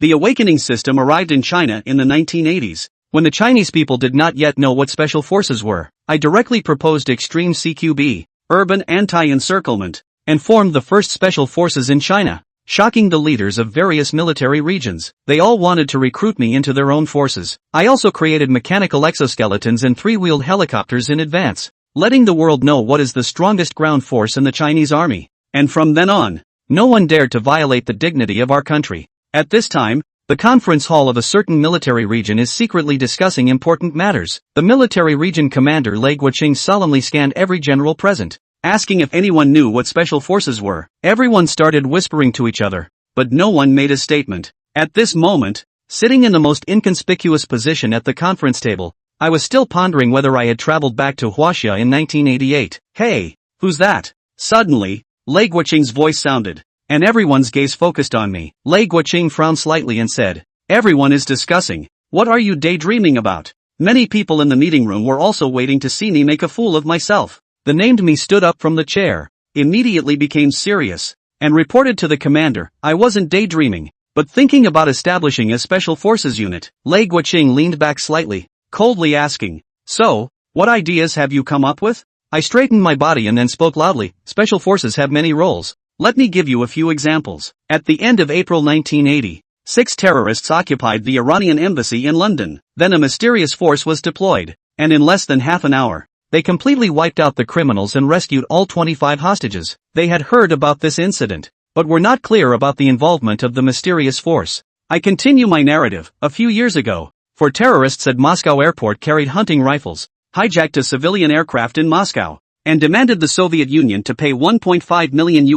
The awakening system arrived in China in the 1980s. When the Chinese people did not yet know what special forces were, I directly proposed extreme CQB, urban anti-encirclement, and formed the first special forces in China, shocking the leaders of various military regions. They all wanted to recruit me into their own forces. I also created mechanical exoskeletons and three-wheeled helicopters in advance, letting the world know what is the strongest ground force in the Chinese army. And from then on, no one dared to violate the dignity of our country. At this time, the conference hall of a certain military region is secretly discussing important matters. The military region commander Lei Guoqing solemnly scanned every general present, asking if anyone knew what special forces were. Everyone started whispering to each other, but no one made a statement. At this moment, sitting in the most inconspicuous position at the conference table, I was still pondering whether I had traveled back to Huaxia in 1988. Hey, who's that? Suddenly, Lei Guoqing's voice sounded, and everyone's gaze focused on me. Lei Guoqing frowned slightly and said, "Everyone is discussing. What are you daydreaming about?" Many people in the meeting room were also waiting to see me make a fool of myself. The named me stood up from the chair, immediately became serious, and reported to the commander, "I wasn't daydreaming, but thinking about establishing a special forces unit." Lei Guoqing leaned back slightly, coldly asking, "So, what ideas have you come up with?" I straightened my body and then spoke loudly, "Special forces have many roles. Let me give you a few examples." At the end of April 1980, 6 terrorists occupied the Iranian embassy in London. Then a mysterious force was deployed, and in less than half an hour, they completely wiped out the criminals and rescued all 25 hostages. They had heard about this incident, but were not clear about the involvement of the mysterious force. I continue my narrative. A few years ago, 4 terrorists at Moscow airport carried hunting rifles, hijacked a civilian aircraft in Moscow, and demanded the Soviet Union to pay $1.5 million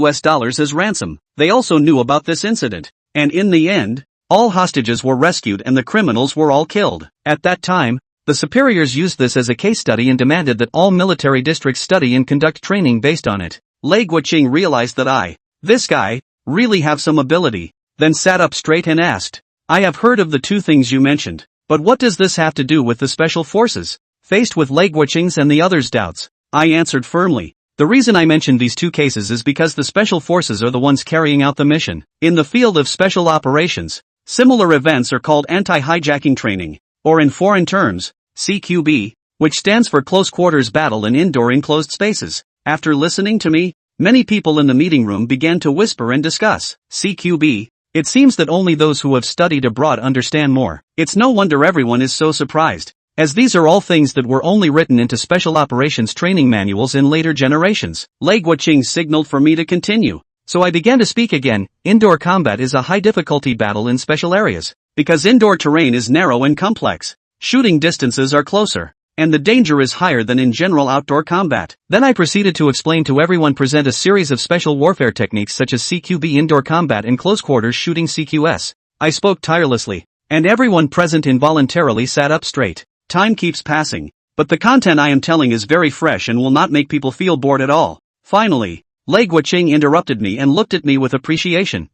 as ransom. They also knew about this incident, and in the end, all hostages were rescued and the criminals were all killed. At that time, the superiors used this as a case study and demanded that all military districts study and conduct training based on it. Lei Guoqing realized that this guy, really have some ability, then sat up straight and asked, "I have heard of the 2 things you mentioned, but what does this have to do with the special forces?" Faced with Lei Guoqing's and the others' doubts, I answered firmly, "The reason I mentioned these 2 cases is because the special forces are the ones carrying out the mission. In the field of special operations, similar events are called anti-hijacking training, or in foreign terms, CQB, which stands for close quarters battle in indoor enclosed spaces." After listening to me, many people in the meeting room began to whisper and discuss CQB. It seems that only those who have studied abroad understand more. It's no wonder everyone is so surprised, as these are all things that were only written into special operations training manuals in later generations. Lei Guoqing signaled for me to continue, so I began to speak again. Indoor combat is a high-difficulty battle in special areas, because indoor terrain is narrow and complex. Shooting distances are closer, and the danger is higher than in general outdoor combat. Then I proceeded to explain to everyone present a series of special warfare techniques such as CQB indoor combat and close quarters shooting CQS. I spoke tirelessly, and everyone present involuntarily sat up straight. Time keeps passing, but the content I am telling is very fresh and will not make people feel bored at all. Finally, Lei Guoqing interrupted me and looked at me with appreciation.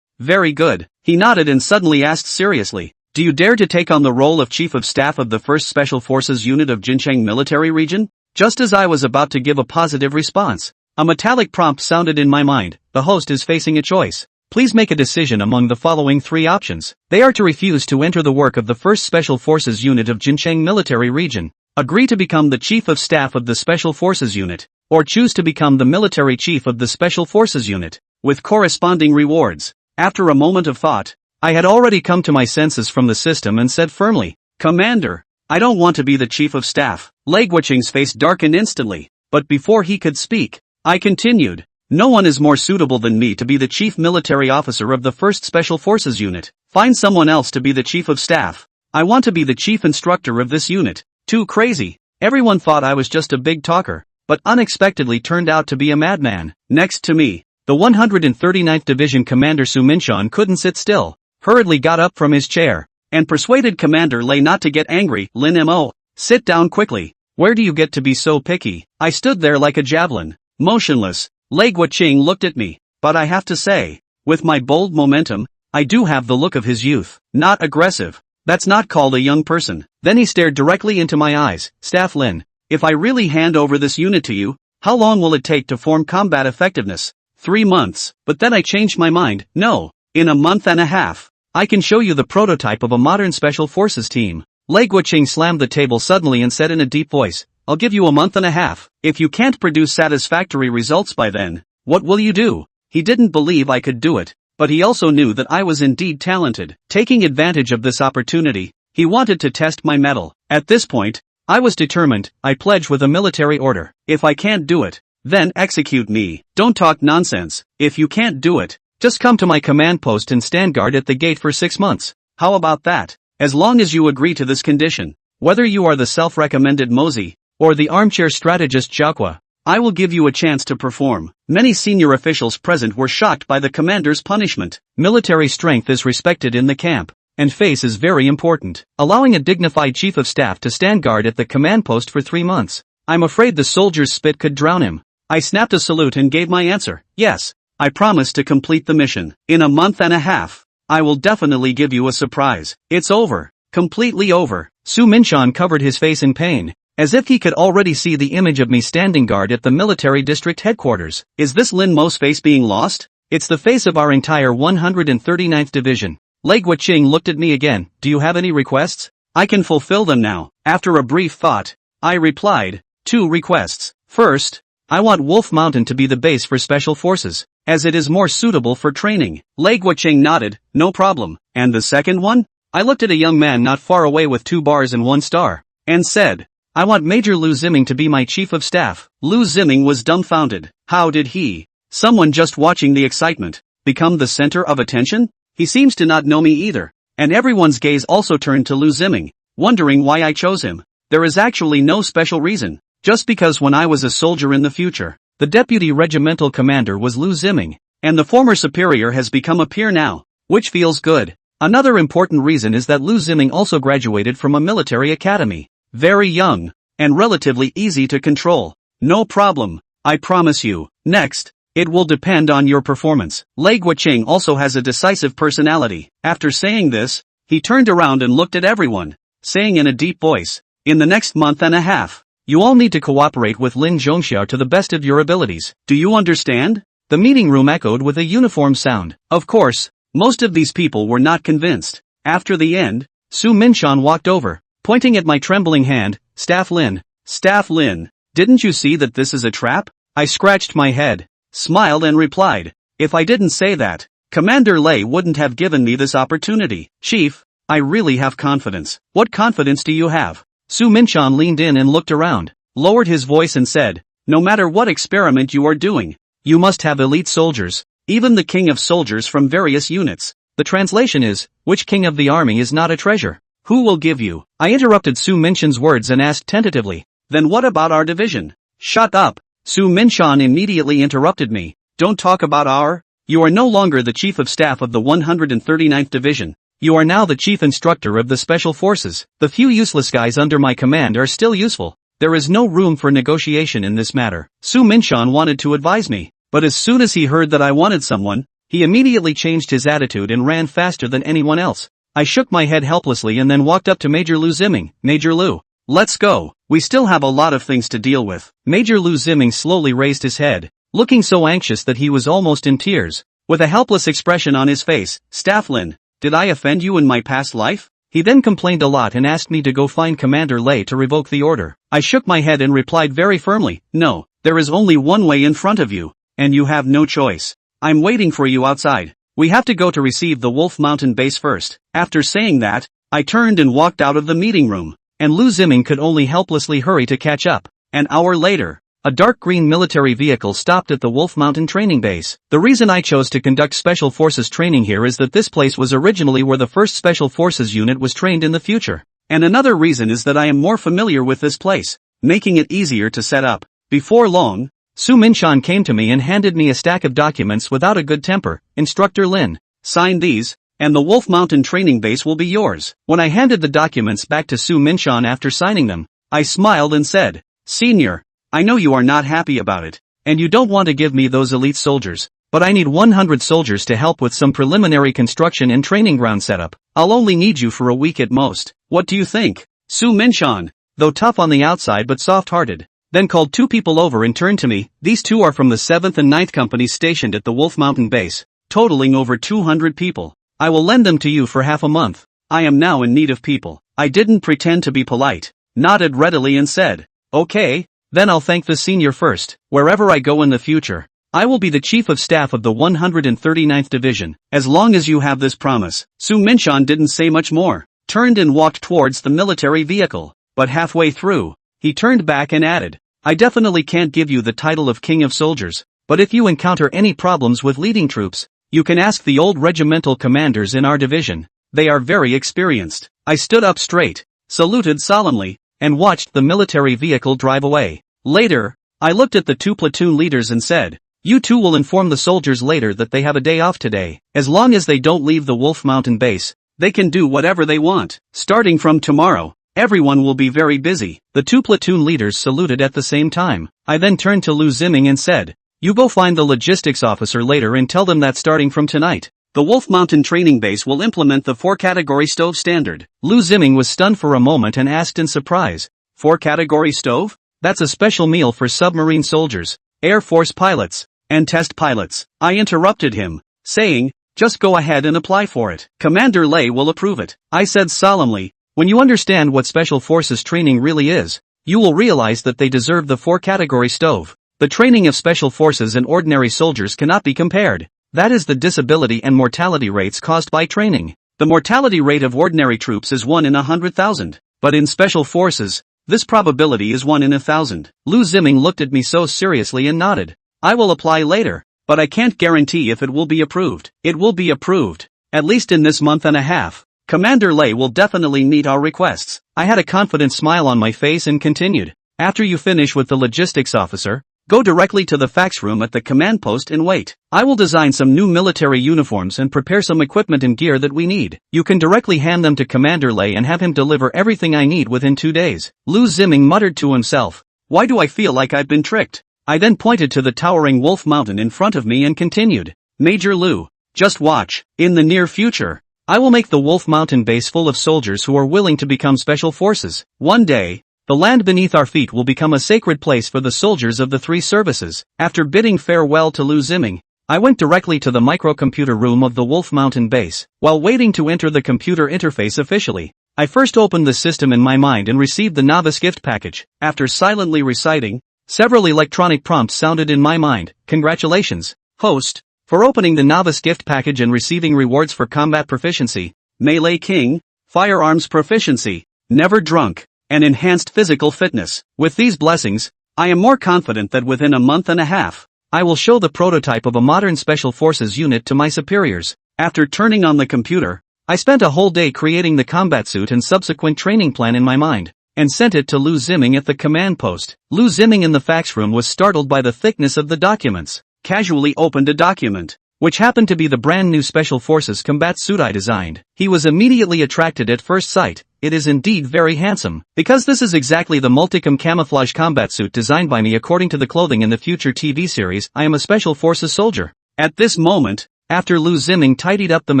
Very good. He nodded and suddenly asked seriously, "Do you dare to take on the role of Chief of Staff of the 1st Special Forces Unit of Jincheng Military Region?" Just as I was about to give a positive response, a metallic prompt sounded in my mind. The host is facing a choice. Please make a decision among the following 3 options. They are to refuse to enter the work of the 1st Special Forces Unit of Jincheng Military Region, agree to become the Chief of Staff of the Special Forces Unit, or choose to become the Military Chief of the Special Forces Unit, with corresponding rewards. After a moment of thought, I had already come to my senses from the system and said firmly, "Commander, I don't want to be the Chief of Staff." Lei Guoqing's face darkened instantly, but before he could speak, I continued, "No one is more suitable than me to be the Chief Military Officer of the 1st Special Forces Unit. Find someone else to be the Chief of Staff. I want to be the Chief Instructor of this unit." Too crazy. Everyone thought I was just a big talker, but unexpectedly turned out to be a madman. Next to me, the 139th Division Commander Su Minshan couldn't sit still, hurriedly got up from his chair, and persuaded Commander Lei not to get angry. "Lin Mo, sit down quickly. Where do you get to be so picky?" I stood there like a javelin, motionless. Lei Guoqing looked at me, but I have to say, with my bold momentum, I do have the look of his youth. Not aggressive. That's not called a young person. Then he stared directly into my eyes. "Staff Lin, if I really hand over this unit to you, how long will it take to form combat effectiveness?" 3 months. But then I changed my mind. "No, in a month and a half. I can show you the prototype of a modern special forces team. Lei Guoqing slammed the table suddenly and said in a deep voice, I'll give you a month and a half. If you can't produce satisfactory results by then, what will you do? He didn't believe I could do it, but he also knew that I was indeed talented. Taking advantage of this opportunity, he wanted to test my mettle. At this point, I was determined. I pledged with a military order. If I can't do it, then execute me. Don't talk nonsense. If you can't do it, just come to my command post and stand guard at the gate for 6 months. How about that? As long as you agree to this condition, whether you are the self-recommended Mozi, or the armchair strategist Jiaokua, I will give you a chance to perform. Many senior officials present were shocked by the commander's punishment. Military strength is respected in the camp, and face is very important. Allowing a dignified chief of staff to stand guard at the command post for 3 months, I'm afraid the soldier's spit could drown him. I snapped a salute and gave my answer. Yes, I promise to complete the mission. In a month and a half, I will definitely give you a surprise. It's over. Completely over. Su Minshan covered his face in pain, as if he could already see the image of me standing guard at the military district headquarters. Is this Lin Mo's face being lost? It's the face of our entire 139th Division. Lei Guoqing looked at me again. Do you have any requests? I can fulfill them now. After a brief thought, I replied, 2 requests. First, I want Wolf Mountain to be the base for special forces, as it is more suitable for training. Lei Guoqing nodded, no problem. And the second one? I looked at a young man not far away with 2 bars and 1 star, and said, I want Major Lu Ziming to be my chief of staff. Lu Ziming was dumbfounded. How did he, someone just watching the excitement, become the center of attention? He seems to not know me either. And everyone's gaze also turned to Lu Ziming, wondering why I chose him. There is actually no special reason. Just because when I was a soldier in the future, the deputy regimental commander was Lu Ziming, and the former superior has become a peer now, which feels good. Another important reason is that Lu Ziming also graduated from a military academy. Very young, and relatively easy to control. No problem, I promise you. Next, it will depend on your performance. Lei Guoqing also has a decisive personality. After saying this, he turned around and looked at everyone, saying in a deep voice, in the next month and a half, you all need to cooperate with Lin Zhongxia to the best of your abilities. Do you understand? The meeting room echoed with a uniform sound. Of course, most of these people were not convinced. After the end, Su Minshan walked over, pointing at my trembling hand. Staff Lin, didn't you see that this is a trap? I scratched my head, smiled and replied, if I didn't say that, Commander Lei wouldn't have given me this opportunity. Chief, I really have confidence. What confidence do you have? Su Minshan leaned in and looked around, lowered his voice and said, no matter what experiment you are doing, you must have elite soldiers, even the king of soldiers from various units. The translation is, which king of the army is not a treasure? Who will give you? I interrupted Su Minshan's words and asked tentatively, then what about our division? Shut up. Su Minshan immediately interrupted me. Don't talk about our. You are no longer the chief of staff of the 139th Division. You are now the chief instructor of the special forces. The few useless guys under my command are still useful. There is no room for negotiation in this matter. Su Minshan wanted to advise me, but as soon as he heard that I wanted someone, he immediately changed his attitude and ran faster than anyone else. I shook my head helplessly and then walked up to Major Lu Ziming. Major Lu, let's go. We still have a lot of things to deal with. Major Lu Ziming slowly raised his head, looking so anxious that he was almost in tears. With a helpless expression on his face, Staff Lin, did I offend you in my past life? He then complained a lot and asked me to go find Commander Lei to revoke the order. I shook my head and replied very firmly, no, there is only one way in front of you, and you have no choice. I'm waiting for you outside. We have to go to receive the Wolf Mountain base first. After saying that, I turned and walked out of the meeting room, and Lu Ziming could only helplessly hurry to catch up. An hour later, a dark green military vehicle stopped at the Wolf Mountain training base. The reason I chose to conduct Special Forces training here is that this place was originally where the first Special Forces unit was trained in the future. And another reason is that I am more familiar with this place, making it easier to set up. Before long, Su Minshan came to me and handed me a stack of documents without a good temper. Instructor Lin, sign these, and the Wolf Mountain training base will be yours. When I handed the documents back to Su Minshan after signing them, I smiled and said, Senior, I know you are not happy about it, and you don't want to give me those elite soldiers, but I need 100 soldiers to help with some preliminary construction and training ground setup. I'll only need you for a week at most. What do you think? Su Minshan, though tough on the outside but soft-hearted, then called 2 people over and turned to me. These 2 are from the 7th and 9th companies stationed at the Wolf Mountain base, totaling over 200 people. I will lend them to you for half a month. I am now in need of people. I didn't pretend to be polite, nodded readily and said, okay, then I'll thank the senior first. Wherever I go in the future, I will be the chief of staff of the 139th Division, as long as you have this promise. Su Minshan didn't say much more, turned and walked towards the military vehicle, but halfway through, he turned back and added, I definitely can't give you the title of King of Soldiers, but if you encounter any problems with leading troops, you can ask the old regimental commanders in our division. They are very experienced. I stood up straight, saluted solemnly, and watched the military vehicle drive away. Later, I looked at the two platoon leaders and said, you two will inform the soldiers later that they have a day off today. As long as they don't leave the Wolf Mountain base, they can do whatever they want. Starting from tomorrow, everyone will be very busy. The two platoon leaders saluted at the same time. I then turned to Lu Ziming and said, you go find the logistics officer later and tell them that starting from tonight, the Wolf Mountain training base will implement the 4-category stove standard. Lu Ziming was stunned for a moment and asked in surprise, 4-category stove? That's a special meal for submarine soldiers, Air Force pilots, and test pilots. I interrupted him, saying, just go ahead and apply for it. Commander Lei will approve it. I said solemnly, when you understand what Special Forces training really is, you will realize that they deserve the 4-category stove. The training of Special Forces and ordinary soldiers cannot be compared. That is the disability and mortality rates caused by training. The mortality rate of ordinary troops is 1 in 100,000, but in Special Forces, this probability is 1 in 1,000. Lu Ziming looked at me so seriously and nodded. I will apply later, but I can't guarantee if it will be approved. It will be approved, at least in this month and a half. Commander Lei will definitely meet our requests. I had a confident smile on my face and continued. After you finish with the logistics officer, go directly to the fax room at the command post and wait. I will design some new military uniforms and prepare some equipment and gear that we need. You can directly hand them to Commander Lei and have him deliver everything I need within 2 days. Lu Ziming muttered to himself, why do I feel like I've been tricked? I then pointed to the towering Wolf Mountain in front of me and continued, Major Lu, just watch. In the near future, I will make the Wolf Mountain base full of soldiers who are willing to become Special Forces. One day, the land beneath our feet will become a sacred place for the soldiers of the 3 services. After bidding farewell to Lu Ziming, I went directly to the microcomputer room of the Wolf Mountain base. While waiting to enter the computer interface officially, I first opened the system in my mind and received the novice gift package. After silently reciting, several electronic prompts sounded in my mind. Congratulations, host, for opening the novice gift package and receiving rewards for combat proficiency, melee king, firearms proficiency, never drunk, and enhanced physical fitness. With these blessings, I am more confident that within a month and a half, I will show the prototype of a modern Special Forces unit to my superiors. After turning on the computer, I spent a whole day creating the combat suit and subsequent training plan in my mind, and sent it to Lu Ziming at the command post. Lu Ziming in the fax room was startled by the thickness of the documents, casually opened a document, which happened to be the brand new Special Forces combat suit I designed. He was immediately attracted at first sight. It is indeed very handsome, because this is exactly the multicam camouflage combat suit designed by me according to the clothing in the future TV series I Am a Special Forces Soldier. At this moment, after Lu Ziming tidied up the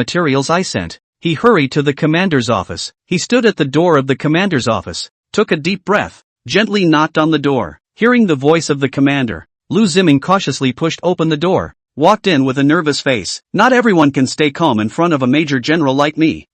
materials I sent, he hurried to the commander's office. He stood at the door of the commander's office, took a deep breath, gently knocked on the door. Hearing the voice of the commander, Lu Ziming cautiously pushed open the door, walked in with a nervous face. Not everyone can stay calm in front of a major general like me.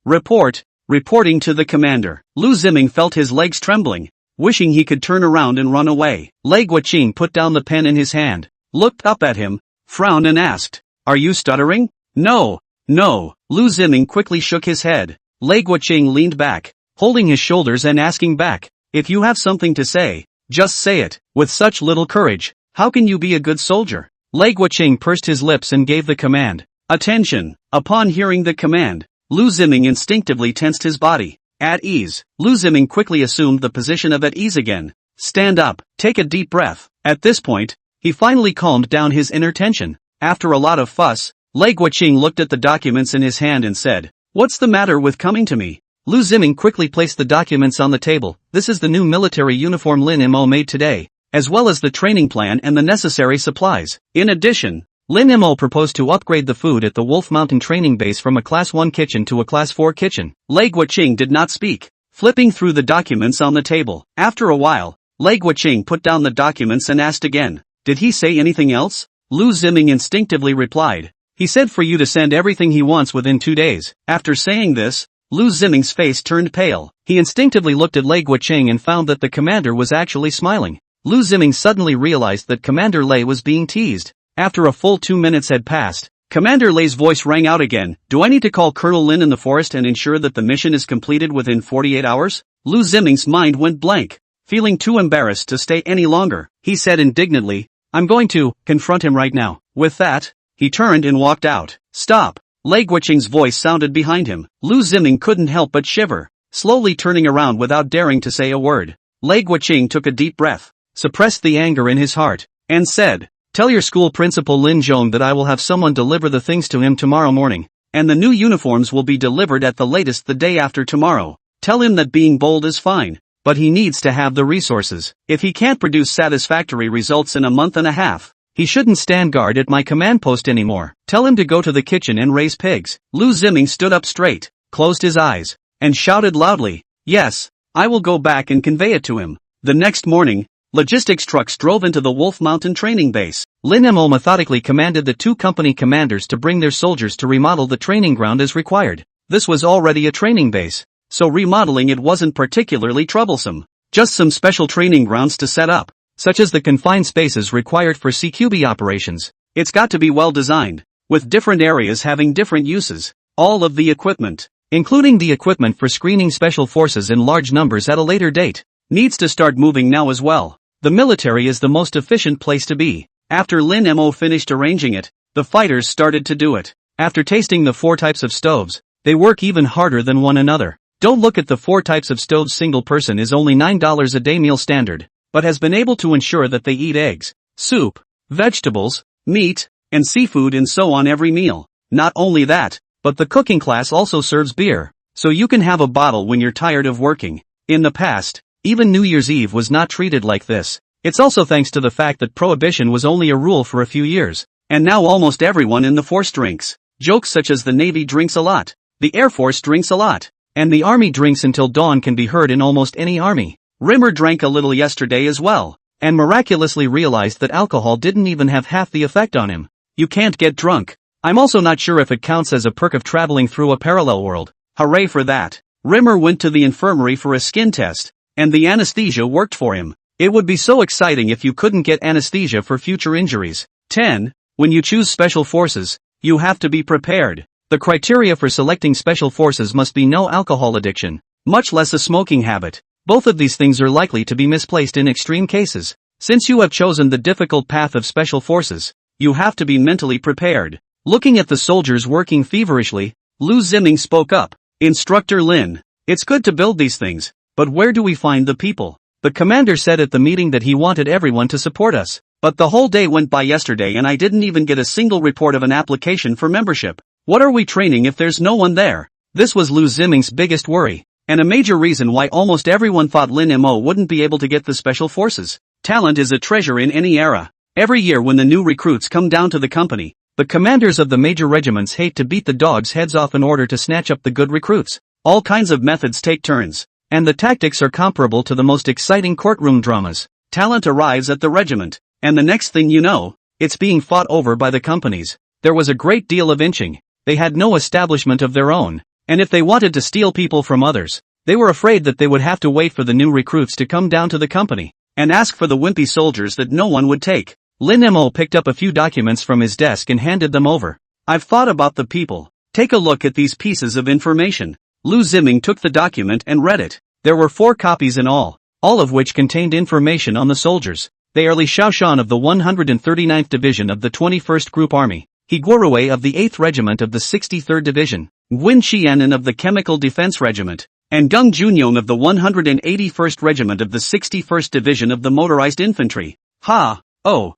Reporting to the commander. Lu Ziming felt his legs trembling, wishing he could turn around and run away. Lei Guoqing put down the pen in his hand, looked up at him, frowned and asked, are you stuttering? No. Lu Ziming quickly shook his head. Lei Guoqing leaned back, holding his shoulders and asking back, if you have something to say, just say it. With such little courage, how can you be a good soldier? Lei Guoqing pursed his lips and gave the command, attention. Upon hearing the command, Lu Ziming instinctively tensed his body. At ease. Lu Ziming quickly assumed the position of at ease again. Stand up, take a deep breath. At this point, he finally calmed down his inner tension. After a lot of fuss, Lei Guoqing looked at the documents in his hand and said, what's the matter with coming to me? Lu Ziming quickly placed the documents on the table. This is the new military uniform Lin Mo made today, as well as the training plan and the necessary supplies. In addition, Lin Mo proposed to upgrade the food at the Wolf Mountain training base from a Class 1 kitchen to a Class 4 kitchen. Lei Guoqing did not speak, flipping through the documents on the table. After a while, Lei Guoqing put down the documents and asked again, did he say anything else? Lu Ziming instinctively replied, He said for you to send everything he wants within 2 days. After saying this, Lu Ziming's face turned pale. He instinctively looked at Lei Guoqing and found that the commander was actually smiling. Lu Ziming suddenly realized that Commander Lei was being teased. After a full 2 minutes had passed, Commander Lei's voice rang out again. Do I need to call Colonel Lin in the forest and ensure that the mission is completed within 48 hours? Lu Ziming's mind went blank. Feeling too embarrassed to stay any longer, he said indignantly, I'm going to confront him right now. With that, he turned and walked out. Stop! Lei Guoqing's voice sounded behind him. Lu Ziming couldn't help but shiver, slowly turning around without daring to say a word. Lei Guoqing took a deep breath, suppressed the anger in his heart, and said, Tell your school principal Lin Zhong that I will have someone deliver the things to him tomorrow morning, and the new uniforms will be delivered at the latest the day after tomorrow. Tell him that being bold is fine, but he needs to have the resources. If he can't produce satisfactory results in a month and a half, he shouldn't stand guard at my command post anymore. Tell him to go to the kitchen and raise pigs. Lu Ziming stood up straight, closed his eyes, and shouted loudly, Yes, I will go back and convey it to him. The next morning, logistics trucks drove into the Wolf Mountain training base. Lin Mo methodically commanded the 2 company commanders to bring their soldiers to remodel the training ground as required. This was already a training base, so remodeling it wasn't particularly troublesome. Just some special training grounds to set up, such as the confined spaces required for CQB operations. It's got to be well designed, with different areas having different uses. All of the equipment, including the equipment for screening special forces in large numbers at a later date, needs to start moving now as well. The military is the most efficient place to be. After Lin Mo finished arranging it, the fighters started to do it. After tasting the 4 types of stoves, they work even harder than one another. Don't look at the 4 types of stoves. Single person is only $9 a day meal standard, but has been able to ensure that they eat eggs, soup, vegetables, meat, and seafood and so on every meal. Not only that, but the cooking class also serves beer, so you can have a bottle when you're tired of working. In the past, even New Year's Eve was not treated like this. It's also thanks to the fact that prohibition was only a rule for a few years, and now almost everyone in the force drinks. Jokes such as the Navy drinks a lot, the Air Force drinks a lot, and the Army drinks until dawn can be heard in almost any army. Rimmer drank a little yesterday as well, and miraculously realized that alcohol didn't even have half the effect on him. You can't get drunk. I'm also not sure if it counts as a perk of traveling through a parallel world. Hooray for that. Rimmer went to the infirmary for a skin test, and the anesthesia worked for him. It would be so exciting if you couldn't get anesthesia for future injuries. 10. When you choose special forces, you have to be prepared. The criteria for selecting special forces must be no alcohol addiction, much less a smoking habit. Both of these things are likely to be misplaced in extreme cases. Since you have chosen the difficult path of special forces, you have to be mentally prepared. Looking at the soldiers working feverishly, Lu Ziming spoke up. Instructor Lin, it's good to build these things, but where do we find the people? The commander said at the meeting that he wanted everyone to support us, but the whole day went by yesterday and I didn't even get a single report of an application for membership. What are we training if there's no one there? This was Lu Ziming's biggest worry, and a major reason why almost everyone thought Lin Mo wouldn't be able to get the special forces. Talent is a treasure in any era. Every year when the new recruits come down to the company, the commanders of the major regiments hate to beat the dogs' heads off in order to snatch up the good recruits. All kinds of methods take turns, and the tactics are comparable to the most exciting courtroom dramas. Talent arrives at the regiment, and the next thing you know, it's being fought over by the companies. There was a great deal of inching. They had no establishment of their own, and if they wanted to steal people from others, they were afraid that they would have to wait for the new recruits to come down to the company, and ask for the wimpy soldiers that no one would take. Lin Mo picked up a few documents from his desk and handed them over. I've thought about the people. Take a look at these pieces of information. Lu Ziming took the document and read it. There were 4 copies in all of which contained information on the soldiers. They are Li Shaoshan of the 139th Division of the 21st Group Army, He Guorui of the 8th Regiment of the 63rd Division, Nguyen Qianan of the Chemical Defense Regiment, and Gung Junyong of the 181st Regiment of the 61st Division of the Motorized Infantry. Ha! Oh!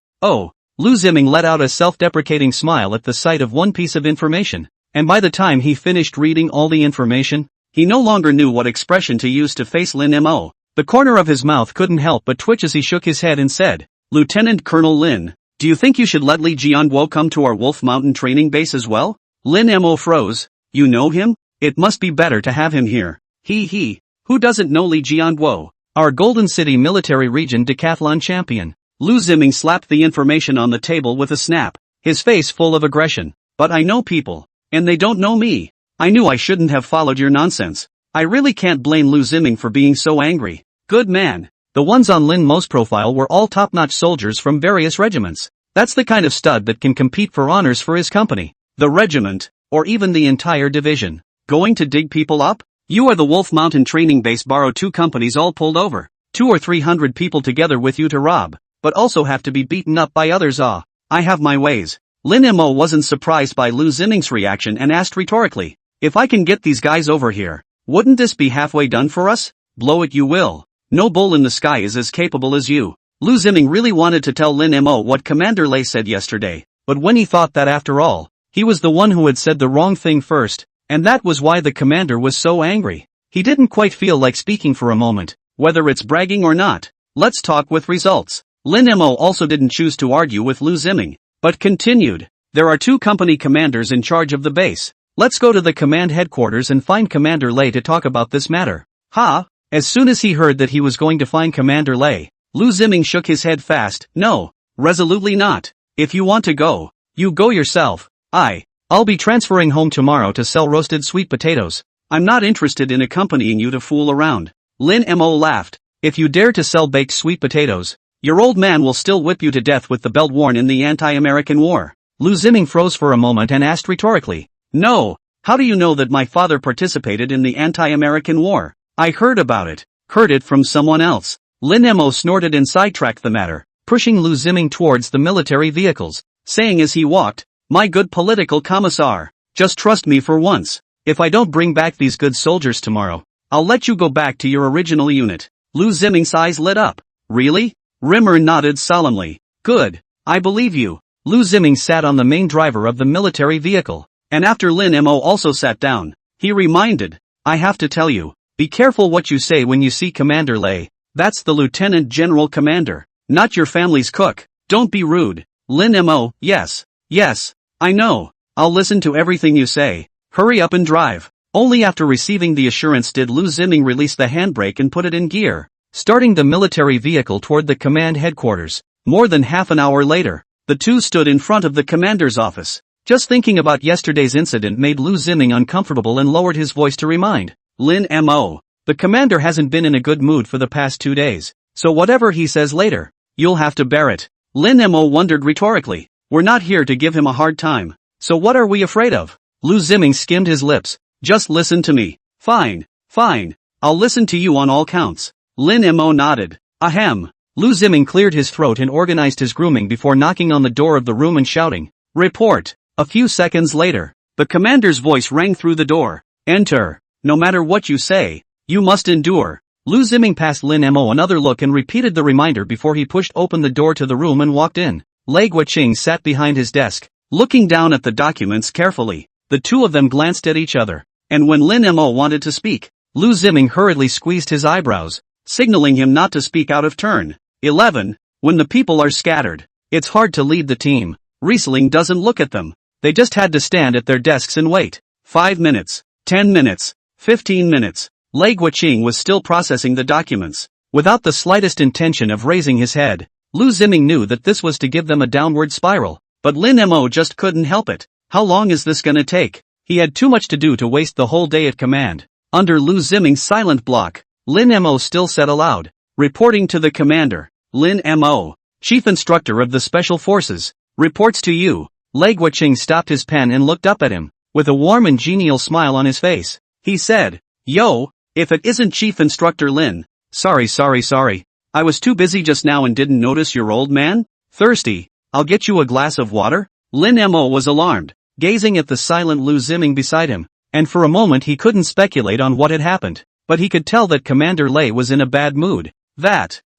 Lu Ziming let out a self-deprecating smile at the sight of one piece of information, and by the time he finished reading all the information, he no longer knew what expression to use to face Lin Mo. The corner of his mouth couldn't help but twitch as he shook his head and said, Lieutenant Colonel Lin, do you think you should let Li Jianguo come to our Wolf Mountain training base as well? Lin Mo froze. You know him? It must be better to have him here. Who doesn't know Li Jianguo? Our Golden City Military Region Decathlon champion. Lu Ziming slapped the information on the table with a snap, his face full of aggression. But I know people. And they don't know me. I knew I shouldn't have followed your nonsense. I really can't blame Lu Ziming for being so angry. Good man. The ones on Lin Mo's profile were all top-notch soldiers from various regiments. That's the kind of stud that can compete for honors for his company, the regiment, or even the entire division. Going to dig people up? You are the Wolf Mountain training base, borrow 2 companies all pulled over, 200 or 300 people together with you to rob, but also have to be beaten up by others. I have my ways. Lin Mo wasn't surprised by Lu Ziming's reaction and asked rhetorically, if I can get these guys over here, wouldn't this be halfway done for us? Blow it you will. No bull in the sky is as capable as you. Lu Ziming really wanted to tell Lin Mo what Commander Lei said yesterday, but when he thought that after all, he was the one who had said the wrong thing first, and that was why the commander was so angry. He didn't quite feel like speaking for a moment, whether it's bragging or not. Let's talk with results. Lin Mo also didn't choose to argue with Lu Ziming, but continued. There are 2 company commanders in charge of the base. Let's go to the command headquarters and find Commander Lei to talk about this matter. As soon as he heard that he was going to find Commander Lei, Lu Ziming shook his head fast. No, resolutely not. If you want to go, you go yourself. I'll be transferring home tomorrow to sell roasted sweet potatoes. I'm not interested in accompanying you to fool around. Lin Mo laughed. If you dare to sell baked sweet potatoes, your old man will still whip you to death with the belt worn in the anti-American war. Lu Ziming froze for a moment and asked rhetorically. No, how do you know that my father participated in the anti-American war? I heard about it. Heard it from someone else. Lin Mo snorted and sidetracked the matter, pushing Lu Ziming towards the military vehicles, saying as he walked, my good political commissar, just trust me for once. If I don't bring back these good soldiers tomorrow, I'll let you go back to your original unit. Lu Ziming's eyes lit up. Really? Rimmer nodded solemnly. Good. I believe you. Lu Ziming sat on the main driver of the military vehicle, and after Lin Mo also sat down, he reminded, I have to tell you, be careful what you say when you see Commander Lei. That's the Lieutenant General Commander, not your family's cook. Don't be rude. Lin Mo, yes, I know. I'll listen to everything you say. Hurry up and drive. Only after receiving the assurance did Lu Ziming release the handbrake and put it in gear, starting the military vehicle toward the command headquarters. More than half an hour later, the 2 stood in front of the commander's office. Just thinking about yesterday's incident made Lu Ziming uncomfortable and lowered his voice to remind Lin Mo, the commander hasn't been in a good mood for the past 2 days, so whatever he says later, you'll have to bear it. Lin Mo wondered rhetorically. We're not here to give him a hard time, so what are we afraid of? Lu Ziming skimmed his lips. Just listen to me. Fine. I'll listen to you on all counts. Lin Mo nodded. Ahem. Lu Ziming cleared his throat and organized his grooming before knocking on the door of the room and shouting, report. A few seconds later, the commander's voice rang through the door. Enter. No matter what you say, you must endure. Lu Ziming passed Lin Mo another look and repeated the reminder before he pushed open the door to the room and walked in. Lei Guoqing sat behind his desk, looking down at the documents carefully. The 2 of them glanced at each other, and when Lin Mo wanted to speak, Lu Ziming hurriedly squeezed his eyebrows, signaling him not to speak out of turn. 11. When the people are scattered, it's hard to lead the team. Riesling doesn't look at them. They just had to stand at their desks and wait. 5 minutes, 10 minutes, 15 minutes. Lei Guoqing was still processing the documents. Without the slightest intention of raising his head, Lu Ziming knew that this was to give them a downward spiral, but Lin Mo just couldn't help it. How long is this gonna take? He had too much to do to waste the whole day at command. Under Lu Ziming's silent block, Lin Mo still said aloud, reporting to the commander. Lin Mo, Chief Instructor of the Special Forces, reports to you. Lei Guoqing stopped his pen and looked up at him, with a warm and genial smile on his face. He said, Yo, if it isn't Chief Instructor Lin. Sorry. I was too busy just now and didn't notice your old man. Thirsty? I'll get you a glass of water? Lin Mo was alarmed, gazing at the silent Lu Ziming beside him, and for a moment he couldn't speculate on what had happened, but he could tell that Commander Lei was in a bad mood.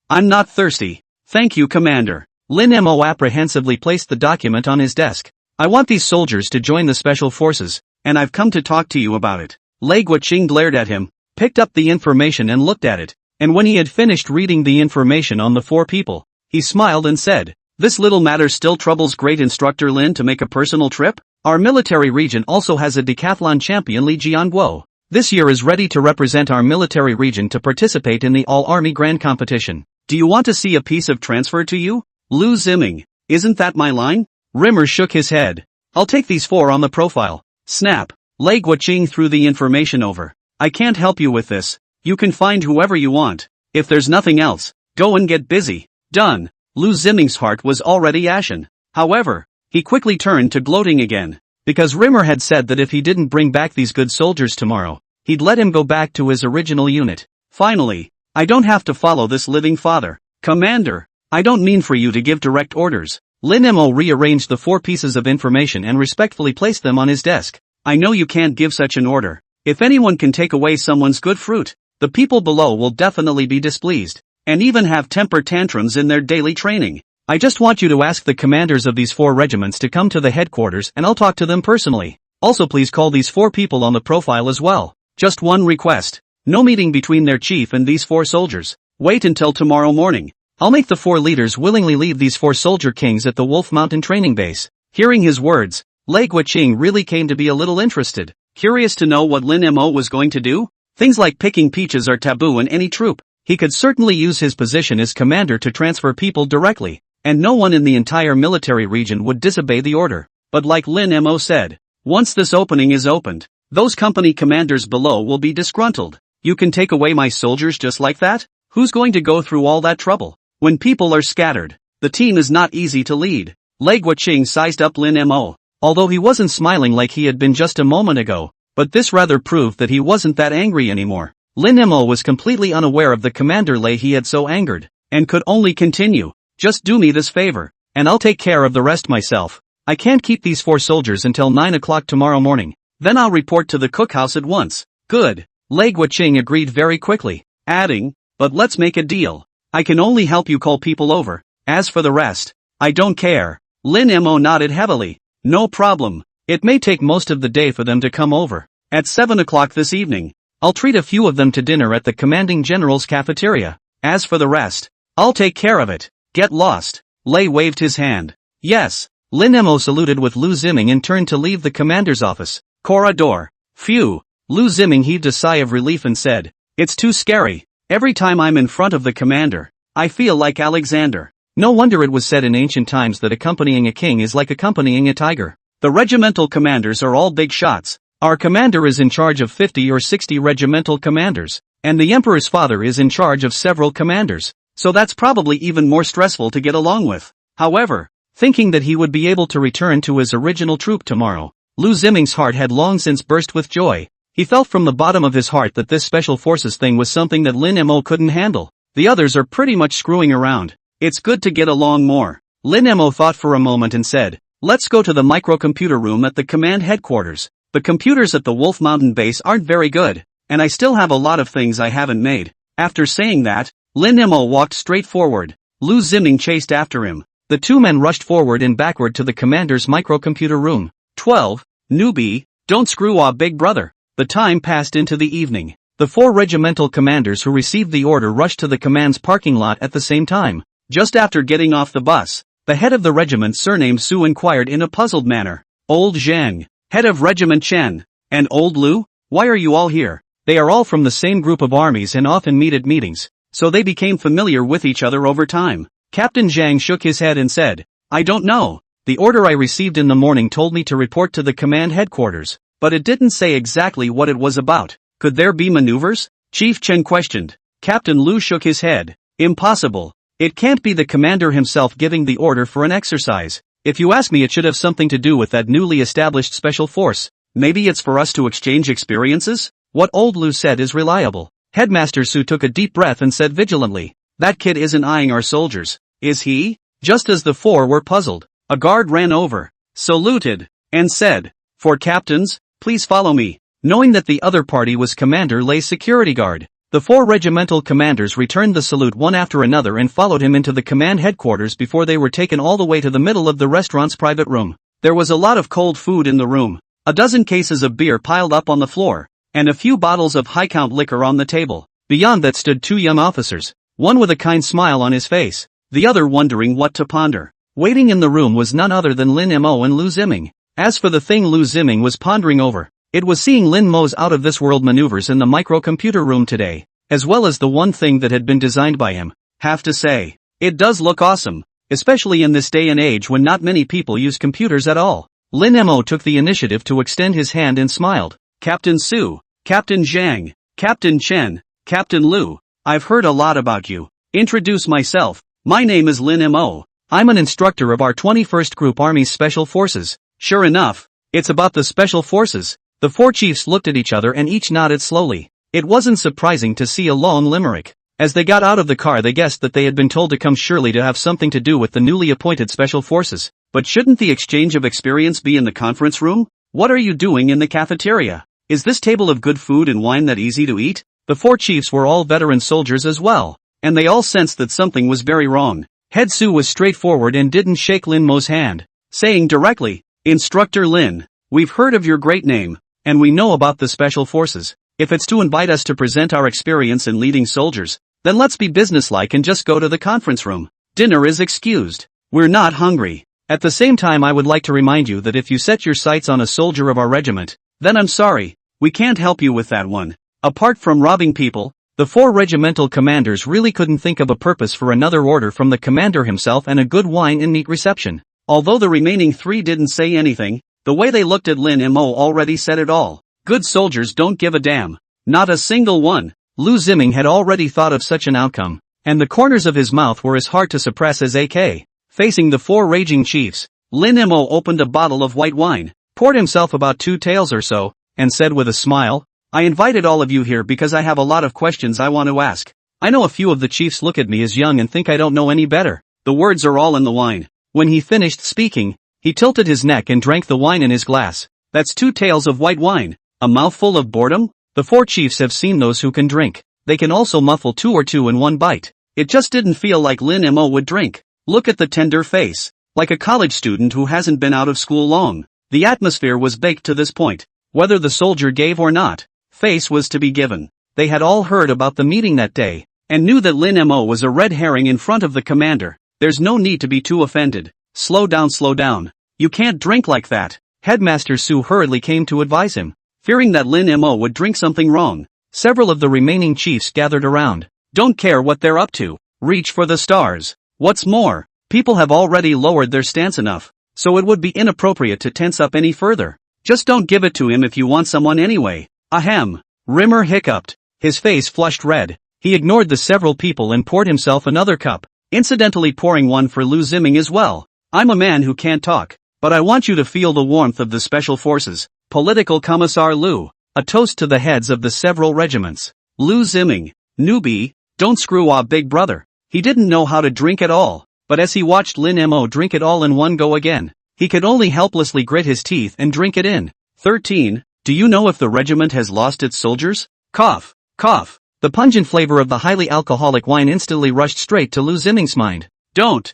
I'm not thirsty. Thank you, Commander. Lin Mo apprehensively placed the document on his desk. I want these soldiers to join the special forces, and I've come to talk to you about it. Lei Guoqing glared at him, picked up the information and looked at it, and when he had finished reading the information on the 4 people, he smiled and said, this little matter still troubles Great Instructor Lin to make a personal trip? Our military region also has a decathlon champion Li Jianguo. This year is ready to represent our military region to participate in the All-Army Grand Competition. Do you want to see a piece of transfer to you? Lu Ziming, isn't that my line? Rimmer shook his head. I'll take these 4 on the profile. Snap. Lei Guoqing threw the information over. I can't help you with this. You can find whoever you want. If there's nothing else, go and get busy. Done. Lu Ziming's heart was already ashen. However, he quickly turned to gloating again. Because Rimmer had said that if he didn't bring back these good soldiers tomorrow, he'd let him go back to his original unit. Finally, I don't have to follow this living father. Commander, I don't mean for you to give direct orders. Lin Mo rearranged the 4 pieces of information and respectfully placed them on his desk. I know you can't give such an order. If anyone can take away someone's good fruit, the people below will definitely be displeased, and even have temper tantrums in their daily training. I just want you to ask the commanders of these 4 regiments to come to the headquarters and I'll talk to them personally. Also please call these 4 people on the profile as well. Just one request. No meeting between their chief and these 4 soldiers. Wait until tomorrow morning. I'll make the 4 leaders willingly leave these 4 soldier kings at the Wolf Mountain training base. Hearing his words, Lei Guoqing really came to be a little interested. Curious to know what Lin Mo was going to do? Things like picking peaches are taboo in any troop. He could certainly use his position as commander to transfer people directly, and no one in the entire military region would disobey the order. But like Lin Mo said, once this opening is opened, those company commanders below will be disgruntled. You can take away my soldiers just like that? Who's going to go through all that trouble? When people are scattered, the team is not easy to lead. Lei Guoqing sized up Lin Mo, although he wasn't smiling like he had been just a moment ago, but this rather proved that he wasn't that angry anymore. Lin Mo was completely unaware of the commander Lei he had so angered, and could only continue. Just do me this favor, and I'll take care of the rest myself. I can't keep these 4 soldiers until 9 o'clock tomorrow morning. Then I'll report to the cookhouse at once. Good. Lei Guoqing agreed very quickly, adding, but let's make a deal. I can only help you call people over. As for the rest, I don't care. Lin Mo nodded heavily. No problem. It may take most of the day for them to come over. At 7 o'clock this evening, I'll treat a few of them to dinner at the commanding general's cafeteria. As for the rest, I'll take care of it. Get lost. Lei waved his hand. Yes. Lin Mo saluted with Lu Ziming and turned to leave the commander's office. Corridor. Phew. Lu Ziming heaved a sigh of relief and said, it's too scary. Every time I'm in front of the commander, I feel like Alexander. No wonder it was said in ancient times that accompanying a king is like accompanying a tiger. The regimental commanders are all big shots. Our commander is in charge of 50 or 60 regimental commanders, and the emperor's father is in charge of several commanders. So that's probably even more stressful to get along with. However, thinking that he would be able to return to his original troop tomorrow, Lu Ziming's heart had long since burst with joy. He felt from the bottom of his heart that this special forces thing was something that Lin Mo couldn't handle. The others are pretty much screwing around. It's good to get along more. Lin Mo thought for a moment and said, let's go to the microcomputer room at the command headquarters. The computers at the Wolf Mountain base aren't very good, and I still have a lot of things I haven't made. After saying that, Lin Mo walked straight forward. Lu Ziming chased after him. The 2 men rushed forward and backward to the commander's microcomputer room. 12. Newbie, don't screw up big brother. The time passed into the evening. The 4 regimental commanders who received the order rushed to the command's parking lot at the same time. Just after getting off the bus, the head of the regiment, surnamed Su, inquired in a puzzled manner. Old Zhang, head of Regiment Chen, and Old Lu, why are you all here? They are all from the same group of armies and often meet at meetings, so they became familiar with each other over time. Captain Zhang shook his head and said, I don't know. The order I received in the morning told me to report to the command headquarters, but it didn't say exactly what it was about. Could there be maneuvers? Chief Chen questioned. Captain Lu shook his head. Impossible. It can't be the commander himself giving the order for an exercise. If you ask me, it should have something to do with that newly established special force. Maybe it's for us to exchange experiences? What Old Lu said is reliable. Headmaster Su took a deep breath and said vigilantly, that kid isn't eyeing our soldiers, is he? Just as the 4 were puzzled, a guard ran over, saluted, and said, for captains, please follow me. Knowing that the other party was Commander Lei's security guard, the 4 regimental commanders returned the salute one after another and followed him into the command headquarters before they were taken all the way to the middle of the restaurant's private room. There was a lot of cold food in the room, a dozen cases of beer piled up on the floor, and a few bottles of high-count liquor on the table. Beyond that stood 2 young officers, one with a kind smile on his face, the other wondering what to ponder. Waiting in the room was none other than Lin Mo and Lu Ziming. As for the thing Lu Ziming was pondering over, it was seeing Lin Mo's out-of-this-world maneuvers in the microcomputer room today, as well as the one thing that had been designed by him. Have to say, it does look awesome, especially in this day and age when not many people use computers at all. Lin Mo took the initiative to extend his hand and smiled. Captain Su, Captain Zhang, Captain Chen, Captain Lu, I've heard a lot about you. Introduce myself. My name is Lin Mo. I'm an instructor of our 21st Group Army's Special Forces. Sure enough, it's about the Special Forces. The four chiefs looked at each other and each nodded slowly. It wasn't surprising to see a long limerick. As they got out of the car they guessed that they had been told to come surely to have something to do with the newly appointed Special Forces. But shouldn't the exchange of experience be in the conference room? What are you doing in the cafeteria? Is this table of good food and wine that easy to eat? The four chiefs were all veteran soldiers as well, and they all sensed that something was very wrong. Head Su was straightforward and didn't shake Lin Mo's hand, saying directly, Instructor Lin, we've heard of your great name, and we know about the Special Forces. If it's to invite us to present our experience in leading soldiers, then let's be businesslike and just go to the conference room. Dinner is excused. We're not hungry. At the same time I would like to remind you that if you set your sights on a soldier of our regiment, then I'm sorry, we can't help you with that one. Apart from robbing people, the four regimental commanders really couldn't think of a purpose for another order from the commander himself and a good wine and meat reception. Although the remaining three didn't say anything, the way they looked at Lin Mo already said it all. Good soldiers don't give a damn. Not a single one. Lu Ziming had already thought of such an outcome, and the corners of his mouth were as hard to suppress as AK. Facing the four raging chiefs, Lin Mo opened a bottle of white wine, poured himself about 2 taels or so, and said with a smile, I invited all of you here because I have a lot of questions I want to ask. I know a few of the chiefs look at me as young and think I don't know any better. The words are all in the wine. When he finished speaking, he tilted his neck and drank the wine in his glass. That's 2 taels of white wine. A mouthful of boredom? The four chiefs have seen those who can drink. They can also muffle 2 or 2 in one bite. It just didn't feel like Lin Mo would drink. Look at the tender face. Like a college student who hasn't been out of school long. The atmosphere was baked to this point. Whether the soldier gave or not, face was to be given. They had all heard about the meeting that day, and knew that Lin Mo was a red herring in front of the commander. There's no need to be too offended. Slow down, slow down. You can't drink like that. Headmaster Su hurriedly came to advise him. Fearing that Lin Mo would drink something wrong, several of the remaining chiefs gathered around. Don't care what they're up to. Reach for the stars. What's more, people have already lowered their stance enough, so it would be inappropriate to tense up any further. Just don't give it to him if you want someone anyway. Ahem. Rimmer hiccuped. His face flushed red. He ignored the several people and poured himself another cup, incidentally pouring one for Lu Ziming as well. I'm a man who can't talk, but I want you to feel the warmth of the Special Forces. Political Commissar Lu. A toast to the heads of the several regiments. Lu Ziming. Newbie, don't screw up big brother. He didn't know how to drink at all, but as he watched Lin Mo drink it all in one go again, he could only helplessly grit his teeth and drink it in. 13. Do you know if the regiment has lost its soldiers? Cough. Cough. The pungent flavor of the highly alcoholic wine instantly rushed straight to Lu Ziming's mind. Don't.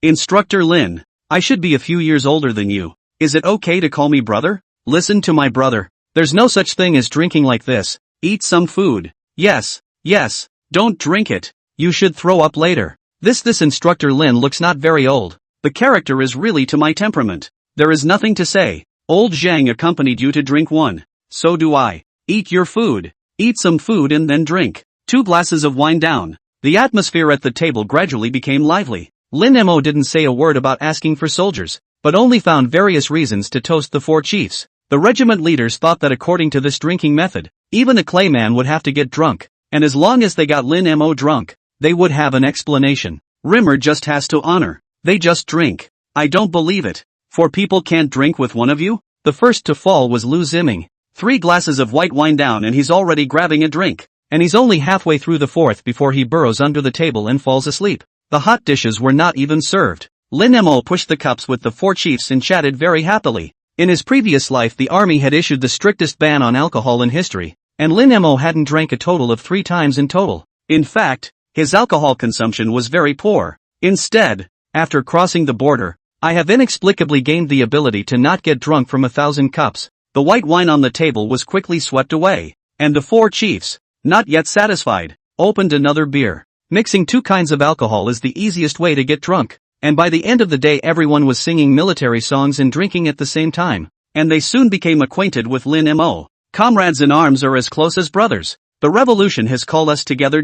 Instructor Lin, I should be a few years older than you. Is it okay to call me brother? Listen to my brother. There's no such thing as drinking like this. Eat some food. Yes. Don't drink it. You should throw up later. This Instructor Lin looks not very old. The character is really to my temperament. There is nothing to say. Old Zhang accompanied you to drink one. So do I. Eat your food. Eat some food and then drink. 2 glasses of wine down. The atmosphere at the table gradually became lively. Lin Mo didn't say a word about asking for soldiers, but only found various reasons to toast the 4 chiefs. The regiment leaders thought that according to this drinking method, even a clayman would have to get drunk, and as long as they got Lin Mo drunk, they would have an explanation. Rimmer just has to honor. They just drink. I don't believe it. 4 people can't drink with one of you? The first to fall was Lu Ziming. 3 glasses of white wine down and he's already grabbing a drink. And he's only halfway through the 4th before he burrows under the table and falls asleep. The hot dishes were not even served. Lin Mo pushed the cups with the 4 chiefs and chatted very happily. In his previous life the army had issued the strictest ban on alcohol in history, and Lin Mo hadn't drank a total of 3 times in total. In fact, his alcohol consumption was very poor. Instead, after crossing the border, I have inexplicably gained the ability to not get drunk from 1,000 cups. The white wine on the table was quickly swept away, and the 4 chiefs, not yet satisfied, opened another beer. Mixing 2 kinds of alcohol is the easiest way to get drunk, and by the end of the day everyone was singing military songs and drinking at the same time, and they soon became acquainted with Lin Mo. Comrades in arms are as close as brothers. The revolution has called us together.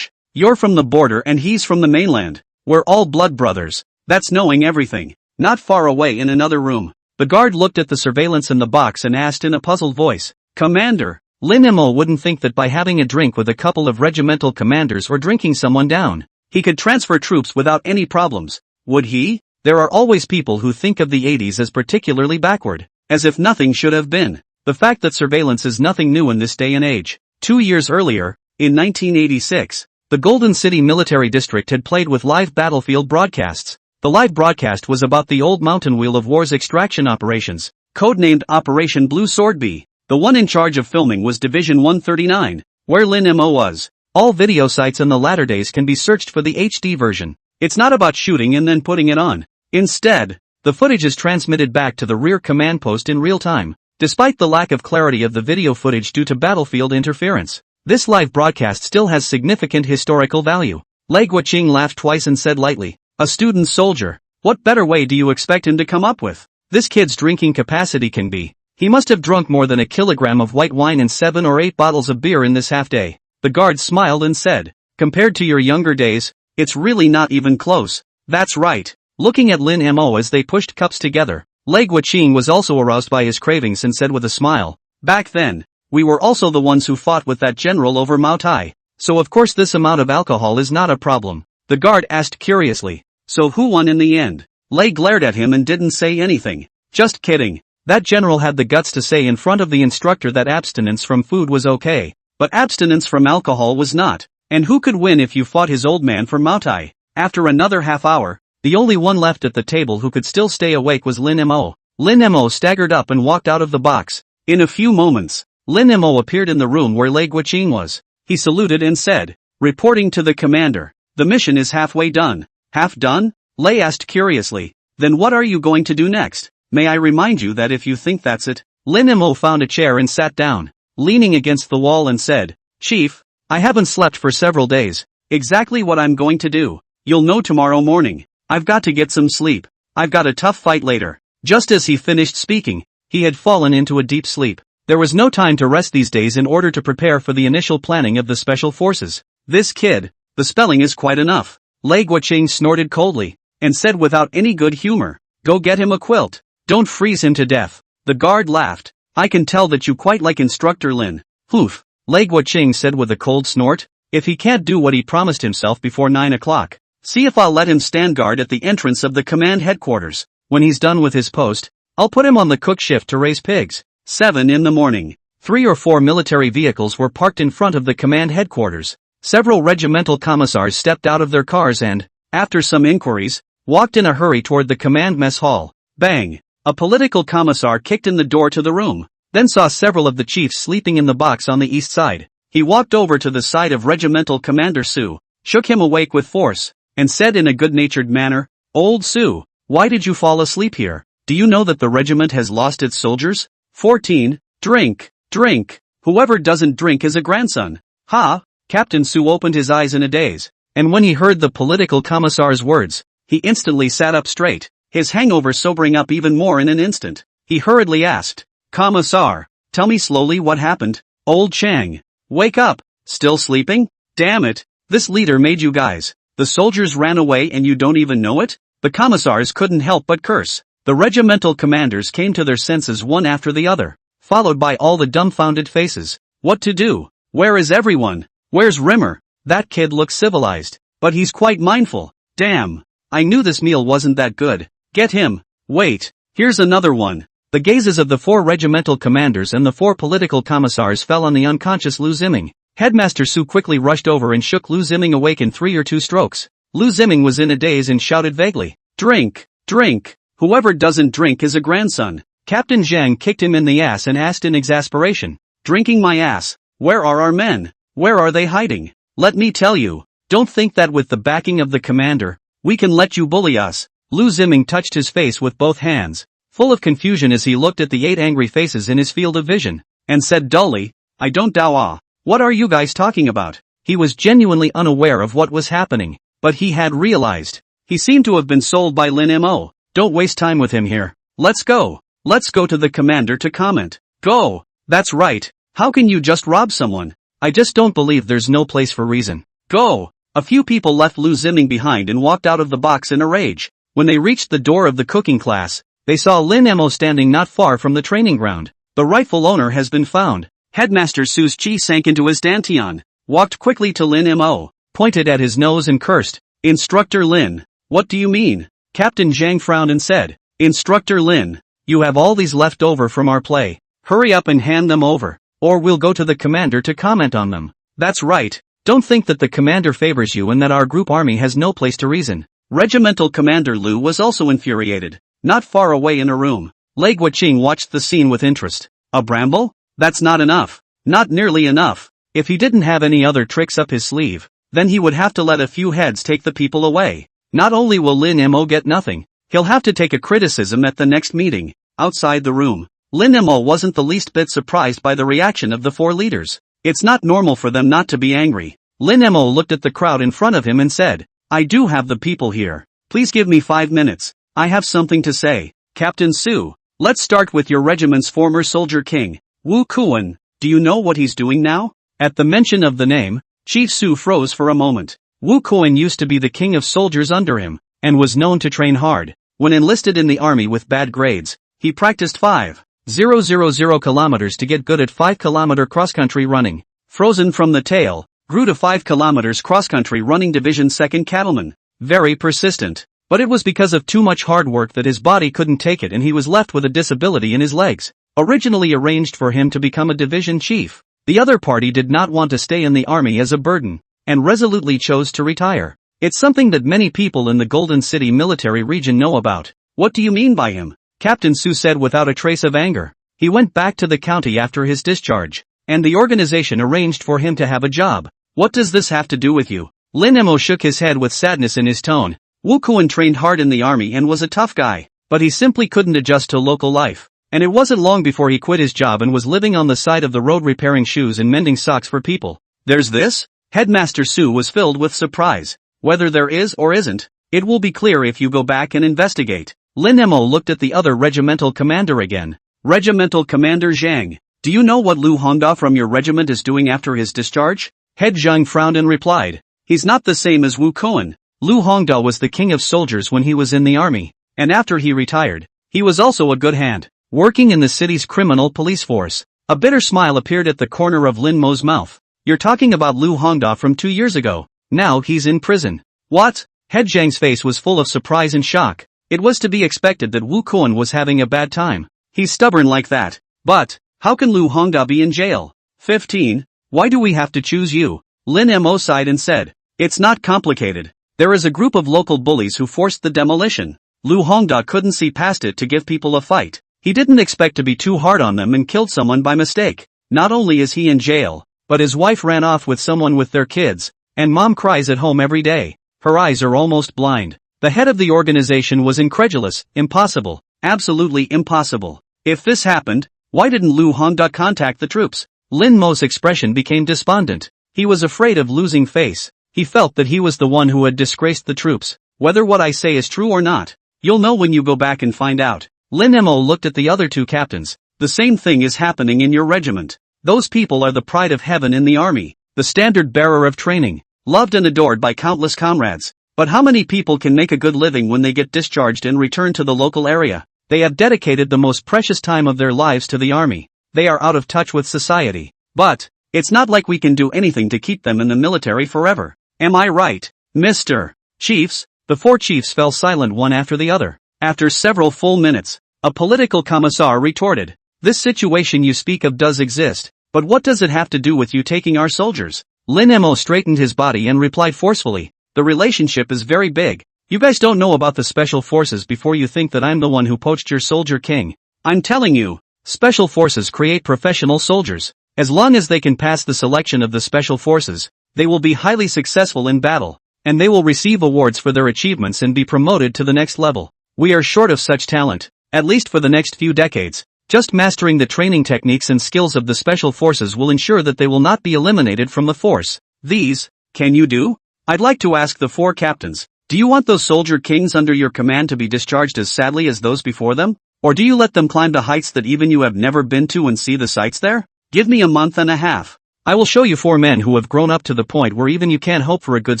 You're from the border and he's from the mainland. We're all blood brothers. That's knowing everything. Not far away in another room. The guard looked at the surveillance in the box and asked in a puzzled voice, "Commander, Lin Mo wouldn't think that by having a drink with a couple of regimental commanders or drinking someone down, he could transfer troops without any problems, would he? There are always people who think of the 80s as particularly backward, as if nothing should have been. The fact that surveillance is nothing new in this day and age. 2 years earlier, in 1986, the Golden City Military District had played with live battlefield broadcasts. The live broadcast was about the old mountain wheel of war's extraction operations, codenamed Operation Blue Sword B. The one in charge of filming was Division 139, where Lin Mo was. All video sites in the latter days can be searched for the HD version. It's not about shooting and then putting it on. Instead, the footage is transmitted back to the rear command post in real time. Despite the lack of clarity of the video footage due to battlefield interference, this live broadcast still has significant historical value. Lei Guoqing laughed twice and said lightly, "A student soldier. What better way do you expect him to come up with? This kid's drinking capacity can be. He must have drunk more than a kilogram of white wine and 7 or 8 bottles of beer in this half day." The guard smiled and said, "Compared to your younger days, it's really not even close." That's right. Looking at Lin Mo as they pushed cups together, Lei Guoqing was also aroused by his cravings and said with a smile, "Back then, we were also the ones who fought with that general over Mao Tai, so of course this amount of alcohol is not a problem." The guard asked curiously, "So who won in the end?" Lei glared at him and didn't say anything. "Just kidding." That general had the guts to say in front of the instructor that abstinence from food was okay, but abstinence from alcohol was not. And who could win if you fought his old man for Mao Tai? After another half hour, the only one left at the table who could still stay awake was Lin Mo. Lin Mo staggered up and walked out of the box. In a few moments, Lin Mo appeared in the room where Lei Guoqing was. He saluted and said, "Reporting to the commander. The mission is halfway done." "Half done?" Lei asked curiously. "Then what are you going to do next? May I remind you that if you think that's it." Lin Mo found a chair and sat down, leaning against the wall and said, "Chief, I haven't slept for several days. Exactly what I'm going to do. You'll know tomorrow morning. I've got to get some sleep. I've got a tough fight later." Just as he finished speaking, he had fallen into a deep sleep. There was no time to rest these days in order to prepare for the initial planning of the special forces. "This kid, the spelling is quite enough." Lei Guoqing snorted coldly, and said without any good humor, "Go get him a quilt. Don't freeze him to death." The guard laughed. "I can tell that you quite like Instructor Lin." "Poof," Lei Guoqing said with a cold snort. "If he can't do what he promised himself before 9 o'clock, see if I'll let him stand guard at the entrance of the command headquarters. When he's done with his post, I'll put him on the cook shift to raise pigs." 7 in the morning. 3 or 4 military vehicles were parked in front of the command headquarters. Several regimental commissars stepped out of their cars and, after some inquiries, walked in a hurry toward the command mess hall. Bang! A political commissar kicked in the door to the room, then saw several of the chiefs sleeping in the box on the east side. He walked over to the side of Regimental Commander Su, shook him awake with force, and said in a good-natured manner, "Old Su, why did you fall asleep here? Do you know that the regiment has lost its soldiers?" 14. Drink, drink. Whoever doesn't drink is a grandson. Ha! Captain Su opened his eyes in a daze, and when he heard the political commissar's words, he instantly sat up straight, his hangover sobering up even more in an instant. He hurriedly asked, "Commissar, tell me slowly what happened." "Old Chang, wake up. Still sleeping? Damn it, this leader made you guys. The soldiers ran away and you don't even know it?" The commissars couldn't help but curse. The regimental commanders came to their senses one after the other, followed by all the dumbfounded faces. What to do? Where is everyone? Where's Rimmer? That kid looks civilized, but he's quite mindful. Damn, I knew this meal wasn't that good. Get him. Wait, here's another one. The gazes of the 4 regimental commanders and the 4 political commissars fell on the unconscious Lu Ziming. Headmaster Su quickly rushed over and shook Lu Ziming awake in 3 or 2 strokes. Lu Ziming was in a daze and shouted vaguely, "Drink, drink. Whoever doesn't drink is a grandson." Captain Zhang kicked him in the ass and asked in exasperation, "Drinking my ass? Where are our men? Where are they hiding? Let me tell you, don't think that with the backing of the commander, we can let you bully us." Lu Ziming touched his face with both hands, full of confusion as he looked at the 8 angry faces in his field of vision, and said dully, "I don't dawa. What are you guys talking about?" He was genuinely unaware of what was happening, but he had realized. He seemed to have been sold by Lin Mo. "Don't waste time with him here. Let's go. Let's go to the commander to comment." "Go. That's right. How can you just rob someone? I just don't believe there's no place for reason. Go." A few people left Lu Ziming behind and walked out of the box in a rage. When they reached the door of the cooking class, they saw Lin Mo standing not far from the training ground. The rightful owner has been found. Headmaster Su's chi sank into his dantian, walked quickly to Lin Mo, pointed at his nose and cursed. Instructor Lin, what do you mean? Captain Zhang frowned and said, Instructor Lin, you have all these left over from our play. Hurry up and hand them over, or we'll go to the commander to comment on them. That's right. Don't think that the commander favors you and that our group army has no place to reason. Regimental Commander Lu was also infuriated. Not far away in a room, Lei Guoqing watched the scene with interest. A bramble? That's not enough. Not nearly enough. If he didn't have any other tricks up his sleeve, then he would have to let a few heads take the people away. Not only will Lin Mo get nothing, he'll have to take a criticism at the next meeting. Outside the room, Lin Mo wasn't the least bit surprised by the reaction of the four leaders. It's not normal for them not to be angry. Lin Mo looked at the crowd in front of him and said, I do have the people here. Please give me 5 minutes. I have something to say. Captain Su, let's start with your regiment's former soldier king, Wu Kuan. Do you know what he's doing now? At the mention of the name, Chief Su froze for a moment. Wu Kuan used to be the king of soldiers under him, and was known to train hard. When enlisted in the army with bad grades, he practiced 5,000 kilometers to get good at 5-kilometer cross-country running. Frozen from the tail, grew to 5 kilometers cross-country running division 2nd cattleman. Very persistent. But it was because of too much hard work that his body couldn't take it and he was left with a disability in his legs. Originally arranged for him to become a division chief, the other party did not want to stay in the army as a burden, and resolutely chose to retire. It's something that many people in the Golden City military region know about. What do you mean by him? Captain Su said without a trace of anger. He went back to the county after his discharge, and the organization arranged for him to have a job. What does this have to do with you? Lin Mo shook his head with sadness in his tone. Wu Kuan trained hard in the army and was a tough guy, but he simply couldn't adjust to local life. And it wasn't long before he quit his job and was living on the side of the road repairing shoes and mending socks for people. There's this? Headmaster Su was filled with surprise. Whether there is or isn't, it will be clear if you go back and investigate. Lin Mo looked at the other regimental commander again. Regimental Commander Zhang, do you know what Lu Hongda from your regiment is doing after his discharge? Head Zhang frowned and replied. He's not the same as Wu Kuan. Lu Hongda was the king of soldiers when he was in the army, and after he retired, he was also a good hand, working in the city's criminal police force. A bitter smile appeared at the corner of Lin Mo's mouth. You're talking about Lu Hongda from 2 years ago. Now he's in prison. What? Head Zhang's face was full of surprise and shock. It was to be expected that Wu Kuan was having a bad time. He's stubborn like that. But, how can Lu Hongda be in jail? 15. Why do we have to choose you? Lin Mo sighed and said. It's not complicated. There is a group of local bullies who forced the demolition. Lu Hongda couldn't see past it to give people a fight. He didn't expect to be too hard on them and killed someone by mistake. Not only is he in jail, but his wife ran off with someone with their kids, and mom cries at home every day. Her eyes are almost blind. The head of the organization was incredulous. Impossible. Absolutely impossible. If this happened, why didn't Lu Hongda contact the troops? Lin Mo's expression became despondent. He was afraid of losing face. He felt that he was the one who had disgraced the troops. Whether what I say is true or not, you'll know when you go back and find out. Lin Mo looked at the other two captains. The same thing is happening in your regiment. Those people are the pride of heaven in the army, the standard bearer of training, loved and adored by countless comrades. But how many people can make a good living when they get discharged and return to the local area? They have dedicated the most precious time of their lives to the army. They are out of touch with society. But, it's not like we can do anything to keep them in the military forever. Am I right, Mr. Chiefs? The four chiefs fell silent one after the other. After several full minutes, a political commissar retorted. This situation you speak of does exist, but what does it have to do with you taking our soldiers? Lin Mo straightened his body and replied forcefully. The relationship is very big. You guys don't know about the special forces before you think that I'm the one who poached your soldier king. I'm telling you, special forces create professional soldiers. As long as they can pass the selection of the special forces, they will be highly successful in battle, and they will receive awards for their achievements and be promoted to the next level. We are short of such talent, at least for the next few decades. Just mastering the training techniques and skills of the special forces will ensure that they will not be eliminated from the force. These, can you do? I'd like to ask the four captains, do you want those soldier kings under your command to be discharged as sadly as those before them? Or do you let them climb the heights that even you have never been to and see the sights there? Give me a month and a half. I will show you four men who have grown up to the point where even you can't hope for a good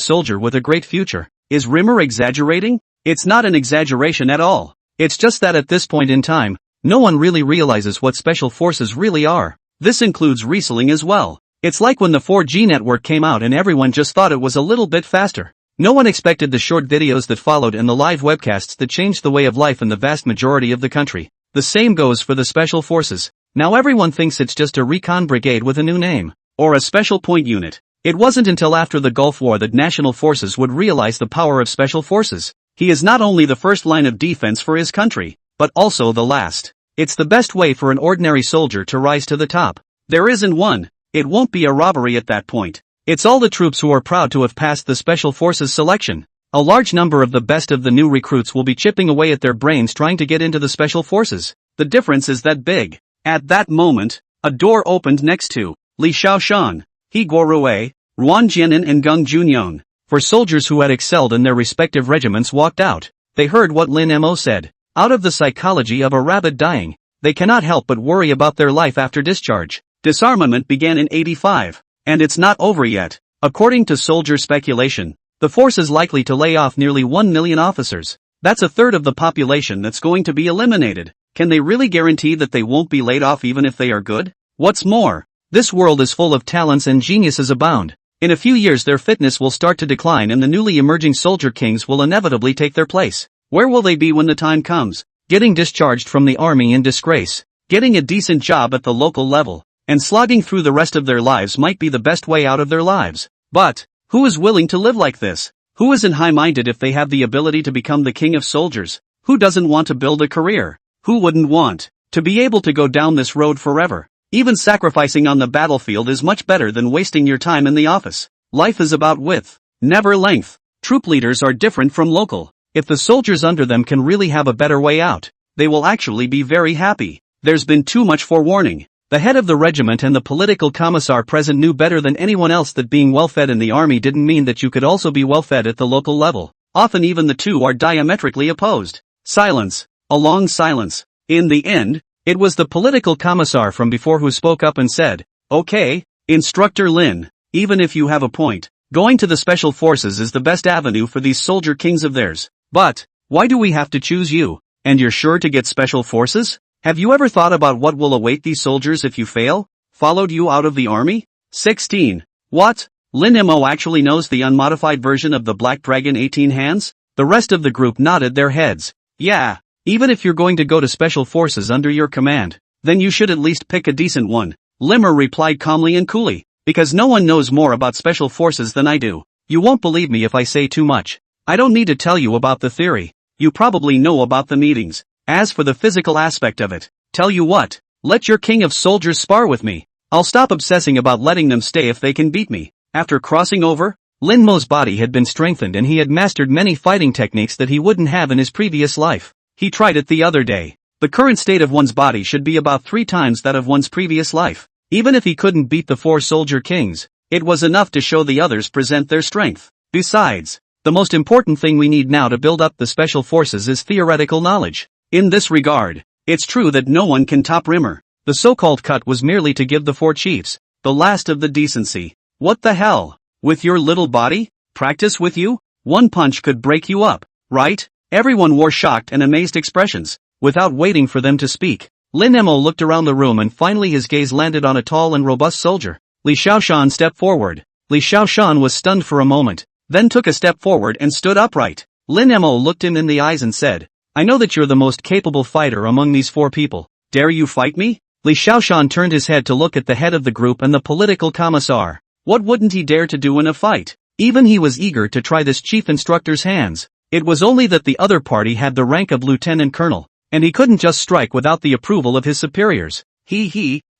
soldier with a great future. Is Rimmer exaggerating? It's not an exaggeration at all. It's just that at this point in time, no one really realizes what special forces really are. This includes reselling as well. It's like when the 4G network came out and everyone just thought it was a little bit faster. No one expected the short videos that followed and the live webcasts that changed the way of life in the vast majority of the country. The same goes for the special forces. Now everyone thinks it's just a recon brigade with a new name, or a special point unit. It wasn't until after the Gulf War that national forces would realize the power of special forces. He is not only the first line of defense for his country, but also the last. It's the best way for an ordinary soldier to rise to the top. There isn't one. It won't be a robbery at that point. It's all the troops who are proud to have passed the special forces selection. A large number of the best of the new recruits will be chipping away at their brains trying to get into the special forces. The difference is that big. At that moment, a door opened next to Li Shaoshan, He Guorue, Ruan Jianan and Geng Junyon. For soldiers who had excelled in their respective regiments walked out. They heard what Lin Mo said. Out of the psychology of a rabbit dying, they cannot help but worry about their life after discharge. Disarmament began in 85, and it's not over yet. According to soldier speculation, the force is likely to lay off nearly 1 million officers. That's a third of the population that's going to be eliminated. Can they really guarantee that they won't be laid off even if they are good? What's more, this world is full of talents and geniuses abound. In a few years their fitness will start to decline and the newly emerging soldier kings will inevitably take their place. Where will they be when the time comes? Getting discharged from the army in disgrace, getting a decent job at the local level, and slogging through the rest of their lives might be the best way out of their lives. But, who is willing to live like this? Who isn't high-minded if they have the ability to become the king of soldiers? Who doesn't want to build a career? Who wouldn't want to be able to go down this road forever? Even sacrificing on the battlefield is much better than wasting your time in the office. Life is about width, never length. Troop leaders are different from local. If the soldiers under them can really have a better way out, they will actually be very happy. There's been too much forewarning. The head of the regiment and the political commissar present knew better than anyone else that being well-fed in the army didn't mean that you could also be well-fed at the local level. Often even the two are diametrically opposed. Silence. A long silence. In the end, it was the political commissar from before who spoke up and said, "Okay, Instructor Lin, even if you have a point, going to the special forces is the best avenue for these soldier kings of theirs. But, why do we have to choose you? And you're sure to get special forces? Have you ever thought about what will await these soldiers if you fail? Followed you out of the army?" 16. What? Lin Mo actually knows the unmodified version of the Black Dragon 18 hands? The rest of the group nodded their heads. Yeah. Even if you're going to go to special forces under your command, then you should at least pick a decent one. Limmer replied calmly and coolly, because no one knows more about special forces than I do. You won't believe me if I say too much. I don't need to tell you about the theory. You probably know about the meetings. As for the physical aspect of it, tell you what, let your king of soldiers spar with me. I'll stop obsessing about letting them stay if they can beat me. After crossing over, Lin Mo's body had been strengthened and he had mastered many fighting techniques that he wouldn't have in his previous life. He tried it the other day. The current state of one's body should be about 3 times that of one's previous life. Even if he couldn't beat the 4 soldier kings, it was enough to show the others present their strength. Besides, the most important thing we need now to build up the special forces is theoretical knowledge. In this regard, it's true that no one can top Rimmer. The so-called cut was merely to give the 4 chiefs, the last of the decency. What the hell? With your little body? Practice with you? One punch could break you up, right? Everyone wore shocked and amazed expressions. Without waiting for them to speak, Lin Mo looked around the room and finally his gaze landed on a tall and robust soldier. Li Shaoshan stepped forward. Li Shaoshan was stunned for a moment, then took a step forward and stood upright. Lin Mo looked him in the eyes and said, "I know that you're the most capable fighter among these 4 people. Dare you fight me?" Li Shaoshan turned his head to look at the head of the group and the political commissar. What wouldn't he dare to do in a fight? Even he was eager to try this chief instructor's hands. It was only that the other party had the rank of lieutenant colonel, and he couldn't just strike without the approval of his superiors.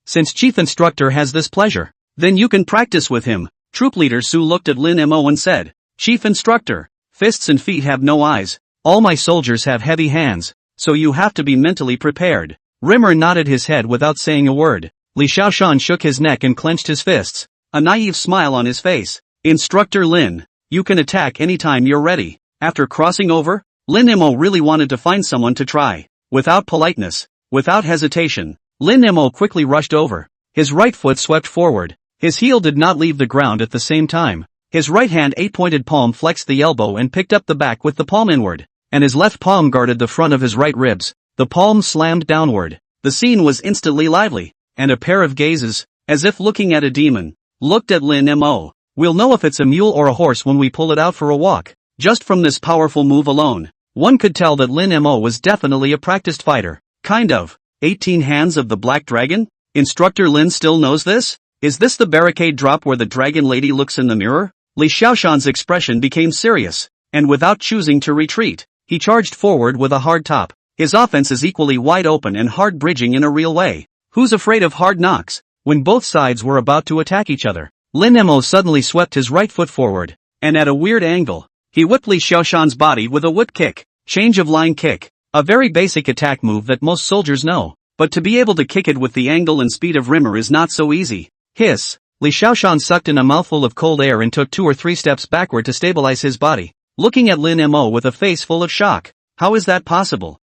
Since chief instructor has this pleasure, then you can practice with him. Troop leader Su looked at Lin Mo and said, "Chief instructor, fists and feet have no eyes. All my soldiers have heavy hands, so you have to be mentally prepared." Rimmer nodded his head without saying a word. Li Shaoshan shook his neck and clenched his fists, a naive smile on his face. "Instructor Lin, you can attack anytime you're ready." After crossing over, Lin Mo really wanted to find someone to try. Without politeness, without hesitation, Lin Mo quickly rushed over. His right foot swept forward. His heel did not leave the ground at the same time. His right hand 8-pointed palm flexed the elbow and picked up the back with the palm inward. and his left palm guarded the front of his right ribs. The palm slammed downward. The scene was instantly lively, and a pair of gazes, as if looking at a demon, looked at Lin Mo. We'll know if it's a mule or a horse when we pull it out for a walk. Just from this powerful move alone, one could tell that Lin Mo was definitely a practiced fighter. Kind of. 18 hands of the Black Dragon? Instructor Lin still knows this? Is this the barricade drop where the dragon lady looks in the mirror? Li Xiaoshan's expression became serious, and without choosing to retreat, he charged forward with a hard top. His offense is equally wide open and hard bridging in a real way. Who's afraid of hard knocks? When both sides were about to attack each other, Lin Mo suddenly swept his right foot forward, and at a weird angle, he whipped Li Xiaoshan's body with a whip kick. Change of line kick. A very basic attack move that most soldiers know, but to be able to kick it with the angle and speed of Rimmer is not so easy. Hiss. Li Xiaoshan sucked in a mouthful of cold air and took 2 or 3 steps backward to stabilize his body, looking at Lin Mo with a face full of shock. How is that possible?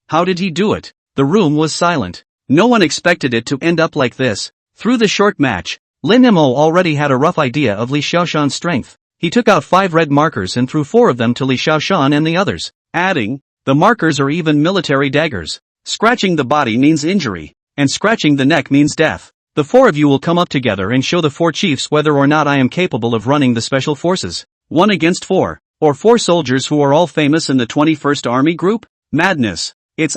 How did he do it? The room was silent. No one expected it to end up like this. Through the short match, Lin Mo already had a rough idea of Li Xiaoshan's strength. He took out 5 red markers and threw 4 of them to Li Xiaoshan and the others, adding, the markers are even military daggers. Scratching the body means injury, and scratching the neck means death. The 4 of you will come up together and show the 4 chiefs whether or not I am capable of running the special forces. 1 against 4, or 4 soldiers who are all famous in the 21st Army Group? Madness. It's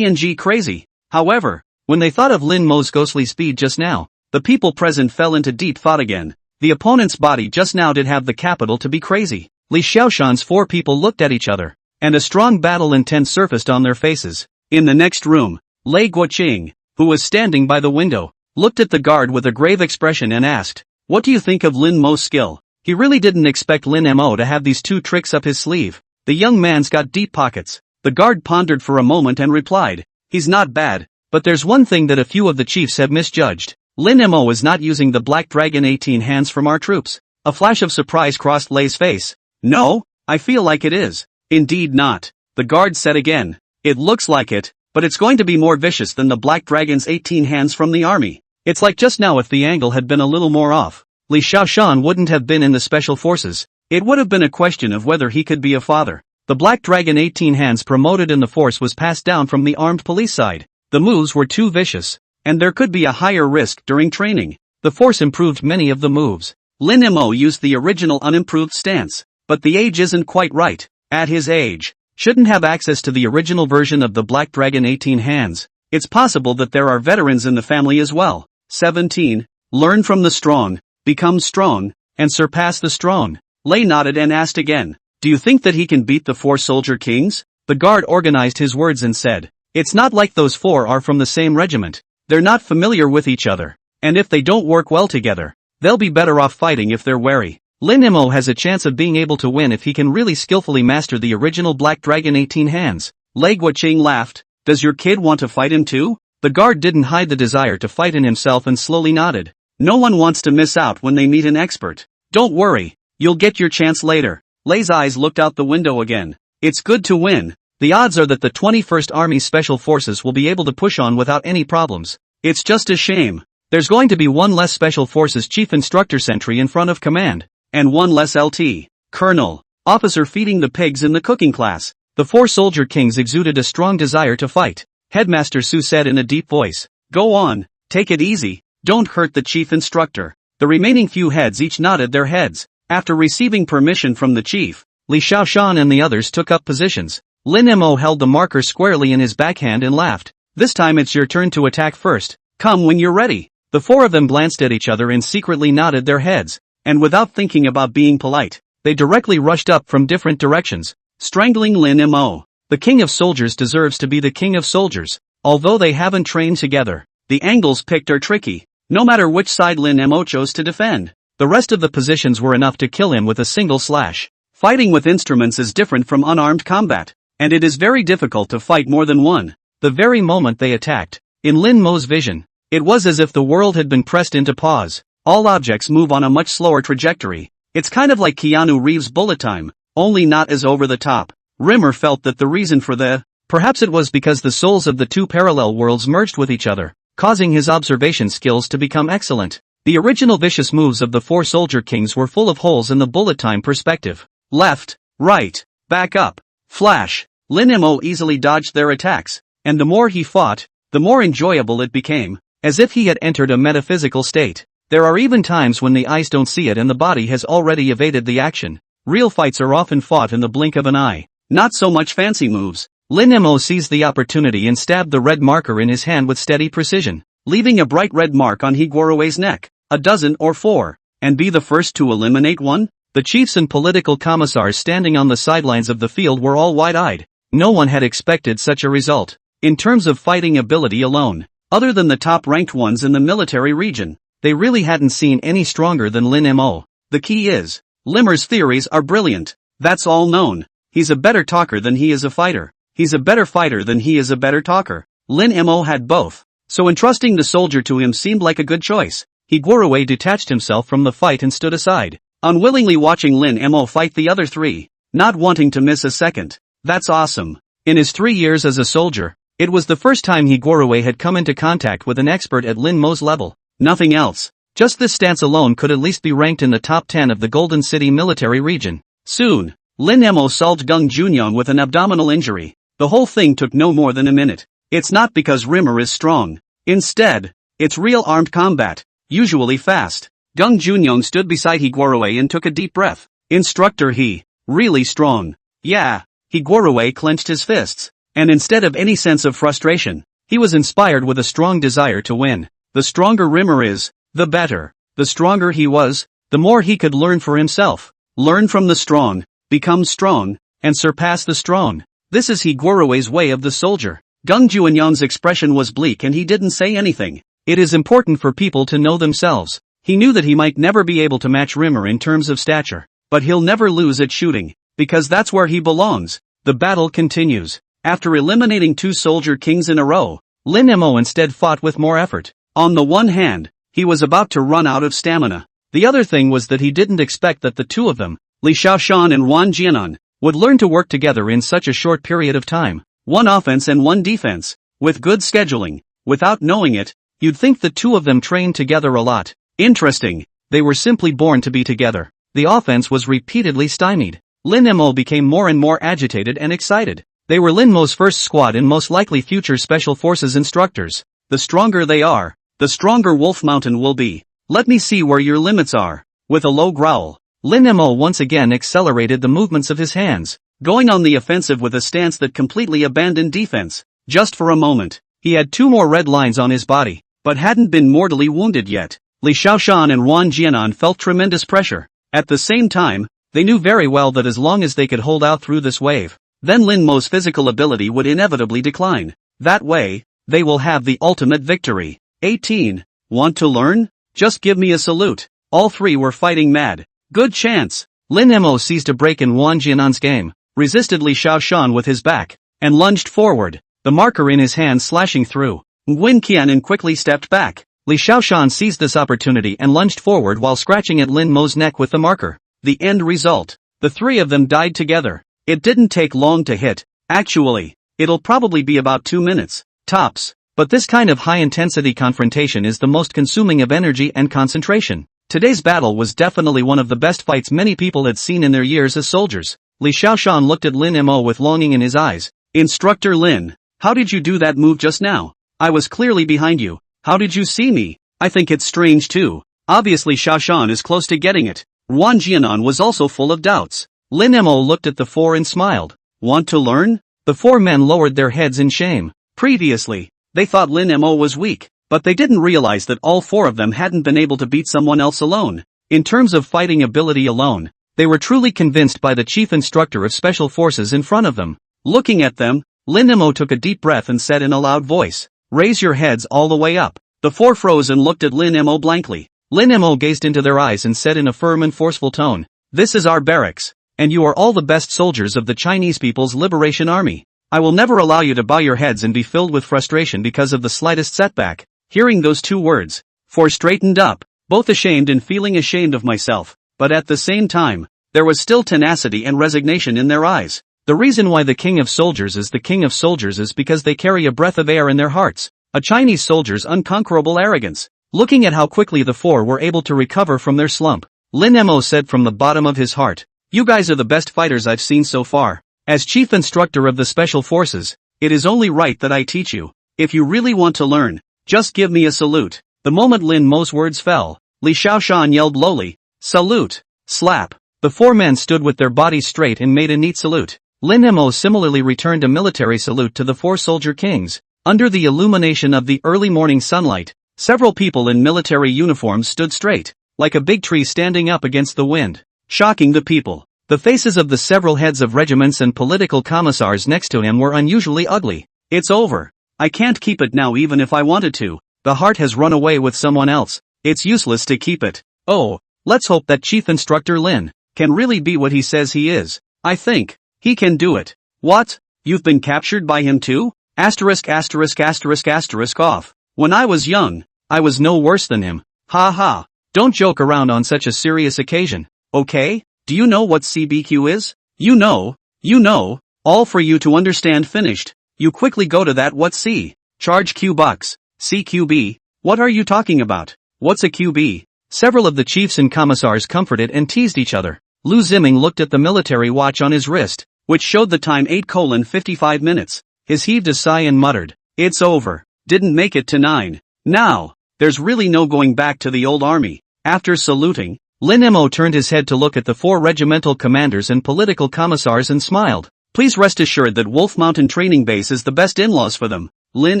crazy. However, when they thought of Lin Mo's ghostly speed just now, the people present fell into deep thought again. The opponent's body just now did have the capital to be crazy. Li Xiaoshan's 4 people looked at each other, and a strong battle intent surfaced on their faces. In the next room, Lei Guoqing, who was standing by the window, looked at the guard with a grave expression and asked, what do you think of Lin Mo's skill? He really didn't expect Lin Mo to have these 2 tricks up his sleeve. The young man's got deep pockets. The guard pondered for a moment and replied, he's not bad, but there's one thing that a few of the chiefs have misjudged. Lin Mo is not using the Black Dragon 18 hands from our troops. A flash of surprise crossed Lei's face. No, I feel like it is. Indeed not. The guard said again. It looks like it, but it's going to be more vicious than the Black Dragon's 18 hands from the army. It's like just now if the angle had been a little more off, Li Xiaoshan wouldn't have been in the special forces. It would have been a question of whether he could be a father. The Black Dragon 18 hands promoted in the force was passed down from the armed police side. The moves were too vicious, and there could be a higher risk during training. The force improved many of the moves. Lin Mo used the original unimproved stance, but the age isn't quite right. At his age, shouldn't have access to the original version of the Black Dragon 18 hands. It's possible that there are veterans in the family as well. 17. Learn from the strong, become strong, and surpass the strong. Lei nodded and asked again. Do you think that he can beat the 4 soldier kings? The guard organized his words and said, it's not like those 4 are from the same regiment. They're not familiar with each other, and if they don't work well together, they'll be better off fighting if they're wary. Lin Mo has a chance of being able to win if he can really skillfully master the original Black Dragon 18 hands. Lei Guoqing laughed. Does your kid want to fight him too? The guard didn't hide the desire to fight in himself and slowly nodded. No one wants to miss out when they meet an expert. Don't worry, you'll get your chance later. Lei's eyes looked out the window again. It's good to win. The odds are that the 21st Army Special Forces will be able to push on without any problems. It's just a shame. There's going to be 1 less Special Forces Chief Instructor sentry in front of command, and 1 less LT, Colonel, officer feeding the pigs in the cooking class. The 4 soldier kings exuded a strong desire to fight. Headmaster Su said in a deep voice. Go on, take it easy, don't hurt the Chief Instructor. The remaining few heads each nodded their heads. After receiving permission from the chief, Li Xiaoshan and the others took up positions. Lin Mo held the marker squarely in his backhand and laughed. This time it's your turn to attack first. Come when you're ready. The 4 of them glanced at each other and secretly nodded their heads, and without thinking about being polite, they directly rushed up from different directions, strangling Lin Mo. The king of soldiers deserves to be the king of soldiers. Although they haven't trained together, the angles picked are tricky, no matter which side Lin Mo chose to defend. The rest of the positions were enough to kill him with a single slash. Fighting with instruments is different from unarmed combat, and it is very difficult to fight more than one. The very moment they attacked, in Lin Mo's vision, it was as if the world had been pressed into pause. All objects move on a much slower trajectory. It's kind of like Keanu Reeves' bullet time, only not as over the top. Rimmer felt that the reason for perhaps it was because the souls of the 2 parallel worlds merged with each other, causing his observation skills to become excellent. The original vicious moves of the 4 soldier kings were full of holes in the bullet time perspective. Left, right, back up, Flash. Lin Mo easily dodged their attacks, and the more he fought, the more enjoyable it became, as if he had entered a metaphysical state. There are even times when the eyes don't see it and the body has already evaded the action. Real fights are often fought in the blink of an eye. Not so much fancy moves. Lin Mo seized the opportunity and stabbed the red marker in his hand with steady precision, leaving a bright red mark on Higuoro's neck. A dozen or four. And be the first to eliminate one? The chiefs and political commissars standing on the sidelines of the field were all wide-eyed. No one had expected such a result. In terms of fighting ability alone, other than the top-ranked ones in the military region, they really hadn't seen any stronger than Lin Mo. The key is, Limmer's theories are brilliant. That's all known. He's a better talker than he is a fighter. He's a better fighter than he is a better talker. Lin Mo had both. So entrusting the soldier to him seemed like a good choice. Higuoro detached himself from the fight and stood aside, unwillingly watching Lin Mo fight the other three, not wanting to miss a second. That's awesome. In his 3 years as a soldier, it was the first time Higuoro had come into contact with an expert at Lin Mo's level. Nothing else. Just this stance alone could at least be ranked in the top 10 of the Golden City military region. Soon, Lin Mo solved Gung Junyong with an abdominal injury. The whole thing took no more than a minute. It's not because Rimmer is strong. Instead, it's real armed combat, usually fast. Gung Junyong stood beside Higuoro and took a deep breath. Instructor, he really strong. Yeah. Higuoro clenched his fists, and instead of any sense of frustration, he was inspired with a strong desire to win. The stronger Rimmer is, the better. The stronger he was, the more he could learn for himself. Learn from the strong, become strong, and surpass the strong. This is Higuoro's way of the soldier. Gung Junyong's expression was bleak and he didn't say anything. It is important for people to know themselves. He knew that he might never be able to match Rimmer in terms of stature, but he'll never lose at shooting, because that's where he belongs. The battle continues. After eliminating 2 soldier kings in a row, Lin Mo instead fought with more effort. On the one hand, he was about to run out of stamina. The other thing was that he didn't expect that the two of them, Li Shaoshan and Wang Jianan, would learn to work together in such a short period of time. One offense and one defense, with good scheduling. Without knowing it, you'd think the two of them trained together a lot. Interesting, they were simply born to be together. The offense was repeatedly stymied. Lin Mo became more and more agitated and excited. They were Lin Mo's first squad and most likely future Special Forces instructors. The stronger they are, the stronger Wolf Mountain will be. Let me see where your limits are. With a low growl, Lin Mo once again accelerated the movements of his hands, going on the offensive with a stance that completely abandoned defense. Just for a moment, he had 2 more red lines on his body, but hadn't been mortally wounded yet. Li Shaoshan and Wang Jianan felt tremendous pressure. At the same time, they knew very well that as long as they could hold out through this wave, then Lin Mo's physical ability would inevitably decline. That way, they will have the ultimate victory. 18. Want to learn? Just give me a salute. All 3 were fighting mad. Good chance. Lin Mo seized a break in Wang Jianan's game, resisted Li Shaoshan with his back, and lunged forward, the marker in his hand slashing through. Nguyen Qianan quickly stepped back. Li Shaoshan seized this opportunity and lunged forward while scratching at Lin Mo's neck with the marker. The end result. The 3 of them died together. It didn't take long to hit. Actually, it'll probably be about 2 minutes, tops. But this kind of high-intensity confrontation is the most consuming of energy and concentration. Today's battle was definitely one of the best fights many people had seen in their years as soldiers. Li Shaoshan looked at Lin Mo with longing in his eyes. Instructor Lin, how did you do that move just now? I was clearly behind you. How did you see me? I think it's strange too. Obviously Shaoshan is close to getting it. Wang Jianan was also full of doubts. Lin Mo looked at the 4 and smiled. Want to learn? The 4 men lowered their heads in shame. Previously, they thought Lin Mo was weak, but they didn't realize that all 4 of them hadn't been able to beat someone else alone. In terms of fighting ability alone, they were truly convinced by the chief instructor of special forces in front of them. Looking at them, Lin Mo took a deep breath and said in a loud voice, "Raise your heads all the way up." The 4 froze and looked at Lin Mo blankly. Lin Mo gazed into their eyes and said in a firm and forceful tone, "This is our barracks, and you are all the best soldiers of the Chinese People's Liberation Army. I will never allow you to bow your heads and be filled with frustration because of the slightest setback." Hearing those 2 words, 4 straightened up, both ashamed and feeling ashamed of myself, but at the same time, there was still tenacity and resignation in their eyes. The reason why the King of Soldiers is the King of Soldiers is because they carry a breath of air in their hearts, a Chinese soldier's unconquerable arrogance. Looking at how quickly the 4 were able to recover from their slump, Lin Mo said from the bottom of his heart, "You guys are the best fighters I've seen so far. As chief instructor of the special forces, it is only right that I teach you. If you really want to learn, just give me a salute. The moment Lin Mo's words fell, Li Shaoshan yelled lowly, "Salute!" Slap. The four men stood with their bodies straight and made a neat salute. Lin Mo similarly returned a military salute to the four soldier kings. Under the illumination of the early morning sunlight, several people in military uniforms stood straight, like a big tree standing up against the wind, shocking the people. The faces of the several heads of regiments and political commissars next to him were unusually ugly. It's over. I can't keep it now even if I wanted to. The heart has run away with someone else. It's useless to keep it. Oh, let's hope that Chief Instructor Lin can really be what he says he is. I think he can do it. What? You've been captured by him too? Asterisk asterisk asterisk asterisk off. When I was young, I was no worse than him. Ha ha. Don't joke around on such a serious occasion. Okay? Do you know what CBQ is? You know, all for you to understand finished. You quickly go to that what C. Charge Q bucks. CQB. What are you talking about? What's a QB? Several of the chiefs and commissars comforted and teased each other. Lu Ziming looked at the military watch on his wrist, which showed the time 8:55 minutes. His heaved a sigh and muttered, "It's over. Didn't make it to 9. Now, there's really no going back to the old army." After saluting, Lin Mo turned his head to look at the four regimental commanders and political commissars and smiled. "Please rest assured that Wolf Mountain Training Base is the best in-laws for them. Lin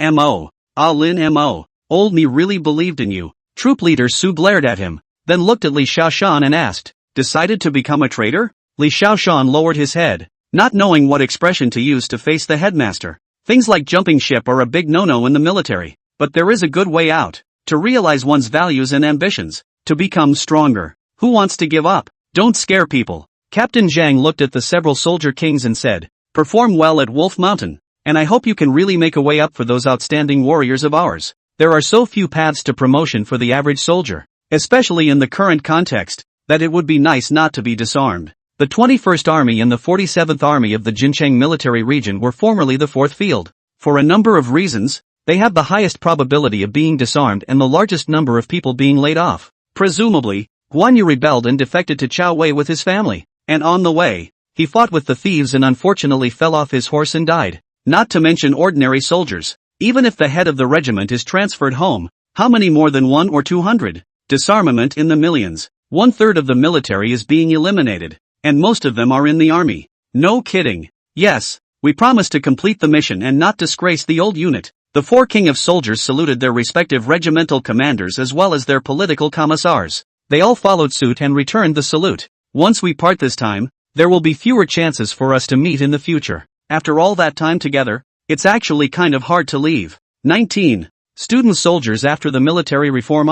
Mo. Ah, Lin Mo. Old me really believed in you." Troop leader Su glared at him, then looked at Li Shaoshan and asked, "Decided to become a traitor?" Li Shaoshan lowered his head, not knowing what expression to use to face the headmaster. Things like jumping ship are a big no-no in the military, but there is a good way out, to realize one's values and ambitions, to become stronger. Who wants to give up? Don't scare people. Captain Zhang looked at the several soldier kings and said, "Perform well at Wolf Mountain, and I hope you can really make a way up for those outstanding warriors of ours. There are so few paths to promotion for the average soldier, especially in the current context, that it would be nice not to be disarmed." The 21st Army and the 47th Army of the Jincheng military region were formerly the 4th Field. For a number of reasons, they have the highest probability of being disarmed and the largest number of people being laid off. Presumably, Guan Yu rebelled and defected to Chao Wei with his family, and on the way, he fought with the thieves and unfortunately fell off his horse and died. Not to mention ordinary soldiers. Even if the head of the regiment is transferred home, how many more than 1 or 200? Disarmament in the millions. 1/3 of the military is being eliminated, and most of them are in the army. No kidding. Yes, we promise to complete the mission and not disgrace the old unit. The four king of soldiers saluted their respective regimental commanders as well as their political commissars. They all followed suit and returned the salute. "Once we part this time, there will be fewer chances for us to meet in the future. After all that time together, it's actually kind of hard to leave." 19. Student soldiers after the military reform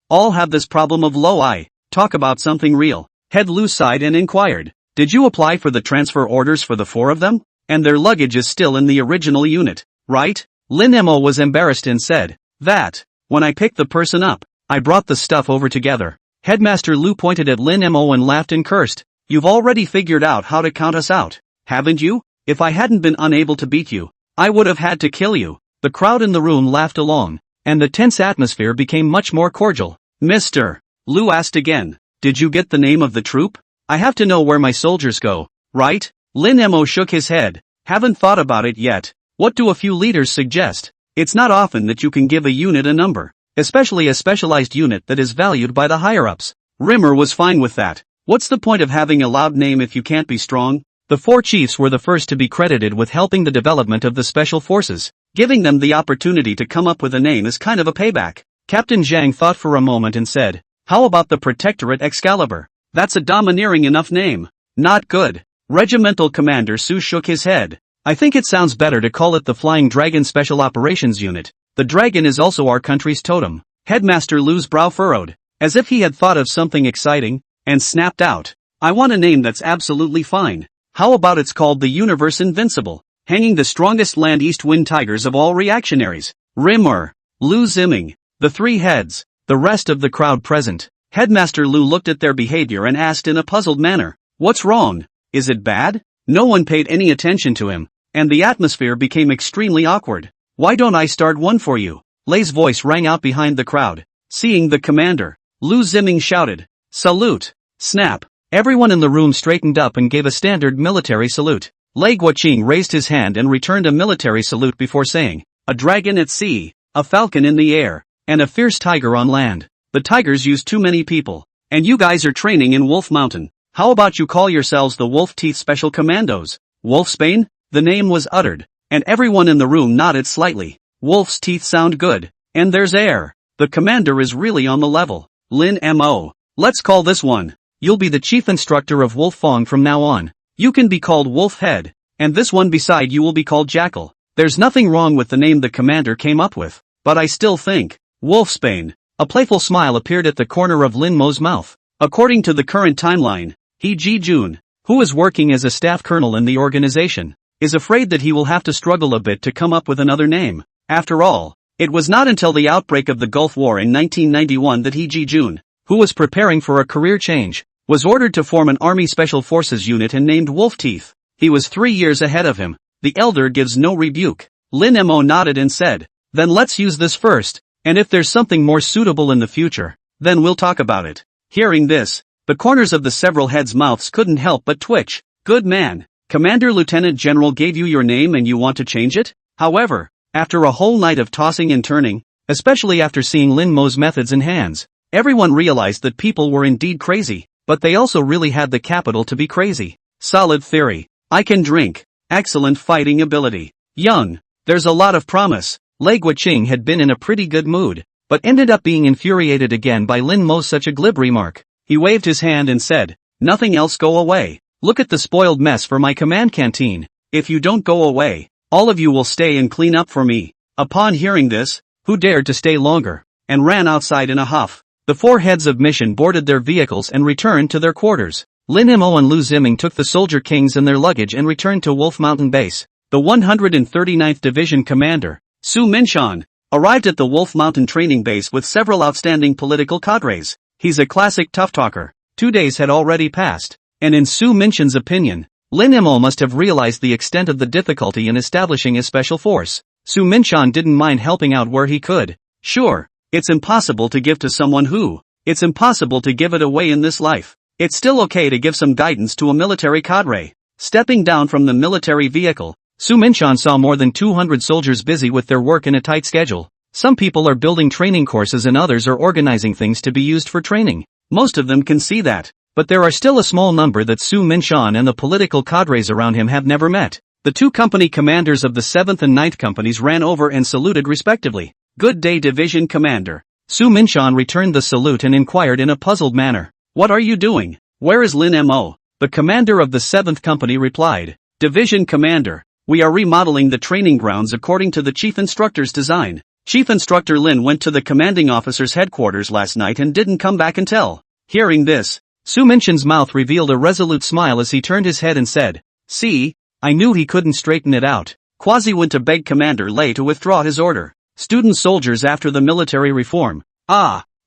all have this problem of low I. Talk about something real. Head Lu sighed and inquired, "Did you apply for the transfer orders for the 4 of them? And their luggage is still in the original unit, right?" Lin Mo was embarrassed and said, "That, when I picked the person up, I brought the stuff over together." Headmaster Lu pointed at Lin Mo and laughed and cursed, "You've already figured out how to count us out, haven't you? If I hadn't been unable to beat you, I would have had to kill you." The crowd in the room laughed along, and the tense atmosphere became much more cordial. "Mr. Lu asked again, did you get the name of the troop? I have to know where my soldiers go, right?" Lin Mo shook his head, "Haven't thought about it yet. What do a few leaders suggest? It's not often that you can give a unit a number, especially a specialized unit that is valued by the higher-ups." Rimmer was fine with that. What's the point of having a loud name if you can't be strong? The 4 chiefs were the first to be credited with helping the development of the special forces. Giving them the opportunity to come up with a name is kind of a payback. Captain Zhang thought for a moment and said, "How about the Protectorate Excalibur? That's a domineering enough name." "Not good." Regimental Commander Su shook his head. "I think it sounds better to call it the Flying Dragon Special Operations Unit. The dragon is also our country's totem." Headmaster Lu's brow furrowed, as if he had thought of something exciting, and snapped out, "I want a name that's absolutely fine. How about it's called the Universe Invincible, hanging the strongest land east wind tigers of all reactionaries." Rimmer, Lu Ziming, the 3 heads, the rest of the crowd present. Headmaster Lu looked at their behavior and asked in a puzzled manner, "What's wrong? Is it bad?" No one paid any attention to him, and the atmosphere became extremely awkward. "Why don't I start one for you?" Lei's voice rang out behind the crowd. Seeing the commander, Lu Ziming shouted, "Salute!" Snap. Everyone in the room straightened up and gave a standard military salute. Lei Guoqing raised his hand and returned a military salute before saying, "A dragon at sea, a falcon in the air, and a fierce tiger on land. The tigers use too many people. And you guys are training in Wolf Mountain. How about you call yourselves the Wolf Teeth Special Commandos? Wolfsbane?" The name was uttered, and everyone in the room nodded slightly. Wolf's teeth sound good. And there's air. The commander is really on the level. Lin Mo. Let's call this one. You'll be the chief instructor of Wolf Fong from now on. You can be called Wolf Head. And this one beside you will be called Jackal. There's nothing wrong with the name the commander came up with. But I still think, Wolfsbane. A playful smile appeared at the corner of Lin Mo's mouth. According to the current timeline, He Ji-jun, who is working as a staff colonel in the organization, is afraid that he will have to struggle a bit to come up with another name. After all, it was not until the outbreak of the Gulf War in 1991 that He Ji-jun, who was preparing for a career change, was ordered to form an Army Special Forces unit and named Wolf Teeth. He was 3 years ahead of him. The elder gives no rebuke. Lin Mo nodded and said, "Then let's use this first, and if there's something more suitable in the future, then we'll talk about it." Hearing this, the corners of the several heads' mouths couldn't help but twitch. "Good man. Commander Lieutenant General gave you your name and you want to change it?" However, after a whole night of tossing and turning, especially after seeing Lin Mo's methods and hands, everyone realized that people were indeed crazy, but they also really had the capital to be crazy. Solid theory. I can drink. Excellent fighting ability. Young. There's a lot of promise. Lei Guoqing had been in a pretty good mood, but ended up being infuriated again by Lin Mo's such a glib remark. He waved his hand and said, "Nothing else, go away. Look at the spoiled mess for my command canteen. If you don't go away, all of you will stay and clean up for me." Upon hearing this, who dared to stay longer, and ran outside in a huff. The 4 heads of mission boarded their vehicles and returned to their quarters. Lin Mo and Lu Ziming took the Soldier Kings and their luggage and returned to Wolf Mountain Base. The 139th Division Commander, Su Minshan, arrived at the Wolf Mountain Training Base with several outstanding political cadres. He's a classic tough talker. 2 days had already passed, and in Su Minshan's opinion, Lin Mo must have realized the extent of the difficulty in establishing a special force. Su Minshan didn't mind helping out where he could. Sure, it's impossible to give to someone who, it's impossible to give it away in this life. It's still okay to give some guidance to a military cadre. Stepping down from the military vehicle, Su Minshan saw more than 200 soldiers busy with their work in a tight schedule. Some people are building training courses and others are organizing things to be used for training. Most of them can see that, but there are still a small number that Su Minshan and the political cadres around him have never met. The 2 company commanders of the 7th and 9th companies ran over and saluted respectively. "Good day, Division Commander." Su Minshan returned the salute and inquired in a puzzled manner, "What are you doing? Where is Lin Mo?" The commander of the 7th company replied, "Division Commander, we are remodeling the training grounds according to the chief instructor's design. Chief Instructor Lin went to the commanding officer's headquarters last night and didn't come back until." Hearing this, Su Minshan's mouth revealed a resolute smile as he turned his head and said, "See, I knew he couldn't straighten it out." Quasi went to beg Commander Lei to withdraw his order. Student soldiers after the military reform.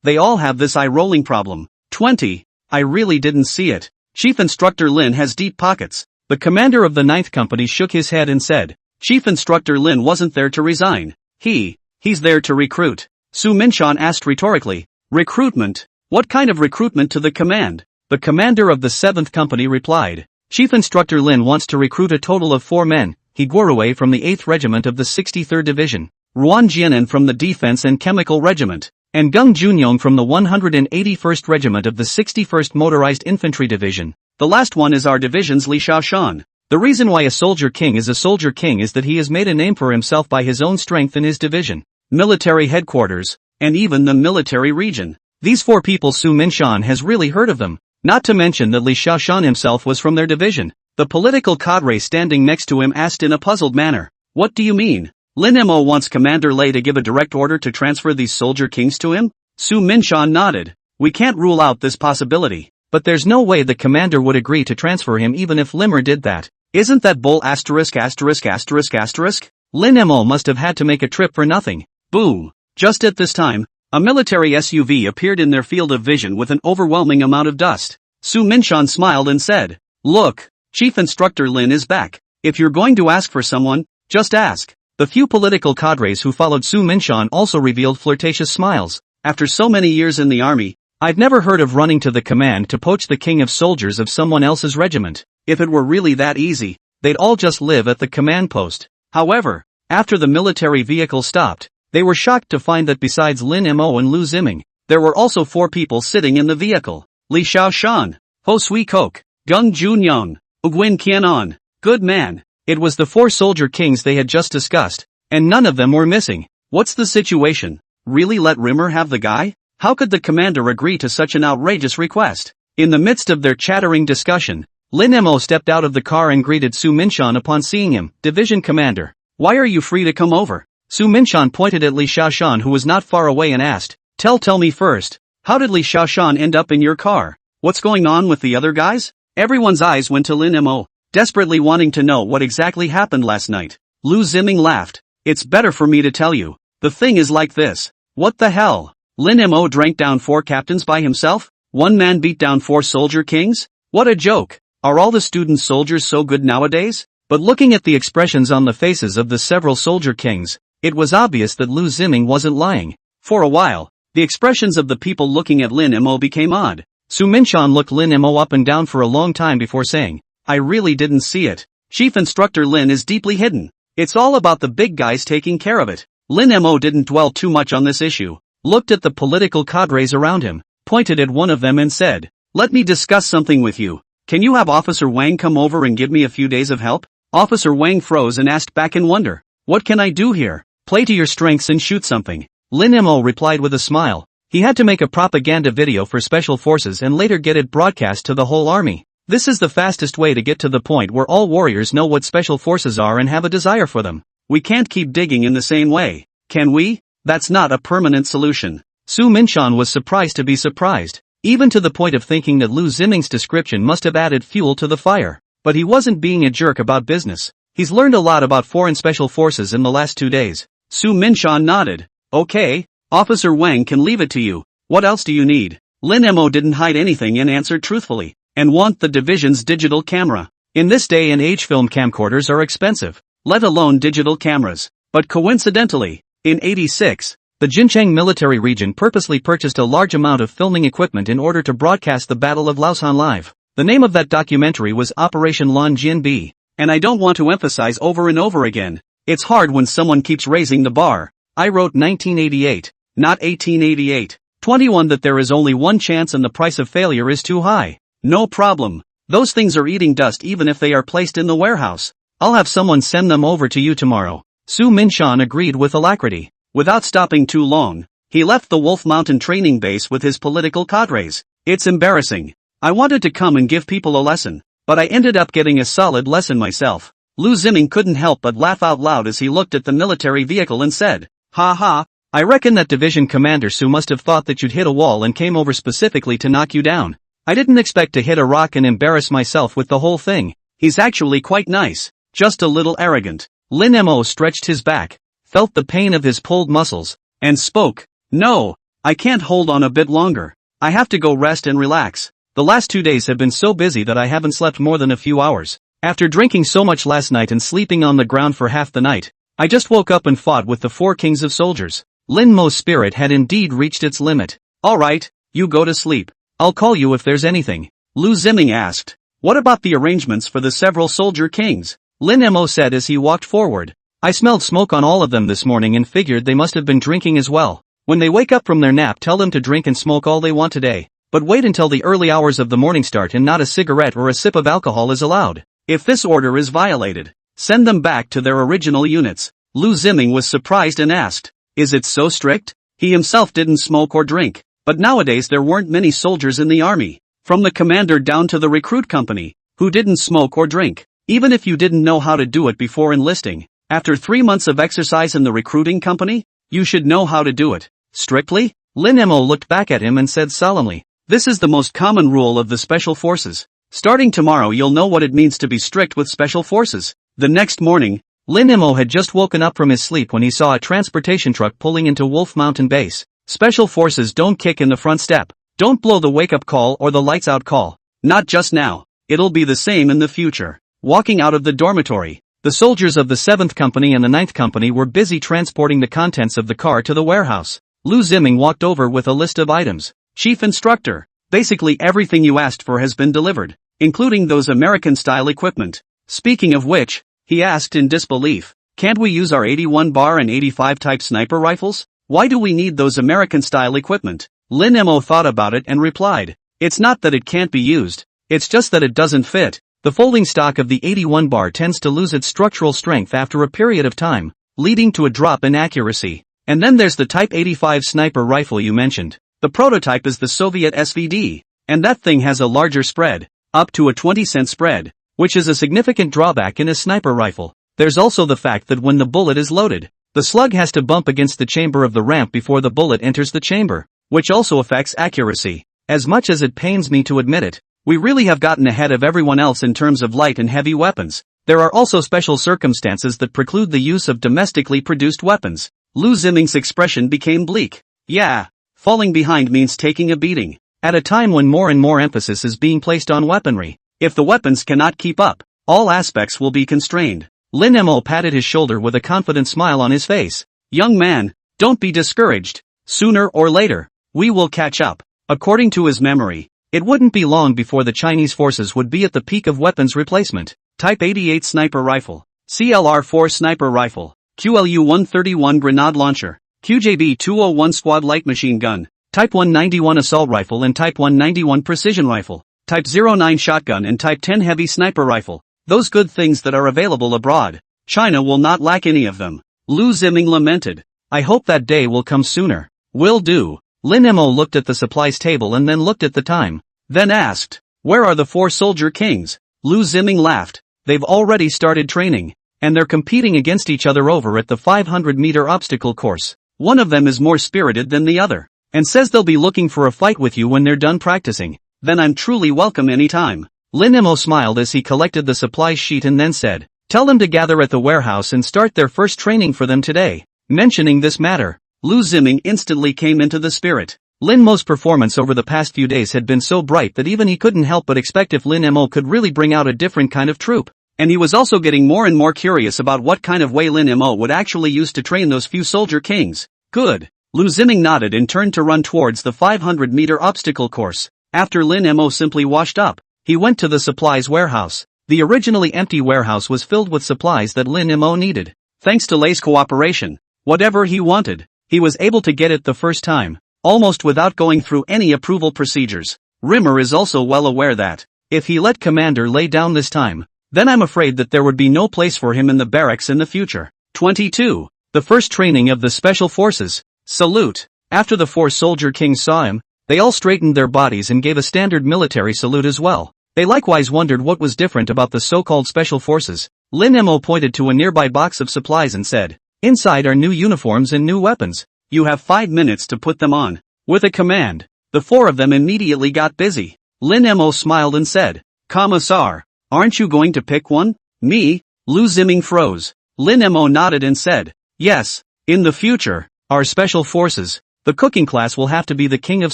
They all have this eye-rolling problem. 20. I really didn't see it. Chief Instructor Lin has deep pockets. The commander of the 9th company shook his head and said, "Chief Instructor Lin wasn't there to resign. He's there to recruit." Su Minshan asked rhetorically, "Recruitment? What kind of recruitment to the command?" The commander of the 7th company replied, "Chief Instructor Lin wants to recruit a total of 4 men, He Guorui from the 8th Regiment of the 63rd Division, Ruan Jianan from the Defense and Chemical Regiment, and Gung Junyong from the 181st Regiment of the 61st Motorized Infantry Division. The last one is our division's Li Shaoshan. The reason why a soldier king is a soldier king is that he has made a name for himself by his own strength in his division, military headquarters, and even the military region. These 4 people Su Minshan has really heard of them, not to mention that Li Shaoshan himself was from their division." The political cadre standing next to him asked in a puzzled manner, "What do you mean? Lin Mo wants Commander Lei to give a direct order to transfer these soldier kings to him?" Su Minshan nodded. "We can't rule out this possibility, but there's no way the commander would agree to transfer him even if Limmer did that. Isn't that bull asterisk asterisk asterisk asterisk? Lin Mo must have had to make a trip for nothing." Boom. Just at this time, a military SUV appeared in their field of vision with an overwhelming amount of dust. Su Minshan smiled and said, "Look, Chief Instructor Lin is back. If you're going to ask for someone, just ask." The few political cadres who followed Su Minshan also revealed flirtatious smiles. "After so many years in the army, I've never heard of running to the command to poach the king of soldiers of someone else's regiment. If it were really that easy, they'd all just live at the command post. However, after the military vehicle stopped, they were shocked to find that besides Lin Mo and Lu Ziming, there were also 4 people sitting in the vehicle. Li Xiaoshan, Ho Sui Kok, Gung Junyong, Ugwin Qianan. Good man. It was the 4 soldier kings they had just discussed, and none of them were missing. What's the situation? Really let Rimmer have the guy? How could the commander agree to such an outrageous request? In the midst of their chattering discussion, Lin Mo stepped out of the car and greeted Su Minshan upon seeing him. Division commander. Why are you free to come over? Su Minshan pointed at Li Xiaoshan, who was not far away, and asked, Tell me first, how did Li Xiaoshan end up in your car? What's going on with the other guys? Everyone's eyes went to Lin Mo, desperately wanting to know what exactly happened last night. Lu Ziming laughed. It's better for me to tell you. The thing is like this. What the hell? Lin Mo drank down 4 captains by himself? One man beat down 4 soldier kings? What a joke. Are all the student soldiers so good nowadays? But looking at the expressions on the faces of the several soldier kings, it was obvious that Lu Ziming wasn't lying. For a while, the expressions of the people looking at Lin Mo became odd. Su Minshan looked Lin Mo up and down for a long time before saying, I really didn't see it. Chief Instructor Lin is deeply hidden. It's all about the big guys taking care of it. Lin Mo didn't dwell too much on this issue, looked at the political cadres around him, pointed at one of them and said, Let me discuss something with you. Can you have Officer Wang come over and give me a few days of help? Officer Wang froze and asked back in wonder, What can I do here? Play to your strengths and shoot something. Lin Mo replied with a smile. He had to make a propaganda video for special forces and later get it broadcast to the whole army. This is the fastest way to get to the point where all warriors know what special forces are and have a desire for them. We can't keep digging in the same way, can we? That's not a permanent solution. Su Minshan was surprised to be surprised, even to the point of thinking that Lu Ziming's description must have added fuel to the fire. But he wasn't being a jerk about business. He's learned a lot about foreign special forces in the last 2 days. Su Minshan nodded. Okay, Officer Wang can leave it to you. What else do you need? Lin Mo didn't hide anything and answered truthfully. And want the division's digital camera. In this day and age, film camcorders are expensive, let alone digital cameras. But coincidentally, in '86, the Jincheng military region purposely purchased a large amount of filming equipment in order to broadcast the Battle of Lausan live. The name of that documentary was Operation Lan Jinbi. And I don't want to emphasize over and over again, it's hard when someone keeps raising the bar. I wrote 1988, not 1888. 21 that there is only one chance and the price of failure is too high. No problem. Those things are eating dust even if they are placed in the warehouse. I'll have someone send them over to you tomorrow. Su Minshan agreed with alacrity. Without stopping too long, he left the Wolf Mountain training base with his political cadres. It's embarrassing. I wanted to come and give people a lesson, but I ended up getting a solid lesson myself. Lu Ziming couldn't help but laugh out loud as he looked at the military vehicle and said, Ha ha, I reckon that Division Commander Su must have thought that you'd hit a wall and came over specifically to knock you down. I didn't expect to hit a rock and embarrass myself with the whole thing. He's actually quite nice, just a little arrogant. Lin Mo stretched his back, felt the pain of his pulled muscles, and spoke. No, I can't hold on a bit longer. I have to go rest and relax. The last 2 days have been so busy that I haven't slept more than a few hours. After drinking so much last night and sleeping on the ground for half the night, I just woke up and fought with the 4 kings of soldiers. Lin Mo's spirit had indeed reached its limit. Alright, you go to sleep. I'll call you if there's anything. Lu Ziming asked. What about the arrangements for the several soldier kings? Lin Mo said as he walked forward. I smelled smoke on all of them this morning and figured they must have been drinking as well. When they wake up from their nap, tell them to drink and smoke all they want today. But wait until the early hours of the morning start and not a cigarette or a sip of alcohol is allowed. If this order is violated, send them back to their original units. Lu Ziming was surprised and asked, Is it so strict? He himself didn't smoke or drink. But nowadays there weren't many soldiers in the army, from the commander down to the recruit company, who didn't smoke or drink. Even if you didn't know how to do it before enlisting, after 3 months of exercise in the recruiting company, you should know how to do it. Strictly? Lin Mo looked back at him and said solemnly, This is the most common rule of the special forces. Starting tomorrow you'll know what it means to be strict with special forces. The next morning, Lin Mo had just woken up from his sleep when he saw a transportation truck pulling into Wolf Mountain Base. Special forces don't kick in the front step. Don't blow the wake-up call or the lights-out call. Not just now. It'll be the same in the future. Walking out of the dormitory, the soldiers of the 7th Company and the 9th Company were busy transporting the contents of the car to the warehouse. Lu Ziming walked over with a list of items. Chief Instructor, basically everything you asked for has been delivered, including those American-style equipment. Speaking of which, he asked in disbelief, can't we use our 81 bar and 85 type sniper rifles? Why do we need those American-style equipment? Lin Mo thought about it and replied, it's not that it can't be used, it's just that it doesn't fit. The folding stock of the 81 bar tends to lose its structural strength after a period of time, leading to a drop in accuracy. And then there's the Type 85 sniper rifle you mentioned. The prototype is the Soviet SVD, and that thing has a larger spread, up to a 20-cent spread, which is a significant drawback in a sniper rifle. There's also the fact that when the bullet is loaded, the slug has to bump against the chamber of the ramp before the bullet enters the chamber, which also affects accuracy. As much as it pains me to admit it, we really have gotten ahead of everyone else in terms of light and heavy weapons. There are also special circumstances that preclude the use of domestically produced weapons. Lu Ziming's expression became bleak. Yeah, falling behind means taking a beating. At a time when more and more emphasis is being placed on weaponry, if the weapons cannot keep up, all aspects will be constrained. Lin Mo patted his shoulder with a confident smile on his face. Young man, don't be discouraged. Sooner or later, we will catch up. According to his memory, it wouldn't be long before the Chinese forces would be at the peak of weapons replacement. Type 88 sniper rifle, CLR-4 sniper rifle, QLU-131 grenade launcher, QJB-201 squad light machine gun, Type 191 assault rifle and Type 191 precision rifle, Type 09 shotgun and Type 10 heavy sniper rifle. Those good things that are available abroad. China will not lack any of them. Lu Ziming lamented. I hope that day will come sooner. Will do. Lin Mo looked at the supplies table and then looked at the time. Then asked, where are the 4 soldier kings? Lu Ziming laughed. They've already started training, and they're competing against each other over at the 500-meter obstacle course. One of them is more spirited than the other, and says they'll be looking for a fight with you when they're done practicing. Then I'm truly welcome anytime. Lin Mo smiled as he collected the supplies sheet and then said, tell them to gather at the warehouse and start their first training for them today. Mentioning this matter, Lu Ziming instantly came into the spirit. Lin Mo's performance over the past few days had been so bright that even he couldn't help but expect if Lin Mo could really bring out a different kind of troop. And he was also getting more and more curious about what kind of way Lin Mo would actually use to train those few soldier kings. Good. Lu Ziming nodded and turned to run towards the 500-meter obstacle course. After Lin Mo simply washed up, he went to the supplies warehouse. The originally empty warehouse was filled with supplies that Lin Mo needed. Thanks to Lei's cooperation, whatever he wanted, he was able to get it the first time, almost without going through any approval procedures. Rimmer is also well aware that, if he let Commander Lei down this time, then I'm afraid that there would be no place for him in the barracks in the future. 22. The first training of the Special Forces. Salute. After the 4 soldier kings saw him, they all straightened their bodies and gave a standard military salute as well. They likewise wondered what was different about the so-called Special Forces. Lin Mo pointed to a nearby box of supplies and said, inside are new uniforms and new weapons. You have 5 minutes to put them on. With a command, the 4 of them immediately got busy. Lin Mo smiled and said, Commissar, aren't you going to pick one? Me? Lu Ziming froze. Lin Mo nodded and said, yes, in the future, our Special Forces, the cooking class will have to be the king of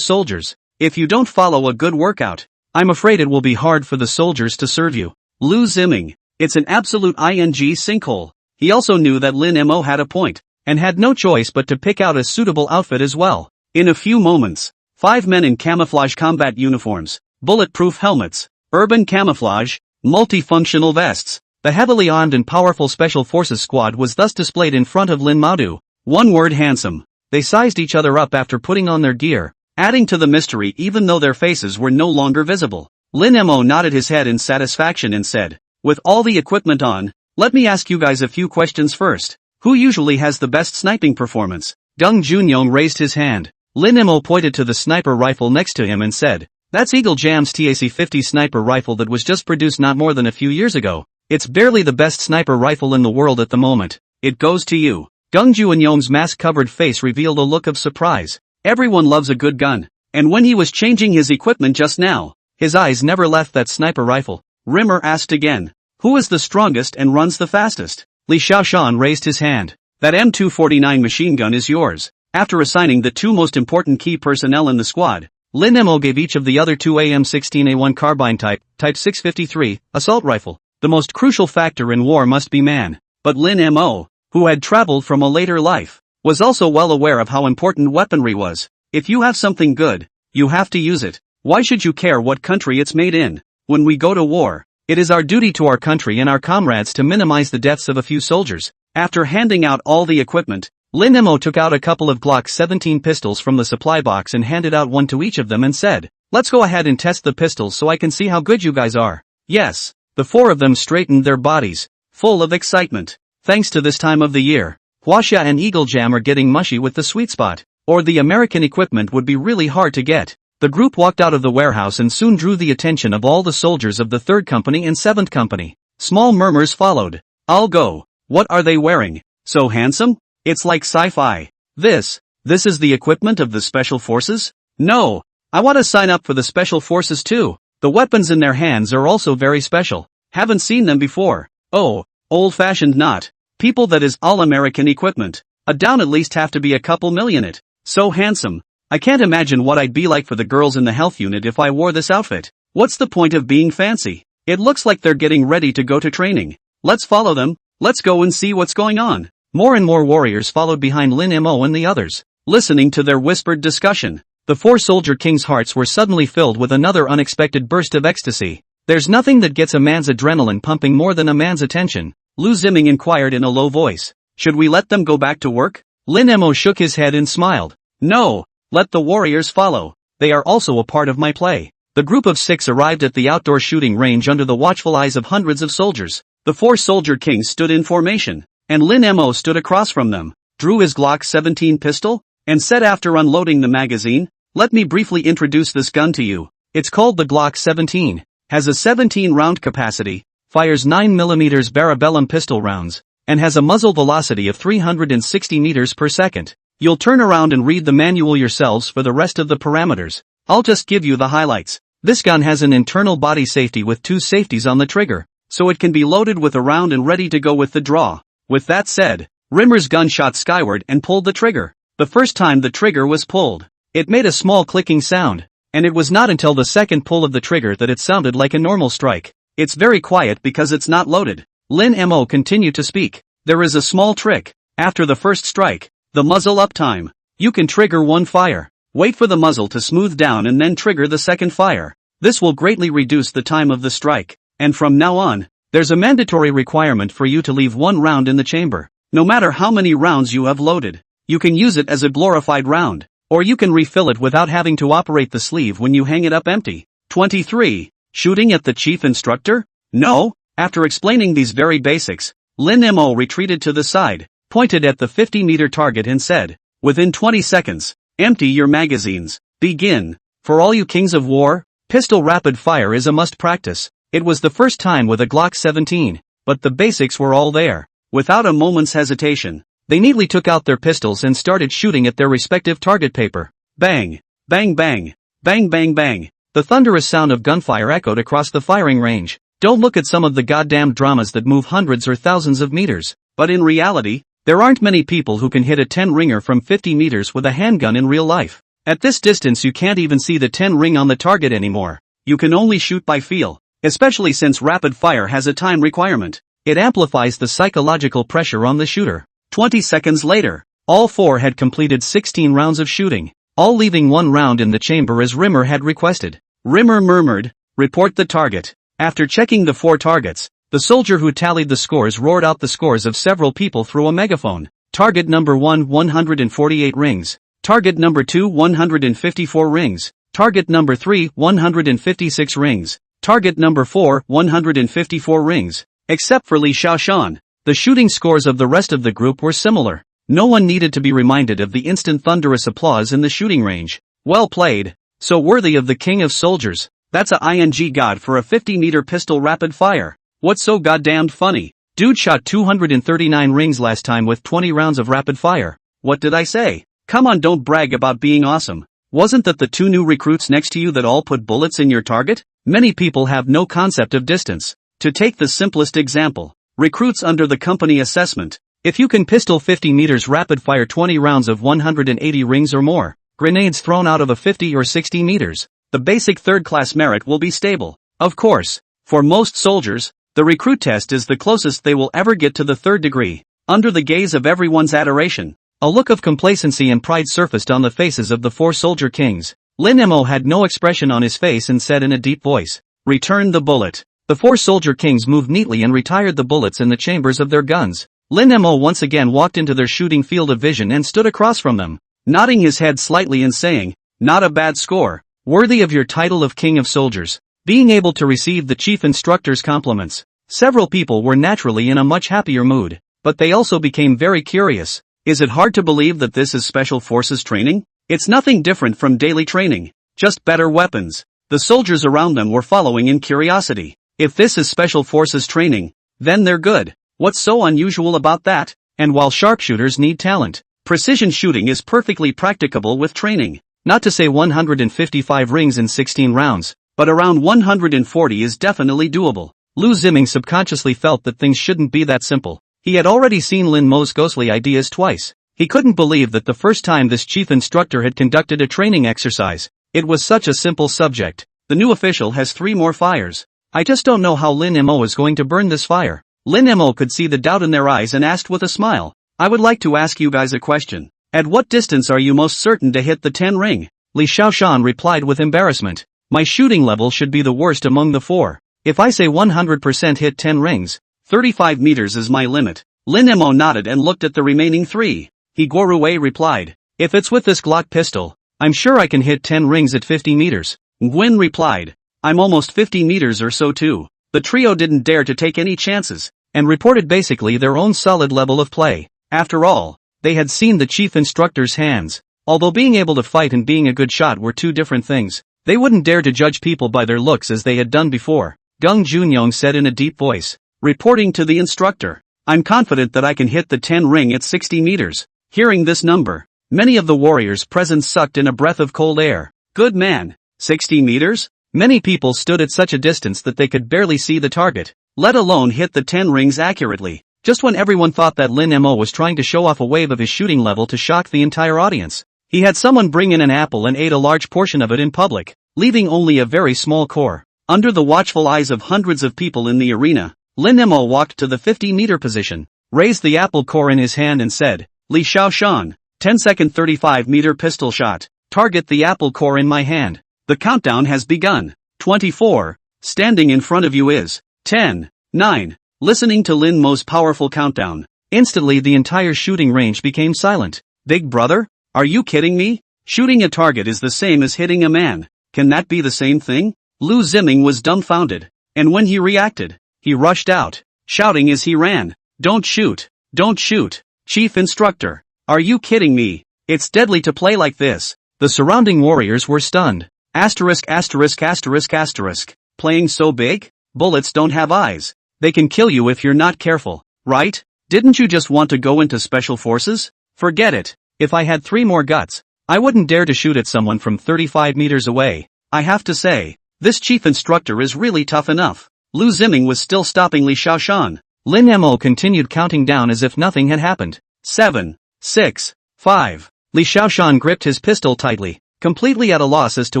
soldiers. If you don't follow a good workout, I'm afraid it will be hard for the soldiers to serve you. Lu Ziming. It's an absolute sinkhole. He also knew that Lin Mo had a point, and had no choice but to pick out a suitable outfit as well. In a few moments, 5 men in camouflage combat uniforms, bulletproof helmets, urban camouflage, multifunctional vests. The heavily armed and powerful Special Forces squad was thus displayed in front of Lin Mao. One word: handsome. They sized each other up after putting on their gear, adding to the mystery even though their faces were no longer visible. Lin Mo nodded his head in satisfaction and said, with all the equipment on, let me ask you guys a few questions first. Who usually has the best sniping performance? Deng Junyong raised his hand. Lin Mo pointed to the sniper rifle next to him and said, that's Eagle Jam's TAC-50 sniper rifle that was just produced not more than a few years ago. It's barely the best sniper rifle in the world at the moment. It goes to you. Deng Junyong's mask-covered face revealed a look of surprise. Everyone loves a good gun, and when he was changing his equipment just now, his eyes never left that sniper rifle. Rimmer asked again, who is the strongest and runs the fastest? Li Xiaoshan raised his hand. That M249 machine gun is yours. After assigning the 2 most important key personnel in the squad, Lin Mo gave each of the other 2 AM-16A1 carbine type 653, assault rifle. The most crucial factor in war must be man. But Lin Mo, who had traveled from a later life, was also well aware of how important weaponry was. If you have something good, you have to use it. Why should you care what country it's made in? When we go to war, It is our duty to our country and our comrades to minimize the deaths of a few soldiers. After handing out all the equipment, Lin Mo took out a couple of Glock 17 pistols from the supply box and handed out one to each of them and said, "Let's go ahead and test the pistols so I can see how good you guys are." Yes, the four of them straightened their bodies, full of excitement. Thanks to this time of the year, Huaxia and Eagle Jam are getting mushy with the sweet spot, or the American equipment would be really hard to get. The group walked out of the warehouse and soon drew the attention of all the soldiers of the 3rd Company and 7th Company. Small murmurs followed. "I'll go. What are they wearing? So handsome? It's like sci-fi. This is the equipment of the Special Forces? No. I want to sign up for the Special Forces too. The weapons in their hands are also very special. Haven't seen them before. Oh, old-fashioned not. People that is all American equipment. A down at least have to be a couple million it. So handsome. I can't imagine what I'd be like for the girls in the health unit if I wore this outfit. What's the point of being fancy? It looks like they're getting ready to go to training. Let's follow them. Let's go and see what's going on." More and more warriors followed behind Lin Mo and the others. Listening to their whispered discussion, the 4 soldier kings' hearts were suddenly filled with another unexpected burst of ecstasy. There's nothing that gets a man's adrenaline pumping more than a man's attention. Lu Ziming inquired in a low voice. "Should we let them go back to work?" Lin Mo shook his head and smiled. "No, let the warriors follow. They are also a part of my play." The group of 6 arrived at the outdoor shooting range under the watchful eyes of hundreds of soldiers. The 4 soldier kings stood in formation, and Lin Mo stood across from them, drew his Glock 17 pistol, and said after unloading the magazine, "Let me briefly introduce this gun to you. It's called the Glock 17, has a 17-round capacity, fires 9mm Barabellum pistol rounds, and has a muzzle velocity of 360 meters per second. You'll turn around and read the manual yourselves for the rest of the parameters. I'll just give you the highlights. This gun has an internal body safety with 2 safeties on the trigger, so it can be loaded with a round and ready to go with the draw." With that said, Rimmer's gun shot skyward and pulled the trigger. The first time the trigger was pulled, it made a small clicking sound, and it was not until the second pull of the trigger that it sounded like a normal strike. "It's very quiet because it's not loaded." Lin Mo continued to speak. "There is a small trick. After the first strike, the muzzle up time, you can trigger one fire. Wait for the muzzle to smooth down and then trigger the second fire. This will greatly reduce the time of the strike, and from now on, there's a mandatory requirement for you to leave 1 round in the chamber. No matter how many rounds you have loaded, you can use it as a glorified round, or you can refill it without having to operate the sleeve when you hang it up empty." 23. Shooting at the chief instructor? No. After explaining these very basics, Lin Mo retreated to the side, pointed at the 50-meter target and said, "Within 20 seconds, empty your magazines. Begin. For all you kings of war, pistol rapid fire is a must practice." It was the first time with a Glock 17, but the basics were all there. Without a moment's hesitation, they neatly took out their pistols and started shooting at their respective target paper. Bang! Bang bang! Bang bang bang! The thunderous sound of gunfire echoed across the firing range. Don't look at some of the goddamn dramas that move hundreds or thousands of meters, but in reality, there aren't many people who can hit a 10-ringer from 50 meters with a handgun in real life. At this distance you can't even see the 10 ring on the target anymore. You can only shoot by feel. Especially since rapid fire has a time requirement. It amplifies the psychological pressure on the shooter. 20 seconds later, all 4 had completed 16 rounds of shooting, all leaving 1 round in the chamber as Rimmer had requested. Rimmer murmured, "Report the target." After checking the 4 targets, the soldier who tallied the scores roared out the scores of several people through a megaphone. Target number 1, 148 rings. Target number 2, 154 rings. Target number 3, 156 rings. Target number 4, 154 rings. Except for Li Xiaoshan, the shooting scores of the rest of the group were similar. No one needed to be reminded of the instant thunderous applause in the shooting range. Well played. So worthy of the king of soldiers. That's a ing god for a 50-meter pistol rapid fire. What's so goddamned funny? Dude shot 239 rings last time with 20 rounds of rapid fire. What did I say? Come on, don't brag about being awesome. Wasn't that the 2 new recruits next to you that all put bullets in your target? Many people have no concept of distance. To take the simplest example, recruits under the company assessment, if you can pistol 50 meters rapid fire 20 rounds of 180 rings or more, grenades thrown out of a 50 or 60 meters, the basic third-class merit will be stable. Of course, for most soldiers, the recruit test is the closest they will ever get to the 3rd degree. Under the gaze of everyone's adoration, a look of complacency and pride surfaced on the faces of the 4 soldier kings. Lin Mo had no expression on his face and said in a deep voice, "Return the bullet." The four soldier kings moved neatly and retired the bullets in the chambers of their guns. Lin Mo once again walked into their shooting field of vision and stood across from them, nodding his head slightly and saying, "Not a bad score. Worthy of your title of King of Soldiers." Being able to receive the chief instructor's compliments, several people were naturally in a much happier mood, but they also became very curious. Is it hard to believe that this is Special Forces training? It's nothing different from daily training, just better weapons. The soldiers around them were following in curiosity. If this is Special Forces training, then they're good. What's so unusual about that? And while sharpshooters need talent, precision shooting is perfectly practicable with training. Not to say 155 rings in 16 rounds, but around 140 is definitely doable. Lu Ziming subconsciously felt that things shouldn't be that simple. He had already seen Lin Mo's ghostly ideas twice. He couldn't believe that the first time this chief instructor had conducted a training exercise, it was such a simple subject. The new official has 3 more fires. I just don't know how Lin Mo is going to burn this fire. Lin Mo could see the doubt in their eyes and asked with a smile, "I would like to ask you guys a question. At what distance are you most certain to hit the 10 ring? Li Xiaoshan replied with embarrassment. My shooting level should be the worst among the 4. If I say 100% hit 10 rings, 35 meters is my limit. Lin Mo nodded and looked at the remaining 3. Guorui replied, "If it's with this Glock pistol, I'm sure I can hit 10 rings at 50 meters. Nguyen replied, "I'm almost 50 meters or so too." The trio didn't dare to take any chances, and reported basically their own solid level of play. After all, they had seen the chief instructor's hands. Although being able to fight and being a good shot were 2 different things, they wouldn't dare to judge people by their looks as they had done before. Gung Junyong said in a deep voice, reporting to the instructor, "I'm confident that I can hit the 10 ring at 60 meters. Hearing this number, many of the warriors present sucked in a breath of cold air. Good man, 60 meters? Many people stood at such a distance that they could barely see the target, let alone hit the 10 rings accurately. Just when everyone thought that Lin Mo was trying to show off a wave of his shooting level to shock the entire audience, he had someone bring in an apple and ate a large portion of it in public, leaving only a very small core. Under the watchful eyes of hundreds of people in the arena, Lin Mo walked to the 50-meter position, raised the apple core in his hand and said, "Li Xiaoshan, 10-second 35-meter pistol shot. Target the apple core in my hand. The countdown has begun. 24. Standing in front of you is 10, 9. Listening to Lin Mo's powerful countdown, instantly the entire shooting range became silent. Big brother? Are you kidding me? Shooting a target is the same as hitting a man. Can that be the same thing? Lu Ziming was dumbfounded, and when he reacted, he rushed out, shouting as he ran, "Don't shoot! Don't shoot! Chief Instructor! Are you kidding me? It's deadly to play like this." The surrounding warriors were stunned. Asterisk asterisk asterisk asterisk. Playing so big? Bullets don't have eyes. They can kill you if you're not careful, right? Didn't you just want to go into Special Forces? Forget it. If I had 3 more guts, I wouldn't dare to shoot at someone from 35 meters away. I have to say, this chief instructor is really tough enough. Lu Ziming was still stopping Li Xiaoshan. Lin Mo continued counting down as if nothing had happened. 7, 6, 5. Li Xiaoshan gripped his pistol tightly, completely at a loss as to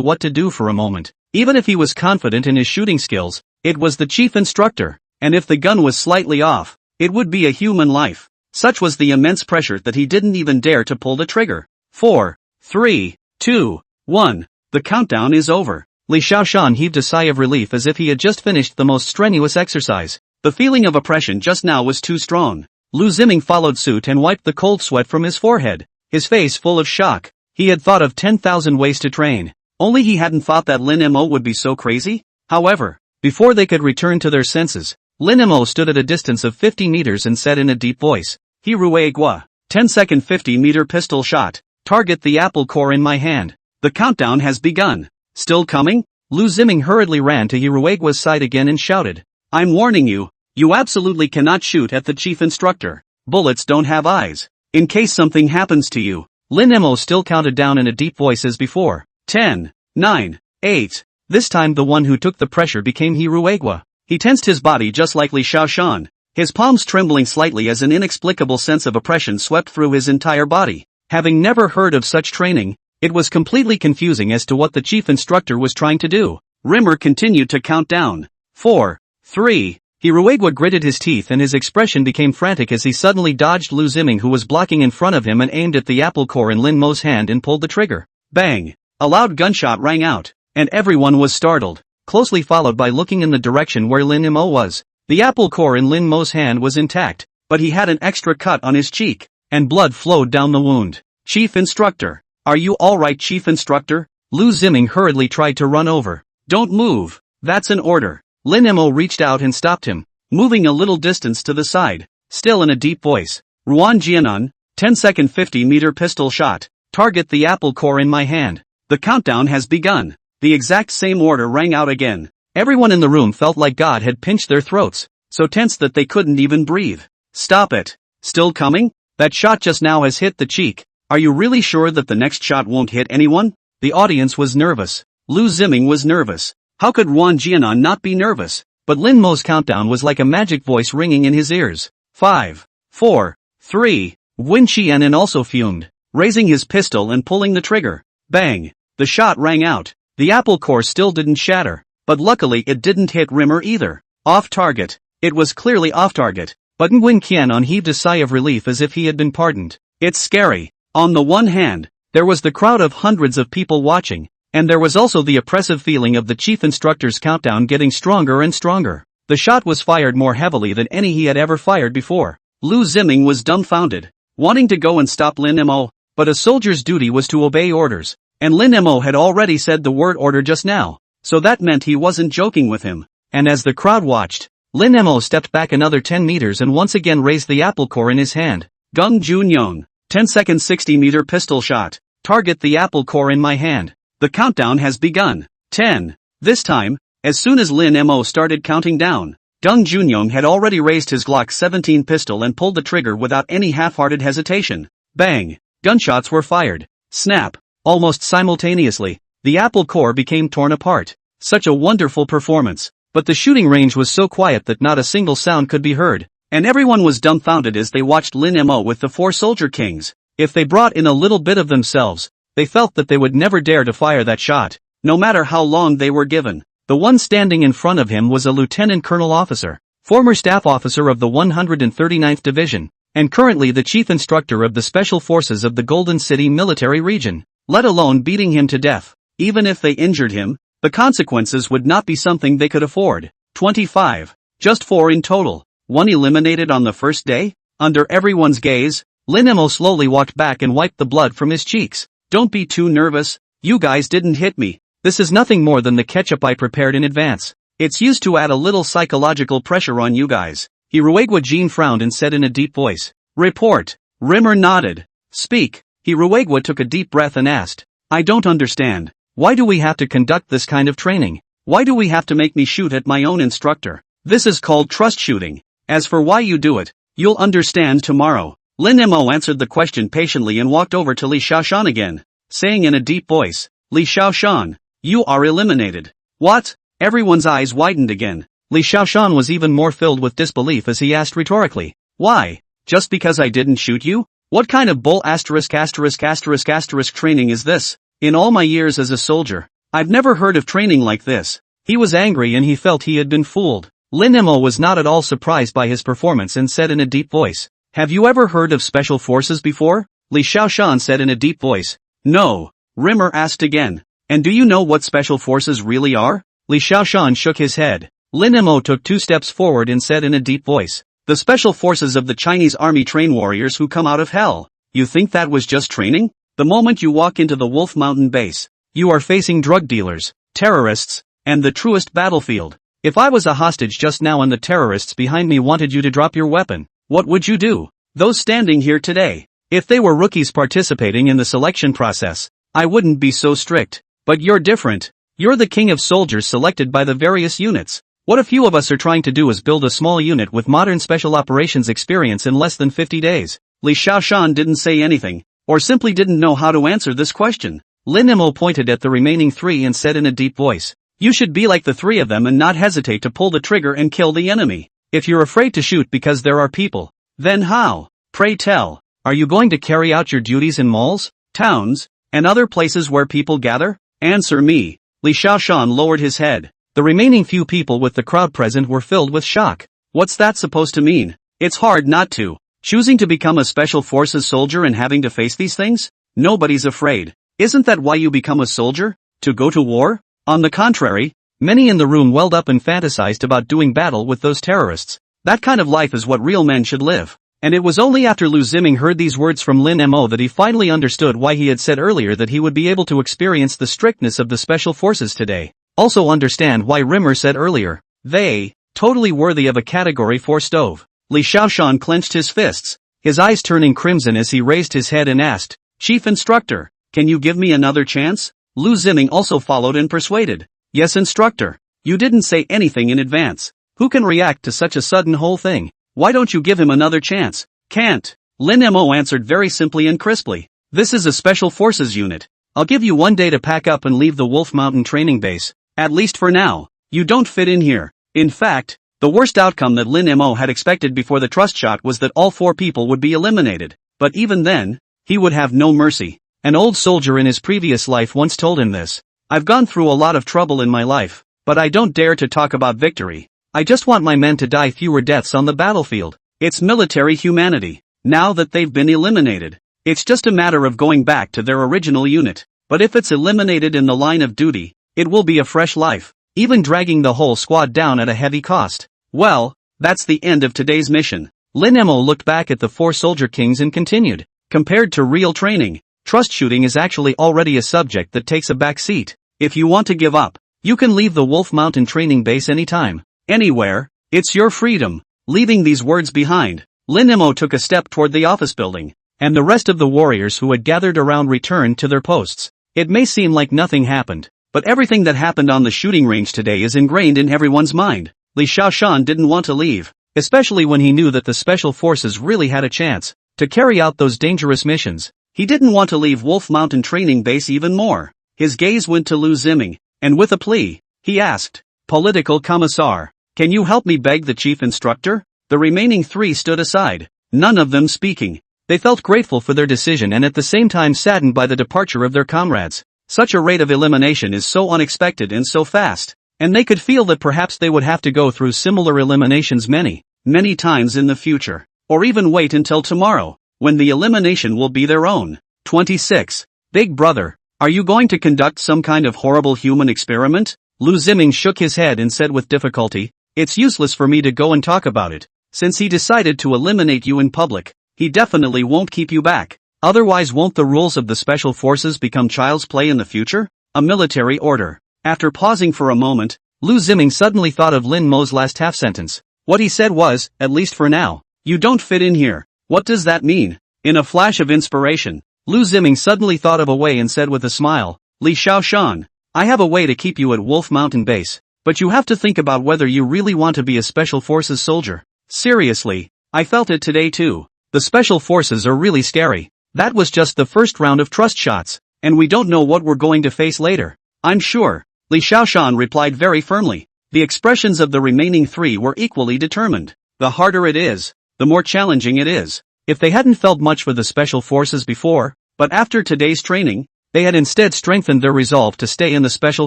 what to do for a moment. Even if he was confident in his shooting skills, it was the chief instructor, and if the gun was slightly off, it would be a human life. Such was the immense pressure that he didn't even dare to pull the trigger. 4, 3, 2, 1. The countdown is over. Li Xiaoshan heaved a sigh of relief as if he had just finished the most strenuous exercise. The feeling of oppression just now was too strong. Lu Ziming followed suit and wiped the cold sweat from his forehead, his face full of shock. He had thought of 10,000 ways to train, only he hadn't thought that Lin Mo would be so crazy. However, before they could return to their senses, Lin Mo stood at a distance of 50 meters and said in a deep voice, "Hirue Gua, 10-second 50-meter pistol shot. Target the apple core in my hand. The countdown has begun." Still coming? Lu Ziming hurriedly ran to Hiruegua's side again and shouted, "I'm warning you, you absolutely cannot shoot at the chief instructor. Bullets don't have eyes. In case something happens to you." Lin Mo still counted down in a deep voice as before. 10, 9, 8. This time the one who took the pressure became Hiruegua. He tensed his body just like Li Xiaoshan, his palms trembling slightly as an inexplicable sense of oppression swept through his entire body. Having never heard of such training, it was completely confusing as to what the chief instructor was trying to do. Rimmer continued to count down. 4, 3. Hiruegua gritted his teeth and his expression became frantic as he suddenly dodged Lu Ziming who was blocking in front of him and aimed at the apple core in Lin Mo's hand and pulled the trigger. Bang! A loud gunshot rang out, and everyone was startled. closely followed by looking in the direction where Lin Mo was. The apple core in Lin Mo's hand was intact, but he had an extra cut on his cheek, and blood flowed down the wound. Chief Instructor. Are you alright, Chief Instructor? Lu Ziming hurriedly tried to run over. Don't move. That's an order. Lin Mo reached out and stopped him, moving a little distance to the side, still in a deep voice. Ruan Jianan, 10-second 50-meter pistol shot. Target the apple core in my hand. The countdown has begun. The exact same order rang out again. Everyone in the room felt like God had pinched their throats, so tense that they couldn't even breathe. Stop it. Still coming? That shot just now has hit the cheek. Are you really sure that the next shot won't hit anyone? The audience was nervous. Lu Ziming was nervous. How could Ruan Jianan not be nervous? But Lin Mo's countdown was like a magic voice ringing in his ears. 5, 4, 3. Wen Qianan also fumed, raising his pistol and pulling the trigger. Bang! The shot rang out. The apple core still didn't shatter, but luckily it didn't hit Rimmer either. Off target. It was clearly off target, but Wen Qianan heaved a sigh of relief as if he had been pardoned. It's scary. On the one hand, there was the crowd of hundreds of people watching, and there was also the oppressive feeling of the chief instructor's countdown getting stronger and stronger. The shot was fired more heavily than any he had ever fired before. Lu Ziming was dumbfounded, wanting to go and stop Lin Mo, but a soldier's duty was to obey orders, and Lin Mo had already said the word order just now, so that meant he wasn't joking with him. And as the crowd watched, Lin Mo stepped back another 10 meters and once again raised the apple core in his hand. Gung Junyong, 10-second 60-meter pistol shot. Target the apple core in my hand. The countdown has begun. 10. This time, as soon as Lin Mo started counting down, Gung Junyong had already raised his Glock 17 pistol and pulled the trigger without any half-hearted hesitation. Bang! Gunshots were fired. Snap! Almost simultaneously, the apple core became torn apart. Such a wonderful performance. But the shooting range was so quiet that not a single sound could be heard, and everyone was dumbfounded as they watched Lin Mo with the 4 soldier kings. If they brought in a little bit of themselves, they felt that they would never dare to fire that shot, no matter how long they were given. The one standing in front of him was a lieutenant colonel officer, former staff officer of the 139th Division, and currently the chief instructor of the Special Forces of the Golden City Military Region. Let alone beating him to death. Even if they injured him, the consequences would not be something they could afford. 25. Just 4 in total. 1 eliminated on the first day? Under everyone's gaze, Lin Mo slowly walked back and wiped the blood from his cheeks. Don't be too nervous. You guys didn't hit me. This is nothing more than the ketchup I prepared in advance. It's used to add a little psychological pressure on you guys. Hiruegwa Jean frowned and said in a deep voice. Report. Rimmer nodded. Speak. Hiruegwa took a deep breath and asked. I don't understand. Why do we have to conduct this kind of training? Why do we have to make me shoot at my own instructor? This is called trust shooting. As for why you do it, you'll understand tomorrow. Lin Mo answered the question patiently and walked over to Li Xiaoshan again, saying in a deep voice, Li Xiaoshan, you are eliminated. What? Everyone's eyes widened again. Li Xiaoshan was even more filled with disbelief as he asked rhetorically, why? Just because I didn't shoot you? What kind of bull training is this? In all my years as a soldier, I've never heard of training like this. He was angry and he felt he had been fooled. Lin Mo was not at all surprised by his performance and said in a deep voice, have you ever heard of special forces before? Li Xiaoshan said in a deep voice, no. Rimmer asked again, and do you know what special forces really are? Li Xiaoshan shook his head. Lin Mo took 2 steps forward and said in a deep voice, the special forces of the Chinese army train warriors who come out of hell. You think that was just training? The moment you walk into the Wolf Mountain base, you are facing drug dealers, terrorists, and the truest battlefield. If I was a hostage just now and the terrorists behind me wanted you to drop your weapon, what would you do? Those standing here today, if they were rookies participating in the selection process, I wouldn't be so strict. But you're different. You're the king of soldiers selected by the various units. What a few of us are trying to do is build a small unit with modern special operations experience in less than 50 days. Li Xiaoshan didn't say anything, or simply didn't know how to answer this question. Lin Mo pointed at the remaining 3 and said in a deep voice, you should be like the 3 of them and not hesitate to pull the trigger and kill the enemy. If you're afraid to shoot because there are people, then how? Pray tell, are you going to carry out your duties in malls, towns, and other places where people gather? Answer me. Li Xiaoshan lowered his head. The remaining few people with the crowd present were filled with shock. What's that supposed to mean? It's hard not to. Choosing to become a special forces soldier and having to face these things? Nobody's afraid. Isn't that why you become a soldier? To go to war? On the contrary, Many in the room welled up and fantasized about doing battle with those terrorists. That kind of life is what real men should live. And it was only after Lu Ziming heard these words from Lin Mo that he finally understood why he had said earlier that he would be able to experience the strictness of the special forces today. Also understand why Rimmer said earlier, they, totally worthy of a Category 4 stove. Li Xiaoshan clenched his fists, his eyes turning crimson as he raised his head and asked, Chief Instructor, can you give me another chance? Lu Ziming also followed and persuaded, yes instructor, you didn't say anything in advance. Who can react to such a sudden whole thing? Why don't you give him another chance? Can't. Lin Mo answered very simply and crisply. This is a special forces unit. I'll give you 1 day to pack up and leave the Wolf Mountain training base. At least for now. You don't fit in here. In fact, the worst outcome that Lin Mo had expected before the trust shot was that all 4 people would be eliminated. But even then, he would have no mercy. An old soldier in his previous life once told him this. I've gone through a lot of trouble in my life, but I don't dare to talk about victory. I just want my men to die fewer deaths on the battlefield. It's military humanity. Now that they've been eliminated, it's just a matter of going back to their original unit. But if it's eliminated in the line of duty, it will be a fresh life, even dragging the whole squad down at a heavy cost. Well, that's the end of today's mission. Lin Mo looked back at the 4 soldier kings and continued. Compared to real training, trust shooting is actually already a subject that takes a back seat. If you want to give up, you can leave the Wolf Mountain training base anytime. Anywhere, it's your freedom. Leaving these words behind, Lin Mo took a step toward the office building, and the rest of the warriors who had gathered around returned to their posts. It may seem like nothing happened, but everything that happened on the shooting range today is ingrained in everyone's mind. Li Xiaoshan didn't want to leave, especially when he knew that the special forces really had a chance to carry out those dangerous missions. He didn't want to leave Wolf Mountain training base even more. His gaze went to Lu Ziming, and with a plea, he asked, Political Commissar, can you help me beg the chief instructor? The remaining 3 stood aside, none of them speaking. They felt grateful for their decision and at the same time saddened by the departure of their comrades. Such a rate of elimination is so unexpected and so fast, and they could feel that perhaps they would have to go through similar eliminations many times in the future, or even wait until tomorrow, when the elimination will be their own. 26. Big brother, are you going to conduct some kind of horrible human experiment? Lu Ziming shook his head and said with difficulty, it's useless for me to go and talk about it. Since he decided to eliminate you in public, he definitely won't keep you back. Otherwise won't the rules of the special forces become child's play in the future? A military order. After pausing for a moment, Lu Ziming suddenly thought of Lin Mo's last half sentence. What he said was, at least for now, you don't fit in here. What does that mean? In a flash of inspiration, Lu Ziming suddenly thought of a way and said with a smile, Li Xiaoshan, I have a way to keep you at Wolf Mountain Base. But you have to think about whether you really want to be a Special Forces soldier. Seriously, I felt it today too. The Special Forces are really scary. That was just the first round of trust shots, and we don't know what we're going to face later. I'm sure. Li Xiaoshan replied very firmly. The expressions of the remaining 3 were equally determined. The harder it is, the more challenging it is. If they hadn't felt much for the Special Forces before, but after today's training, they had instead strengthened their resolve to stay in the Special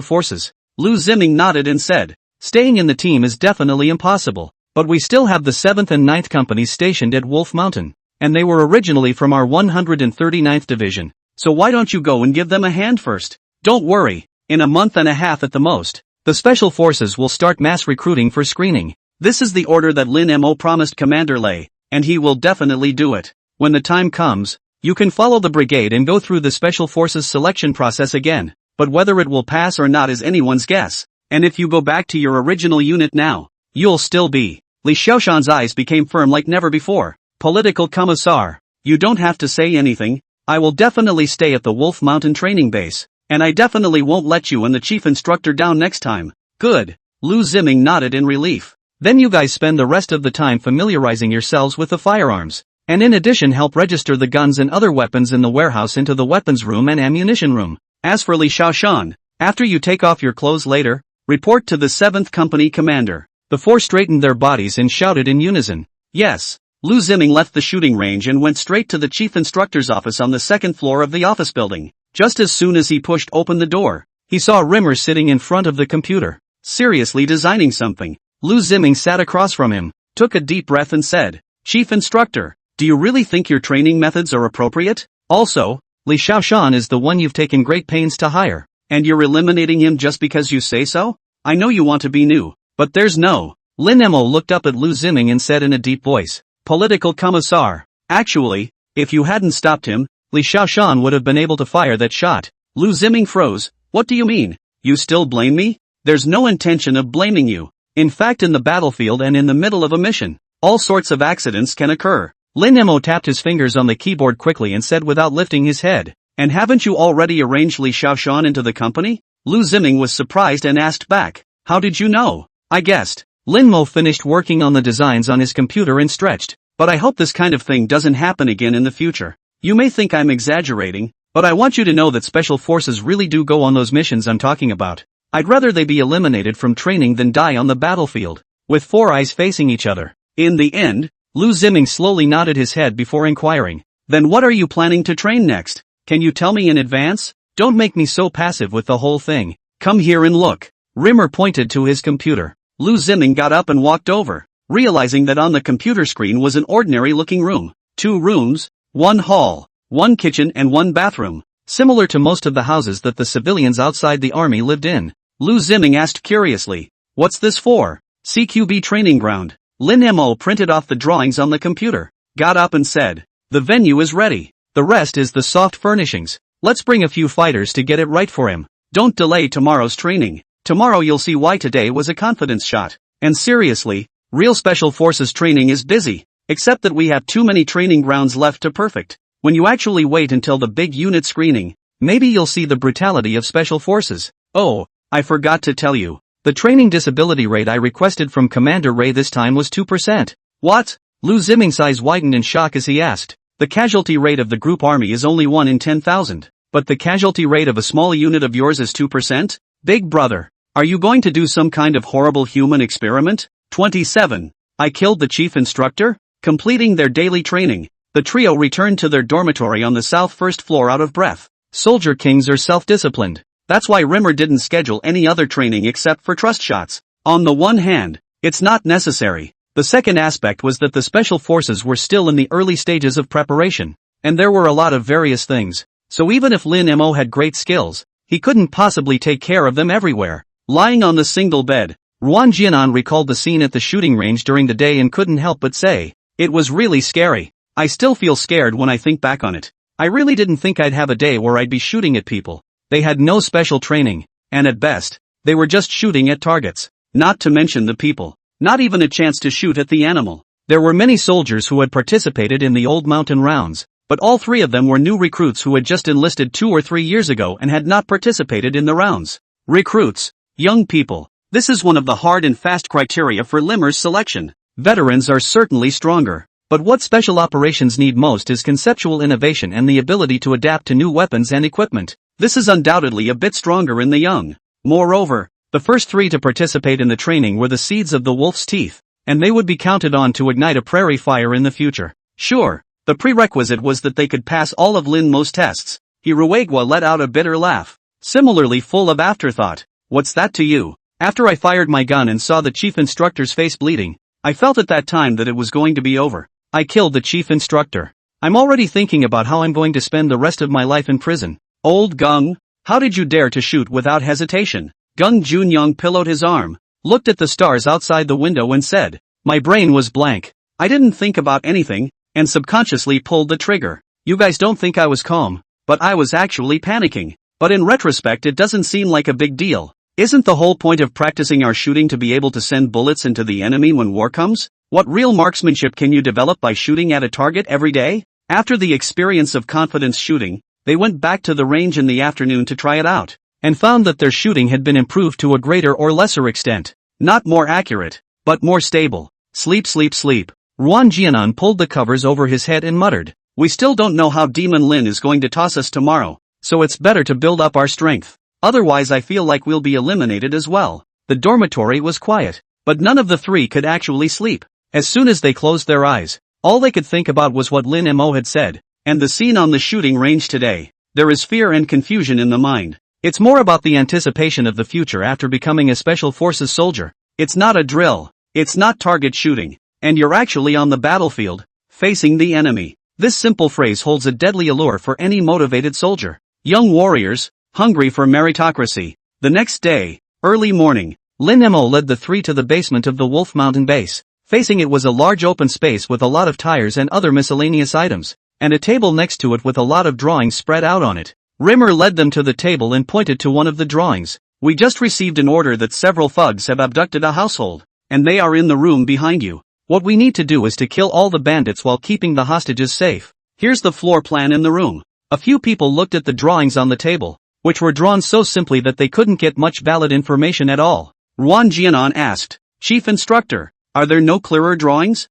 Forces. Lu Ziming nodded and said, staying in the team is definitely impossible, but we still have the 7th and 9th companies stationed at Wolf Mountain, and they were originally from our 139th Division, so why don't you go and give them a hand first? Don't worry, in a month and a half at the most, the Special Forces will start mass recruiting for screening. This is the order that Lin Mo promised Commander Lei, and he will definitely do it. When the time comes, you can follow the brigade and go through the Special Forces selection process again. But whether it will pass or not is anyone's guess. And if you go back to your original unit now, you'll still be. Li Xiaoshan's eyes became firm like never before. Political Commissar, you don't have to say anything. I will definitely stay at the Wolf Mountain training base, and I definitely won't let you and the chief instructor down next time. Good. Lu Ziming nodded in relief. Then you guys spend the rest of the time familiarizing yourselves with the firearms, and in addition help register the guns and other weapons in the warehouse into the weapons room and ammunition room. As for Li Xiaoshan, after you take off your clothes later, report to the 7th Company Commander. The 4 straightened their bodies and shouted in unison, yes. Lu Ziming left the shooting range and went straight to the chief instructor's office on the 2nd floor of the office building. Just as soon as he pushed open the door, he saw Rimmer sitting in front of the computer, seriously designing something. Lu Ziming sat across from him, took a deep breath and said, Chief Instructor, do you really think your training methods are appropriate? Also, Li Xiaoshan is the one you've taken great pains to hire, and you're eliminating him just because you say so? I know you want to be new, but there's no. Lin Mo looked up at Lu Ziming and said in a deep voice, Political Commissar. Actually, if you hadn't stopped him, Li Xiaoshan would have been able to fire that shot. Lu Ziming froze. What do you mean? You still blame me? There's no intention of blaming you. In fact, in the battlefield and in the middle of a mission, all sorts of accidents can occur. Lin Mo tapped his fingers on the keyboard quickly and said without lifting his head, And haven't you already arranged Li Xiaoshan into the company? Lu Ziming was surprised and asked back, How did you know? I guessed. Lin Mo finished working on the designs on his computer and stretched. But I hope this kind of thing doesn't happen again in the future. You may think I'm exaggerating, but I want you to know that special forces really do go on those missions I'm talking about. I'd rather they be eliminated from training than die on the battlefield, with four eyes facing each other. In the end, Lu Ziming slowly nodded his head before inquiring, Then what are you planning to train next? Can you tell me in advance? Don't make me so passive with the whole thing. Come here and look. Rimmer pointed to his computer. Lu Ziming got up and walked over, realizing that on the computer screen was an ordinary-looking room. 2 rooms, 1 hall, 1 kitchen and 1 bathroom, similar to most of the houses that the civilians outside the army lived in. Lu Ziming asked curiously, What's this for? CQB training ground. Lin Mo printed off the drawings on the computer, got up and said, The venue is ready. The rest is the soft furnishings. Let's bring a few fighters to get it right for him. Don't delay tomorrow's training. Tomorrow you'll see why today was a confidence shot. And seriously, real special forces training is busy, except that we have too many training grounds left to perfect. When you actually wait until the big unit screening, maybe you'll see the brutality of special forces. Oh, I forgot to tell you. The training disability rate I requested from Commander Ray this time was 2%. What? Lu Ziming's eyes widened in shock as he asked. The casualty rate of the group army is only 1 in 10,000. But the casualty rate of a small unit of yours is 2%? Big brother, are you going to do some kind of horrible human experiment? 27. I killed the chief instructor? Completing their daily training, the trio returned to their dormitory on the south first floor out of breath. Soldier kings are self-disciplined. That's why Rimmer didn't schedule any other training except for trust shots. On the one hand, it's not necessary. The second aspect was that the special forces were still in the early stages of preparation, and there were a lot of various things. So even if Lin Mo had great skills, he couldn't possibly take care of them everywhere. Lying on the single bed, Ruan Jianan recalled the scene at the shooting range during the day and couldn't help but say, It was really scary. I still feel scared when I think back on it. I really didn't think I'd have a day where I'd be shooting at people. They had no special training, and at best, they were just shooting at targets. Not to mention the people. Not even a chance to shoot at the animal. There were many soldiers who had participated in the old mountain rounds, but all 3 of them were new recruits who had just enlisted 2 or 3 years ago and had not participated in the rounds. Recruits, young people. This is one of the hard and fast criteria for Limmer's selection. Veterans are certainly stronger, but what special operations need most is conceptual innovation and the ability to adapt to new weapons and equipment. This is undoubtedly a bit stronger in the young. Moreover, the first 3 to participate in the training were the seeds of the wolf's teeth, and they would be counted on to ignite a prairie fire in the future. Sure, the prerequisite was that they could pass all of Lin Mo's tests. Hiruegwa let out a bitter laugh, similarly full of afterthought. What's that to you? After I fired my gun and saw the chief instructor's face bleeding, I felt at that time that it was going to be over. I killed the chief instructor. I'm already thinking about how I'm going to spend the rest of my life in prison. Old Gung, how did you dare to shoot without hesitation? Gung Junyoung pillowed his arm, looked at the stars outside the window and said, My brain was blank. I didn't think about anything, and subconsciously pulled the trigger. You guys don't think I was calm, but I was actually panicking. But in retrospect it doesn't seem like a big deal. Isn't the whole point of practicing our shooting to be able to send bullets into the enemy when war comes? What real marksmanship can you develop by shooting at a target every day? After the experience of confidence shooting, they went back to the range in the afternoon to try it out, and found that their shooting had been improved to a greater or lesser extent. Not more accurate, but more stable. Sleep, sleep, sleep. Ruan Jianan pulled the covers over his head and muttered, We still don't know how Demon Lin is going to toss us tomorrow, so it's better to build up our strength. Otherwise I feel like we'll be eliminated as well. The dormitory was quiet, but none of the 3 could actually sleep. As soon as they closed their eyes, all they could think about was what Lin Mo had said, and the scene on the shooting range today. There is fear and confusion in the mind. It's more about the anticipation of the future after becoming a special forces soldier. It's not a drill. It's not target shooting. And you're actually on the battlefield, facing the enemy. This simple phrase holds a deadly allure for any motivated soldier. Young warriors, hungry for meritocracy. The next day, early morning, Lin Mo led the three to the basement of the Wolf Mountain base. Facing it was a large open space with a lot of tires and other miscellaneous items, and a table next to it with a lot of drawings spread out on it. Rimmer led them to the table and pointed to one of the drawings. We just received an order that several thugs have abducted a household, and they are in the room behind you. What we need to do is to kill all the bandits while keeping the hostages safe. Here's the floor plan in the room. A few people looked at the drawings on the table, which were drawn so simply that they couldn't get much valid information at all. Ruan Jianan asked, Chief Instructor, are there no clearer drawings?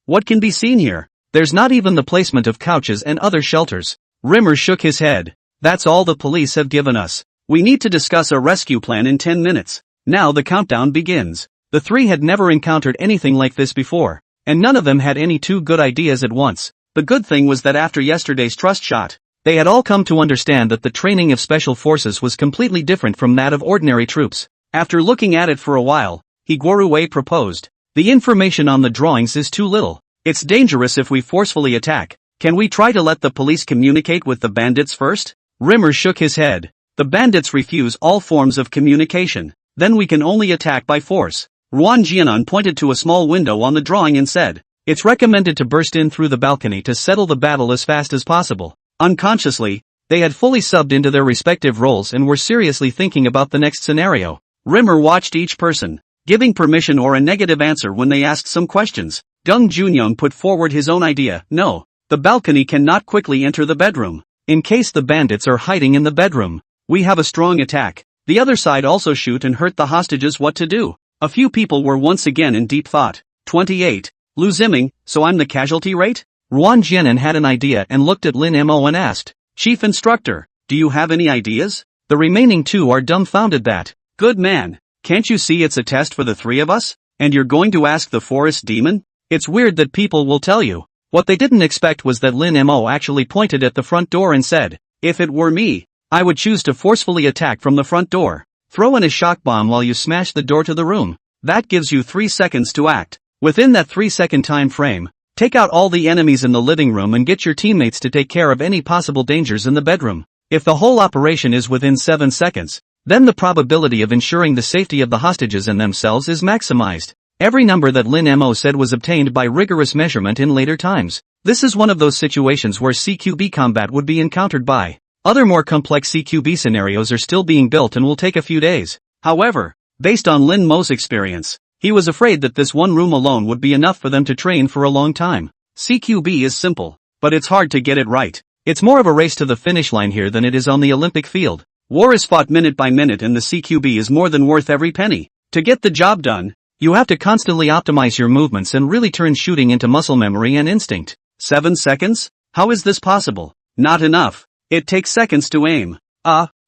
What can be seen here? There's not even the placement of couches and other shelters. Rimmer shook his head. That's all the police have given us. We need to discuss a rescue plan in 10 minutes. Now the countdown begins. The three had never encountered anything like this before, and none of them had any two good ideas at once. The good thing was that after yesterday's trust shot, they had all come to understand that the training of special forces was completely different from that of ordinary troops. After looking at it for a while, Higuaruwei proposed, the information on the drawings is too little. It's dangerous if we forcefully attack. Can we try to let the police communicate with the bandits first? Rimmer shook his head. The bandits refuse all forms of communication. Then we can only attack by force. Ruan Jianan pointed to a small window on the drawing and said, it's recommended to burst in through the balcony to settle the battle as fast as possible. Unconsciously, they had fully subbed into their respective roles and were seriously thinking about the next scenario. Rimmer watched each person, giving permission or a negative answer when they asked some questions. Deng Junyoung put forward his own idea. No, the balcony cannot quickly enter the bedroom. In case the bandits are hiding in the bedroom, we have a strong attack. The other side also shoot and hurt the hostages. What to do? A few people were once again in deep thought. 28. Lu Ziming, so I'm the casualty rate? Ruan Jianan had an idea and looked at Lin Mo and asked, Chief Instructor, do you have any ideas? The remaining two are dumbfounded that. Good man, can't you see it's a test for the three of us? And you're going to ask the forest demon? It's weird that people will tell you. What they didn't expect was that Lin Mo actually pointed at the front door and said, if it were me, I would choose to forcefully attack from the front door. Throw in a shock bomb while you smash the door to the room. That gives you 3 seconds to act. Within that 3-second time frame, take out all the enemies in the living room and get your teammates to take care of any possible dangers in the bedroom. If the whole operation is within 7 seconds, then the probability of ensuring the safety of the hostages and themselves is maximized. Every number that Lin Mo said was obtained by rigorous measurement in later times. This is one of those situations where CQB combat would be encountered by. Other more complex CQB scenarios are still being built and will take a few days. However, based on Lin Mo's experience, he was afraid that this one room alone would be enough for them to train for a long time. CQB is simple, but it's hard to get it right. It's more of a race to the finish line here than it is on the Olympic field. War is fought minute by minute and the CQB is more than worth every penny. To get the job done, you have to constantly optimize your movements and really turn shooting into muscle memory and instinct. 7 seconds? How is this possible? Not enough. It takes seconds to aim.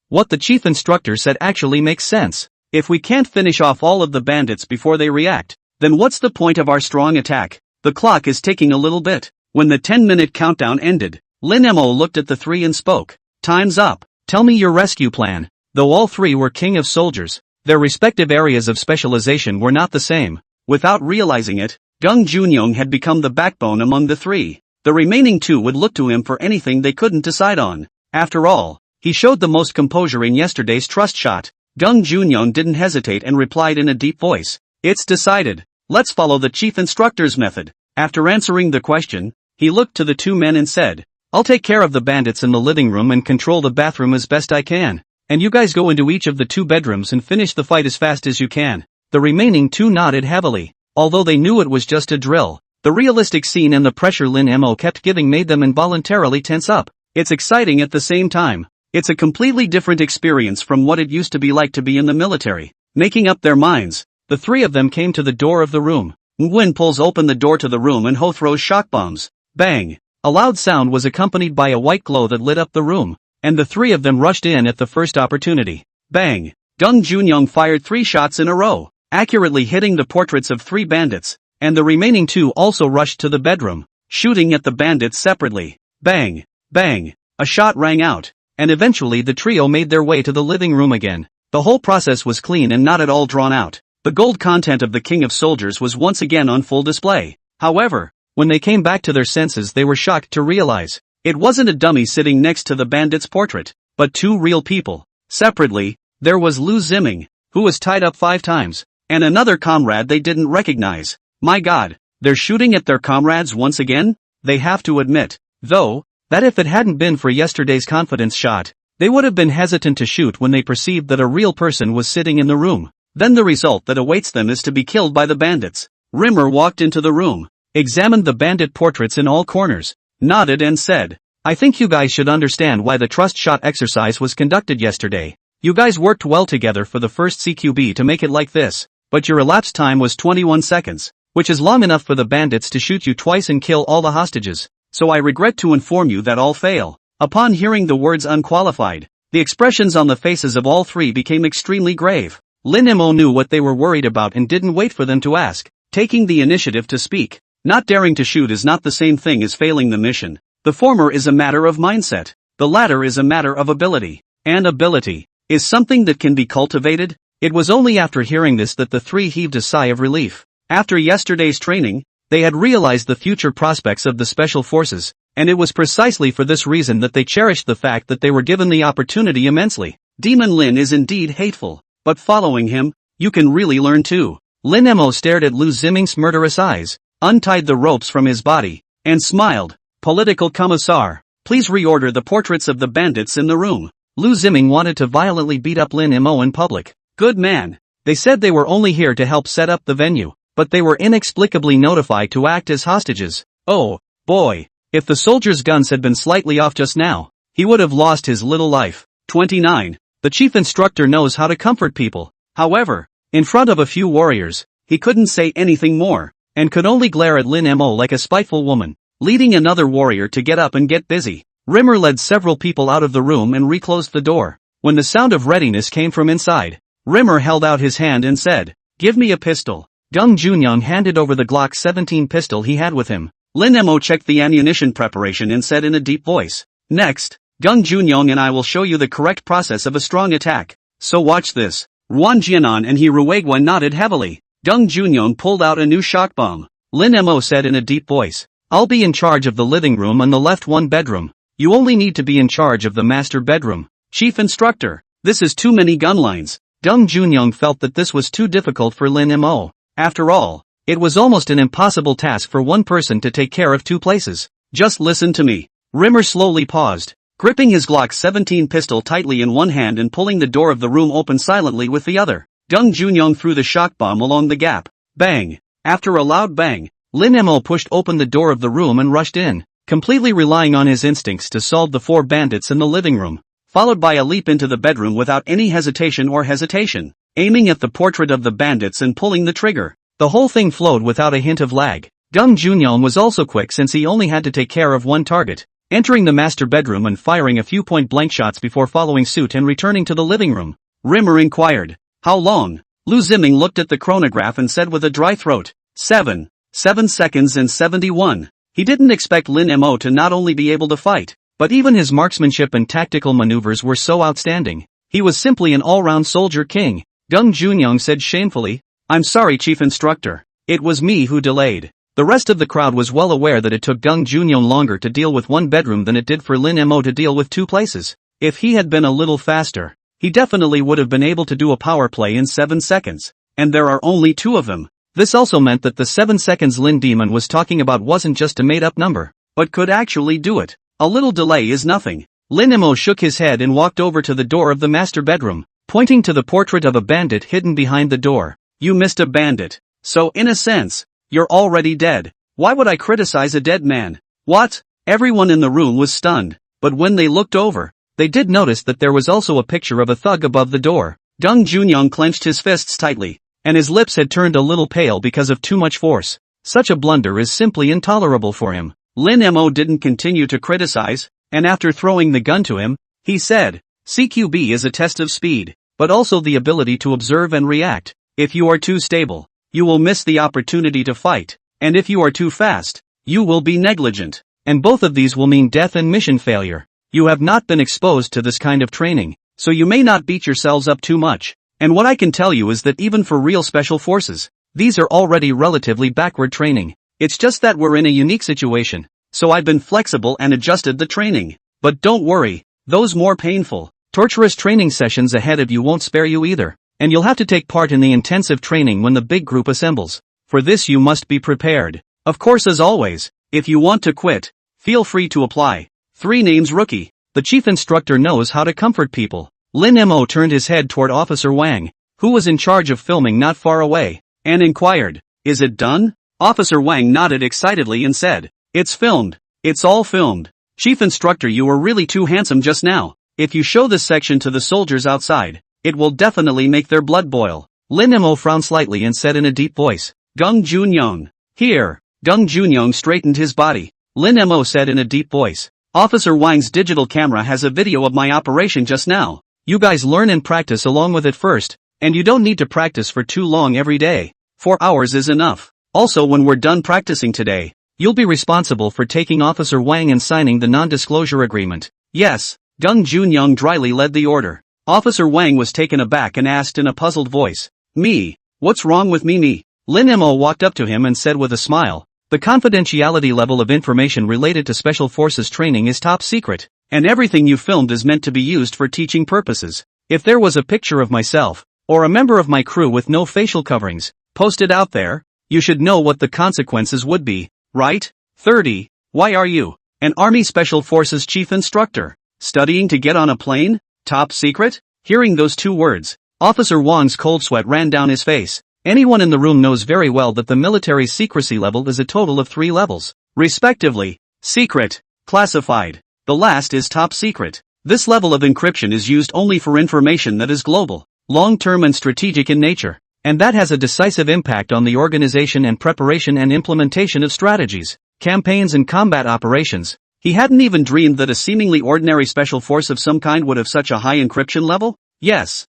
What the chief instructor said actually makes sense. If we can't finish off all of the bandits before they react, then what's the point of our strong attack? The clock is ticking a little bit. When the 10-minute countdown ended, Lin Mo looked at the three and spoke. Time's up. Tell me your rescue plan. Though all three were king of soldiers, their respective areas of specialization were not the same. Without realizing it, Deng Junyoung had become the backbone among the three. The remaining two would look to him for anything they couldn't decide on. After all, he showed the most composure in yesterday's trust shot. Deng Junyoung didn't hesitate and replied in a deep voice. It's decided. Let's follow the chief instructor's method. After answering the question, he looked to the two men and said, I'll take care of the bandits in the living room and control the bathroom as best I can. And you guys go into each of the 2 bedrooms and finish the fight as fast as you can. The remaining 2 nodded heavily. Although they knew it was just a drill, the realistic scene and the pressure Lin Mo kept giving made them involuntarily tense up. It's exciting at the same time. It's a completely different experience from what it used to be like to be in the military. Making up their minds, the 3 of them came to the door of the room. Nguyen pulls open the door to the room and Ho throws shock bombs. Bang! A loud sound was accompanied by a white glow that lit up the room, and the 3 of them rushed in at the first opportunity. Bang! Deng Junyoung fired 3 shots in a row, accurately hitting the portraits of 3 bandits, and the remaining 2 also rushed to the bedroom, shooting at the bandits separately. Bang! Bang! A shot rang out, and eventually the trio made their way to the living room again. The whole process was clean and not at all drawn out. The gold content of the King of Soldiers was once again on full display. However, when they came back to their senses they were shocked to realize it wasn't a dummy sitting next to the bandit's portrait, but 2 real people. Separately, there was Lu Ziming, who was tied up 5 times, and another comrade they didn't recognize. My God, they're shooting at their comrades once again? They have to admit, though, that if it hadn't been for yesterday's confidence shot, they would have been hesitant to shoot when they perceived that a real person was sitting in the room. Then the result that awaits them is to be killed by the bandits. Rimmer walked into the room, examined the bandit portraits in all corners, nodded and said, I think you guys should understand why the trust shot exercise was conducted yesterday. You guys worked well together for the first CQB to make it like this, but your elapsed time was 21 seconds, which is long enough for the bandits to shoot you twice and kill all the hostages. So I regret to inform you that all fail. Upon hearing the words unqualified, the expressions on the faces of all 3 became extremely grave. Lin Mo knew what they were worried about and didn't wait for them to ask, taking the initiative to speak. Not daring to shoot is not the same thing as failing the mission. The former is a matter of mindset. The latter is a matter of ability. And ability is something that can be cultivated. It was only after hearing this that the 3 heaved a sigh of relief. After yesterday's training, they had realized the future prospects of the special forces, and it was precisely for this reason that they cherished the fact that they were given the opportunity immensely. Demon Lin is indeed hateful, but following him, you can really learn too. Lin Mo stared at Lu Ziming's murderous eyes, untied the ropes from his body, and smiled. Political Commissar, please reorder the portraits of the bandits in the room. Lu Ziming wanted to violently beat up Lin Mo in public. Good man. They said they were only here to help set up the venue, but they were inexplicably notified to act as hostages. Oh, boy. If the soldier's guns had been slightly off just now, he would have lost his little life. 29. The chief instructor knows how to comfort people. However, in front of a few warriors, he couldn't say anything more, and could only glare at Lin Mo like a spiteful woman, leading another warrior to get up and get busy. Rimmer led several people out of the room and reclosed the door. When the sound of readiness came from inside, Rimmer held out his hand and said, Give me a pistol. Gung Junyang handed over the Glock 17 pistol he had with him. Lin Mo checked the ammunition preparation and said in a deep voice, Next, Gung Junyang and I will show you the correct process of a strong attack. So watch this. Ruan Jianan and he Ruegwa nodded heavily. Gung Junyang pulled out a new shock bomb. Lin Mo said in a deep voice, I'll be in charge of the living room and the left one bedroom. You only need to be in charge of the master bedroom. Chief instructor, this is too many gun lines. Gung Junyang felt that this was too difficult for Lin Mo. After all, it was almost an impossible task for one person to take care of 2 places. Just listen to me. Rimmer slowly paused, gripping his Glock 17 pistol tightly in one hand and pulling the door of the room open silently with the other. Gung Junyang threw the shock bomb along the gap. Bang! After a loud bang, Lin Mo pushed open the door of the room and rushed in, completely relying on his instincts to solve the 4 bandits in the living room, followed by a leap into the bedroom without any hesitation, aiming at the portrait of the bandits and pulling the trigger. The whole thing flowed without a hint of lag. Gung Junyang was also quick since he only had to take care of one target, entering the master bedroom and firing a few point-blank shots before following suit and returning to the living room. Rimmer inquired, How long? Lu Ziming looked at the chronograph and said with a dry throat, 7 seconds and 71. He didn't expect Lin Mo to not only be able to fight, but even his marksmanship and tactical maneuvers were so outstanding. He was simply an all-round soldier king. Gung Junyang said shamefully, I'm sorry, Chief Instructor. It was me who delayed. The rest of the crowd was well aware that it took Gung Junyang longer to deal with one bedroom than it did for Lin Mo to deal with 2 places. If he had been a little faster, he definitely would have been able to do a power play in 7 seconds. And there are only 2 of them. This also meant that the 7 seconds Lin Demon was talking about wasn't just a made-up number, but could actually do it. A little delay is nothing. Lin Mo shook his head and walked over to the door of the master bedroom, pointing to the portrait of a bandit hidden behind the door. You missed a bandit. So in a sense, you're already dead. Why would I criticize a dead man? What? Everyone in the room was stunned, but when they looked over, they did notice that there was also a picture of a thug above the door. Gung Junyang clenched his fists tightly, and his lips had turned a little pale because of too much force. Such a blunder is simply intolerable for him. Lin Mo didn't continue to criticize, and after throwing the gun to him, he said, CQB is a test of speed, but also the ability to observe and react. If you are too stable, you will miss the opportunity to fight, and if you are too fast, you will be negligent, and both of these will mean death and mission failure. You have not been exposed to this kind of training, so you may not beat yourselves up too much, and what I can tell you is that even for real special forces, these are already relatively backward training. It's just that we're in a unique situation, so I've been flexible and adjusted the training. But don't worry, those more painful, torturous training sessions ahead of you won't spare you either. and you'll have to take part in the intensive training when the big group assembles. For this you must be prepared. Of course, as always, if you want to quit, feel free to apply. 3 names Rookie. The chief instructor knows how to comfort people. Lin Mo turned his head toward Officer Wang, who was in charge of filming not far away, and inquired, "Is it done?" Officer Wang nodded excitedly and said, "It's filmed. It's all filmed. Chief instructor, you were really too handsome just now. If you show this section to the soldiers outside, it will definitely make their blood boil." Lin Mo frowned slightly and said in a deep voice, "Gung Junyong. Here." Gung Junyong straightened his body. Lin Mo said in a deep voice, "Officer Wang's digital camera has a video of my operation just now. You guys learn and practice along with it first, and you don't need to practice for too long every day. 4 hours is enough. Also, when we're done practicing today, you'll be responsible for taking Officer Wang and signing the non-disclosure agreement." "Yes." Gung Junyong dryly led the order. Officer Wang was taken aback and asked in a puzzled voice, "Me? What's wrong with me?" Lin Mo walked up to him and said with a smile, "The confidentiality level of information related to Special Forces training is top secret, and everything you filmed is meant to be used for teaching purposes. If there was a picture of myself, or a member of my crew with no facial coverings, posted out there, you should know what the consequences would be, right?" 30. Why are you, an Army Special Forces chief instructor, studying to get on a plane? Top secret? Hearing those 2 words, Officer Wang's cold sweat ran down his face. Anyone in the room knows very well that the military secrecy level is a total of 3 levels, respectively: secret, classified. The last is top secret. This level of encryption is used only for information that is global, long-term and strategic in nature, and that has a decisive impact on the organization and preparation and implementation of strategies, campaigns and combat operations. He hadn't even dreamed that a seemingly ordinary special force of some kind would have such a high encryption level. Yes,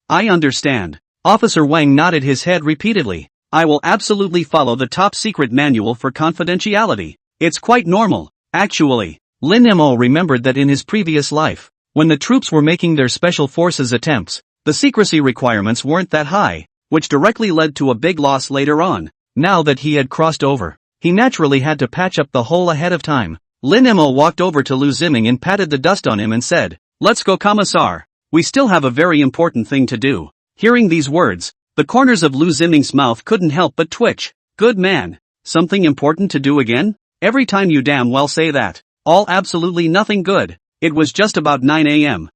I understand. Officer Wang nodded his head repeatedly. "I will absolutely follow the top secret manual for confidentiality. It's quite normal, actually." Lin Mo remembered that in his previous life, when the troops were making their special forces attempts, the secrecy requirements weren't that high, which directly led to a big loss later on. Now that he had crossed over, he naturally had to patch up the hole ahead of time. Lin Mo walked over to Lu Ziming and patted the dust on him and said, "Let's go, Commissar. We still have a very important thing to do." Hearing these words, the corners of Lu Ziming's mouth couldn't help but twitch. "Good man. Something important to do again? Every time you damn well say that. All absolutely nothing good." It was just about 9 a.m.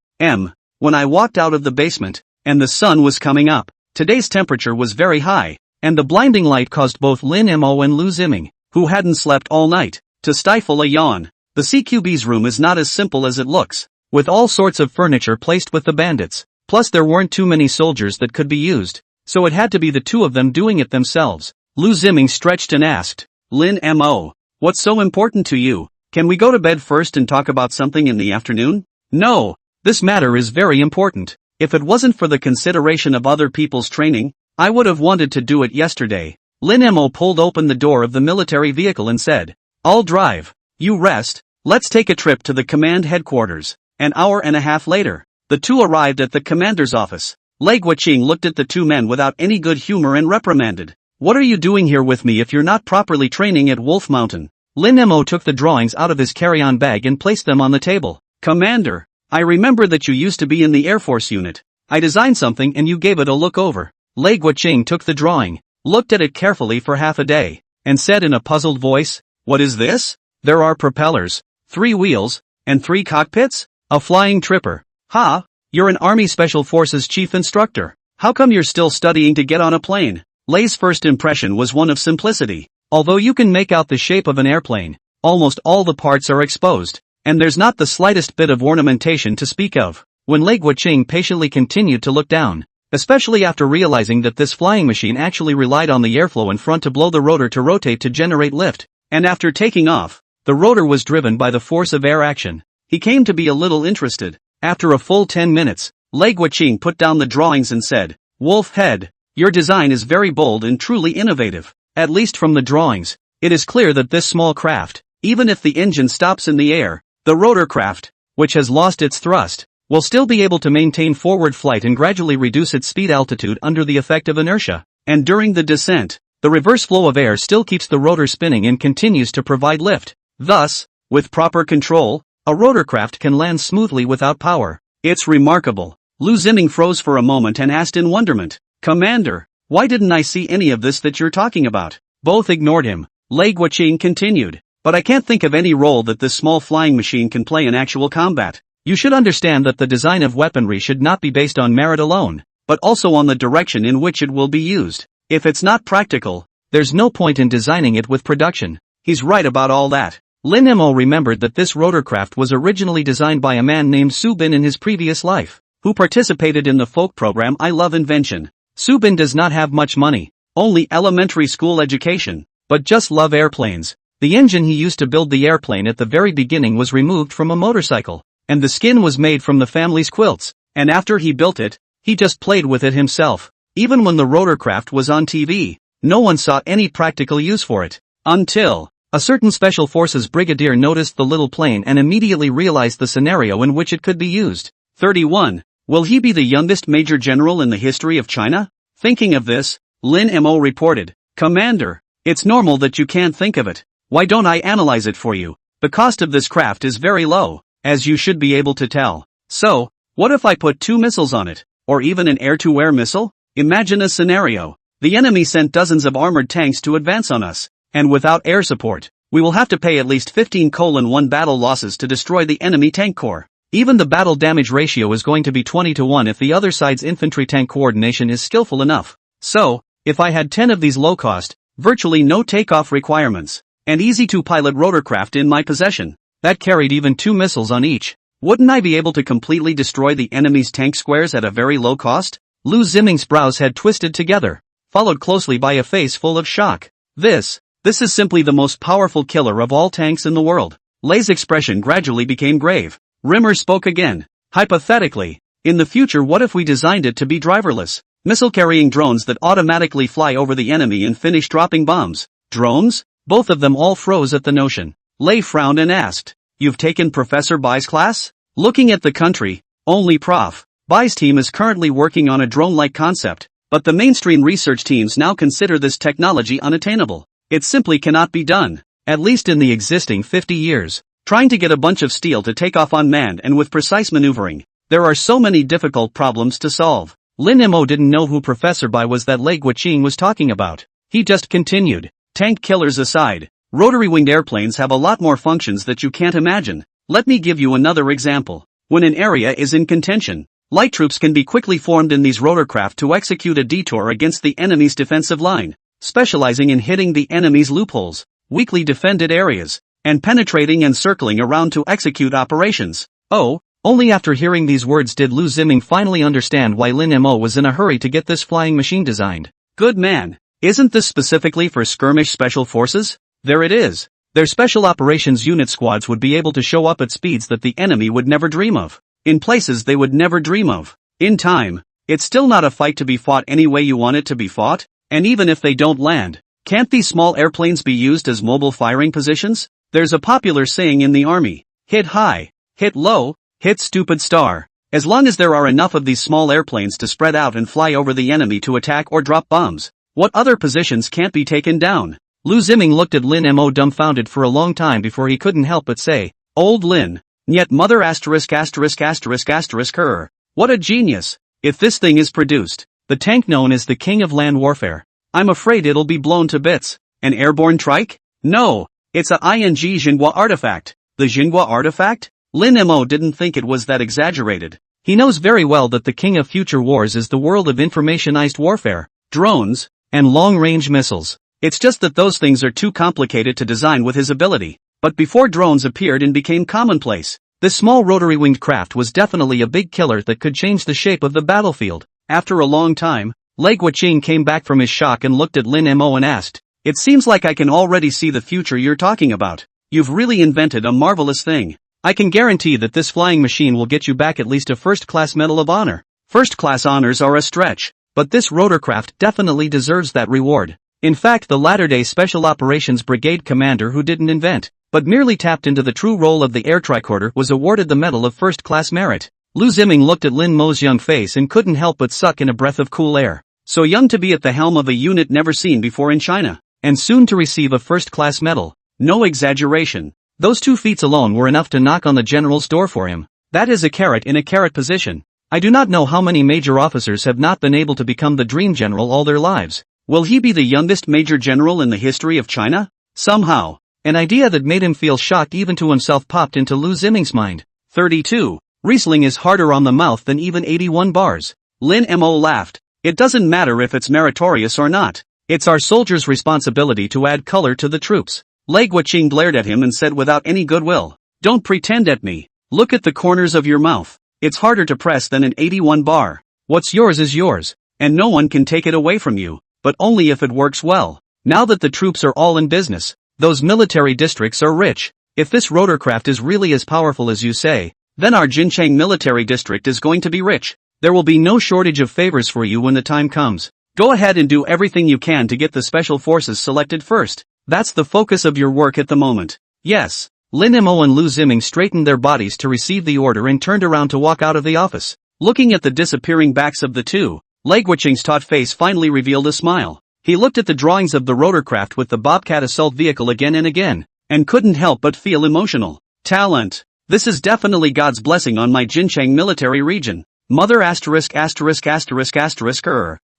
when I walked out of the basement, and the sun was coming up. Today's temperature was very high, and the blinding light caused both Lin Mo and Lu Ziming, who hadn't slept all night, to stifle a yawn. The CQB's room is not as simple as it looks, with all sorts of furniture placed with the bandits. Plus there weren't too many soldiers that could be used, so it had to be the 2 of them doing it themselves. Lu Ziming stretched and asked, "Lin Mo, what's so important to you? Can we go to bed first and talk about something in the afternoon?" "No, this matter is very important. If it wasn't for the consideration of other people's training, I would have wanted to do it yesterday." Lin Mo pulled open the door of the military vehicle and said, "I'll drive. You rest. Let's take a trip to the command headquarters." An hour and a half later, the 2 arrived at the commander's office. Lei Guoqing looked at the 2 men without any good humor and reprimanded, "What are you doing here with me if you're not properly training at Wolf Mountain?" Lin Mo took the drawings out of his carry-on bag and placed them on the table. "Commander, I remember that you used to be in the Air Force unit. I designed something and you gave it a look over." Lei Guoqing took the drawing, looked at it carefully for half a day, and said in a puzzled voice, "What is this? There are propellers, 3 wheels, and 3 cockpits? A flying tripper. Ha! You're an Army Special Forces chief instructor. How come you're still studying to get on a plane?" Lei's first impression was one of simplicity. Although you can make out the shape of an airplane, almost all the parts are exposed, and there's not the slightest bit of ornamentation to speak of. When Lei Guoqing patiently continued to look down, especially after realizing that this flying machine actually relied on the airflow in front to blow the rotor to rotate to generate lift, and after taking off, the rotor was driven by the force of air action, he came to be a little interested. After a full 10 minutes, Lei Guoqing put down the drawings and said, "Wolf Head, your design is very bold and truly innovative. At least from the drawings, it is clear that this small craft, even if the engine stops in the air, the rotor craft, which has lost its thrust, will still be able to maintain forward flight and gradually reduce its speed altitude under the effect of inertia. And during the descent, the reverse flow of air still keeps the rotor spinning and continues to provide lift. Thus, with proper control, a rotorcraft can land smoothly without power. It's remarkable." Lu Ziming froze for a moment and asked in wonderment, "Commander, why didn't I see any of this that you're talking about?" Both ignored him. Lei Guoqing continued, "But I can't think of any role that this small flying machine can play in actual combat. You should understand that the design of weaponry should not be based on merit alone, but also on the direction in which it will be used. If it's not practical, there's no point in designing it with production." He's right about all that. Lin Mo remembered that this rotorcraft was originally designed by a man named Su Bin in his previous life, who participated in the folk program I Love Invention. Su Bin does not have much money, only elementary school education, but just love airplanes. The engine he used to build the airplane at the very beginning was removed from a motorcycle, and the skin was made from the family's quilts, and after he built it, he just played with it himself. Even when the rotorcraft was on TV, no one saw any practical use for it. Until a certain Special Forces brigadier noticed the little plane and immediately realized the scenario in which it could be used. 31. Will he be the youngest major general in the history of China? Thinking of this, Lin Mo reported, "Commander, it's normal that you can't think of it. Why don't I analyze it for you? The cost of this craft is very low, as you should be able to tell. So, what if I put 2 missiles on it, or even an air-to-air missile? Imagine a scenario. The enemy sent dozens of armored tanks to advance on us, and without air support, we will have to pay at least 15:1 battle losses to destroy the enemy tank corps. Even the battle damage ratio is going to be 20-1 if the other side's infantry tank coordination is skillful enough. So, if I had 10 of these low-cost, virtually no takeoff requirements, and easy-to-pilot rotorcraft in my possession, that carried even 2 missiles on each, wouldn't I be able to completely destroy the enemy's tank squares at a very low cost?" Lu Ziming's brows had twisted together, followed closely by a face full of shock. This is simply the most powerful killer of all tanks in the world. Lei's expression gradually became grave. Rimmer spoke again. "Hypothetically, in the future, what if we designed it to be driverless? Missile-carrying drones that automatically fly over the enemy and finish dropping bombs." Drones? Both of them all froze at the notion. Lei frowned and asked, "You've taken Professor Bai's class?" Looking at the country, only Prof. Bai's team is currently working on a drone-like concept, but the mainstream research teams now consider this technology unattainable. It simply cannot be done, at least in the existing 50 years. Trying to get a bunch of steel to take off unmanned and with precise maneuvering, there are so many difficult problems to solve. Lin Mo didn't know who Professor Bai was that Lei Guoqing was talking about. He just continued, "Tank killers aside, rotary-winged airplanes have a lot more functions that you can't imagine. Let me give you another example. When an area is in contention, light troops can be quickly formed in these rotorcraft to execute a detour against the enemy's defensive line, specializing in hitting the enemy's loopholes, weakly defended areas, and penetrating and circling around to execute operations." Oh, only after hearing these words did Lu Ziming finally understand why Lin Mo was in a hurry to get this flying machine designed. "Good man, isn't this specifically for skirmish special forces? There it is. Their special operations unit squads would be able to show up at speeds that the enemy would never dream of, in places they would never dream of. In time, it's still not a fight to be fought any way you want it to be fought, and even if they don't land, can't these small airplanes be used as mobile firing positions? There's a popular saying in the army, hit high, hit low, hit stupid star. As long as there are enough of these small airplanes to spread out and fly over the enemy to attack or drop bombs, what other positions can't be taken down?" Lu Ziming looked at Lin Mo dumbfounded for a long time before he couldn't help but say, "Old Lin, Nyet mother asterisk asterisk asterisk asterisk her. What a genius. If this thing is produced, the tank known as the king of land warfare, I'm afraid it'll be blown to bits. An airborne trike? No. It's a ing Xinhua artifact." The Xinhua artifact? Lin Mo didn't think it was that exaggerated. He knows very well that the king of future wars is the world of informationized warfare, drones, and long-range missiles. It's just that those things are too complicated to design with his ability. But before drones appeared and became commonplace, this small rotary-winged craft was definitely a big killer that could change the shape of the battlefield. After a long time, Lei Guoqing came back from his shock and looked at Lin Mo and asked, "It seems like I can already see the future you're talking about. You've really invented a marvelous thing. I can guarantee that this flying machine will get you back at least a first-class Medal of Honor." First-class honors are a stretch, but this rotorcraft definitely deserves that reward. In fact, the latter-day Special Operations Brigade commander who didn't invent, but merely tapped into the true role of the air tricorder was awarded the Medal of First-Class Merit. Lu Ziming looked at Lin Mo's young face and couldn't help but suck in a breath of cool air. So young to be at the helm of a unit never seen before in China, and soon to receive a first-class medal. No exaggeration. Those 2 feats alone were enough to knock on the general's door for him. That is a carrot in a carrot position. I do not know how many major officers have not been able to become the dream general all their lives. Will he be the youngest major general in the history of China? Somehow, an idea that made him feel shocked even to himself popped into Lu Ziming's mind. 32. Riesling is harder on the mouth than even 81 bars. Lin Mo laughed. It doesn't matter if it's meritorious or not. It's our soldiers' responsibility to add color to the troops. Lei Guoqing glared at him and said without any goodwill, "Don't pretend at me. Look at the corners of your mouth. It's harder to press than an 81 bar. What's yours is yours, and no one can take it away from you, but only if it works well. Now that the troops are all in business, those military districts are rich. If this rotorcraft is really as powerful as you say, then our Jincheng military district is going to be rich. There will be no shortage of favors for you when the time comes. Go ahead and do everything you can to get the special forces selected first. That's the focus of your work at the moment." Yes. Lin Mo and Lu Ziming straightened their bodies to receive the order and turned around to walk out of the office. Looking at the disappearing backs of the two, Lei Guoqing's taut face finally revealed a smile. He looked at the drawings of the rotorcraft with the Bobcat assault vehicle again and again, and couldn't help but feel emotional. Talent. This is definitely God's blessing on my Jincheng military region. Mother *********.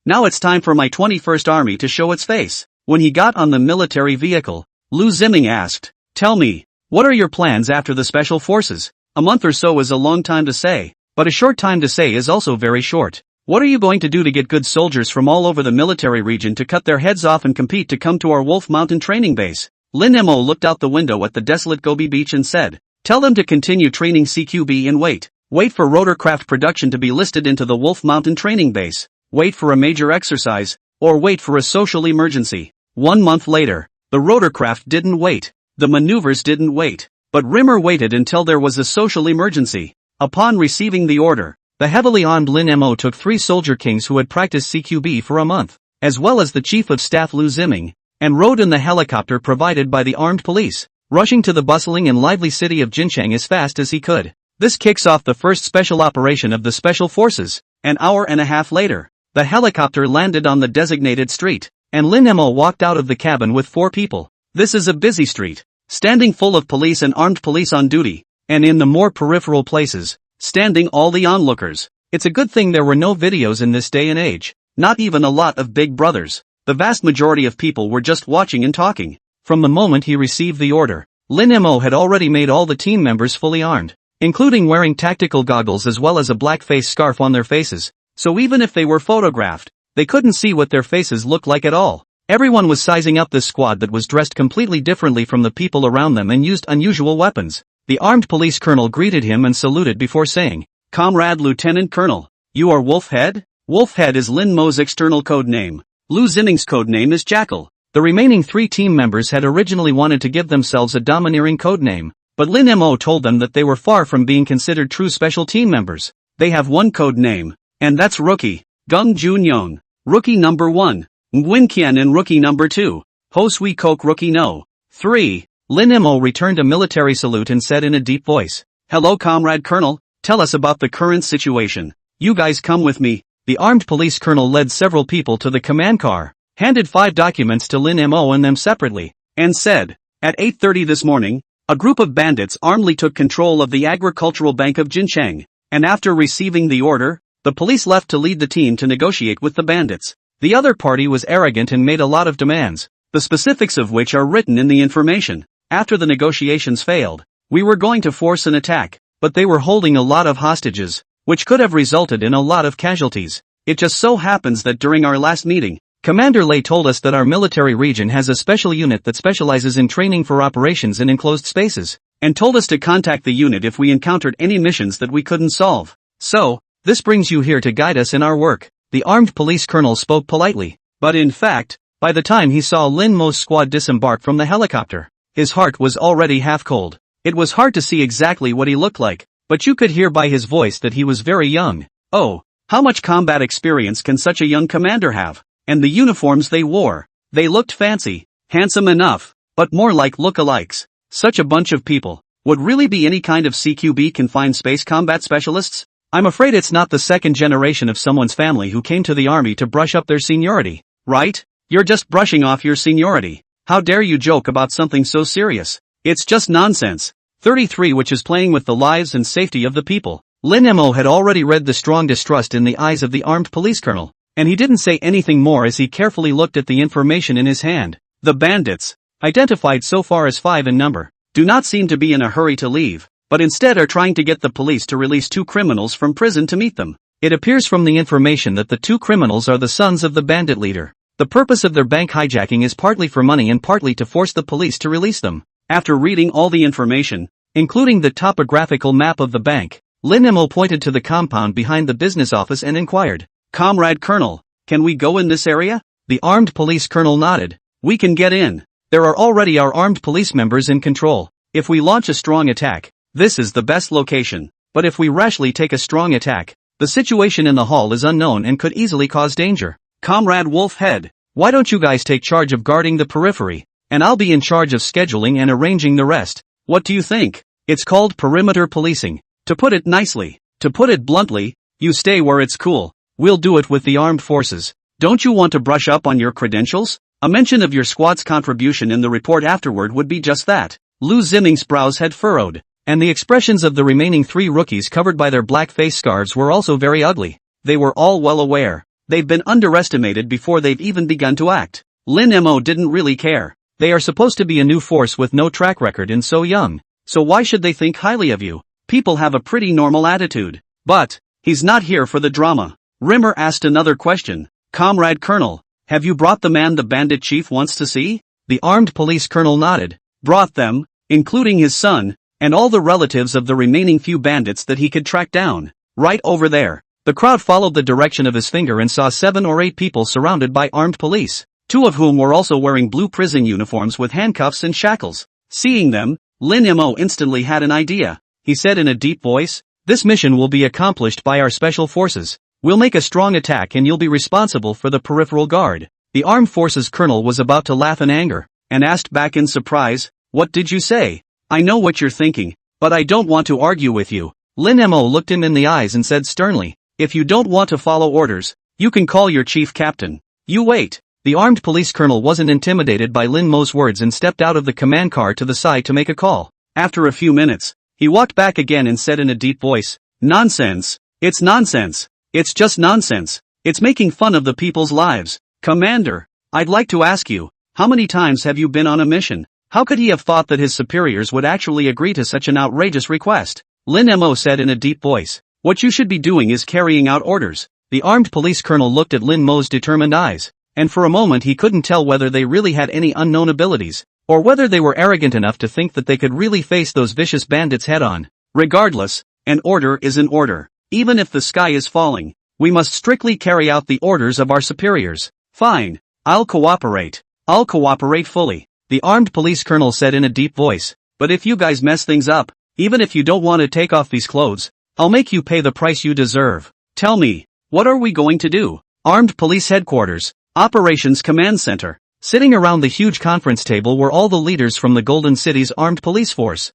Now it's time for my 21st army to show its face. When he got on the military vehicle, Lu Ziming asked, "Tell me, what are your plans after the special forces?" A month or so is a long time to say, but a short time to say is also very short. What are you going to do to get good soldiers from all over the military region to cut their heads off and compete to come to our Wolf Mountain training base? Lin Mo looked out the window at the desolate Gobi Beach and said, "Tell them to continue training CQB and wait for rotorcraft production to be listed into the Wolf Mountain training base. Wait for a major exercise, or wait for a social emergency." 1 month later, the rotorcraft didn't wait. The maneuvers didn't wait. But Rimmer waited until there was a social emergency. Upon receiving the order, the heavily armed Lin Mo took 3 soldier kings who had practiced CQB for a month, as well as the chief of staff Lu Ziming, and rode in the helicopter provided by the armed police, rushing to the bustling and lively city of Jincheng as fast as he could. This kicks off the first special operation of the special forces. An hour and a half later, the helicopter landed on the designated street, and Lin Mo walked out of the cabin with 4 people. This is a busy street, standing full of police and armed police on duty, and in the more peripheral places, standing all the onlookers. It's a good thing there were no videos in this day and age, not even a lot of big brothers. The vast majority of people were just watching and talking. From the moment he received the order, Lin Mo had already made all the team members fully armed, including wearing tactical goggles as well as a black face scarf on their faces, so even if they were photographed, they couldn't see what their faces looked like at all. Everyone was sizing up this squad that was dressed completely differently from the people around them and used unusual weapons. The armed police colonel greeted him and saluted before saying, "Comrade Lieutenant Colonel, you are Wolfhead?" Wolfhead is Lin Mo's external code name. Lu Ziming's code name is Jackal. The remaining 3 team members had originally wanted to give themselves a domineering code name, but Lin Mo told them that they were far from being considered true special team members. They have one code name, and that's Rookie. Gung Junyong, Rookie number 1. Nguyen Qian and Rookie number 2. Ho Sui Kok Rookie no. 3. Lin Mo returned a military salute and said in a deep voice, "Hello Comrade Colonel, tell us about the current situation." "You guys come with me." The armed police colonel led several people to the command car, handed 5 documents to Lin Mo and them separately, and said, "At 8:30 this morning, a group of bandits armedly took control of the Agricultural Bank of Jincheng, and after receiving the order, the police left to lead the team to negotiate with the bandits. The other party was arrogant and made a lot of demands, the specifics of which are written in the information. After the negotiations failed, we were going to force an attack, but they were holding a lot of hostages, which could have resulted in a lot of casualties. It just so happens that during our last meeting, Commander Lei told us that our military region has a special unit that specializes in training for operations in enclosed spaces, and told us to contact the unit if we encountered any missions that we couldn't solve. So, this brings you here to guide us in our work." The armed police colonel spoke politely, but in fact, by the time he saw Lin Mo's squad disembark from the helicopter, his heart was already half cold. It was hard to see exactly what he looked like, but you could hear by his voice that he was very young. Oh, how much combat experience can such a young commander have? And the uniforms they wore, they looked fancy, handsome enough, but more like look-alikes. Such a bunch of people would really be any kind of CQB confined space combat specialists? I'm afraid it's not the second generation of someone's family who came to the army to brush up their seniority, right? You're just brushing off your seniority. How dare you joke about something so serious? It's just nonsense. 33 Which is playing with the lives and safety of the people. Lin Mo had already read the strong distrust in the eyes of the armed police colonel, and he didn't say anything more as he carefully looked at the information in his hand. The bandits, identified so far as 5 in number, do not seem to be in a hurry to leave, but instead are trying to get the police to release 2 criminals from prison to meet them. It appears from the information that the 2 criminals are the sons of the bandit leader. The purpose of their bank hijacking is partly for money and partly to force the police to release them. After reading all the information, including the topographical map of the bank, Lin Mo pointed to the compound behind the business office and inquired, "Comrade Colonel, can we go in this area?" The armed police colonel nodded. "We can get in. There are already our armed police members in control. If we launch a strong attack, this is the best location. But if we rashly take a strong attack, the situation in the hall is unknown and could easily cause danger. Comrade Wolfhead, why don't you guys take charge of guarding the periphery, and I'll be in charge of scheduling and arranging the rest. What do you think? It's called perimeter policing. To put it nicely, to put it bluntly, you stay where it's cool. We'll do it with the armed forces. Don't you want to brush up on your credentials? A mention of your squad's contribution in the report afterward would be just that." Lu Ziming's brows had furrowed, and the expressions of the remaining 3 rookies covered by their black face scarves were also very ugly. They were all well aware. They've been underestimated before they've even begun to act. Lin Mo didn't really care. They are supposed to be a new force with no track record and so young. So why should they think highly of you? People have a pretty normal attitude. But, he's not here for the drama. Rimmer asked another question. "Comrade Colonel, have you brought the man the bandit chief wants to see?" The armed police colonel nodded. "Brought them, including his son, and all the relatives of the remaining few bandits that he could track down. Right over there." The crowd followed the direction of his finger and saw 7 or 8 people surrounded by armed police, 2 of whom were also wearing blue prison uniforms with handcuffs and shackles. Seeing them, Lin Mo instantly had an idea. He said in a deep voice, "This mission will be accomplished by our special forces. We'll make a strong attack and you'll be responsible for the peripheral guard." The armed forces colonel was about to laugh in anger, and asked back in surprise, "What did you say? I know what you're thinking, but I don't want to argue with you." Lin Mo looked him in the eyes and said sternly, "If you don't want to follow orders, you can call your chief captain. You wait." The armed police colonel wasn't intimidated by Lin Mo's words and stepped out of the command car to the side to make a call. After a few minutes, he walked back again and said in a deep voice, "Nonsense. It's nonsense. It's just nonsense. It's making fun of the people's lives. Commander, I'd like to ask you, how many times have you been on a mission?" How could he have thought that his superiors would actually agree to such an outrageous request? Lin Mo said in a deep voice, "What you should be doing is carrying out orders." The armed police colonel looked at Lin Mo's determined eyes, and for a moment he couldn't tell whether they really had any unknown abilities, or whether they were arrogant enough to think that they could really face those vicious bandits head-on. Regardless, an order is an order. Even if the sky is falling, we must strictly carry out the orders of our superiors. Fine, I'll cooperate. I'll cooperate fully, the armed police colonel said in a deep voice. But if you guys mess things up, even if you don't want to take off these clothes, I'll make you pay the price you deserve. Tell me, what are we going to do? Armed Police Headquarters, Operations Command Center. Sitting around the huge conference table were all the leaders from the Golden City's armed police force,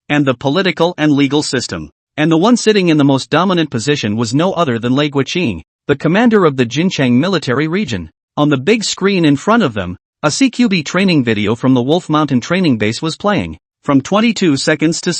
and the political and legal system. And the one sitting in the most dominant position was no other than Lei Guiqing, the commander of the Jincheng military region. On the big screen in front of them, a CQB training video from the Wolf Mountain training base was playing. From 22 seconds to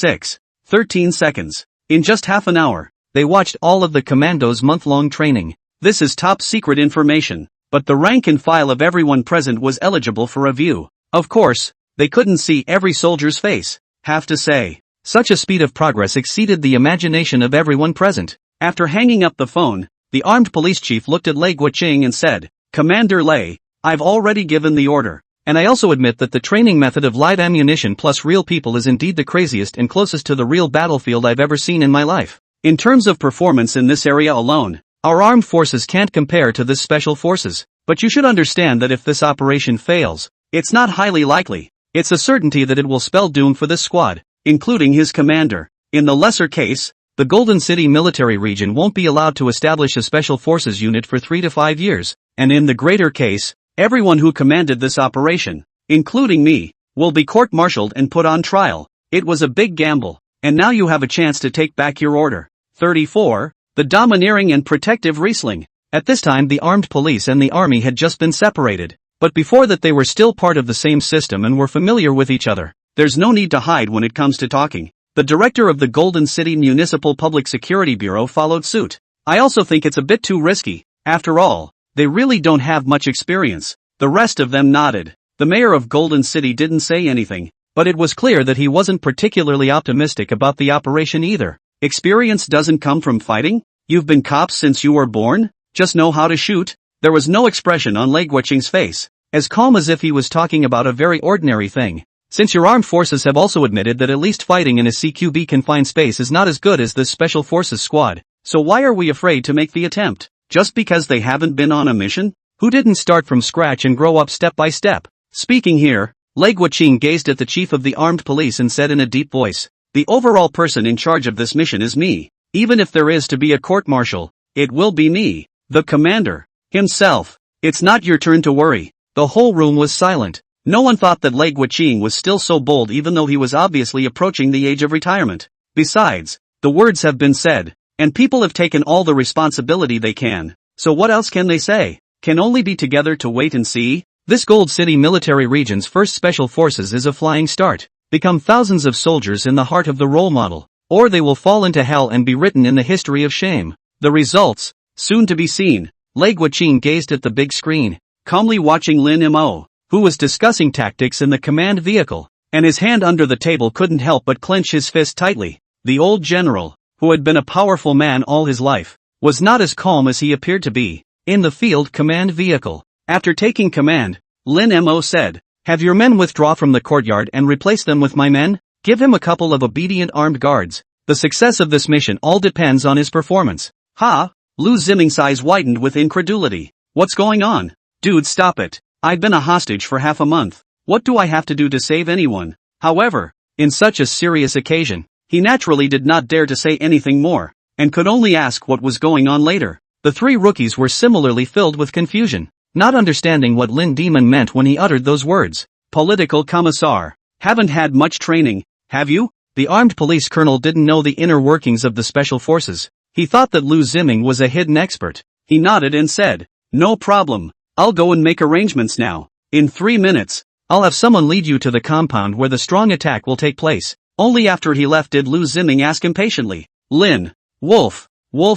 13 seconds. In just half an hour, they watched all of the commandos' month-long training. This is top secret information, but the rank and file of everyone present was eligible for a view. Of course, they couldn't see every soldier's face. Have to say, such a speed of progress exceeded the imagination of everyone present. After hanging up the phone, the armed police chief looked at Lei Guiqing and said, "Commander Lei, I've already given the order, and I also admit that the training method of live ammunition plus real people is indeed the craziest and closest to the real battlefield I've ever seen in my life. In terms of performance in this area alone, our armed forces can't compare to this special forces, but you should understand that if this operation fails, it's not highly likely. It's a certainty that it will spell doom for this squad, including his commander. In the lesser case, the Golden City military region won't be allowed to establish a special forces unit for 3 to 5 years, and in the greater case, everyone who commanded this operation, including me, will be court-martialed and put on trial. It was a big gamble, and now you have a chance to take back your order." 34. The domineering and protective Riesling. At this time the armed police and the army had just been separated, but before that they were still part of the same system and were familiar with each other. There's no need to hide when it comes to talking. The director of the Golden City Municipal Public Security Bureau followed suit. I also think it's a bit too risky. After all, they really don't have much experience. The rest of them nodded. The mayor of Golden City didn't say anything, but it was clear that he wasn't particularly optimistic about the operation either. Experience doesn't come from fighting? You've been cops since you were born? Just know how to shoot? There was no expression on Lei Guoqing's face, as calm as if he was talking about a very ordinary thing. Since your armed forces have also admitted that at least fighting in a CQB confined space is not as good as this Special Forces squad, so why are we afraid to make the attempt? Just because they haven't been on a mission? Who didn't start from scratch and grow up step by step? Speaking here, Lei Guoqing gazed at the chief of the armed police and said in a deep voice, "The overall person in charge of this mission is me. Even if there is to be a court-martial, it will be me, the commander, himself. It's not your turn to worry." The whole room was silent. No one thought that Lei Guoqing was still so bold even though he was obviously approaching the age of retirement. Besides, the words have been said, and people have taken all the responsibility they can, so what else can they say? Can only be together to wait and see? This Gold City Military Region's first Special Forces is a flying start. Become thousands of soldiers in the heart of the role model, or they will fall into hell and be written in the history of shame. The results, soon to be seen. Lei Guoqing gazed at the big screen, calmly watching Lin Mo, who was discussing tactics in the command vehicle, and his hand under the table couldn't help but clench his fist tightly. The old general, who had been a powerful man all his life, was not as calm as he appeared to be. In the field command vehicle, after taking command, Lin Mo said, "Have your men withdraw from the courtyard and replace them with my men. Give him a couple of obedient armed guards. The success of this mission all depends on his performance." Ha! Lu Ziming's eyes widened with incredulity. What's going on? Dude, stop it. I've been a hostage for half a month. What do I have to do to save anyone? However, in such a serious occasion, he naturally did not dare to say anything more, and could only ask what was going on later. The three rookies were similarly filled with confusion, not understanding what Lin Demon meant when he uttered those words. Political commissar. Haven't had much training, have you? The armed police colonel didn't know the inner workings of the special forces. He thought that Lu Ziming was a hidden expert. He nodded and said, "No problem. I'll go and make arrangements now. In 3 minutes, I'll have someone lead you to the compound where the strong attack will take place." Only after he left did Lu Ziming ask impatiently, "Lin, Wolf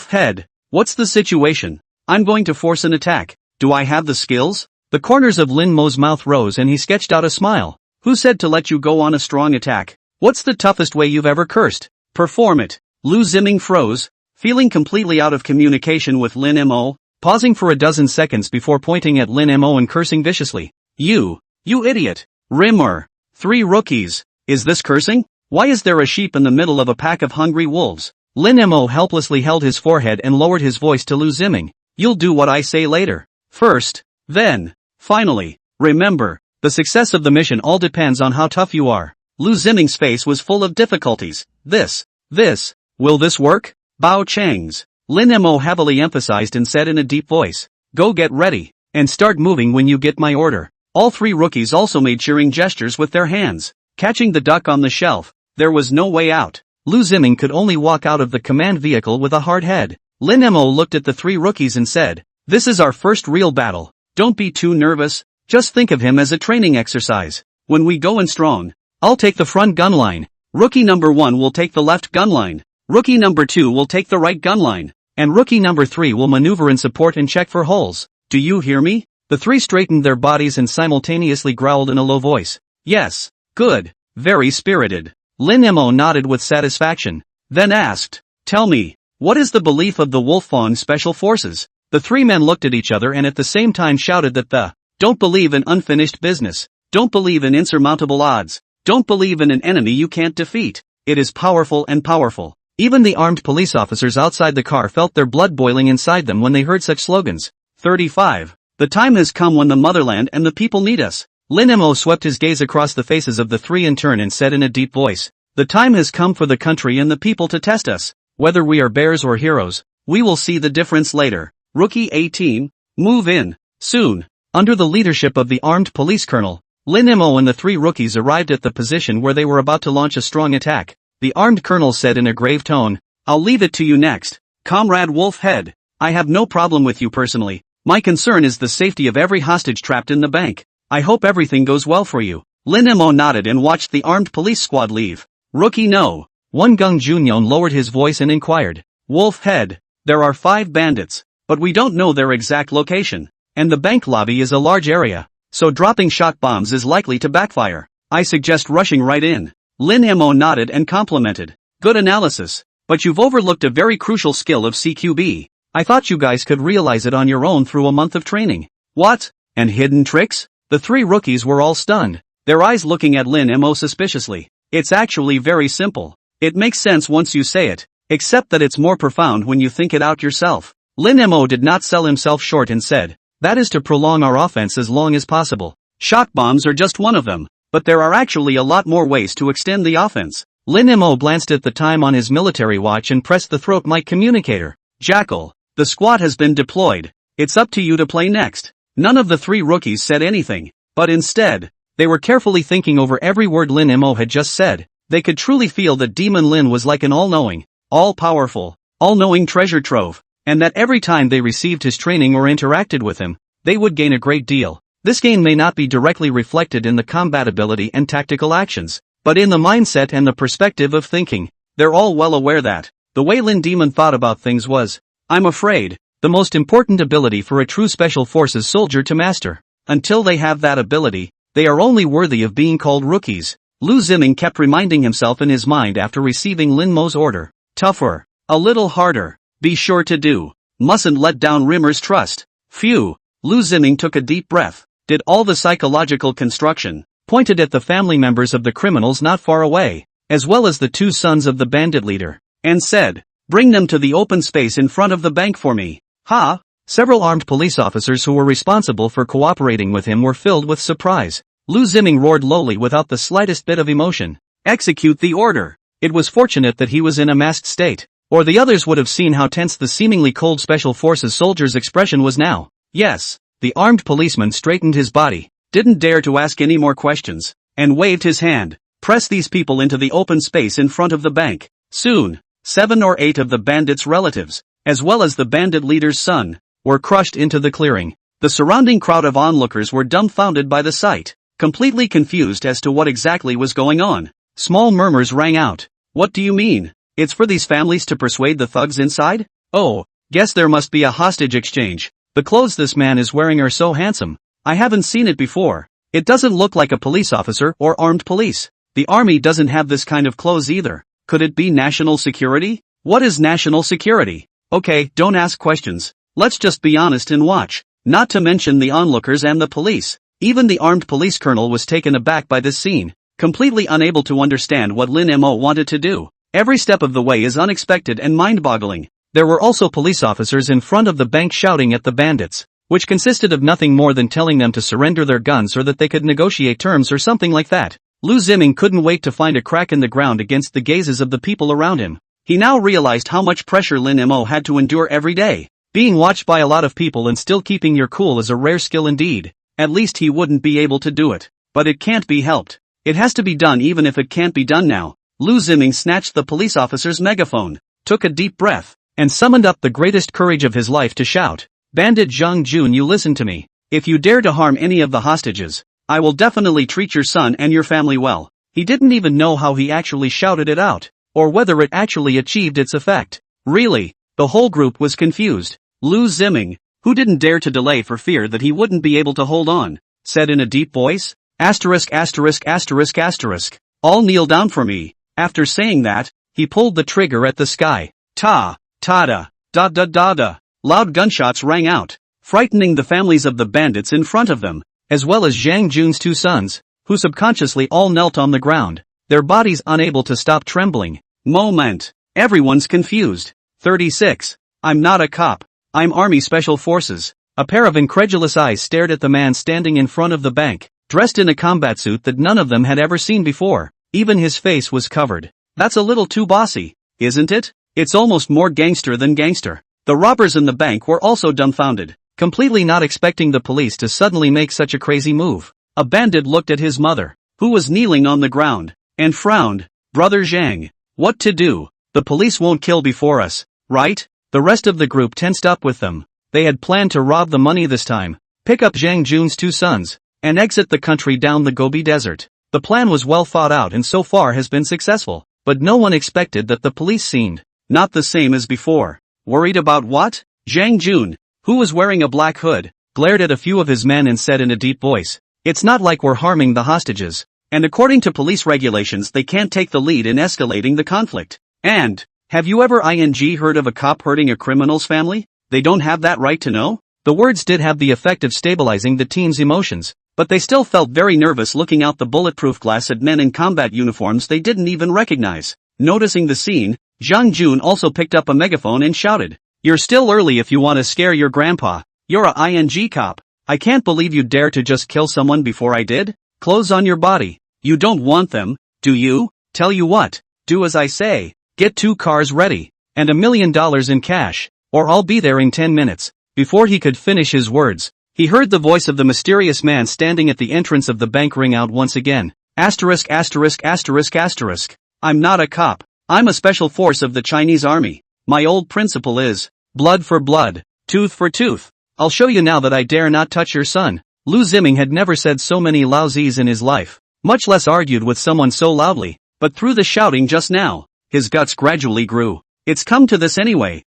Head, what's the situation? I'm going to force an attack. Do I have the skills?" The corners of Lin Mo's mouth rose and he sketched out a smile. "Who said to let you go on a strong attack? What's the toughest way you've ever cursed? Perform it." Lu Ziming froze, feeling completely out of communication with Lin Mo, pausing for a dozen seconds before pointing at Lin Mo and cursing viciously. You idiot. Rimmer. 3 rookies. Is this cursing? Why is there a sheep in the middle of a pack of hungry wolves? Lin Mo helplessly held his forehead and lowered his voice to Lu Ziming. "You'll do what I say later. First, then, finally. Remember, the success of the mission all depends on how tough you are." Lu Ziming's face was full of difficulties. Will this work? Bao Chang's. Lin Mo heavily emphasized and said in a deep voice, "Go get ready, and start moving when you get my order." All 3 rookies also made cheering gestures with their hands. Catching the duck on the shelf, there was no way out. Lu Ziming could only walk out of the command vehicle with a hard head. Lin Mo looked at the 3 rookies and said, "This is our first real battle. Don't be too nervous, just think of him as a training exercise. When we go in strong, I'll take the front gun line. Rookie number 1 will take the left gun line. Rookie number 2 will take the right gun line. And rookie number 3 will maneuver in support and check for holes. Do you hear me?" The 3 straightened their bodies and simultaneously growled in a low voice. "Yes, good, very spirited." Lin Mo nodded with satisfaction, then asked, "Tell me, what is the belief of the Wolfang Special Forces?" The 3 men looked at each other and at the same time shouted that don't believe in unfinished business, don't believe in insurmountable odds, don't believe in an enemy you can't defeat. It is powerful and powerful. Even the armed police officers outside the car felt their blood boiling inside them when they heard such slogans. 35. The time has come when the motherland and the people need us. Lin Mo swept his gaze across the faces of the 3 in turn and said in a deep voice, "The time has come for the country and the people to test us. Whether we are bears or heroes, we will see the difference later. Rookie 18, move in, soon." Under the leadership of the armed police colonel, Lin Mo and the 3 rookies arrived at the position where they were about to launch a strong attack. The armed colonel said in a grave tone, "I'll leave it to you next, Comrade Wolfhead. I have no problem with you personally. My concern is the safety of every hostage trapped in the bank. I hope everything goes well for you." Lin Mo nodded and watched the armed police squad leave. Rookie no. One Gung Junyon lowered his voice and inquired. Wolf head. There are 5 bandits, but we don't know their exact location, and the bank lobby is a large area, so dropping shock bombs is likely to backfire. I suggest rushing right in. Lin Mo nodded and complimented. Good analysis, but you've overlooked a very crucial skill of CQB. I thought you guys could realize it on your own through a month of training. What? And hidden tricks? The 3 rookies were all stunned, their eyes looking at Lin Mo suspiciously. It's actually very simple. It makes sense once you say it, except that it's more profound when you think it out yourself. Lin Mo did not sell himself short and said, that is to prolong our offense as long as possible. Shock bombs are just one of them, but there are actually a lot more ways to extend the offense. Lin Mo glanced at the time on his military watch and pressed the throat mic communicator. Jackal, the squad has been deployed. It's up to you to play next. None of the 3 rookies said anything, but instead, they were carefully thinking over every word Lin Mo had just said. They could truly feel that Demon Lin was like an all-knowing, all-powerful, all-knowing treasure trove, and that every time they received his training or interacted with him, they would gain a great deal. This gain may not be directly reflected in the combat ability and tactical actions, but in the mindset and the perspective of thinking. They're all well aware that the way Lin Demon thought about things was, I'm afraid, the most important ability for a true special forces soldier to master. Until they have that ability, they are only worthy of being called rookies. Lu Ziming kept reminding himself in his mind after receiving Lin Mo's order. Tougher. A little harder. Be sure to do. Mustn't let down Rimmer's trust. Phew. Lu Ziming took a deep breath, did all the psychological construction, pointed at the family members of the criminals not far away, as well as the 2 sons of the bandit leader, and said, bring them to the open space in front of the bank for me. Ha! Several armed police officers who were responsible for cooperating with him were filled with surprise. Lu Ziming roared lowly without the slightest bit of emotion. Execute the order. It was fortunate that he was in a masked state, or the others would have seen how tense the seemingly cold special forces soldier's expression was now. Yes, the armed policeman straightened his body, didn't dare to ask any more questions, and waved his hand. Press these people into the open space in front of the bank. Soon, 7 or 8 of the bandits' relatives, as well as the bandit leader's son, were crushed into the clearing. The surrounding crowd of onlookers were dumbfounded by the sight, completely confused as to what exactly was going on. Small murmurs rang out. What do you mean? It's for these families to persuade the thugs inside? Oh, guess there must be a hostage exchange. The clothes this man is wearing are so handsome. I haven't seen it before. It doesn't look like a police officer or armed police. The army doesn't have this kind of clothes either. Could it be national security? What is national security? Okay, don't ask questions. Let's just be honest and watch. Not to mention the onlookers and the police. Even the armed police colonel was taken aback by this scene, completely unable to understand what Lin Mo wanted to do. Every step of the way is unexpected and mind-boggling. There were also police officers in front of the bank shouting at the bandits, which consisted of nothing more than telling them to surrender their guns or that they could negotiate terms or something like that. Lu Ziming couldn't wait to find a crack in the ground against the gazes of the people around him. He now realized how much pressure Lin Mo had to endure every day. Being watched by a lot of people and still keeping your cool is a rare skill indeed. At least he wouldn't be able to do it. But it can't be helped. It has to be done even if it can't be done now. Lu Ziming snatched the police officer's megaphone, took a deep breath, and summoned up the greatest courage of his life to shout, Bandit Zhang Jun, you listen to me. If you dare to harm any of the hostages, I will definitely treat your son and your family well. He didn't even know how he actually shouted it out, or whether it actually achieved its effect. Really, the whole group was confused. Lu Ziming, who didn't dare to delay for fear that he wouldn't be able to hold on, said in a deep voice, asterisk asterisk asterisk asterisk, all kneel down for me. After saying that, he pulled the trigger at the sky. Ta, ta-da, da-da-da-da. Loud gunshots rang out, frightening the families of the bandits in front of them, as well as Zhang Jun's 2 sons, who subconsciously all knelt on the ground, their bodies unable to stop trembling. Moment. Everyone's confused. 36. I'm not a cop. I'm Army Special Forces. A pair of incredulous eyes stared at the man standing in front of the bank, dressed in a combat suit that none of them had ever seen before. Even his face was covered. That's a little too bossy, isn't it? It's almost more gangster than gangster. The robbers in the bank were also dumbfounded, completely not expecting the police to suddenly make such a crazy move. A bandit looked at his mother, who was kneeling on the ground, and frowned. Brother Zhang, what to do? The police won't kill before us, right? The rest of the group tensed up with them. They had planned to rob the money this time, pick up Zhang Jun's 2 sons, and exit the country down the Gobi Desert. The plan was well thought out and so far has been successful. but no one expected that the police seemed not the same as before. Worried about what? Zhang Jun, who was wearing a black hood, glared at a few of his men and said in a deep voice, "It's not like we're harming the hostages. And according to police regulations they can't take the lead in escalating the conflict. And, have you ever heard of a cop hurting a criminal's family? They don't have that right to know?" The words did have the effect of stabilizing the team's emotions, but they still felt very nervous looking out the bulletproof glass at men in combat uniforms they didn't even recognize. Noticing the scene, Zhang Jun also picked up a megaphone and shouted, "You're still early if you want to scare your grandpa. You're a ing cop. I can't believe you dare to just kill someone before I did. Clothes on your body. You don't want them, do you? Tell you what, do as I say. Get 2 cars ready, and $1 million in cash, or I'll be there in 10 minutes. Before he could finish his words, he heard the voice of the mysterious man standing at the entrance of the bank ring out once again. Asterisk asterisk asterisk asterisk. I'm not a cop. I'm a special force of the Chinese army. My old principle is, blood for blood, tooth for tooth. I'll show you now that I dare not touch your son." Lu Ziming had never said so many lousies in his life, much less argued with someone so loudly, but through the shouting just now, his guts gradually grew. It's come to this anyway.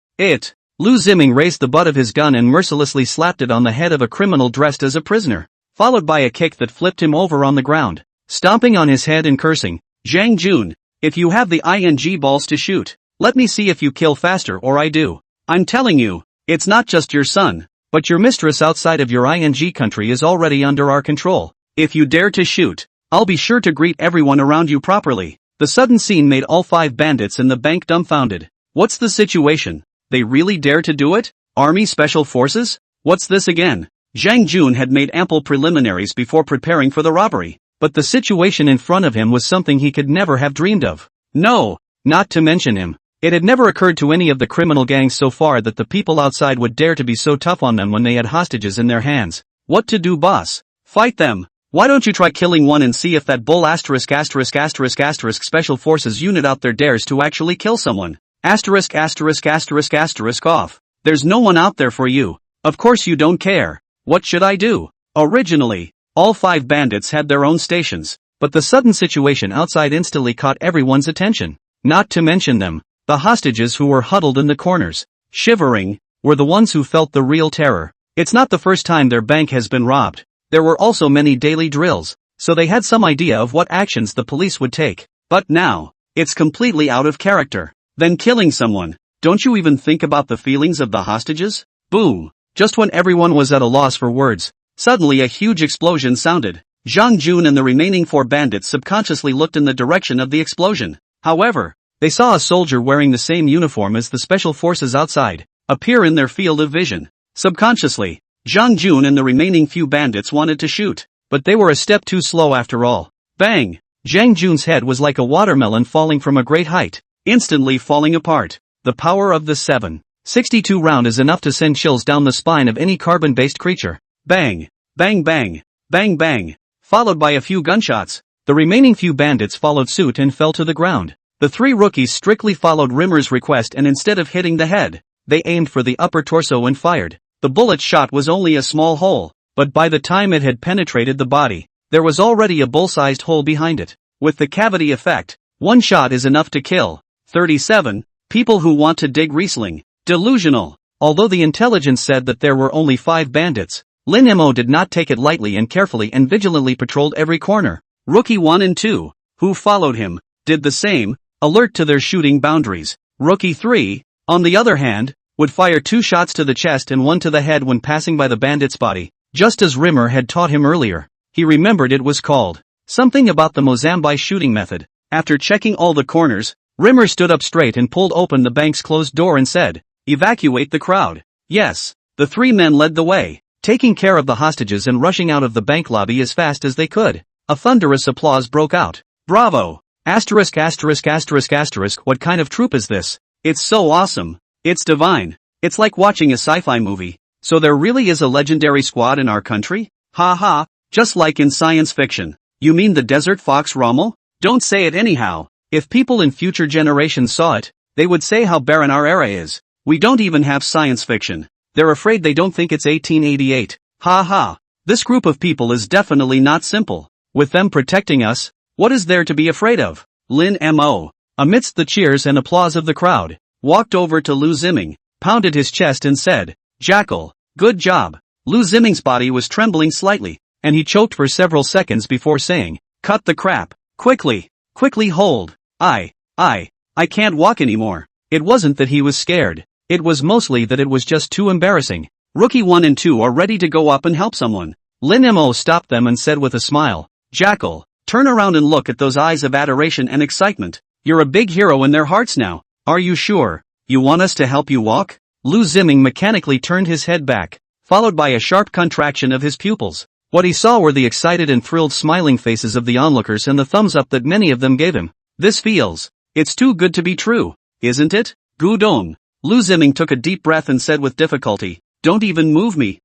Lu Ziming raised the butt of his gun and mercilessly slapped it on the head of a criminal dressed as a prisoner, followed by a kick that flipped him over on the ground, stomping on his head and cursing, "Zhang Jun, if you have the ing balls to shoot, let me see if you kill faster or I do. I'm telling you, it's not just your son, but your mistress outside of your ing country is already under our control. If you dare to shoot, I'll be sure to greet everyone around you properly." The sudden scene made all 5 bandits in the bank dumbfounded. What's the situation? They really dare to do it? Army Special Forces? What's this again? Zhang Jun had made ample preliminaries before preparing for the robbery, but the situation in front of him was something he could never have dreamed of. No, not to mention him. It had never occurred to any of the criminal gangs so far that the people outside would dare to be so tough on them when they had hostages in their hands. What to do, boss? Fight them. Why don't you try killing one and see if that bull asterisk asterisk asterisk asterisk special forces unit out there dares to actually kill someone. Asterisk asterisk asterisk asterisk off. There's no one out there for you. Of course you don't care. What should I do? Originally, all 5 bandits had their own stations, but the sudden situation outside instantly caught everyone's attention. Not to mention them, the hostages who were huddled in the corners, shivering, were the ones who felt the real terror. It's not the first time their bank has been robbed. There were also many daily drills, so they had some idea of what actions the police would take. But now, it's completely out of character. Then killing someone. Don't you even think about the feelings of the hostages? Boom. Just when everyone was at a loss for words, suddenly a huge explosion sounded. Zhang Jun and the remaining 4 bandits subconsciously looked in the direction of the explosion. However, they saw a soldier wearing the same uniform as the special forces outside appear in their field of vision. Subconsciously, Zhang Jun and the remaining few bandits wanted to shoot, but they were a step too slow after all. Bang! Zhang Jun's head was like a watermelon falling from a great height, instantly falling apart. The power of the 7.62 round is enough to send chills down the spine of any carbon-based creature. Bang! Bang bang! Bang bang! Followed by a few gunshots. The remaining few bandits followed suit and fell to the ground. The 3 rookies strictly followed Rimmer's request and instead of hitting the head, they aimed for the upper torso and fired. The bullet shot was only a small hole, but by the time it had penetrated the body, there was already a bull-sized hole behind it. With the cavity effect, 1 shot is enough to kill 37 people who want to dig Riesling. Delusional. Although the intelligence said that there were only 5 bandits, Lin Mo did not take it lightly and carefully and vigilantly patrolled every corner. Rookie 1 and 2, who followed him, did the same, alert to their shooting boundaries. Rookie 3, on the other hand, would fire 2 shots to the chest and 1 to the head when passing by the bandit's body, just as Rimmer had taught him earlier. He remembered it was called something about the Mozambique shooting method. After checking all the corners, Rimmer stood up straight and pulled open the bank's closed door and said, "Evacuate the crowd." Yes, the 3 men led the way, taking care of the hostages and rushing out of the bank lobby as fast as they could. A thunderous applause broke out. Bravo! Asterisk asterisk asterisk asterisk. What kind of troop is this? It's so awesome. It's divine. It's like watching a sci-fi movie. So there really is a legendary squad in our country? Ha ha, just like in science fiction. You mean the Desert Fox Rommel? Don't say it anyhow. If people in future generations saw it, they would say how barren our era is. We don't even have science fiction. They're afraid they don't think it's 1888. Ha ha. This group of people is definitely not simple. With them protecting us, what is there to be afraid of? Lin Mo. amidst the cheers and applause of the crowd, walked over to Lu Ziming, pounded his chest and said, "Jackal, good job." Lu Ziming's body was trembling slightly, and he choked for several seconds before saying, "Cut the crap, quickly, quickly hold, I can't walk anymore." It wasn't that he was scared, it was mostly that it was just too embarrassing. Rookie 1 and 2 are ready to go up and help someone. Lin Mo stopped them and said with a smile, "Jackal, turn around and look at those eyes of adoration and excitement. You're a big hero in their hearts now. Are you sure you want us to help you walk?" Lu Ziming mechanically turned his head back, followed by a sharp contraction of his pupils. What he saw were the excited and thrilled smiling faces of the onlookers and the thumbs up that many of them gave him. It's too good to be true, isn't it? Gudong. Lu Ziming took a deep breath and said with difficulty, "Don't even move me.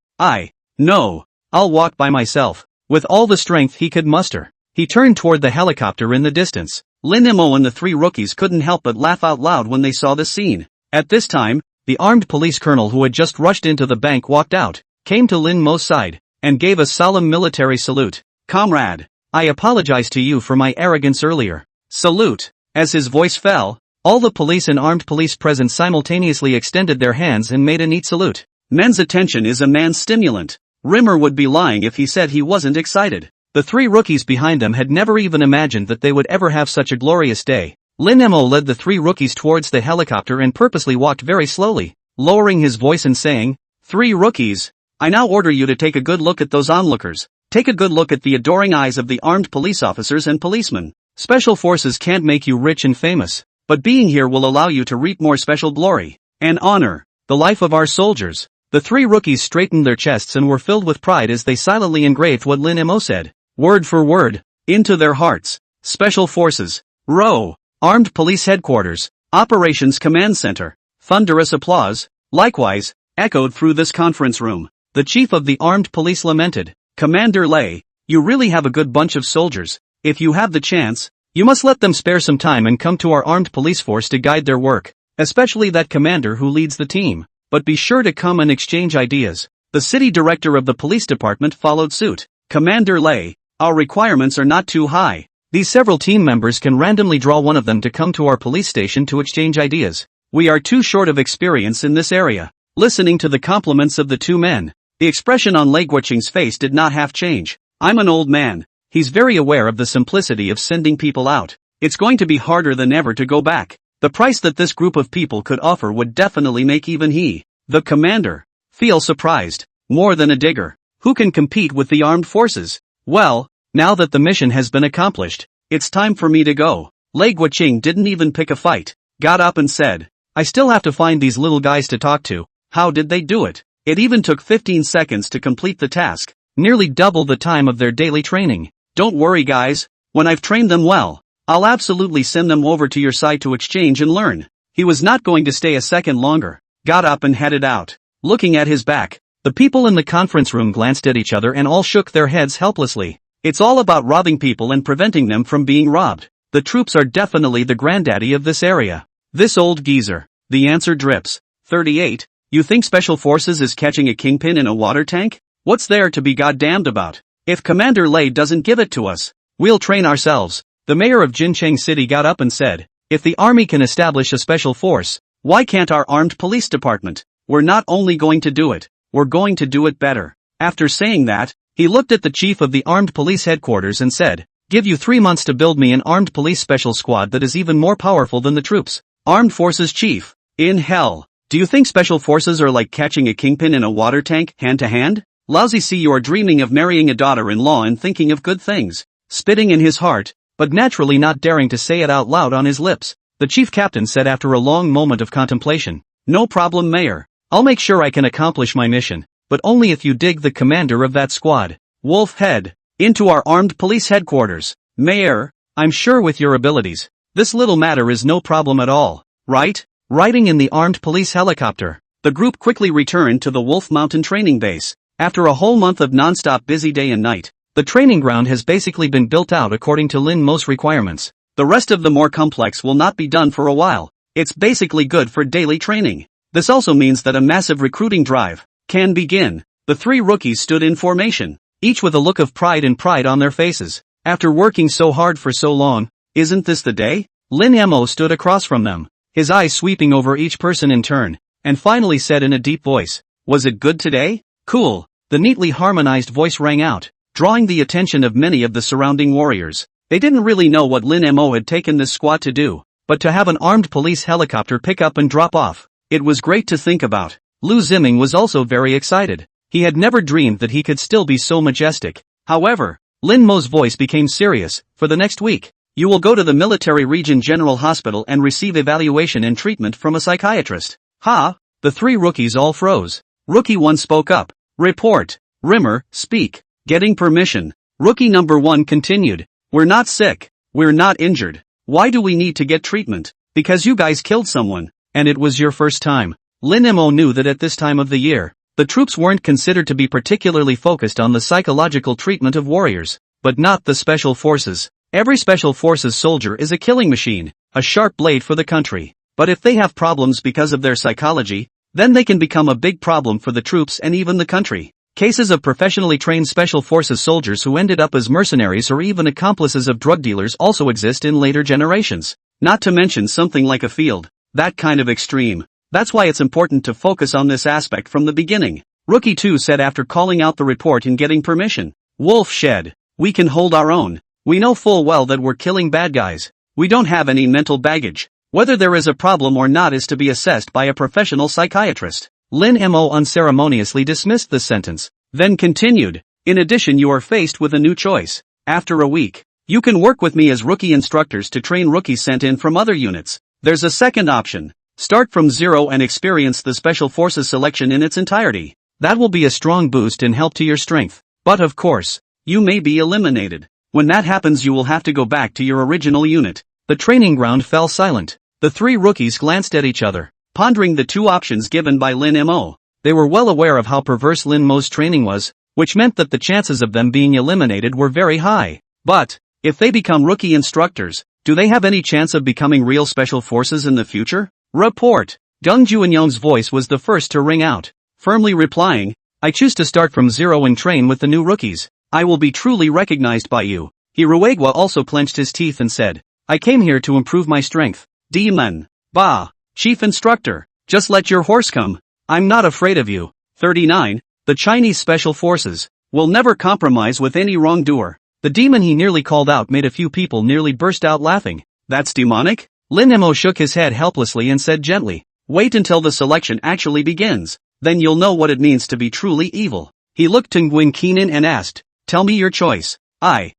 No, I'll walk by myself." With all the strength he could muster, he turned toward the helicopter in the distance. Lin Mo and the three rookies couldn't help but laugh out loud when they saw this scene. At this time, the armed police colonel who had just rushed into the bank walked out, came to Lin Mo's side, and gave a solemn military salute. "Comrade, I apologize to you for my arrogance earlier." Salute. As his voice fell, all the police and armed police present simultaneously extended their hands and made a neat salute. Men's attention is a man's stimulant. Rimmer would be lying if he said he wasn't excited. The three rookies behind them had never even imagined that they would ever have such a glorious day. Lin Mo led the three rookies towards the helicopter and purposely walked very slowly, lowering his voice and saying, "Three rookies, I now order you to take a good look at those onlookers. Take a good look at the adoring eyes of the armed police officers and policemen. Special forces can't make you rich and famous, but being here will allow you to reap more special glory and honor, the life of our soldiers." The three rookies straightened their chests and were filled with pride as they silently engraved what Lin Mo said, word for word, into their hearts. Special Forces, Row, Armed Police Headquarters, Operations Command Center. Thunderous applause, likewise, echoed through this conference room. The chief of the armed police lamented, "Commander Lei, you really have a good bunch of soldiers. If you have the chance, you must let them spare some time and come to our armed police force to guide their work, especially that commander who leads the team. But be sure to come and exchange ideas." The city director of the police department followed suit. "Commander Lei, our requirements are not too high. These several team members can randomly draw one of them to come to our police station to exchange ideas. We are too short of experience in this area." Listening to the compliments of the two men, the expression on Lei Guoqing's face did not half change. "I'm an old man. He's very aware of the simplicity of sending people out. It's going to be harder than ever to go back. The price that this group of people could offer would definitely make even he, the commander, feel surprised. More than a digger. Who can compete with the armed forces? Well, now that the mission has been accomplished, it's time for me to go." Lei Guoqing didn't even pick a fight, got up and said, "I still have to find these little guys to talk to." How did they do it? It even took 15 seconds to complete the task, nearly double the time of their daily training. "Don't worry guys, when I've trained them well, I'll absolutely send them over to your side to exchange and learn." He was not going to stay a second longer, got up and headed out. Looking at his back, the people in the conference room glanced at each other and all shook their heads helplessly. It's all about robbing people and preventing them from being robbed. The troops are definitely the granddaddy of this area. This old geezer. The answer drips. 38. You think Special Forces is catching a kingpin in a water tank? What's there to be goddamned about? If Commander Lei doesn't give it to us, we'll train ourselves. The mayor of Jincheng City got up and said, "If the army can establish a special force, why can't our armed police department? We're not only going to do it, we're going to do it better." After saying that, he looked at the chief of the armed police headquarters and said, "Give you 3 months to build me an armed police special squad that is even more powerful than the troops." Armed forces chief. In hell. Do you think special forces are like catching a kingpin in a water tank, hand to hand? Lousy, see, you are dreaming of marrying a daughter-in-law and thinking of good things. Spitting in his heart, but naturally not daring to say it out loud on his lips, the chief captain said after a long moment of contemplation, "No problem, Mayor. I'll make sure I can accomplish my mission, but only if you dig the commander of that squad, Wolf Head, into our armed police headquarters. Mayor, I'm sure with your abilities, this little matter is no problem at all, right?" Riding in the armed police helicopter, the group quickly returned to the Wolf Mountain training base. After a whole month of non-stop busy day and night, the training ground has basically been built out according to Lin Mo's requirements. The rest of the more complex will not be done for a while. It's basically good for daily training. This also means that a massive recruiting drive can begin. The three rookies stood in formation, each with a look of pride on their faces. After working so hard for so long, isn't this the day? Lin Mo stood across from them, his eyes sweeping over each person in turn, and finally said in a deep voice, "Was it good today?" "Cool." The neatly harmonized voice rang out, drawing the attention of many of the surrounding warriors. They didn't really know what Lin Mo had taken this squad to do, but to have an armed police helicopter pick up and drop off, it was great to think about. Lu Ziming was also very excited. He had never dreamed that he could still be so majestic. However, Lin Mo's voice became serious. "For the next week, you will go to the Military Region General Hospital and receive evaluation and treatment from a psychiatrist." "Ha!" The three rookies all froze. Rookie 1 spoke up. "Report." "Rimmer, speak." Getting permission. Rookie number 1 continued. "We're not sick. We're not injured. Why do we need to get treatment? Because you guys killed someone, and it was your first time." Lin Mo knew that at this time of the year, the troops weren't considered to be particularly focused on the psychological treatment of warriors, but not the special forces. Every special forces soldier is a killing machine, a sharp blade for the country. But if they have problems because of their psychology, then they can become a big problem for the troops and even the country. Cases of professionally trained special forces soldiers who ended up as mercenaries or even accomplices of drug dealers also exist in later generations. Not to mention something like a field. That kind of extreme. That's why it's important to focus on this aspect from the beginning. Rookie 2 said after calling out the report and getting permission. Wolf shed. "We can hold our own. We know full well that we're killing bad guys. We don't have any mental baggage. Whether there is a problem or not is to be assessed by a professional psychiatrist." Lin Mo unceremoniously dismissed this sentence, then continued. "In addition, you are faced with a new choice. After a week, you can work with me as rookie instructors to train rookies sent in from other units. There's a second option. Start from zero and experience the Special Forces selection in its entirety. That will be a strong boost and help to your strength. But of course, you may be eliminated. When that happens, you will have to go back to your original unit." The training ground fell silent. The three rookies glanced at each other, pondering the two options given by Lin Mo. They were well aware of how perverse Lin Mo's training was, which meant that the chances of them being eliminated were very high. But, if they become rookie instructors, do they have any chance of becoming real special forces in the future? Report. Deng Juanyang's voice was the first to ring out, firmly replying, "I choose to start from zero and train with the new rookies. I will be truly recognized by you." Hiruegwa also clenched his teeth and said, "I came here to improve my strength." Demon. Bah. Chief Instructor, just let your horse come. I'm not afraid of you. 39. The Chinese Special Forces will never compromise with any wrongdoer. The demon he nearly called out made a few people nearly burst out laughing. That's demonic? Lin Mo shook his head helplessly and said gently, "Wait until the selection actually begins. Then you'll know what it means to be truly evil." He looked to Nguyen Keenan and asked, "Tell me your choice." I.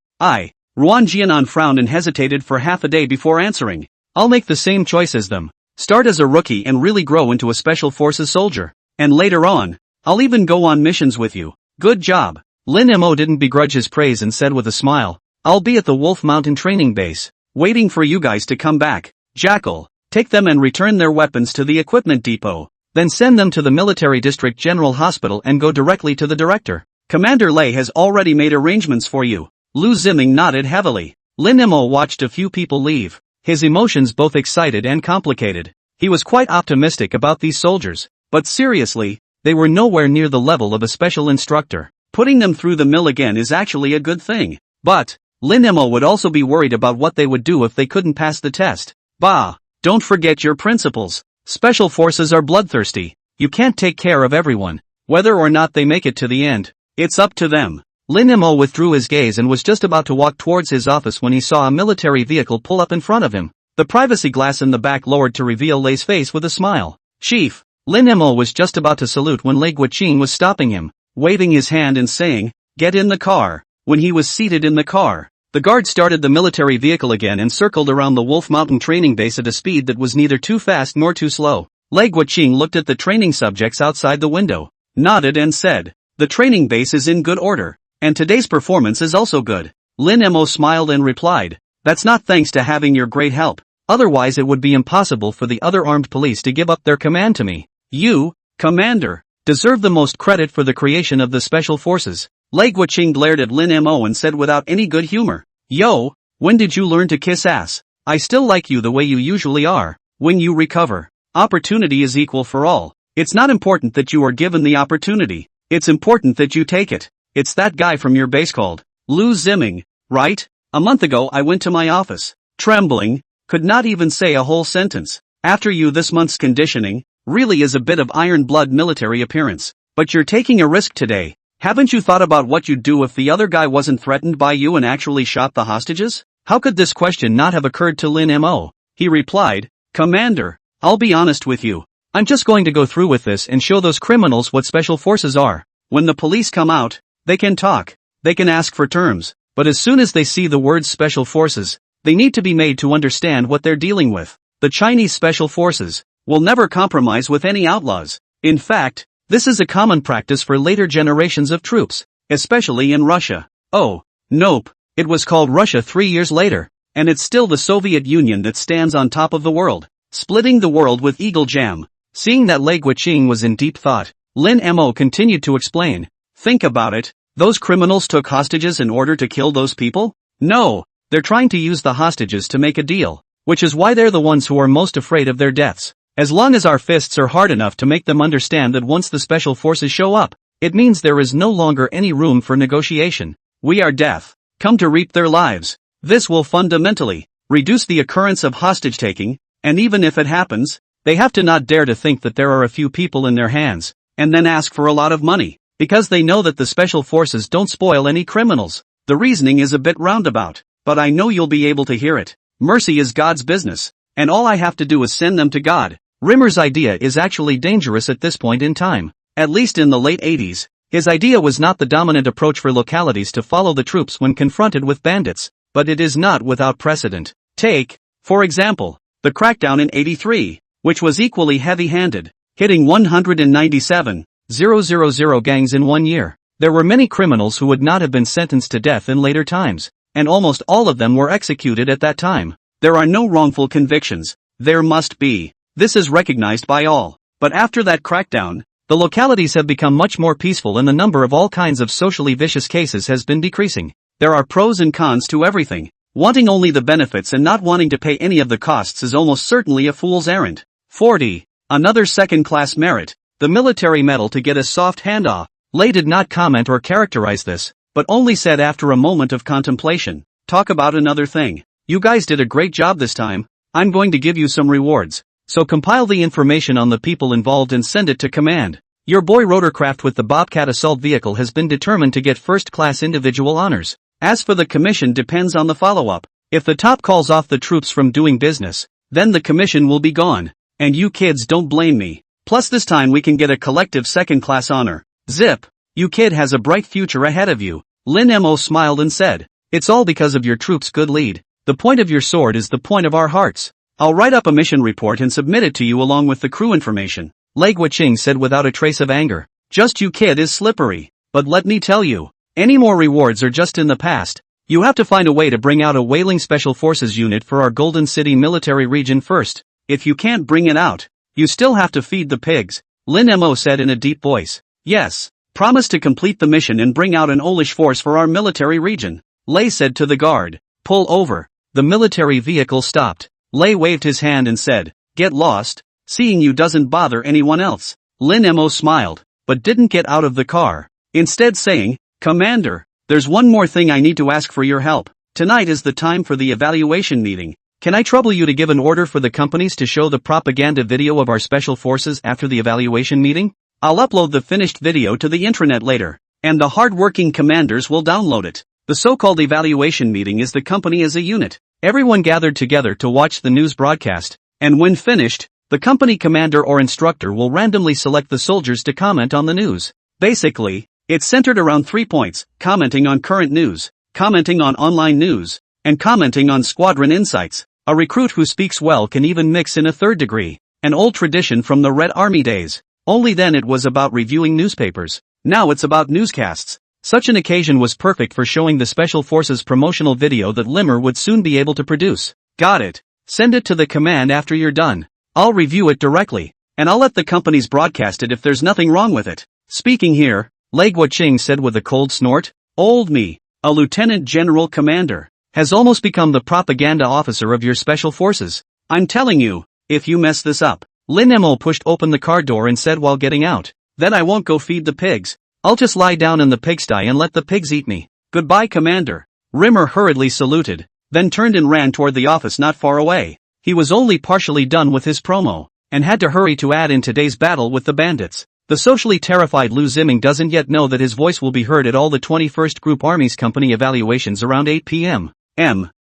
Ruan Jianan frowned and hesitated for half a day before answering. "I'll make the same choice as them. Start as a rookie and really grow into a Special Forces soldier. And later on, I'll even go on missions with you." Good job. Lin Mo didn't begrudge his praise and said with a smile, "I'll be at the Wolf Mountain training base, waiting for you guys to come back. Jackal, take them and return their weapons to the equipment depot. Then send them to the Military District General Hospital and go directly to the director. Commander Lei has already made arrangements for you." Lu Ziming nodded heavily. Lin Mo watched a few people leave, his emotions both excited and complicated. He was quite optimistic about these soldiers, but seriously, they were nowhere near the level of a special instructor. Putting them through the mill again is actually a good thing. But, Lin Mo would also be worried about what they would do if they couldn't pass the test. Bah! Don't forget your principles. Special forces are bloodthirsty. You can't take care of everyone. Whether or not they make it to the end, it's up to them. Lin Mo withdrew his gaze and was just about to walk towards his office when he saw a military vehicle pull up in front of him. The privacy glass in the back lowered to reveal Lei's face with a smile. "Chief." Lin Mo was just about to salute when Lei Guoqing was stopping him, waving his hand and saying, "Get in the car." When he was seated in the car, the guard started the military vehicle again and circled around the Wolf Mountain training base at a speed that was neither too fast nor too slow. Lei Guoqing looked at the training subjects outside the window, nodded and said, "The training base is in good order. And today's performance is also good." Lin Mo smiled and replied, "That's not thanks to having your great help. Otherwise it would be impossible for the other armed police to give up their command to me. You, Commander, deserve the most credit for the creation of the Special Forces." Lei Guoqing glared at Lin Mo and said without any good humor, "Yo, when did you learn to kiss ass? I still like you the way you usually are. When you recover, opportunity is equal for all. It's not important that you are given the opportunity. It's important that you take it. It's that guy from your base called Lu Ziming, right? A month ago I went to my office, trembling, could not even say a whole sentence. After you, this month's conditioning really is a bit of iron blood military appearance. But you're taking a risk today. Haven't you thought about what you'd do if the other guy wasn't threatened by you and actually shot the hostages? How could this question not have occurred to Lin Mo? He replied, Commander, I'll be honest with you. I'm just going to go through with this and show those criminals what special forces are. When the police come out, they can talk. They can ask for terms. But as soon as they see the words special forces, they need to be made to understand what they're dealing with. The Chinese special forces will never compromise with any outlaws. In fact, this is a common practice for later generations of troops, especially in Russia. Oh, nope, it was called Russia 3 years later, and it's still the Soviet Union that stands on top of the world, splitting the world with eagle jam. Seeing that Lei Guoqing was in deep thought, Lin Mo continued to explain. Think about it, those criminals took hostages in order to kill those people? No, they're trying to use the hostages to make a deal, which is why they're the ones who are most afraid of their deaths. As long as our fists are hard enough to make them understand that once the special forces show up, it means there is no longer any room for negotiation. We are death, come to reap their lives. This will fundamentally reduce the occurrence of hostage-taking, and even if it happens, they have to not dare to think that there are a few people in their hands, and then ask for a lot of money, because they know that the special forces don't spoil any criminals. The reasoning is a bit roundabout, but I know you'll be able to hear it. Mercy is God's business, and all I have to do is send them to God. Rimmer's idea is actually dangerous at this point in time. At least in the late 80s, his idea was not the dominant approach for localities to follow the troops when confronted with bandits, but it is not without precedent. Take, for example, the crackdown in 83, which was equally heavy-handed, hitting 197,000 gangs in 1 year. There were many criminals who would not have been sentenced to death in later times, and almost all of them were executed at that time. There are no wrongful convictions. There must be. This is recognized by all. But after that crackdown, the localities have become much more peaceful and the number of all kinds of socially vicious cases has been decreasing. There are pros and cons to everything. Wanting only the benefits and not wanting to pay any of the costs is almost certainly a fool's errand. 40. Another second-class merit, the military medal to get a soft handoff. Lei did not comment or characterize this, but only said after a moment of contemplation, talk about another thing. You guys did a great job this time. I'm going to give you some rewards. So compile the information on the people involved and send it to command. Your boy rotorcraft with the Bobcat assault vehicle has been determined to get first-class individual honors. As for the commission depends on the follow-up. If the top calls off the troops from doing business, then the commission will be gone. And you kids don't blame me. Plus this time we can get a collective second-class honor. Zip. You kid has a bright future ahead of you. Lin Mo smiled and said, it's all because of your troops' good lead. The point of your sword is the point of our hearts. I'll write up a mission report and submit it to you along with the crew information. Lei Guoqing said without a trace of anger. Just you kid is slippery. But let me tell you, any more rewards are just in the past. You have to find a way to bring out a whaling special forces unit for our Golden City military region first. If you can't bring it out, you still have to feed the pigs. Lin Mo said in a deep voice. Yes. Promise to complete the mission and bring out an Olish force for our military region. Lei said to the guard. Pull over. The military vehicle stopped. Lei waved his hand and said, get lost. Seeing you doesn't bother anyone else. Lin Mo smiled, but didn't get out of the car. Instead saying, Commander, there's one more thing I need to ask for your help. Tonight is the time for the evaluation meeting. Can I trouble you to give an order for the companies to show the propaganda video of our special forces after the evaluation meeting? I'll upload the finished video to the intranet later, and the hard-working commanders will download it. The so-called evaluation meeting is the company as a unit. Everyone gathered together to watch the news broadcast, and when finished, the company commander or instructor will randomly select the soldiers to comment on the news. Basically, it's centered around 3 points: commenting on current news, commenting on online news, and commenting on squadron insights. A recruit who speaks well can even mix in a third degree, an old tradition from the Red Army days. Only then it was about reviewing newspapers. Now it's about newscasts. Such an occasion was perfect for showing the Special Forces promotional video that Limmer would soon be able to produce. Got it. Send it to the command after you're done. I'll review it directly, and I'll let the companies broadcast it if there's nothing wrong with it. Speaking here, Lei Guoqing said with a cold snort, old me, a lieutenant general commander, has almost become the propaganda officer of your special forces. I'm telling you, if you mess this up. Lin Mo pushed open the car door and said while getting out, then I won't go feed the pigs. I'll just lie down in the pigsty and let the pigs eat me. Goodbye, Commander. Rimmer hurriedly saluted, then turned and ran toward the office not far away. He was only partially done with his promo, and had to hurry to add in today's battle with the bandits. The socially terrified Lu Ziming doesn't yet know that his voice will be heard at all the 21st Group Armies Company evaluations around 8 p.m.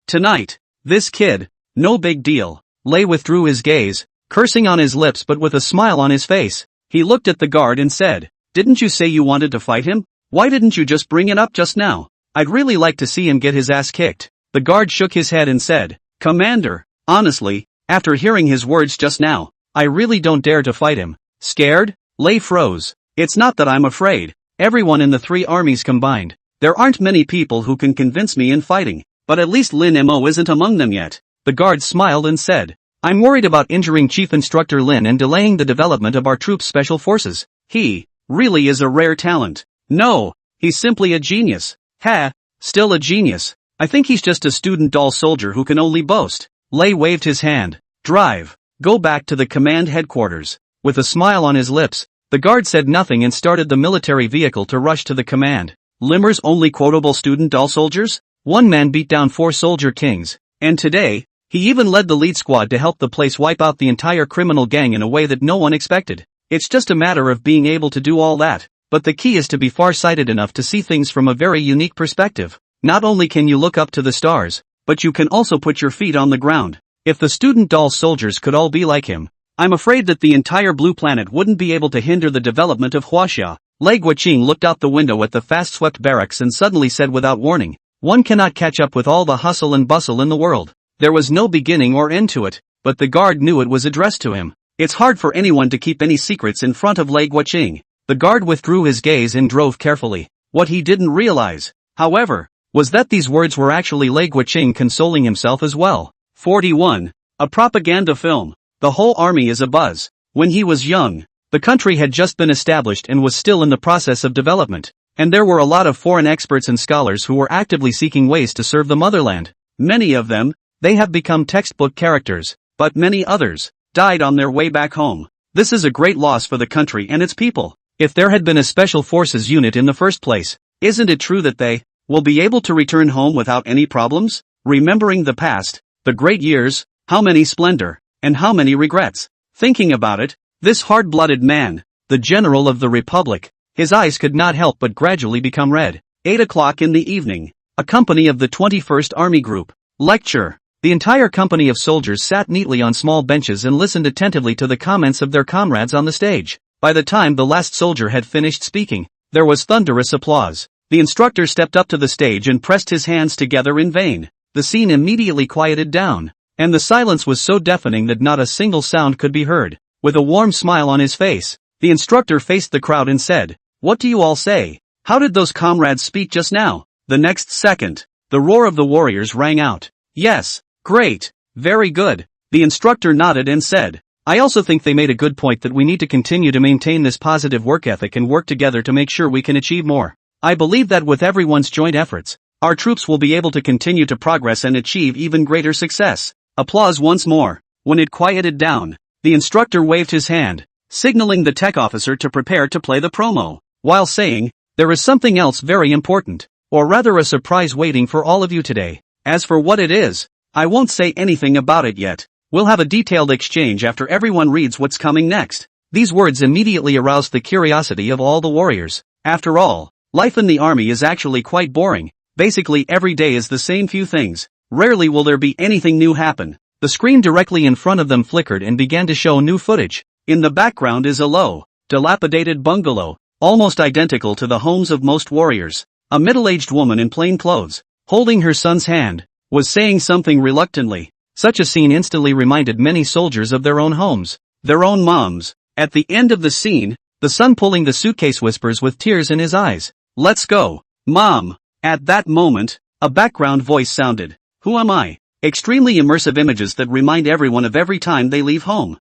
Tonight. This kid, no big deal. Lei withdrew his gaze, cursing on his lips but with a smile on his face. He looked at the guard and said, "Didn't you say you wanted to fight him? Why didn't you just bring it up just now? I'd really like to see him get his ass kicked." The guard shook his head and said, "Commander, honestly, after hearing his words just now, I really don't dare to fight him." Scared? Lei froze. "It's not that I'm afraid. Everyone in the three armies combined. There aren't many people who can convince me in fighting, but at least Lin Mo isn't among them yet." The guard smiled and said, "I'm worried about injuring Chief Instructor Lin and delaying the development of our troops' special forces. He really is a rare talent. No, he's simply a genius." "Ha, still a genius. I think he's just a student doll soldier who can only boast." Lei waved his hand. "Drive. Go back to the command headquarters." With a smile on his lips, the guard said nothing and started the military vehicle to rush to the command. Limmer's only quotable student doll soldiers? One man beat down 4 soldier kings, and today, he even led the lead squad to help the place wipe out the entire criminal gang in a way that no one expected. It's just a matter of being able to do all that, but the key is to be far-sighted enough to see things from a very unique perspective. Not only can you look up to the stars, but you can also put your feet on the ground. If the student doll soldiers could all be like him, I'm afraid that the entire blue planet wouldn't be able to hinder the development of Huaxia. Lei Guoqing looked out the window at the fast-swept barracks and suddenly said without warning, "One cannot catch up with all the hustle and bustle in the world." There was no beginning or end to it, but the guard knew it was addressed to him. It's hard for anyone to keep any secrets in front of Lei Guoqing. The guard withdrew his gaze and drove carefully. What he didn't realize, however, was that these words were actually Lei Guoqing consoling himself as well. 41. A propaganda film. The whole army is abuzz. When he was young, the country had just been established and was still in the process of development, and there were a lot of foreign experts and scholars who were actively seeking ways to serve the motherland. Many of them, they have become textbook characters, but many others died on their way back home. This is a great loss for the country and its people. If there had been a special forces unit in the first place, isn't it true that they will be able to return home without any problems? Remembering the past, the great years, how many splendor, and how many regrets. Thinking about it, this hard-blooded man, the general of the Republic, his eyes could not help but gradually become red. 8 o'clock in the evening. A company of the 21st Army Group. Lecture. The entire company of soldiers sat neatly on small benches and listened attentively to the comments of their comrades on the stage. By the time the last soldier had finished speaking, there was thunderous applause. The instructor stepped up to the stage and pressed his hands together in vain. The scene immediately quieted down, and the silence was so deafening that not a single sound could be heard. With a warm smile on his face, the instructor faced the crowd and said, "What do you all say? How did those comrades speak just now?" The next second, the roar of the warriors rang out. "Yes, great, very good." The instructor nodded and said, "I also think they made a good point that we need to continue to maintain this positive work ethic and work together to make sure we can achieve more. I believe that with everyone's joint efforts, our troops will be able to continue to progress and achieve even greater success." Applause once more. When it quieted down, the instructor waved his hand, signaling the tech officer to prepare to play the promo, while saying, "There is something else very important, or rather a surprise waiting for all of you today. As for what it is, I won't say anything about it yet. We'll have a detailed exchange after everyone reads what's coming next." These words immediately aroused the curiosity of all the warriors. After all, life in the army is actually quite boring. Basically every day is the same few things. Rarely will there be anything new happen. The screen directly in front of them flickered and began to show new footage. In the background is a low, dilapidated bungalow, almost identical to the homes of most warriors. A middle-aged woman in plain clothes, holding her son's hand, was saying something reluctantly. Such a scene instantly reminded many soldiers of their own homes, their own moms. At the end of the scene, the son pulling the suitcase whispers with tears in his eyes, "Let's go, Mom." At that moment, a background voice sounded. "Who am I?" Extremely immersive images that remind everyone of every time they leave home.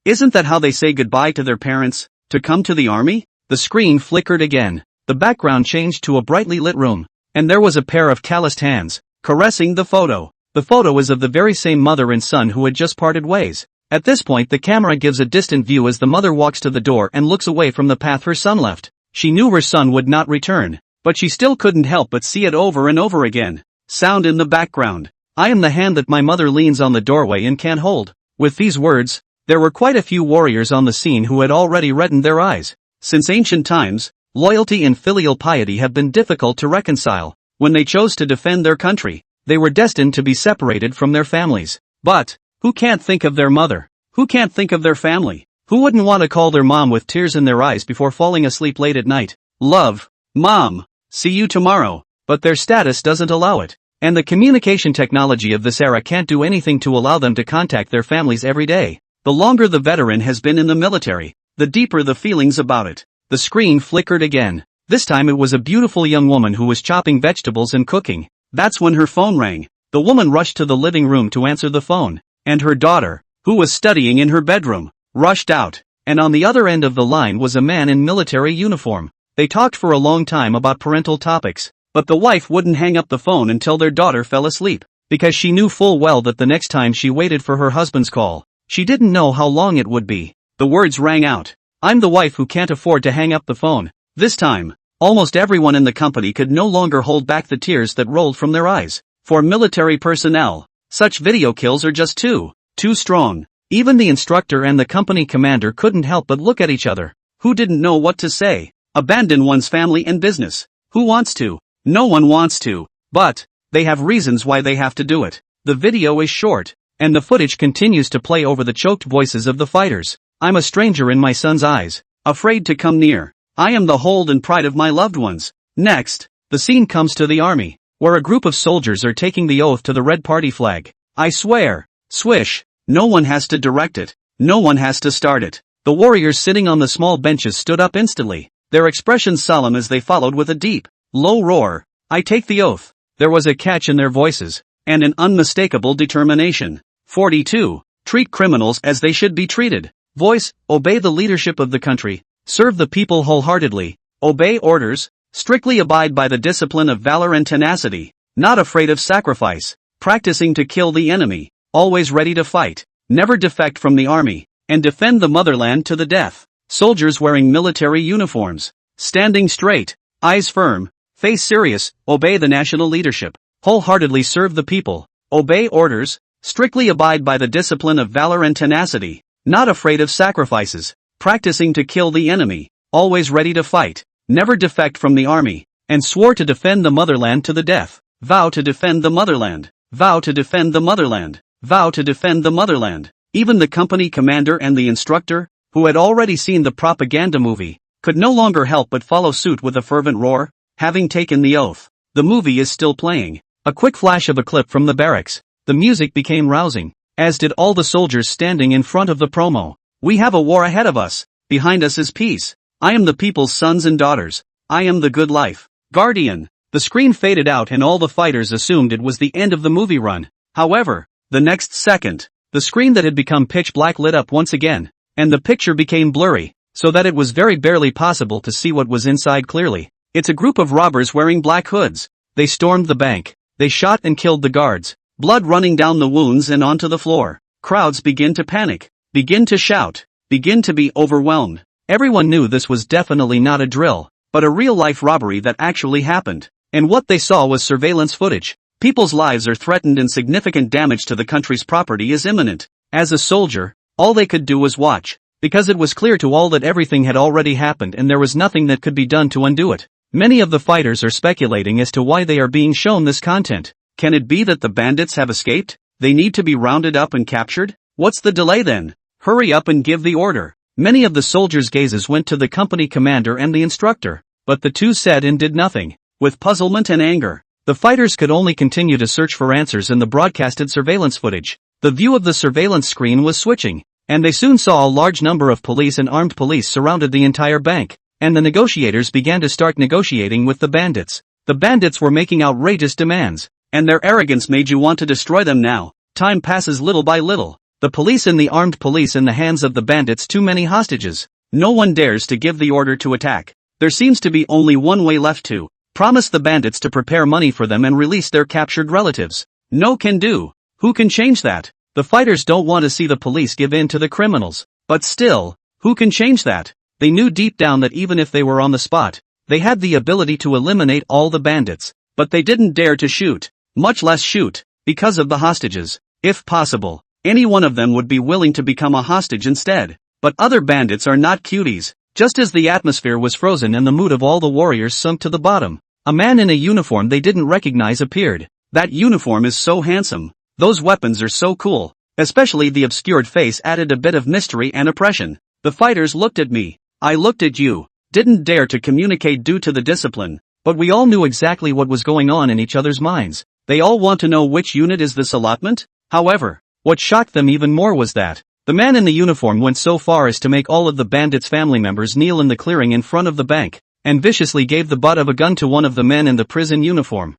Isn't that how they say goodbye to their parents? To come to the army? The screen flickered again. The background changed to a brightly lit room, and there was a pair of calloused hands, caressing the photo. The photo is of the very same mother and son who had just parted ways. At this point the camera gives a distant view as the mother walks to the door and looks away from the path her son left. She knew her son would not return, but she still couldn't help but see it over and over again. Sound in the background. I am the hand that my mother leans on the doorway and can't hold." With these words, there were quite a few warriors on the scene who had already reddened their eyes. Since ancient times, loyalty and filial piety have been difficult to reconcile. When they chose to defend their country, they were destined to be separated from their families. But, who can't think of their mother? Who can't think of their family? Who wouldn't want to call their mom with tears in their eyes before falling asleep late at night? Love, Mom, see you tomorrow. But their status doesn't allow it. And the communication technology of this era can't do anything to allow them to contact their families every day. The longer the veteran has been in the military, the deeper the feelings about it. The screen flickered again. This time it was a beautiful young woman who was chopping vegetables and cooking. That's when her phone rang. The woman rushed to the living room to answer the phone. And her daughter, who was studying in her bedroom, rushed out. And on the other end of the line was a man in military uniform. They talked for a long time about parental topics. But the wife wouldn't hang up the phone until their daughter fell asleep. Because she knew full well that the next time she waited for her husband's call, she didn't know how long it would be. The words rang out. I'm the wife who can't afford to hang up the phone. This time, almost everyone in the company could no longer hold back the tears that rolled from their eyes. For military personnel, such video kills are just too strong. Even the instructor and the company commander couldn't help but look at each other. Who didn't know what to say? Abandon one's family and business. Who wants to? No one wants to. But, they have reasons why they have to do it. The video is short, and the footage continues to play over the choked voices of the fighters. I'm a stranger in my son's eyes, afraid to come near. I am the hold and pride of my loved ones. Next, the scene comes to the army, where a group of soldiers are taking the oath to the red party flag. I swear, swish, no one has to direct it, no one has to start it. The warriors sitting on the small benches stood up instantly, their expressions solemn as they followed with a deep, low roar. I take the oath. There was a catch in their voices, and an unmistakable determination. 42. Treat criminals as they should be treated. Voice, obey the leadership of the country, serve the people wholeheartedly, obey orders, strictly abide by the discipline of valor and tenacity, not afraid of sacrifice, practicing to kill the enemy, always ready to fight, never defect from the army, and defend the motherland to the death. Soldiers wearing military uniforms, standing straight, eyes firm, face serious, obey the national leadership, wholeheartedly serve the people, obey orders, strictly abide by the discipline of valor and tenacity, not afraid of sacrifices, practicing to kill the enemy, always ready to fight, never defect from the army, and swore to defend the motherland to the death. Vow to defend the motherland. Vow to defend the motherland. Vow to defend the motherland. Even the company commander and the instructor, who had already seen the propaganda movie, could no longer help but follow suit with a fervent roar, having taken the oath. The movie is still playing. A quick flash of a clip from the barracks. The music became rousing, as did all the soldiers standing in front of the promo. We have a war ahead of us. Behind us is peace. I am the people's sons and daughters. I am the good life. Guardian. The screen faded out and all the fighters assumed it was the end of the movie run. However, the next second, the screen that had become pitch black lit up once again, and the picture became blurry, so that it was very barely possible to see what was inside clearly. It's a group of robbers wearing black hoods. They stormed the bank. They shot and killed the guards. Blood running down the wounds and onto the floor. Crowds begin to panic, begin to shout, begin to be overwhelmed. Everyone knew this was definitely not a drill, but a real-life robbery that actually happened. And what they saw was surveillance footage. People's lives are threatened and significant damage to the country's property is imminent. As a soldier, all they could do was watch, because it was clear to all that everything had already happened and there was nothing that could be done to undo it. Many of the fighters are speculating as to why they are being shown this content. Can it be that the bandits have escaped? They need to be rounded up and captured? What's the delay then? Hurry up and give the order. Many of the soldiers' gazes went to the company commander and the instructor, but the two said and did nothing. With puzzlement and anger, the fighters could only continue to search for answers in the broadcasted surveillance footage. The view of the surveillance screen was switching, and they soon saw a large number of police and armed police surrounded the entire bank, and the negotiators began to start negotiating with the bandits. The bandits were making outrageous demands, and their arrogance made you want to destroy them now. Time passes little by little. The police and the armed police in the hands of the bandits, too many hostages. No one dares to give the order to attack. There seems to be only one way left to promise the bandits to prepare money for them and release their captured relatives. No can do. Who can change that? The fighters don't want to see the police give in to the criminals. But still, who can change that? They knew deep down that even if they were on the spot, they had the ability to eliminate all the bandits. But they didn't dare to shoot, much less shoot. Because of the hostages. If possible, any one of them would be willing to become a hostage instead. But other bandits are not cuties. Just as the atmosphere was frozen and the mood of all the warriors sunk to the bottom, a man in a uniform they didn't recognize appeared. That uniform is so handsome. Those weapons are so cool. Especially the obscured face added a bit of mystery and oppression. The fighters looked at me. I looked at you. Didn't dare to communicate due to the discipline. But we all knew exactly what was going on in each other's minds. They all want to know which unit is this allotment? However, what shocked them even more was that the man in the uniform went so far as to make all of the bandits' family members kneel in the clearing in front of the bank, and viciously gave the butt of a gun to one of the men in the prison uniform.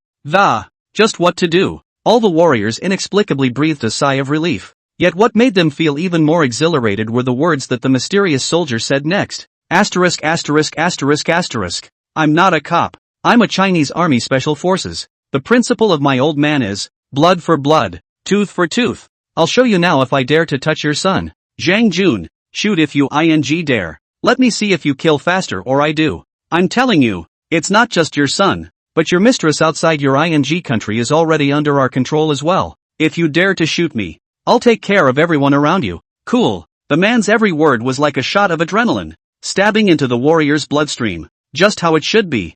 Just what to do. All the warriors inexplicably breathed a sigh of relief. Yet what made them feel even more exhilarated were the words that the mysterious soldier said next. Asterisk asterisk asterisk asterisk. I'm not a cop. I'm a Chinese Army Special Forces. The principle of my old man is, blood for blood, tooth for tooth. I'll show you now if I dare to touch your son. Zhang Jun, shoot if you dare. Let me see if you kill faster or I do. I'm telling you, it's not just your son, but your mistress outside your country is already under our control as well. If you dare to shoot me, I'll take care of everyone around you. Cool. The man's every word was like a shot of adrenaline, stabbing into the warrior's bloodstream. Just how it should be.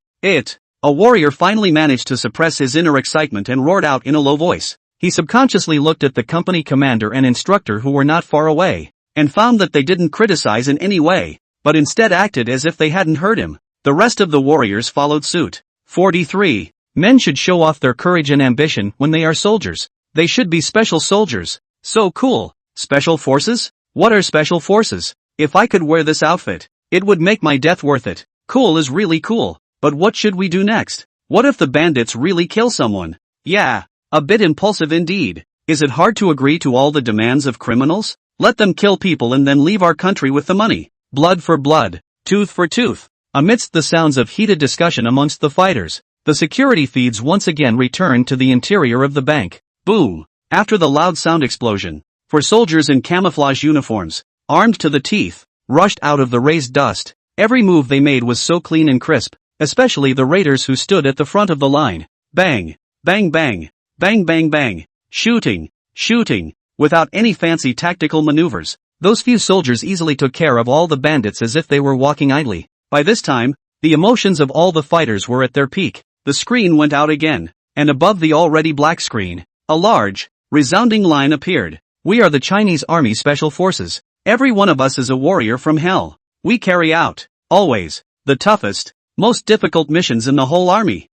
A warrior finally managed to suppress his inner excitement and roared out in a low voice. He subconsciously looked at the company commander and instructor who were not far away, and found that they didn't criticize in any way, but instead acted as if they hadn't heard him. The rest of the warriors followed suit. 43. Men should show off their courage and ambition when they are soldiers. They should be special soldiers. So cool. Special forces? What are special forces? If I could wear this outfit, it would make my death worth it. Cool is really cool. But what should we do next? What if the bandits really kill someone? Yeah, a bit impulsive indeed. Is it hard to agree to all the demands of criminals? Let them kill people and then leave our country with the money. Blood for blood, tooth for tooth. Amidst the sounds of heated discussion amongst the fighters, the security feeds once again returned to the interior of the bank. Boom! After the loud sound explosion, four soldiers in camouflage uniforms, armed to the teeth, rushed out of the raised dust. Every move they made was so clean and crisp, especially the raiders who stood at the front of the line. Bang! Bang bang! Bang bang bang! Shooting! Shooting! Without any fancy tactical maneuvers, those few soldiers easily took care of all the bandits as if they were walking idly. By this time, the emotions of all the fighters were at their peak. The screen went out again, and above the already black screen, a large, resounding line appeared. We are the Chinese Army Special Forces. Every one of us is a warrior from hell. We carry out, always, the toughest, most difficult missions in the whole army.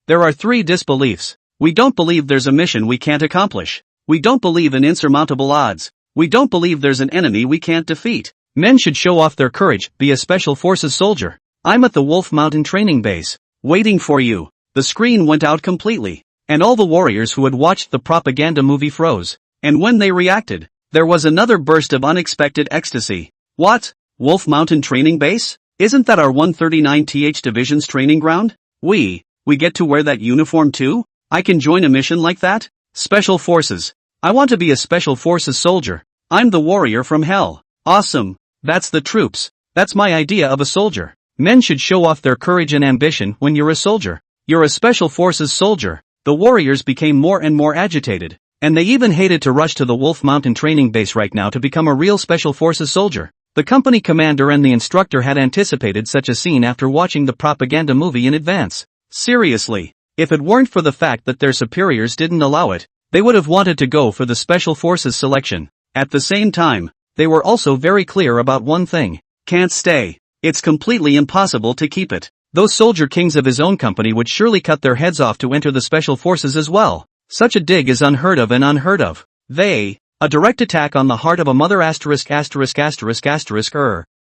There are 3 disbeliefs. We don't believe there's a mission we can't accomplish. We don't believe in insurmountable odds. We don't believe there's an enemy we can't defeat. Men should show off their courage, be a Special Forces soldier. I'm at the Wolf Mountain training base, waiting for you. The screen went out completely, and all the warriors who had watched the propaganda movie froze. And when they reacted, there was another burst of unexpected ecstasy. What? Wolf Mountain training base? Isn't that our 139th Division's training ground? We get to wear that uniform too? I can join a mission like that? Special Forces. I want to be a Special Forces soldier. I'm the warrior from hell. Awesome. That's the troops. That's my idea of a soldier. Men should show off their courage and ambition when you're a soldier. You're a Special Forces soldier. The warriors became more and more agitated, and they even hated to rush to the Wolf Mountain training base right now to become a real Special Forces soldier. The company commander and the instructor had anticipated such a scene after watching the propaganda movie in advance. Seriously, if it weren't for the fact that their superiors didn't allow it, they would have wanted to go for the Special Forces selection. At the same time, they were also very clear about one thing. Can't stay. It's completely impossible to keep it. Those soldier kings of his own company would surely cut their heads off to enter the Special Forces as well. Such a dig is unheard of and unheard of. A direct attack on the heart of a mother asterisk.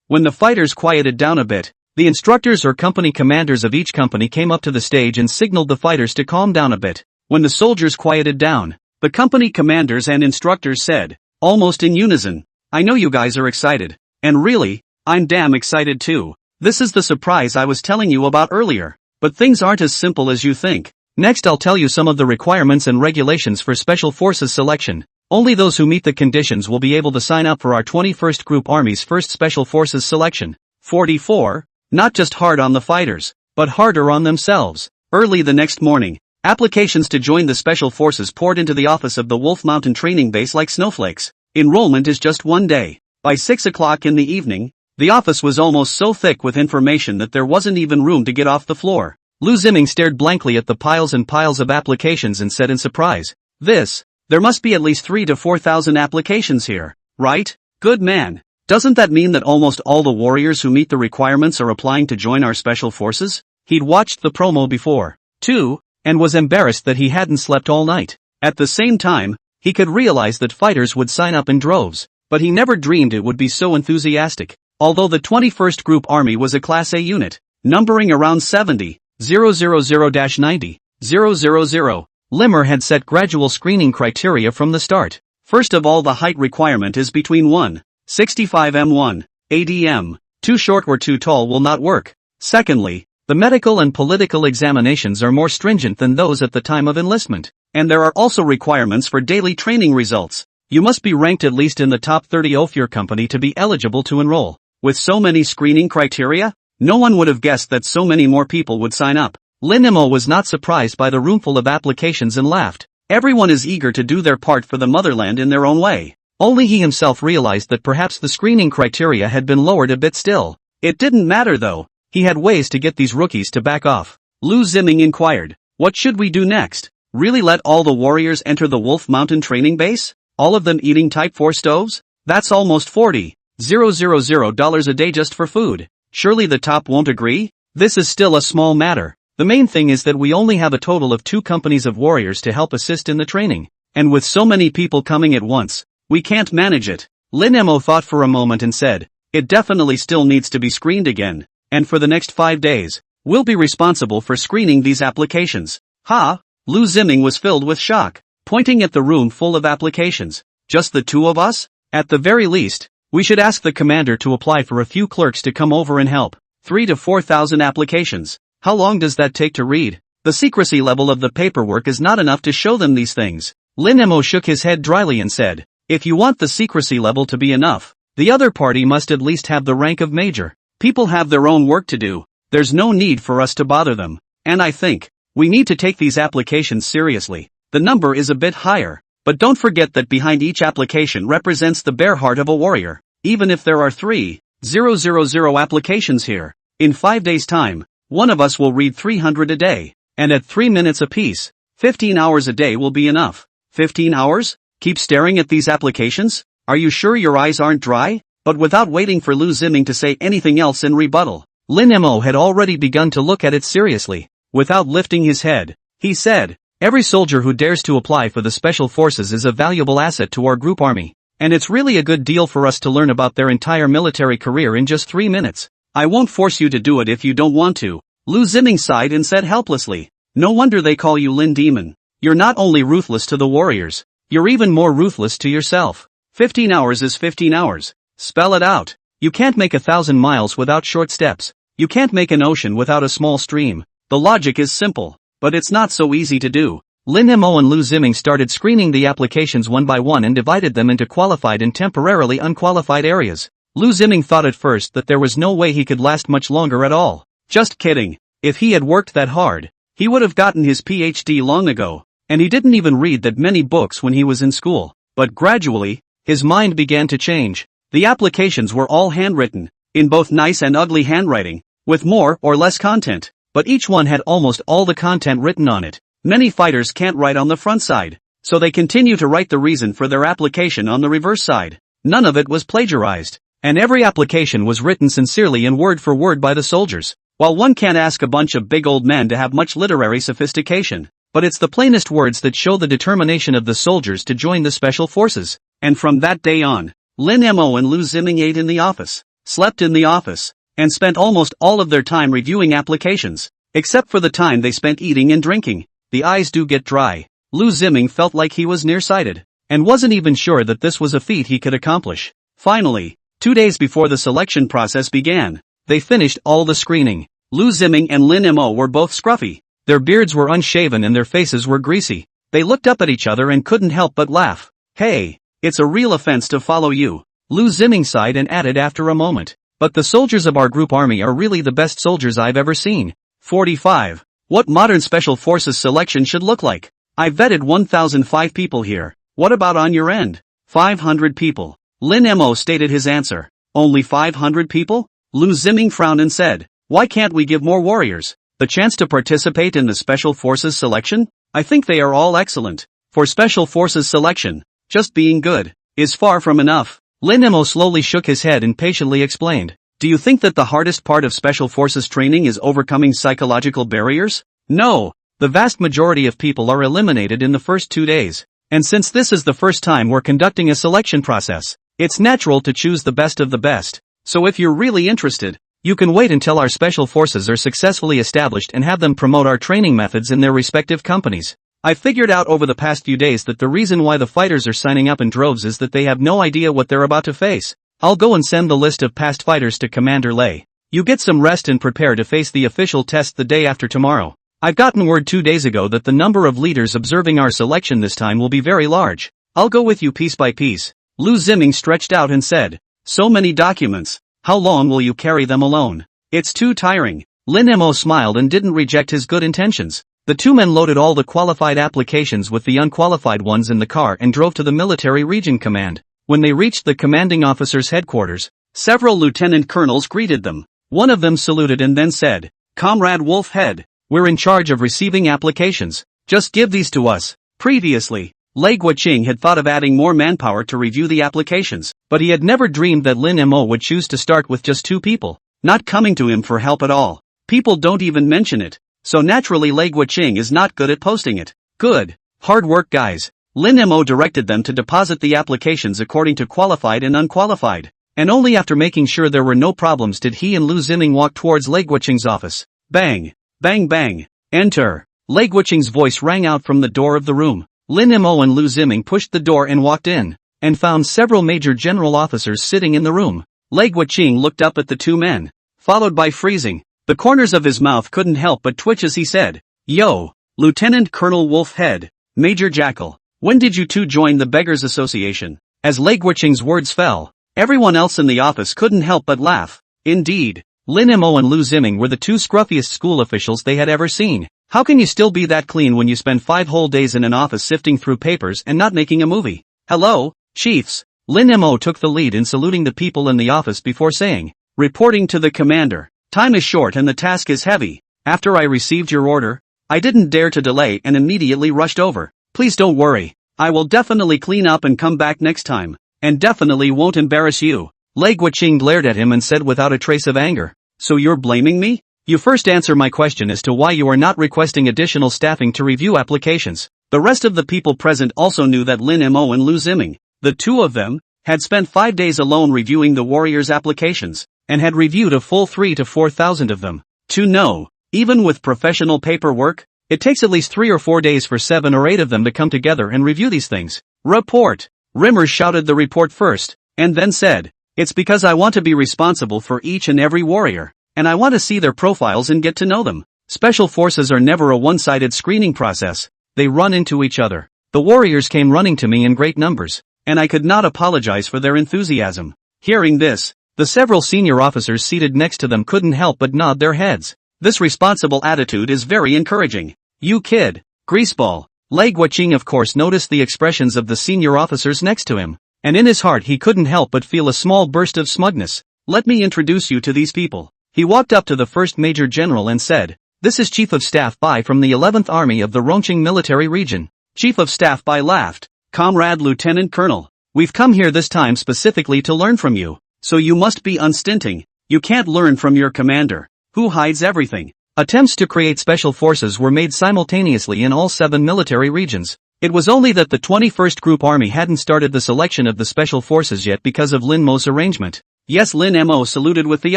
When the fighters quieted down a bit, the instructors or company commanders of each company came up to the stage and signaled the fighters to calm down a bit. When the soldiers quieted down, the company commanders and instructors said, almost in unison, I know you guys are excited. And really, I'm damn excited too. This is the surprise I was telling you about earlier. But things aren't as simple as you think. Next I'll tell you some of the requirements and regulations for Special Forces selection. Only those who meet the conditions will be able to sign up for our 21st Group Army's first Special Forces selection. 44. Not just hard on the fighters, but harder on themselves. Early the next morning, Applications to join the special forces poured into the office of the Wolf Mountain training base like snowflakes. Enrollment is just one day. By 6 o'clock in the evening, the office was almost so thick with information that there wasn't even room to get off the floor. Lu Ziming stared blankly at the piles and piles of applications and said in surprise, there must be at least 3 to 4,000 applications here, right? Good man. Doesn't that mean that almost all the warriors who meet the requirements are applying to join our special forces? He'd watched the promo before, too, and was embarrassed that he hadn't slept all night. At the same time, he could realize that fighters would sign up in droves, but he never dreamed it would be so enthusiastic. Although the 21st Group Army was a Class A unit, numbering around 70, 000-90, 000, Limmer had set gradual screening criteria from the start. First of all, the height requirement is between 1.65 m, 80 m, too short or too tall will not work. Secondly, the medical and political examinations are more stringent than those at the time of enlistment, and there are also requirements for daily training results. You must be ranked at least in the top 30 of your company to be eligible to enroll. With so many screening criteria, no one would have guessed that so many more people would sign up. Lin Imo was not surprised by the roomful of applications and laughed. Everyone is eager to do their part for the motherland in their own way. Only he himself realized that perhaps the screening criteria had been lowered a bit still. It didn't matter though. He had ways to get these rookies to back off. Lu Ziming inquired, "What should we do next? Really let all the warriors enter the Wolf Mountain training base? All of them eating Type 4 stoves? That's almost $40,000 a day just for food. Surely the top won't agree? This is still a small matter. The main thing is that we only have a total of 2 companies of warriors to help assist in the training. And with so many people coming at once, we can't manage it." Lin Emo thought for a moment and said, "It definitely still needs to be screened again. And for the next 5 days, we'll be responsible for screening these applications." "Ha?" Lu Ziming was filled with shock, pointing at the room full of applications. "Just the 2 of us? At the very least, we should ask the commander to apply for a few clerks to come over and help. 3 to 4,000 applications. How long does that take to read? The secrecy level of the paperwork is not enough to show them these things." Lin Emo shook his head dryly and said, "If you want the secrecy level to be enough, the other party must at least have the rank of major. People have their own work to do. There's no need for us to bother them. And I think we need to take these applications seriously. The number is a bit higher, but don't forget that behind each application represents the bare heart of a warrior. Even if there are 3,000 applications here, in 5 days' time, one of us will read 300 a day, and at 3 minutes apiece, 15 hours a day will be enough." 15 hours? Keep staring at these applications? Are you sure your eyes aren't dry? But without waiting for Lu Ziming to say anything else in rebuttal, Lin Emo had already begun to look at it seriously. Without lifting his head, he said, "Every soldier who dares to apply for the special forces is a valuable asset to our group army. And it's really a good deal for us to learn about their entire military career in just 3 minutes. I won't force you to do it if you don't want to." Lu Ziming sighed and said helplessly, "No wonder they call you Lin Demon. You're not only ruthless to the warriors, you're even more ruthless to yourself. 15 hours is 15 hours. Spell it out. You can't make 1,000 miles without short steps. You can't make an ocean without a small stream. The logic is simple, but it's not so easy to do." Lin Emo and Lu Ziming started screening the applications one by one and divided them into qualified and temporarily unqualified areas. Lu Ziming thought at first that there was no way he could last much longer at all. Just kidding. If he had worked that hard, he would have gotten his PhD long ago, and he didn't even read that many books when he was in school. But gradually, his mind began to change. The applications were all handwritten, in both nice and ugly handwriting, with more or less content, but each one had almost all the content written on it. Many fighters can't write on the front side, so they continue to write the reason for their application on the reverse side. None of it was plagiarized, and every application was written sincerely and word for word by the soldiers. While one can't ask a bunch of big old men to have much literary sophistication, but it's the plainest words that show the determination of the soldiers to join the special forces. And from that day on, Lin Emo and Lu Ziming ate in the office, slept in the office, and spent almost all of their time reviewing applications, except for the time they spent eating and drinking. The eyes do get dry. Lu Ziming felt like he was nearsighted, and wasn't even sure that this was a feat he could accomplish. Finally, 2 days before the selection process began, they finished all the screening. Lu Ziming and Lin Emo were both scruffy. Their beards were unshaven and their faces were greasy. They looked up at each other and couldn't help but laugh. "Hey, it's a real offense to follow you," Lu Ziming sighed and added after a moment. "But the soldiers of our group army are really the best soldiers I've ever seen." 45. What modern special forces selection should look like. I vetted 1005 people here. What about on your end? 500 people. Lin Mo stated his answer. Only 500 people? Lu Ziming frowned and said, why can't we give more warriors the chance to participate in the special forces selection? I think they are all excellent. For special forces selection, just being good is far from enough. Lin Mo slowly shook his head and patiently explained. Do you think that the hardest part of special forces training is overcoming psychological barriers? No. The vast majority of people are eliminated in the first 2 days. And since this is the first time we're conducting a selection process, it's natural to choose the best of the best. So if you're really interested, you can wait until our special forces are successfully established and have them promote our training methods in their respective companies. I figured out over the past few days that the reason why the fighters are signing up in droves is that they have no idea what they're about to face. I'll go and send the list of past fighters to Commander Lei. You get some rest and prepare to face the official test the day after tomorrow. I've gotten word 2 days ago that the number of leaders observing our selection this time will be very large. I'll go with you piece by piece. Lu Ziming stretched out and said, so many documents. How long will you carry them alone? It's too tiring. Lin Mo smiled and didn't reject his good intentions. The two men loaded all the qualified applications with the unqualified ones in the car and drove to the military region command. When they reached the commanding officer's headquarters, several lieutenant colonels greeted them. One of them saluted and then said, Comrade Wolfhead, we're in charge of receiving applications. Just give these to us. Previously, Lei Guoqing had thought of adding more manpower to review the applications, but he had never dreamed that Lin Mo would choose to start with just 2 people, not coming to him for help at all. People don't even mention it, so naturally Lei Guoqing is not good at posting it. Good. Hard work guys. Lin Mo directed them to deposit the applications according to qualified and unqualified, and only after making sure there were no problems did he and Lu Ziming walk towards Lei Guoqing's office. Bang! Bang bang! Enter! Lei Guoqing's voice rang out from the door of the room. Lin Mo and Lu Ziming pushed the door and walked in, and found several major general officers sitting in the room. Lei Guoqing looked up at the 2 men, followed by freezing. The corners of his mouth couldn't help but twitch as he said, Yo, Lieutenant Colonel Wolfhead, Major Jackal, when did you 2 join the Beggars Association? As Lei Guoqing's words fell, everyone else in the office couldn't help but laugh. Indeed, Lin Mo and Lu Ziming were the 2 scruffiest school officials they had ever seen. How can you still be that clean when you spend 5 whole days in an office sifting through papers and not making a movie? Hello, chiefs. Lin Mo took the lead in saluting the people in the office before saying, reporting to the commander. Time is short and the task is heavy. After I received your order, I didn't dare to delay and immediately rushed over. Please don't worry. I will definitely clean up and come back next time. And definitely won't embarrass you. Lei Guoqing glared at him and said without a trace of anger. So you're blaming me? You first answer my question as to why you are not requesting additional staffing to review applications. The rest of the people present also knew that Lin Mo and Lu Ziming, the 2 of them, had spent 5 days alone reviewing the warriors' applications, and had reviewed a full 3 to 4,000 of them. To know, even with professional paperwork, it takes at least 3 or 4 days for 7 or 8 of them to come together and review these things. Report! Rimmer shouted the report first, and then said, it's because I want to be responsible for each and every warrior, and I want to see their profiles and get to know them. Special forces are never a one-sided screening process, they run into each other. The warriors came running to me in great numbers, and I could not apologize for their enthusiasm. Hearing this, the several senior officers seated next to them couldn't help but nod their heads. This responsible attitude is very encouraging. You kid, greaseball. Lei Guoqing of course noticed the expressions of the senior officers next to him, and in his heart he couldn't help but feel a small burst of smugness. Let me introduce you to these people. He walked up to the first major general and said, this is Chief of Staff Bai from the 11th Army of the Rongqing Military Region. Chief of Staff Bai laughed. Comrade Lieutenant Colonel, we've come here this time specifically to learn from you, so you must be unstinting. You can't learn from your commander, who hides everything. Attempts to create special forces were made simultaneously in all 7 military regions. It was only that the 21st Group Army hadn't started the selection of the special forces yet because of Lin Mo's arrangement. Yes, Lin Mo saluted with the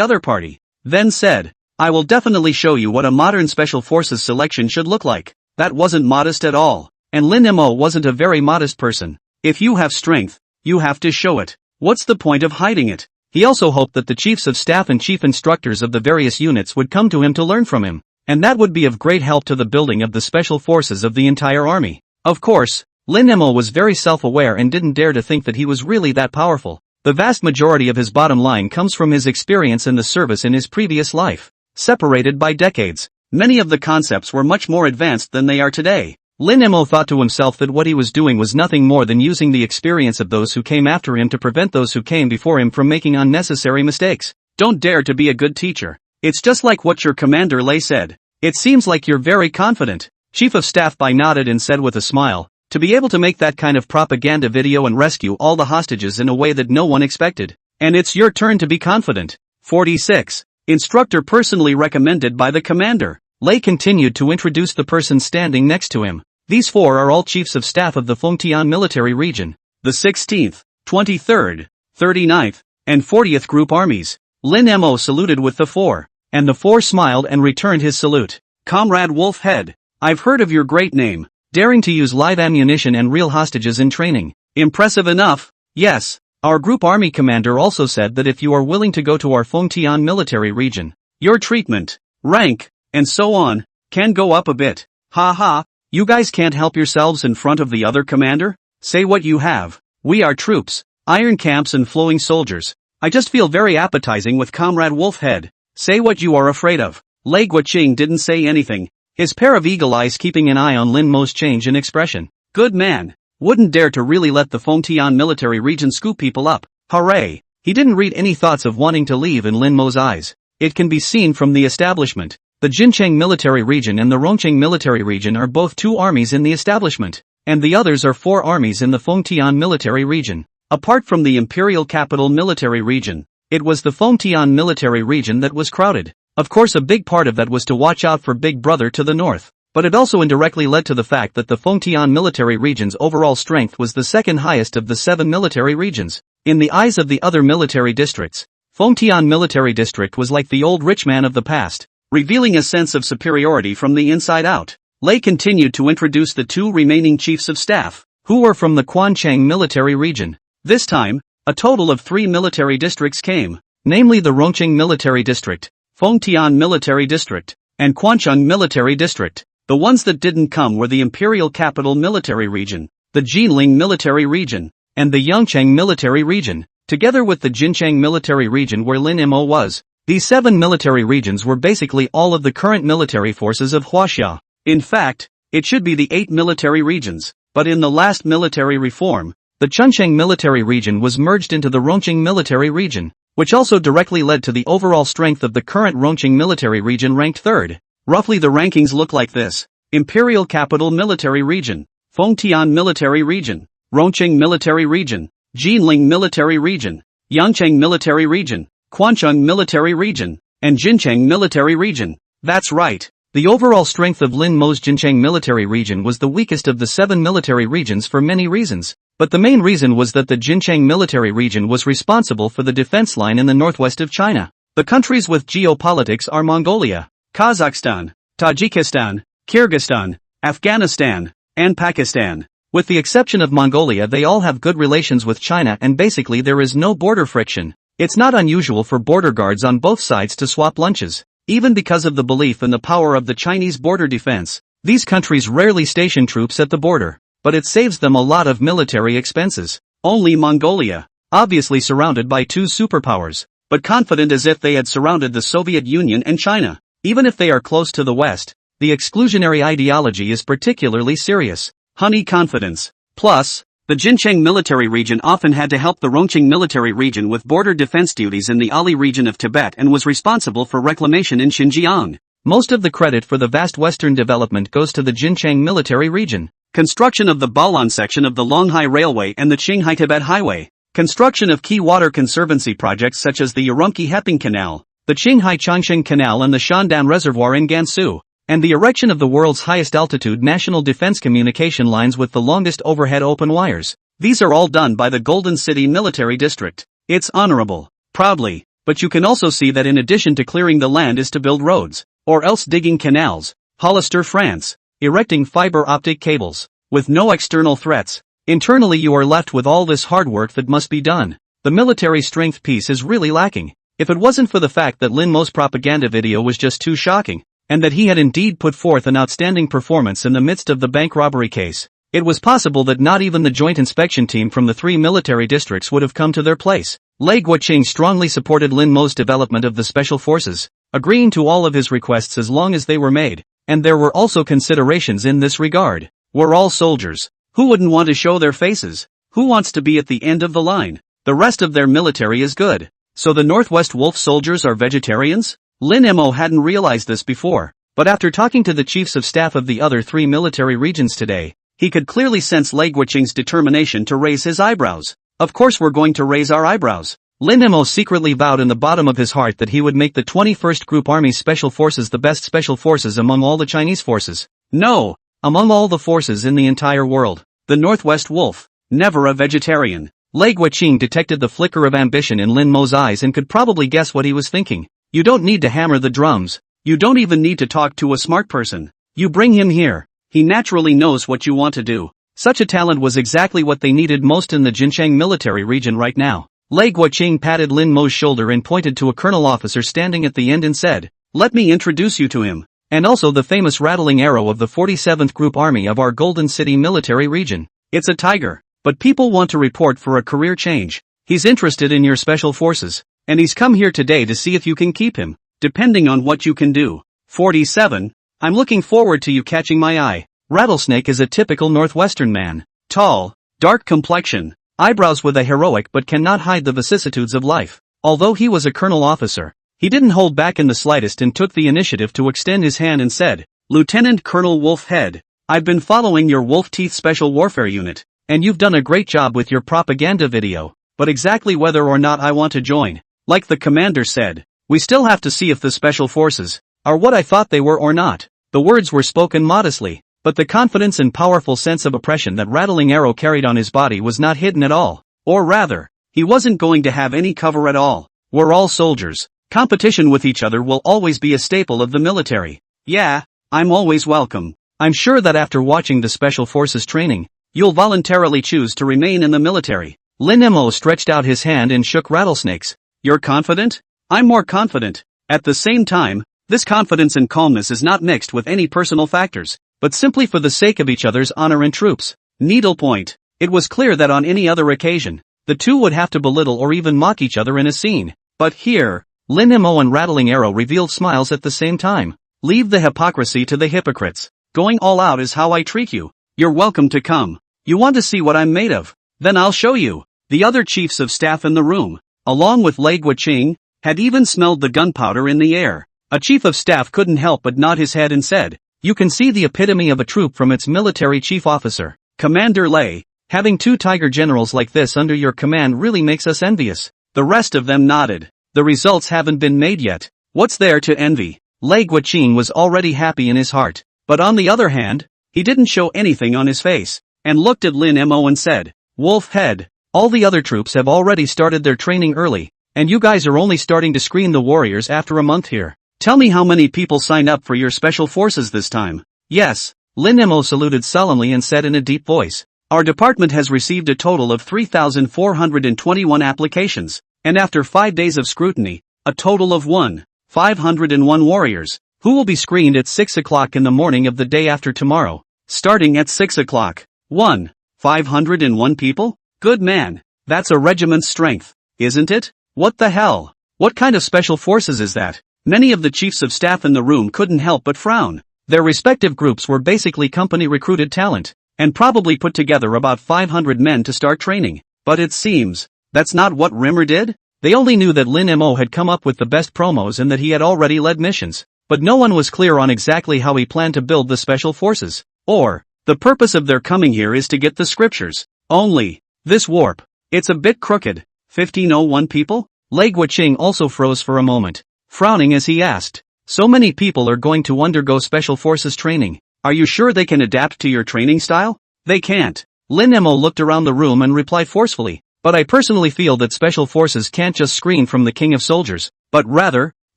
other party, then said, I will definitely show you what a modern special forces selection should look like. That wasn't modest at all, and Lin Mo wasn't a very modest person. If you have strength, you have to show it. What's the point of hiding it? He also hoped that the chiefs of staff and chief instructors of the various units would come to him to learn from him, and that would be of great help to the building of the special forces of the entire army. Of course, Lin Mo was very self-aware and didn't dare to think that he was really that powerful. The vast majority of his bottom line comes from his experience in the service in his previous life. Separated by decades, Many of the concepts were much more advanced than they are today. Lin Mo thought to himself that what he was doing was nothing more than using the experience of those who came after him to prevent those who came before him from making unnecessary mistakes. Don't dare to be a good teacher. It's just like what your commander Lei said. It seems like you're very confident. Chief of Staff Bai nodded and said with a smile, to be able to make that kind of propaganda video and rescue all the hostages in a way that no one expected. And it's your turn to be confident. 46. Instructor personally recommended by the commander. Lei continued to introduce the person standing next to him. These four are all chiefs of staff of the Fengtian military region. The 16th, 23rd, 39th, and 40th Group Armies. Lin Mo saluted with the four. And the four smiled and returned his salute. Comrade Wolfhead, I've heard of your great name. Daring to use live ammunition and real hostages in training. Impressive enough. Yes. Our group army commander also said that if you are willing to go to our Fengtian military region, your treatment, rank, and so on, can go up a bit. Ha ha, you guys can't help yourselves in front of the other commander? Say what you have. We are troops, iron camps and flowing soldiers. I just feel very appetizing with Comrade Wolfhead. Say what you are afraid of. Lei Guoqing didn't say anything, his pair of eagle eyes keeping an eye on Lin Mo's change in expression. Good man. Wouldn't dare to really let the Fengtian military region scoop people up. Hooray. He didn't read any thoughts of wanting to leave in Lin Mo's eyes. It can be seen from the establishment. The Jincheng military region and the Rongqing military region are both two armies in the establishment, and the others are four armies in the Fengtian military region. Apart from the imperial capital military region, it was the Fengtian military region that was crowded. Of course, a big part of that was to watch out for Big Brother to the north, but it also indirectly led to the fact that the Fengtian military region's overall strength was the second highest of the 7 military regions. In the eyes of the other military districts, Fengtian military district was like the old rich man of the past, revealing a sense of superiority from the inside out. Lei continued to introduce the two remaining chiefs of staff, who were from the Quancheng military region. This time, a total of 3 military districts came, namely the Rongqing military district, Fengtian military district, and Quancheng military district. The ones that didn't come were the imperial capital military region, the Jinling military region, and the Yangcheng military region, together with the Jincheng military region where Lin Mo was. These 7 military regions were basically all of the current military forces of Huaxia. In fact, it should be the 8 military regions, but in the last military reform, the Chuncheng military region was merged into the Rongqing military region, which also directly led to the overall strength of the current Rongqing military region ranked 3rd. Roughly the rankings look like this: Imperial Capital Military Region, Fengtian Military Region, Rongqing Military Region, Jinling Military Region, Yangcheng Military Region, Quancheng Military Region, and Jincheng Military Region. That's right. The overall strength of Lin Mo's Jincheng military region was the weakest of the 7 military regions for many reasons, but the main reason was that the Jincheng military region was responsible for the defense line in the northwest of China. The countries with geopolitics are Mongolia, Kazakhstan, Tajikistan, Kyrgyzstan, Afghanistan, and Pakistan. With the exception of Mongolia, they all have good relations with China and basically there is no border friction. It's not unusual for border guards on both sides to swap lunches. Even because of the belief in the power of the Chinese border defense, these countries rarely station troops at the border, but it saves them a lot of military expenses. Only Mongolia, obviously surrounded by 2 superpowers, but confident as if they had surrounded the Soviet Union and China. Even if they are close to the West, the exclusionary ideology is particularly serious. Honey confidence. Plus, the Jincheng military region often had to help the Rongqing military region with border defense duties in the Ali region of Tibet and was responsible for reclamation in Xinjiang. Most of the credit for the vast western development goes to the Jincheng military region. Construction of the Balan section of the Longhai Railway and the Qinghai-Tibet Highway. Construction of key water conservancy projects such as the Urumqi-Heping Canal, the Qinghai-Changsheng Canal and the Shandan Reservoir in Gansu, and the erection of the world's highest altitude national defense communication lines with the longest overhead open wires. These are all done by the Golden City Military District. It's honorable. Proudly. But you can also see that in addition to clearing the land is to build roads, or else digging canals. Hollister, France. Erecting fiber optic cables. With no external threats. Internally you are left with all this hard work that must be done. The military strength piece is really lacking. If it wasn't for the fact that Lin Mo's propaganda video was just too shocking, and that he had indeed put forth an outstanding performance in the midst of the bank robbery case, it was possible that not even the joint inspection team from the 3 military districts would have come to their place. Lei Guoqing strongly supported Lin Mo's development of the special forces. agreeing to all of his requests as long as they were made, and there were also considerations in this regard. We're all soldiers. Who wouldn't want to show their faces? Who wants to be at the end of the line? The rest of their military is good. So the Northwest Wolf soldiers are vegetarians? Lin Mo hadn't realized this before, but after talking to the chiefs of staff of the other 3 military regions today, he could clearly sense Lei Guoqing's determination to raise his eyebrows. Of course we're going to raise our eyebrows. Lin Mo secretly vowed in the bottom of his heart that he would make the 21st Group Army Special Forces the best special forces among all the Chinese forces. No, among all the forces in the entire world. The Northwest Wolf, never a vegetarian. Lei Guoqing detected the flicker of ambition in Lin Mo's eyes and could probably guess what he was thinking. You don't need to hammer the drums. You don't even need to talk to a smart person. You bring him here. He naturally knows what you want to do. Such a talent was exactly what they needed most in the Jincheng military region right now. Lei Guoqing patted Lin Mo's shoulder and pointed to a colonel officer standing at the end and said, "Let me introduce you to him. And also the famous rattling arrow of the 47th Group Army of our Golden City military region. It's a tiger, but people want to report for a career change. He's interested in your special forces, and he's come here today to see if you can keep him, depending on what you can do." 47. I'm looking forward to you catching my eye. Rattlesnake is a typical Northwestern man. Tall, dark complexion, eyebrows with a heroic but cannot hide the vicissitudes of life. Although he was a colonel officer, he didn't hold back in the slightest and took the initiative to extend his hand and said, "Lieutenant Colonel Wolfhead, I've been following your Wolf Teeth Special Warfare Unit, and you've done a great job with your propaganda video, but exactly whether or not I want to join, like the commander said, we still have to see if the special forces are what I thought they were or not." The words were spoken modestly, but the confidence and powerful sense of oppression that Rattling Arrow carried on his body was not hidden at all. Or rather, he wasn't going to have any cover at all. We're all soldiers. Competition with each other will always be a staple of the military. Yeah, I'm always welcome. I'm sure that after watching the Special Forces training, you'll voluntarily choose to remain in the military. Lin Mo stretched out his hand and shook Rattlesnake's. You're confident? I'm more confident. At the same time, this confidence and calmness is not mixed with any personal factors, but simply for the sake of each other's honor and troops. Needlepoint. It was clear that on any other occasion, the two would have to belittle or even mock each other in a scene. But here, Lin Mo and Rattling Arrow revealed smiles at the same time. Leave the hypocrisy to the hypocrites. Going all out is how I treat you. You're welcome to come. You want to see what I'm made of? Then I'll show you. The other chiefs of staff in the room, along with Lei Guoqing, had even smelled the gunpowder in the air. A chief of staff couldn't help but nod his head and said, "You can see the epitome of a troop from its military chief officer. Commander Lei, having 2 tiger generals like this under your command really makes us envious." The rest of them nodded. The results haven't been made yet. What's there to envy? Lei Guoqing was already happy in his heart, but on the other hand, he didn't show anything on his face, and looked at Lin Mo and said, "Wolfhead, all the other troops have already started their training early, and you guys are only starting to screen the warriors after a month here. Tell me how many people signed up for your special forces this time." "Yes," Lin Mo saluted solemnly and said in a deep voice, "Our department has received a total of 3,421 applications, and after 5 days of scrutiny, a total of 1,501 warriors, who will be screened at 6 o'clock in the morning of the day after tomorrow, starting at 6 o'clock. 1,501 people? Good man, that's a regiment's strength, isn't it? What the hell? What kind of special forces is that?" Many of the chiefs of staff in the room couldn't help but frown. Their respective groups were basically company-recruited talent, and probably put together about 500 men to start training. But it seems, that's not what Rimmer did? They only knew that Lin Mo had come up with the best promos and that he had already led missions, but no one was clear on exactly how he planned to build the special forces. Or, the purpose of their coming here is to get the scriptures. Only, this warp, it's a bit crooked. 1501 people? Lei Guoqing also froze for a moment, frowning as he asked, "So many people are going to undergo special forces training. Are you sure they can adapt to your training style?" "They can't." Lin Mo looked around the room and replied forcefully, "But I personally feel that special forces can't just screen from the king of soldiers, but rather,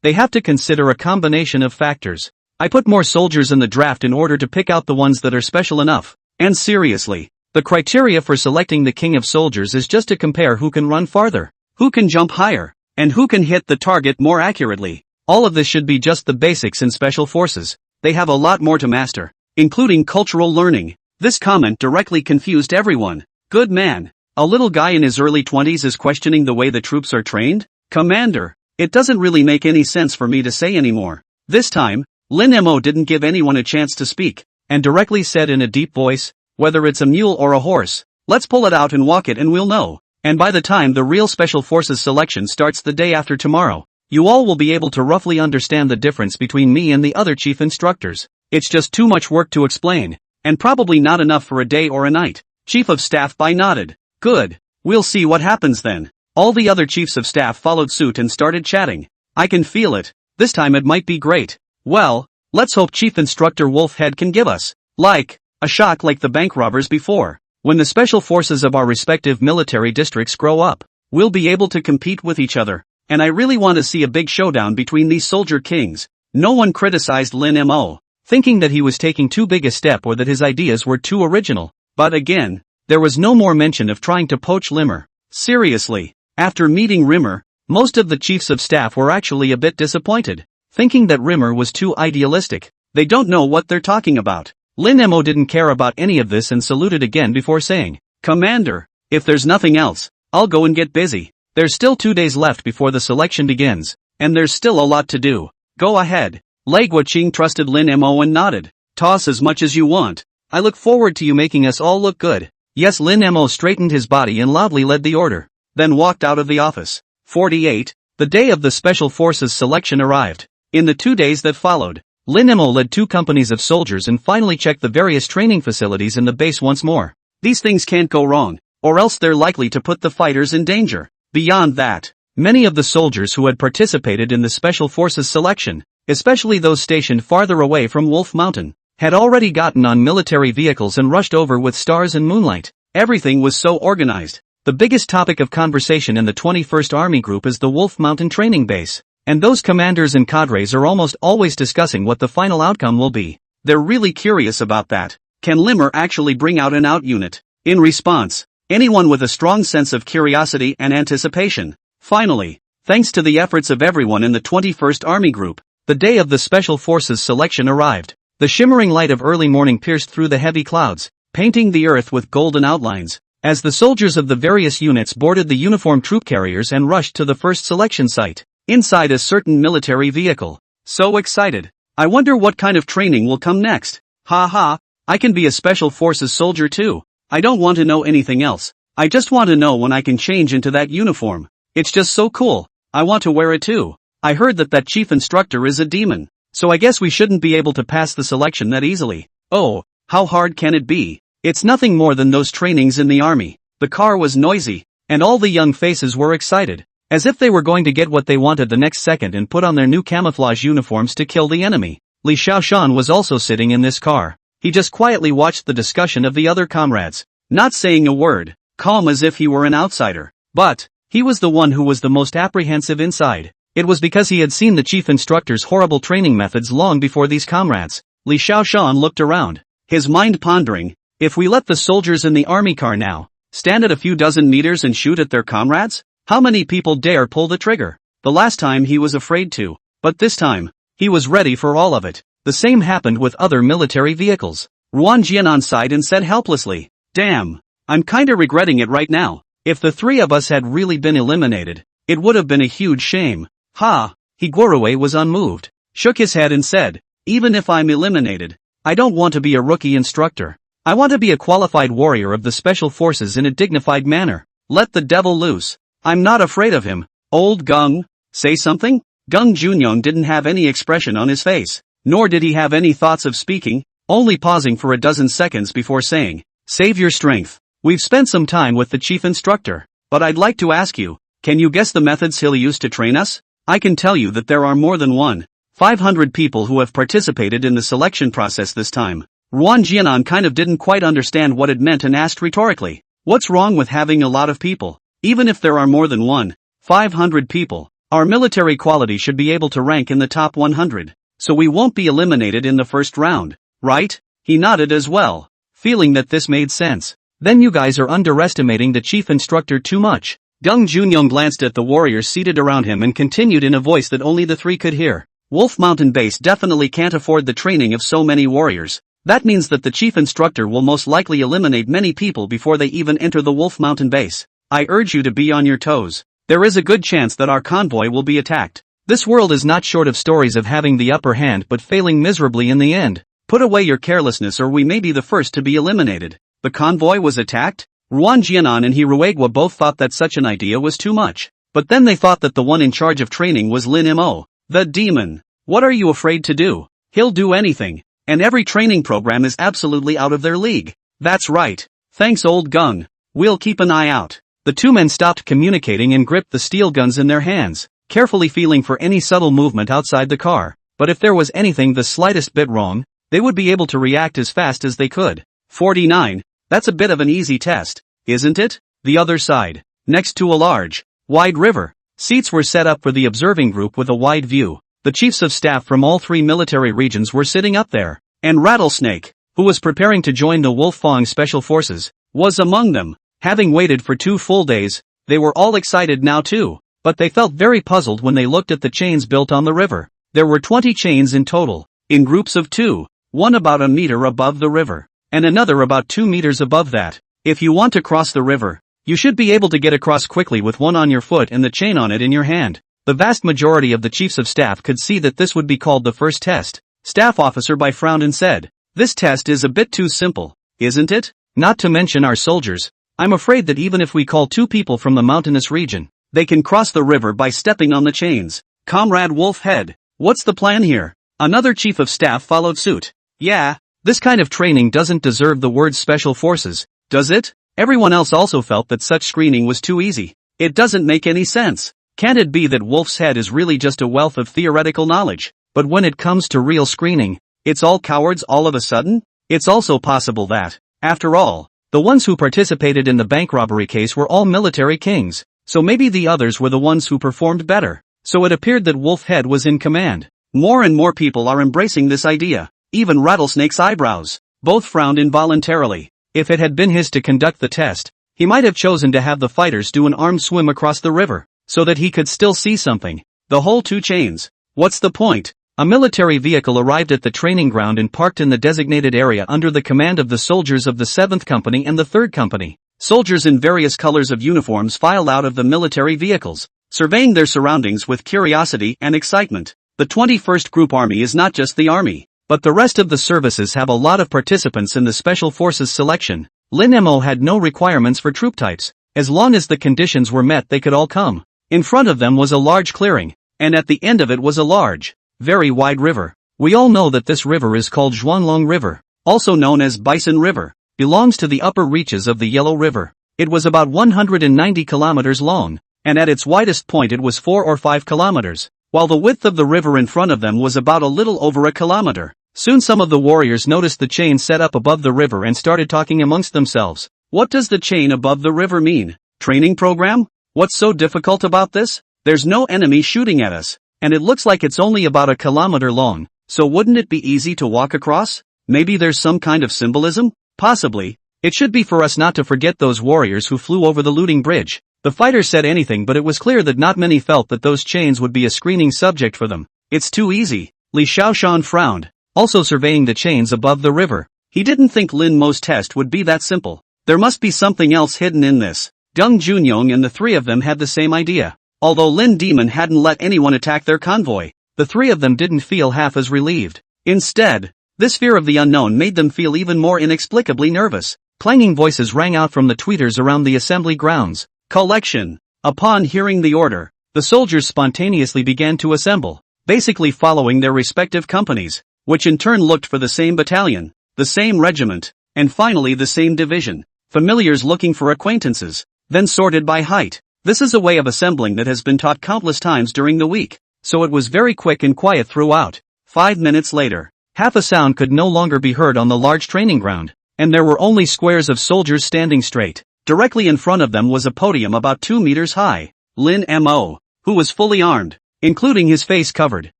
they have to consider a combination of factors. I put more soldiers in the draft in order to pick out the ones that are special enough. And seriously, the criteria for selecting the king of soldiers is just to compare who can run farther, who can jump higher, and who can hit the target more accurately. All of this should be just the basics in special forces. They have a lot more to master, including cultural learning." This comment directly confused everyone. Good man, a little guy in his early 20s is questioning the way the troops are trained? "Commander, It doesn't really make any sense for me to say anymore. This time, Lin Mo didn't give anyone a chance to speak, and directly said in a deep voice, "Whether it's a mule or a horse, let's pull it out and walk it and we'll know. And by the time the real Special Forces selection starts the day after tomorrow, you all will be able to roughly understand the difference between me and the other chief instructors. It's just too much work to explain, and probably not enough for a day or a night." Chief of Staff Bai nodded. "Good. We'll see what happens then." All the other chiefs of staff followed suit and started chatting. "I can feel it. This time it might be great. Well, let's hope Chief Instructor Wolfhead can give us, a shock like the bank robbers before. When the special forces of our respective military districts grow up, we'll be able to compete with each other, and I really want to see a big showdown between these soldier kings." No one criticized Lin Mo, thinking that he was taking too big a step or that his ideas were too original. But again, there was no more mention of trying to poach Limmer. Seriously, after meeting Rimmer, most of the chiefs of staff were actually a bit disappointed, thinking that Rimmer was too idealistic. They don't know what they're talking about. Lin Mo didn't care about any of this and saluted again before saying, "Commander, if there's nothing else, I'll go and get busy. There's still 2 days left before the selection begins, and there's still a lot to do." "Go ahead." Lei Guoqing trusted Lin Mo and nodded. "Toss as much as you want. I look forward to you making us all look good." Yes, Lin Mo straightened his body and loudly led the order, then walked out of the office. 48. The day of the Special Forces selection arrived. In the 2 days that followed, Lin Mo led 2 companies of soldiers and finally checked the various training facilities in the base once more. These things can't go wrong, or else they're likely to put the fighters in danger. Beyond that, many of the soldiers who had participated in the Special Forces selection, especially those stationed farther away from Wolf Mountain, had already gotten on military vehicles and rushed over with stars and moonlight. Everything was so organized. The biggest topic of conversation in the 21st Army Group is the Wolf Mountain training base, and those commanders and cadres are almost always discussing what the final outcome will be. They're really curious about that. Can Limmer actually bring out an out unit? In response, anyone with a strong sense of curiosity and anticipation. Finally, thanks to the efforts of everyone in the 21st Army Group, the day of the Special Forces selection arrived. The shimmering light of early morning pierced through the heavy clouds, painting the earth with golden outlines, as the soldiers of the various units boarded the uniformed troop carriers and rushed to the first selection site, inside a certain military vehicle. So excited. I wonder what kind of training will come next. Ha ha, I can be a Special Forces soldier too. I don't want to know anything else. I just want to know when I can change into that uniform. It's just so cool. I want to wear it too. I heard that chief instructor is a demon, so I guess we shouldn't be able to pass the selection that easily. Oh, how hard can it be? It's nothing more than those trainings in the army. The car was noisy, and all the young faces were excited, as if they were going to get what they wanted the next second and put on their new camouflage uniforms to kill the enemy. Li Xiaoshan was also sitting in this car. He just quietly watched the discussion of the other comrades, not saying a word, calm as if he were an outsider. But he was the one who was the most apprehensive inside. It was because he had seen the chief instructor's horrible training methods long before these comrades. Li Xiaoshan looked around, his mind pondering, if we let the soldiers in the army car now stand at a few dozen meters and shoot at their comrades, how many people dare pull the trigger? The last time he was afraid to, but this time, he was ready for all of it. The same happened with other military vehicles. Ruan Jianan sighed and said helplessly, "Damn, I'm kinda regretting it right now. If the 3 of us had really been eliminated, it would have been a huge shame." Ha! Higuarue was unmoved, shook his head and said, "Even if I'm eliminated, I don't want to be a rookie instructor. I want to be a qualified warrior of the Special Forces in a dignified manner. Let the devil loose. I'm not afraid of him." Old Gung, say something? Gung Junyong didn't have any expression on his face, nor did he have any thoughts of speaking, only pausing for a dozen seconds before saying, "Save your strength. We've spent some time with the chief instructor, but I'd like to ask you, can you guess the methods he'll use to train us? I can tell you that there are more than 500 people who have participated in the selection process this time." Ruan Jianan kind of didn't quite understand what it meant and asked rhetorically, "What's wrong with having a lot of people? Even if there are more than 500 people, our military quality should be able to rank in the top 100, so we won't be eliminated in the first round, right?" He nodded as well, feeling that this made sense. "Then you guys are underestimating the chief instructor too much." Gung Junyong glanced at the warriors seated around him and continued in a voice that only the 3 could hear. "Wolf Mountain Base definitely can't afford the training of so many warriors. That means that the chief instructor will most likely eliminate many people before they even enter the Wolf Mountain Base. I urge you to be on your toes. There is a good chance that our convoy will be attacked. This world is not short of stories of having the upper hand but failing miserably in the end. Put away your carelessness or we may be the first to be eliminated. The convoy was attacked? Ruan Jianan and Hiruegwa both thought that such an idea was too much. But then they thought that the one in charge of training was Lin Mo, the demon. What are you afraid to do? He'll do anything. And every training program is absolutely out of their league. That's right. Thanks old Gung. We'll keep an eye out. The two men stopped communicating and gripped the steel guns in their hands, carefully feeling for any subtle movement outside the car. But if there was anything the slightest bit wrong, they would be able to react as fast as they could. 49. That's a bit of an easy test, isn't it? The other side. Next to a large, wide river. Seats were set up for the observing group with a wide view. The chiefs of staff from all three military regions were sitting up there. And Rattlesnake, who was preparing to join the Wolf Fang Special Forces, was among them. Having waited for 2 full days, they were all excited now too. But they felt very puzzled when they looked at the chains built on the river. There were 20 chains in total, in groups of 2, one about a meter above the river, and another about 2 meters above that. If you want to cross the river, you should be able to get across quickly with one on your foot and the chain on it in your hand. The vast majority of the chiefs of staff could see that this would be called the first test. Staff officer Bai frowned and said, "This test is a bit too simple, isn't it? Not to mention our soldiers. I'm afraid that even if we call 2 people from the mountainous region, they can cross the river by stepping on the chains." Comrade Wolfhead, what's the plan here? Another chief of staff followed suit. Yeah, this kind of training doesn't deserve the word special forces, does it? Everyone else also felt that such screening was too easy. It doesn't make any sense. Can't it be that Wolf's head is really just a wealth of theoretical knowledge? But when it comes to real screening, it's all cowards all of a sudden? It's also possible that, after all, the ones who participated in the bank robbery case were all military kings, so maybe the others were the ones who performed better. So it appeared that Wolfhead was in command. More and more people are embracing this idea. Even Rattlesnake's eyebrows, both frowned involuntarily. If it had been his to conduct the test, he might have chosen to have the fighters do an armed swim across the river, so that he could still see something. The whole 2 chains. What's the point? A military vehicle arrived at the training ground and parked in the designated area under the command of the soldiers of the 7th Company and the 3rd Company. Soldiers in various colors of uniforms filed out of the military vehicles, surveying their surroundings with curiosity and excitement. The 21st Group Army is not just the army, but the rest of the services have a lot of participants in the Special Forces selection. Lin Mo had no requirements for troop types. As long as the conditions were met they could all come. In front of them was a large clearing, and at the end of it was a large, very wide river. We all know that this river is called Zhuanglong River, also known as Bison River, belongs to the upper reaches of the Yellow River. It was about 190 kilometers long, and at its widest point it was 4 or 5 kilometers, while the width of the river in front of them was about a little over a kilometer. Soon some of the warriors noticed the chain set up above the river and started talking amongst themselves. What does the chain above the river mean? Training program? What's so difficult about this? There's no enemy shooting at us, and it looks like it's only about a kilometer long, so wouldn't it be easy to walk across? Maybe there's some kind of symbolism? Possibly. It should be for us not to forget those warriors who flew over the looting bridge. The fighters said anything, but it was clear that not many felt that those chains would be a screening subject for them. It's too easy. Li Xiaoshan frowned, also surveying the chains above the river. He didn't think Lin Mo's test would be that simple. There must be something else hidden in this. Deng Junyong and the 3 of them had the same idea. Although Lin Demon hadn't let anyone attack their convoy, the 3 of them didn't feel half as relieved. Instead, this fear of the unknown made them feel even more inexplicably nervous. Clanging voices rang out from the tweeters around the assembly grounds. Collection. Upon hearing the order, the soldiers spontaneously began to assemble, basically following their respective companies, which in turn looked for the same battalion, the same regiment, and finally the same division. Familiars looking for acquaintances, then sorted by height. This is a way of assembling that has been taught countless times during the week, so it was very quick and quiet throughout. 5 minutes later, half a sound could no longer be heard on the large training ground, and there were only squares of soldiers standing straight. Directly in front of them was a podium about 2 meters high. Lin Mo, who was fully armed, including his face covered,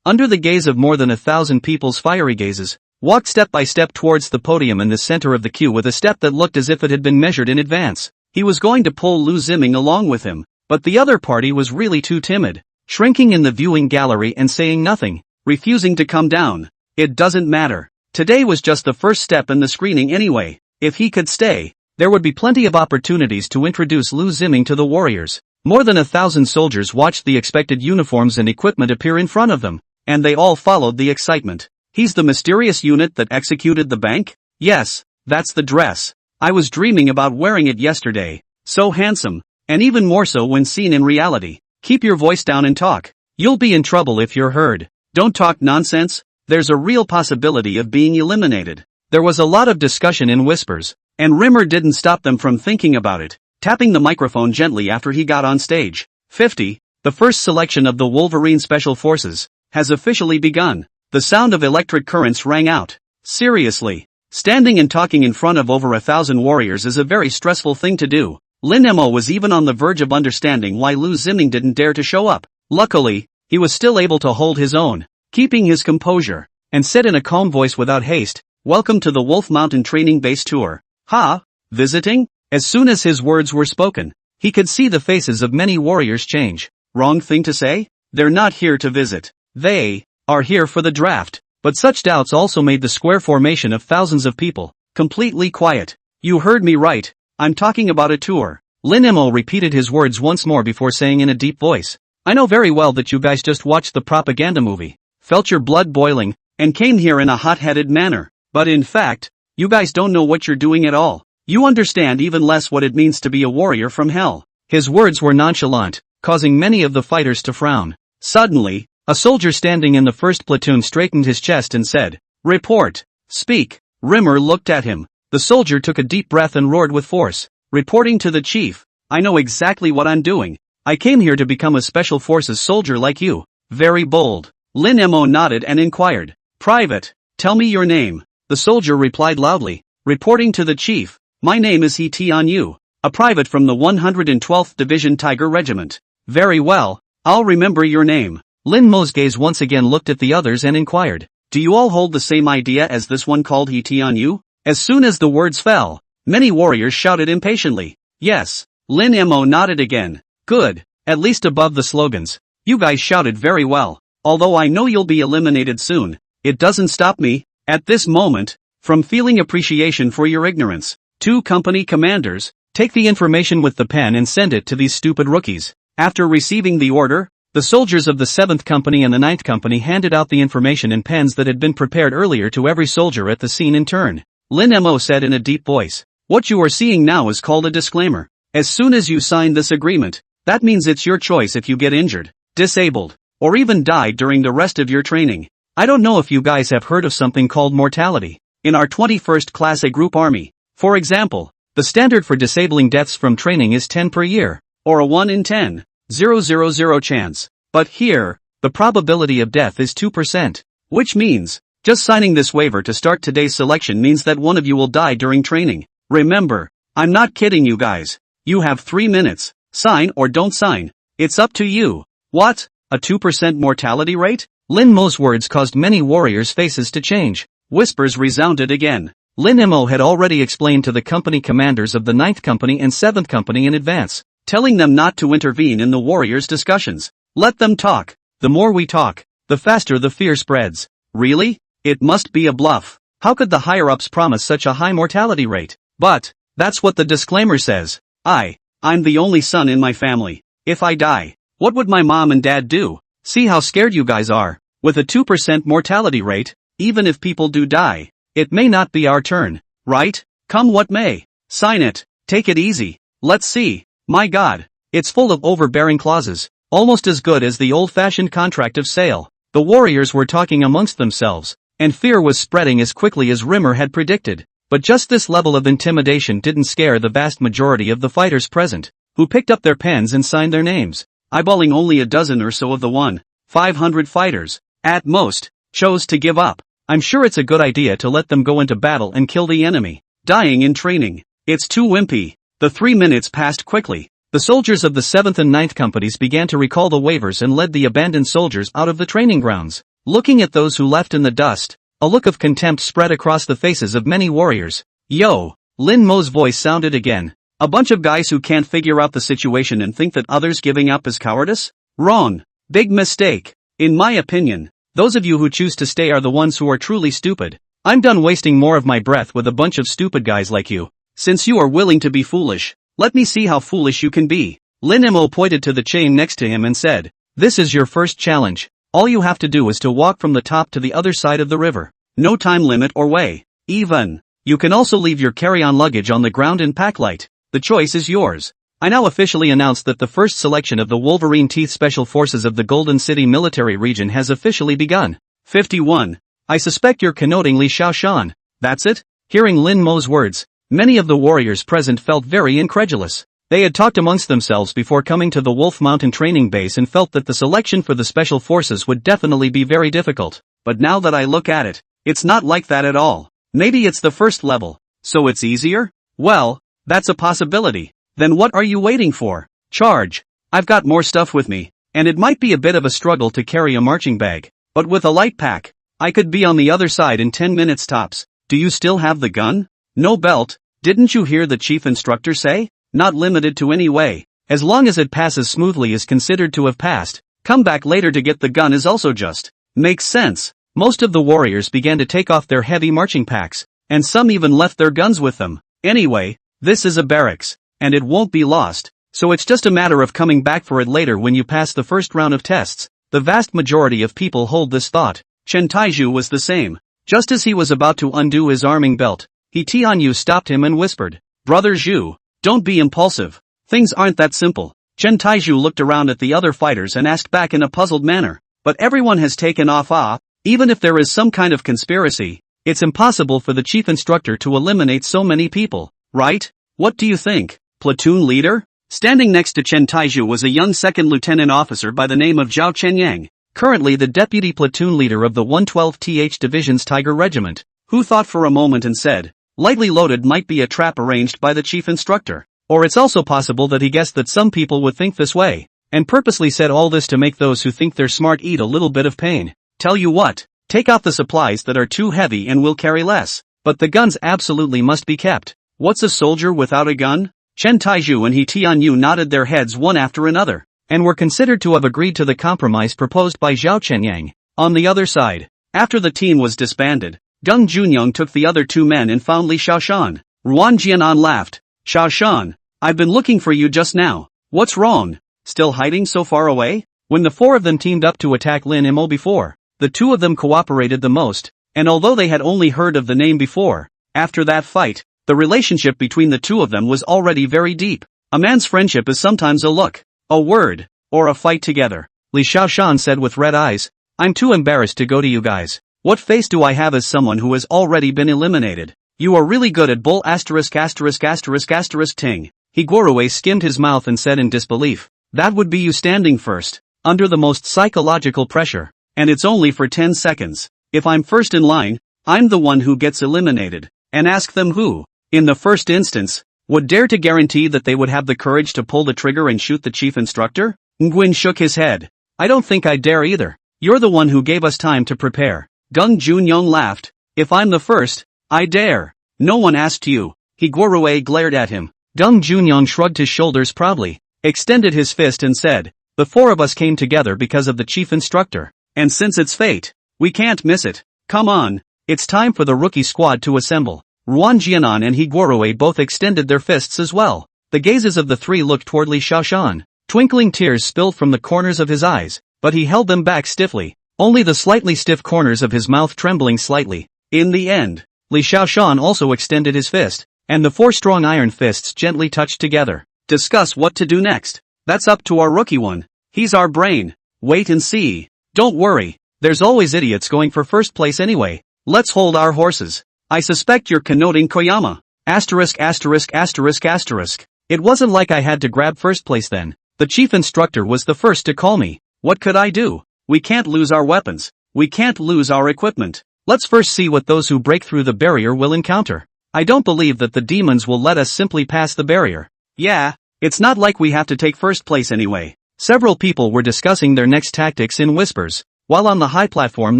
under the gaze of more than 1,000 people's fiery gazes, walked step by step towards the podium in the center of the queue with a step that looked as if it had been measured in advance. He was going to pull Lu Ziming along with him, but the other party was really too timid, shrinking in the viewing gallery and saying nothing, refusing to come down. It doesn't matter. Today was just the first step in the screening anyway. If he could stay, there would be plenty of opportunities to introduce Lu Ziming to the warriors. More than 1,000 soldiers watched the expected uniforms and equipment appear in front of them, and they all followed the excitement. He's the mysterious unit that executed the bank? Yes, that's the dress. I was dreaming about wearing it yesterday. So handsome, and even more so when seen in reality. Keep your voice down and talk. You'll be in trouble if you're heard. Don't talk nonsense. There's a real possibility of being eliminated. There was a lot of discussion in whispers, and Rimmer didn't stop them from thinking about it, tapping the microphone gently after he got on stage. 50. The first selection of the Wolverine Special Forces has officially begun. The sound of electric currents rang out. Seriously, standing and talking in front of over 1,000 warriors is a very stressful thing to do. Lin Mo was even on the verge of understanding why Lu Ximing didn't dare to show up. Luckily, he was still able to hold his own, keeping his composure, and said in a calm voice without haste, "Welcome to the Wolf Mountain Training Base Tour." Ha? Visiting? As soon as his words were spoken, he could see the faces of many warriors change. Wrong thing to say? They're not here to visit. They are here for the draft. But such doubts also made the square formation of thousands of people completely quiet. You heard me right. I'm talking about a tour. Lin Mo repeated his words once more before saying in a deep voice, "I know very well that you guys just watched the propaganda movie, felt your blood boiling, and came here in a hot-headed manner. But in fact, you guys don't know what you're doing at all. You understand even less what it means to be a warrior from hell." His words were nonchalant, causing many of the fighters to frown. Suddenly, a soldier standing in the first platoon straightened his chest and said, "Report. Speak." Rimmer looked at him. The soldier took a deep breath and roared with force, "Reporting to the chief. I know exactly what I'm doing. I came here to become a special forces soldier like you." Very bold. Lin Mo nodded and inquired, "Private, tell me your name." The soldier replied loudly, "Reporting to the chief. My name is He Tianyu, a private from the 112th Division Tiger Regiment." "Very well, I'll remember your name." Lin Mo's gaze once again looked at the others and inquired, "Do you all hold the same idea as this one called He Tianyu?" As soon as the words fell, many warriors shouted impatiently, "Yes." Lin Mo nodded again. "Good, at least above the slogans. You guys shouted very well. Although I know you'll be eliminated soon, it doesn't stop me, at this moment, from feeling appreciation for your ignorance. 2 company commanders, take the information with the pen and send it to these stupid rookies." After receiving the order, the soldiers of the 7th Company and the 9th Company handed out the information in pens that had been prepared earlier to every soldier at the scene in turn. Lin Mo said in a deep voice, "What you are seeing now is called a disclaimer. As soon as you sign this agreement, that means it's your choice if you get injured, disabled, or even die during the rest of your training. I don't know if you guys have heard of something called mortality. In our 21st Class A Group Army, for example, the standard for disabling deaths from training is 10 per year, or a 1 in 10,000 chance. But here, the probability of death is 2%, which means, just signing this waiver to start today's selection means that one of you will die during training. Remember, I'm not kidding you guys. You have 3 minutes. Sign or don't sign. It's up to you." "What? A 2% mortality rate?" Lin Mo's words caused many warriors' faces to change. Whispers resounded again. Lin Mo had already explained to the company commanders of the 9th Company and 7th Company in advance, telling them not to intervene in the warriors' discussions. Let them talk. The more we talk, the faster the fear spreads. Really? It must be a bluff. How could the higher-ups promise such a high mortality rate? But that's what the disclaimer says. I'm the only son in my family. If I die, what would my mom and dad do? See how scared you guys are. With a 2% mortality rate, even if people do die, it may not be our turn, right? Come what may. Sign it. Take it easy. Let's see. My God, it's full of overbearing clauses, almost as good as the old-fashioned contract of sale. The warriors were talking amongst themselves, and fear was spreading as quickly as Rimmer had predicted. But just this level of intimidation didn't scare the vast majority of the fighters present, who picked up their pens and signed their names. Eyeballing only a dozen or so of the 1,500 fighters, at most, chose to give up. I'm sure it's a good idea to let them go into battle and kill the enemy. Dying in training. It's too wimpy. The 3 minutes passed quickly. The soldiers of the 7th and 9th Companies began to recall the waivers and led the abandoned soldiers out of the training grounds. Looking at those who left in the dust, a look of contempt spread across the faces of many warriors. "Yo," Lin Mo's voice sounded again. "A bunch of guys who can't figure out the situation and think that others giving up is cowardice? Wrong. Big mistake. In my opinion, those of you who choose to stay are the ones who are truly stupid. I'm done wasting more of my breath with a bunch of stupid guys like you. Since you are willing to be foolish, let me see how foolish you can be." Lin Mo pointed to the chain next to him and said, "This is your first challenge. All you have to do is to walk from the top to the other side of the river. No time limit or way. Even. You can also leave your carry-on luggage on the ground in Packlight. The choice is yours." I now officially announce that the first selection of the Wolverine Teeth Special Forces of the Golden City Military Region has officially begun. 51. I suspect you're connoting Li Shaoshan. That's it? Hearing Lin Mo's words, many of the warriors present felt very incredulous. They had talked amongst themselves before coming to the Wolf Mountain training base and felt that the selection for the special forces would definitely be very difficult. But now that I look at it, it's not like that at all. Maybe it's the first level, so it's easier? Well, that's a possibility. Then what are you waiting for? Charge. I've got more stuff with me, and it might be a bit of a struggle to carry a marching bag, but with a light pack, I could be on the other side in 10 minutes tops. Do you still have the gun? No belt? Didn't you hear the chief instructor say? Not limited to any way. As long as it passes smoothly is considered to have passed. Come back later to get the gun is also just. Makes sense. Most of the warriors began to take off their heavy marching packs, and some even left their guns with them. Anyway, this is a barracks, and it won't be lost, so it's just a matter of coming back for it later when you pass the first round of tests. The vast majority of people hold this thought. Chen Taizhu was the same. Just as he was about to undo his arming belt, Tianyu stopped him and whispered, "Brother Zhu, don't be impulsive. Things aren't that simple." Chen Taizhu looked around at the other fighters and asked back in a puzzled manner, "But everyone has taken off even if there is some kind of conspiracy, it's impossible for the chief instructor to eliminate so many people, right? What do you think, platoon leader?" Standing next to Chen Taizhu was a young second lieutenant officer by the name of Zhao Chenyang, currently the deputy platoon leader of the 112th Division's Tiger Regiment, who thought for a moment and said, "Lightly loaded might be a trap arranged by the chief instructor. Or it's also possible that he guessed that some people would think this way, and purposely said all this to make those who think they're smart eat a little bit of pain. Tell you what, take out the supplies that are too heavy and we'll carry less, but the guns absolutely must be kept. What's a soldier without a gun?" Chen Taizhu and Tianyu nodded their heads one after another, and were considered to have agreed to the compromise proposed by Zhao Chenyang. On the other side, after the team was disbanded, Deng Junyong took the other two men and found Li Shaoshan. Ruan Jianan laughed. "Shaoshan, I've been looking for you just now. What's wrong? Still hiding so far away?" When the four of them teamed up to attack Lin Mo before, the two of them cooperated the most, and although they had only heard of the name before, after that fight, the relationship between the two of them was already very deep. A man's friendship is sometimes a look, a word, or a fight together. Li Shaoshan said with red eyes, "I'm too embarrassed to go to you guys. What face do I have as someone who has already been eliminated? You are really good at bull ting." Higuarue skimmed his mouth and said in disbelief, "That would be you standing first, under the most psychological pressure, and it's only for 10 seconds. If I'm first in line, I'm the one who gets eliminated, and ask them who, in the first instance, would dare to guarantee that they would have the courage to pull the trigger and shoot the chief instructor?" Nguyen shook his head. "I don't think I dare either. You're the one who gave us time to prepare." Deng Junyong laughed. "If I'm the first, I dare. No one asked you." Higuarue glared at him. Deng Junyong shrugged his shoulders proudly, extended his fist and said, "The four of us came together because of the chief instructor, and since it's fate, we can't miss it. Come on, it's time for the rookie squad to assemble." Ruan Jianan and Higuarue both extended their fists as well. The gazes of the three looked toward Li Shaoshan. Twinkling tears spilled from the corners of his eyes, but he held them back stiffly, only the slightly stiff corners of his mouth trembling slightly. In the end, Li Shaoshan also extended his fist, and the four strong iron fists gently touched together. "Discuss what to do next. That's up to our rookie one. He's our brain. Wait and see. Don't worry, there's always idiots going for first place anyway. Let's hold our horses. I suspect you're connoting Koyama. *******. It wasn't like I had to grab first place then. The chief instructor was the first to call me. What could I do? We can't lose our weapons. We can't lose our equipment. Let's first see what those who break through the barrier will encounter. I don't believe that the demons will let us simply pass the barrier. Yeah, it's not like we have to take first place anyway." Several people were discussing their next tactics in whispers, while on the high platform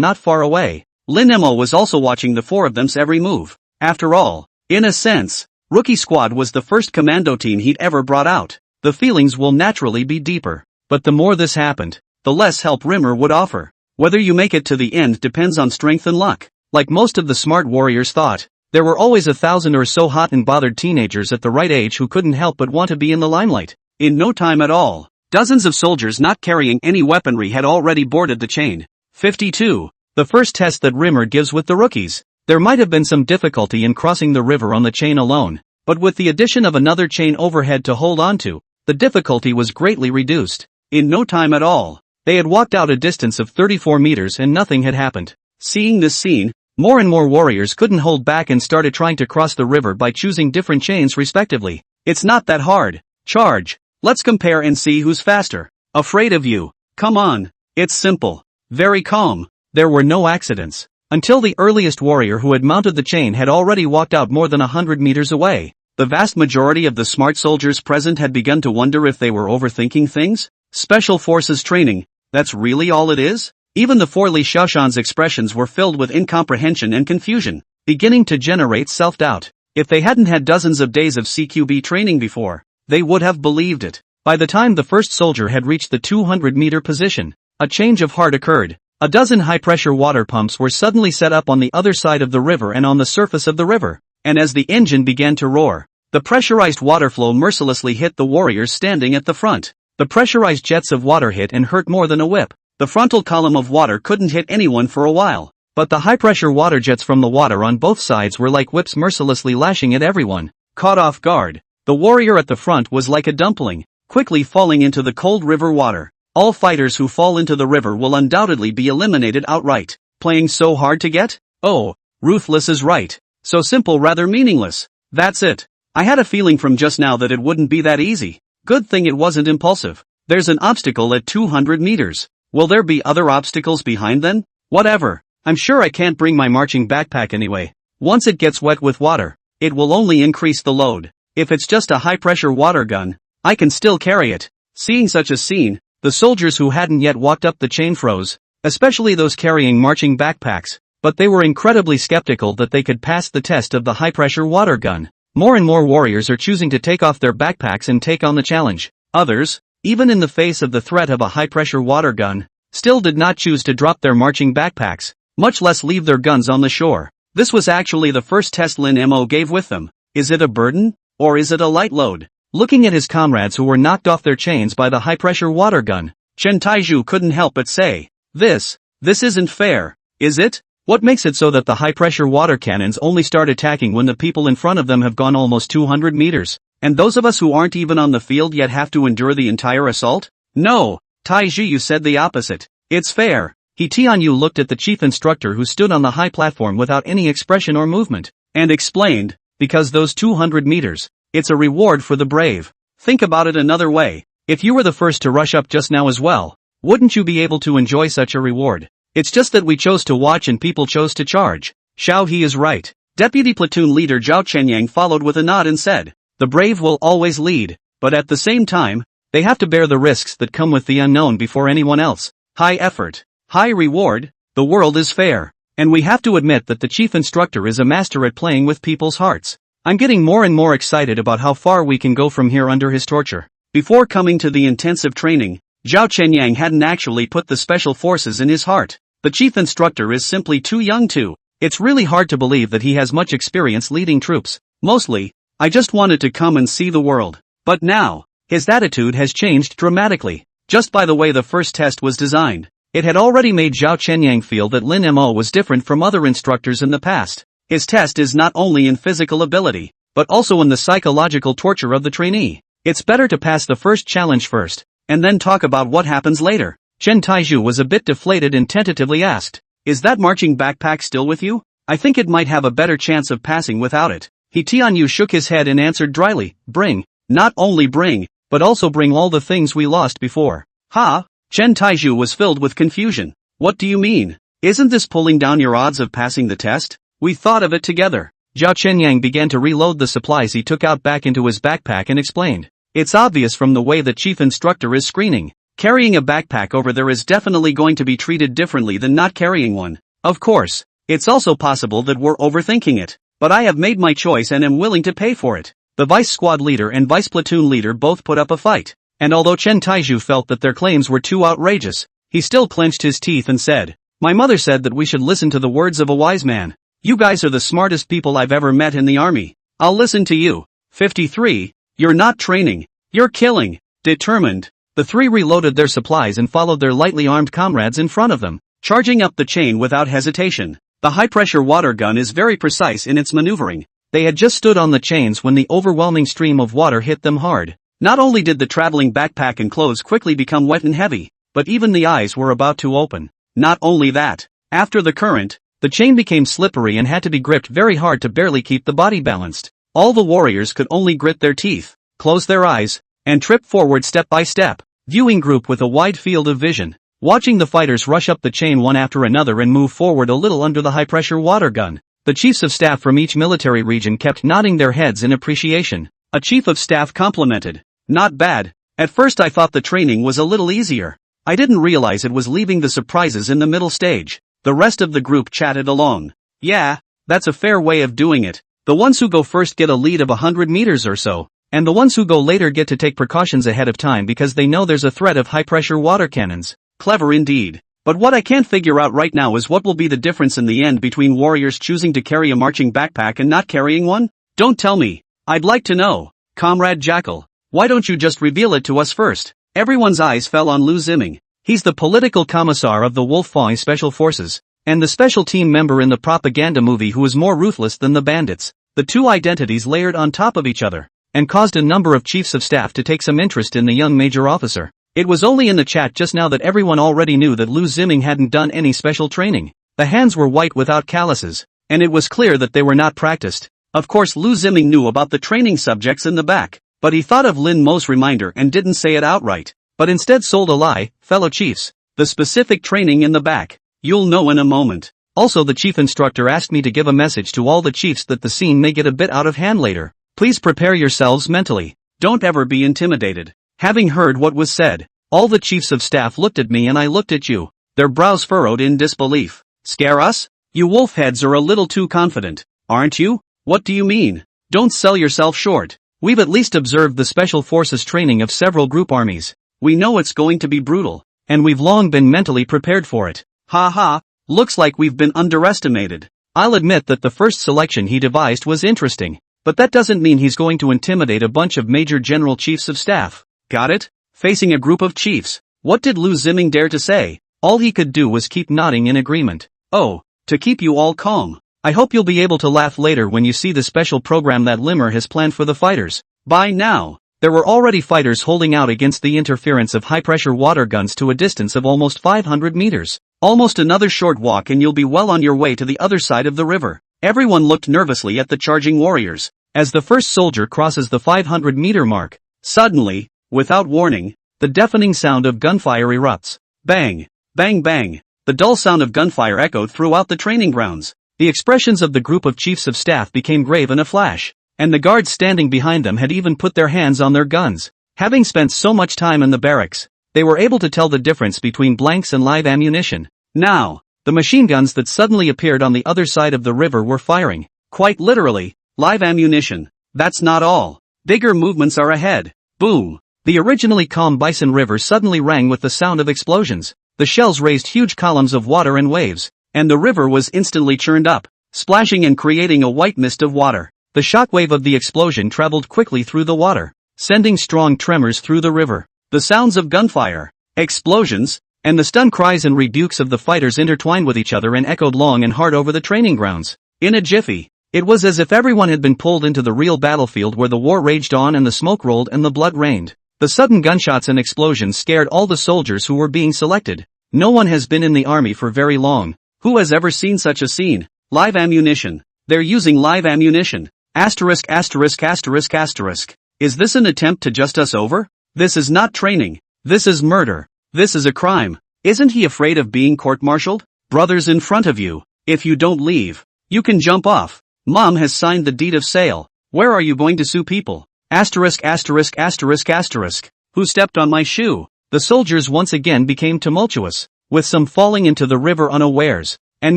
not far away, Lin Mo was also watching the four of them's every move. After all, in a sense, Rookie Squad was the first commando team he'd ever brought out. The feelings will naturally be deeper. But the more this happened, the less help Rimmer would offer. Whether you make it to the end depends on strength and luck. Like most of the smart warriors thought, there were always 1,000 or so hot and bothered teenagers at the right age who couldn't help but want to be in the limelight. In no time at all, dozens of soldiers not carrying any weaponry had already boarded the chain. 52. The first test that Rimmer gives with the rookies. There might have been some difficulty in crossing the river on the chain alone, but with the addition of another chain overhead to hold onto, the difficulty was greatly reduced. In no time at all, they had walked out a distance of 34 meters and nothing had happened. Seeing this scene, more and more warriors couldn't hold back and started trying to cross the river by choosing different chains respectively. It's not that hard. Charge. Let's compare and see who's faster. Afraid of you. Come on. It's simple. Very calm. There were no accidents. Until the earliest warrior who had mounted the chain had already walked out more than 100 meters away. The vast majority of the smart soldiers present had begun to wonder if they were overthinking things. Special forces training, that's really all it is? Even the four Li Xiaoshan's expressions were filled with incomprehension and confusion, beginning to generate self-doubt. If they hadn't had dozens of days of CQB training before, they would have believed it. By the time the first soldier had reached the 200-meter position, a change of heart occurred. A dozen high-pressure water pumps were suddenly set up on the other side of the river and on the surface of the river, and as the engine began to roar, the pressurized water flow mercilessly hit the warriors standing at the front. The pressurized jets of water hit and hurt more than a whip. The frontal column of water couldn't hit anyone for a while, but the high-pressure water jets from the water on both sides were like whips mercilessly lashing at everyone. Caught off guard, the warrior at the front was like a dumpling, quickly falling into the cold river water. All fighters who fall into the river will undoubtedly be eliminated outright. Playing so hard to get? Oh, ruthless is right. So simple, rather meaningless. That's it. I had a feeling from just now that it wouldn't be that easy. Good thing it wasn't impulsive. There's an obstacle at 200 meters. Will there be other obstacles behind then? Whatever. I'm sure I can't bring my marching backpack anyway. Once it gets wet with water, it will only increase the load. If it's just a high-pressure water gun, I can still carry it. Seeing such a scene, the soldiers who hadn't yet walked up the chain froze, especially those carrying marching backpacks, but they were incredibly skeptical that they could pass the test of the high-pressure water gun. More and more warriors are choosing to take off their backpacks and take on the challenge. Others, even in the face of the threat of a high-pressure water gun, still did not choose to drop their marching backpacks, much less leave their guns on the shore. This was actually the first test Lin Mo gave with them. Is it a burden, or is it a light load? Looking at his comrades who were knocked off their chains by the high-pressure water gun, Chen Taizhu couldn't help but say, This isn't fair, is it? What makes it so that the high-pressure water cannons only start attacking when the people in front of them have gone almost 200 meters, and those of us who aren't even on the field yet have to endure the entire assault? No, Taizhu, you said the opposite. It's fair. He Tianyu looked at the chief instructor who stood on the high platform without any expression or movement, and explained, because those 200 meters, it's a reward for the brave. Think about it another way. If you were the first to rush up just now as well, wouldn't you be able to enjoy such a reward? It's just that we chose to watch and people chose to charge. Xiao He is right. Deputy Platoon Leader Zhao Chenyang followed with a nod and said, the brave will always lead, but at the same time, they have to bear the risks that come with the unknown before anyone else. High effort, high reward, the world is fair. And we have to admit that the chief instructor is a master at playing with people's hearts. I'm getting more and more excited about how far we can go from here under his torture. Before coming to the intensive training, Zhao Chenyang hadn't actually put the special forces in his heart. The chief instructor is simply too young to. It's really hard to believe that he has much experience leading troops. Mostly, I just wanted to come and see the world. But now, his attitude has changed dramatically. Just by the way the first test was designed, it had already made Zhao Chenyang feel that Lin Mo was different from other instructors in the past. His test is not only in physical ability, but also in the psychological torture of the trainee. It's better to pass the first challenge first, and then talk about what happens later. Chen Taizhu was a bit deflated and tentatively asked, is that marching backpack still with you? I think it might have a better chance of passing without it. He Tianyu shook his head and answered dryly, bring, not only bring, but also bring all the things we lost before. Ha? Chen Taizhu was filled with confusion. What do you mean? Isn't this pulling down your odds of passing the test? We thought of it together. Zhao Chenyang began to reload the supplies he took out back into his backpack and explained. It's obvious from the way the chief instructor is screening. Carrying a backpack over there is definitely going to be treated differently than not carrying one. Of course, it's also possible that we're overthinking it, but I have made my choice and am willing to pay for it. The vice squad leader and vice platoon leader both put up a fight, and although Chen Taizhu felt that their claims were too outrageous, he still clenched his teeth and said, my mother said that we should listen to the words of a wise man. You guys are the smartest people I've ever met in the army. I'll listen to you. 53, you're not training, you're killing. Determined, the three reloaded their supplies and followed their lightly armed comrades in front of them, charging up the chain without hesitation. The high-pressure water gun is very precise in its maneuvering. They had just stood on the chains when the overwhelming stream of water hit them hard. Not only did the traveling backpack and clothes quickly become wet and heavy, but even the eyes were about to open. Not only that, after the current, the chain became slippery and had to be gripped very hard to barely keep the body balanced. All the warriors could only grit their teeth, close their eyes, and trip forward step by step. Viewing group with a wide field of vision, watching the fighters rush up the chain one after another and move forward a little under the high-pressure water gun. The chiefs of staff from each military region kept nodding their heads in appreciation. A chief of staff complimented. Not bad. At first I thought the training was a little easier. I didn't realize it was leaving the surprises in the middle stage. The rest of the group chatted along. Yeah, that's a fair way of doing it. The ones who go first get a lead of 100 meters or so, and the ones who go later get to take precautions ahead of time because they know there's a threat of high-pressure water cannons. Clever indeed. But what I can't figure out right now is what will be the difference in the end between warriors choosing to carry a marching backpack and not carrying one? Don't tell me. I'd like to know. Comrade Jackal, why don't you just reveal it to us first? Everyone's eyes fell on Lu Ziming. He's the political commissar of the Wolf-Fang Special Forces, and the special team member in the propaganda movie who is more ruthless than the bandits. The two identities layered on top of each other, and caused a number of chiefs of staff to take some interest in the young major officer. It was only in the chat just now that everyone already knew that Lu Ziming hadn't done any special training. The hands were white without calluses, and it was clear that they were not practiced. Of course Lu Ziming knew about the training subjects in the back, but he thought of Lin Mo's reminder and didn't say it outright, but instead sold a lie. Fellow chiefs, the specific training in the back, you'll know in a moment. Also the chief instructor asked me to give a message to all the chiefs that the scene may get a bit out of hand later. Please prepare yourselves mentally. Don't ever be intimidated. Having heard what was said, all the chiefs of staff looked at me and I looked at you, their brows furrowed in disbelief. Scare us? You wolf heads are a little too confident, aren't you? What do you mean? Don't sell yourself short. We've at least observed the special forces training of several group armies. We know it's going to be brutal, and we've long been mentally prepared for it. Ha ha, looks like we've been underestimated. I'll admit that the first selection he devised was interesting, but that doesn't mean he's going to intimidate a bunch of major general chiefs of staff. Got it? Facing a group of chiefs, what did Lu Ziming dare to say? All he could do was keep nodding in agreement. Oh, to keep you all calm. I hope you'll be able to laugh later when you see the special program that Limmer has planned for the fighters. By now, there were already fighters holding out against the interference of high-pressure water guns to a distance of almost 500 meters. Almost another short walk and you'll be well on your way to the other side of the river. Everyone looked nervously at the charging warriors. As the first soldier crosses the 500-meter mark, suddenly, without warning, the deafening sound of gunfire erupts. Bang! Bang bang! The dull sound of gunfire echoed throughout the training grounds. The expressions of the group of chiefs of staff became grave in a flash, and the guards standing behind them had even put their hands on their guns. Having spent so much time in the barracks, they were able to tell the difference between blanks and live ammunition. Now, the machine guns that suddenly appeared on the other side of the river were firing. Quite literally, live ammunition. That's not all. Bigger movements are ahead. Boom! The originally calm Bison River suddenly rang with the sound of explosions. The shells raised huge columns of water and waves, and the river was instantly churned up, splashing and creating a white mist of water. The shockwave of the explosion traveled quickly through the water, sending strong tremors through the river. The sounds of gunfire, explosions, and the stunned cries and rebukes of the fighters intertwined with each other and echoed long and hard over the training grounds. In a jiffy, it was as if everyone had been pulled into the real battlefield where the war raged on and the smoke rolled and the blood rained. The sudden gunshots and explosions scared all the soldiers who were being selected. No one has been in the army for very long. Who has ever seen such a scene? Live ammunition. They're using live ammunition. Asterisk asterisk asterisk asterisk. Is this an attempt to just us over? This is not training. This is murder. This is a crime. Isn't he afraid of being court-martialed? Brothers in front of you. If you don't leave, you can jump off. Mom has signed the deed of sale. Where are you going to sue people? Asterisk asterisk asterisk asterisk. Who stepped on my shoe? The soldiers once again became tumultuous, with some falling into the river unawares, and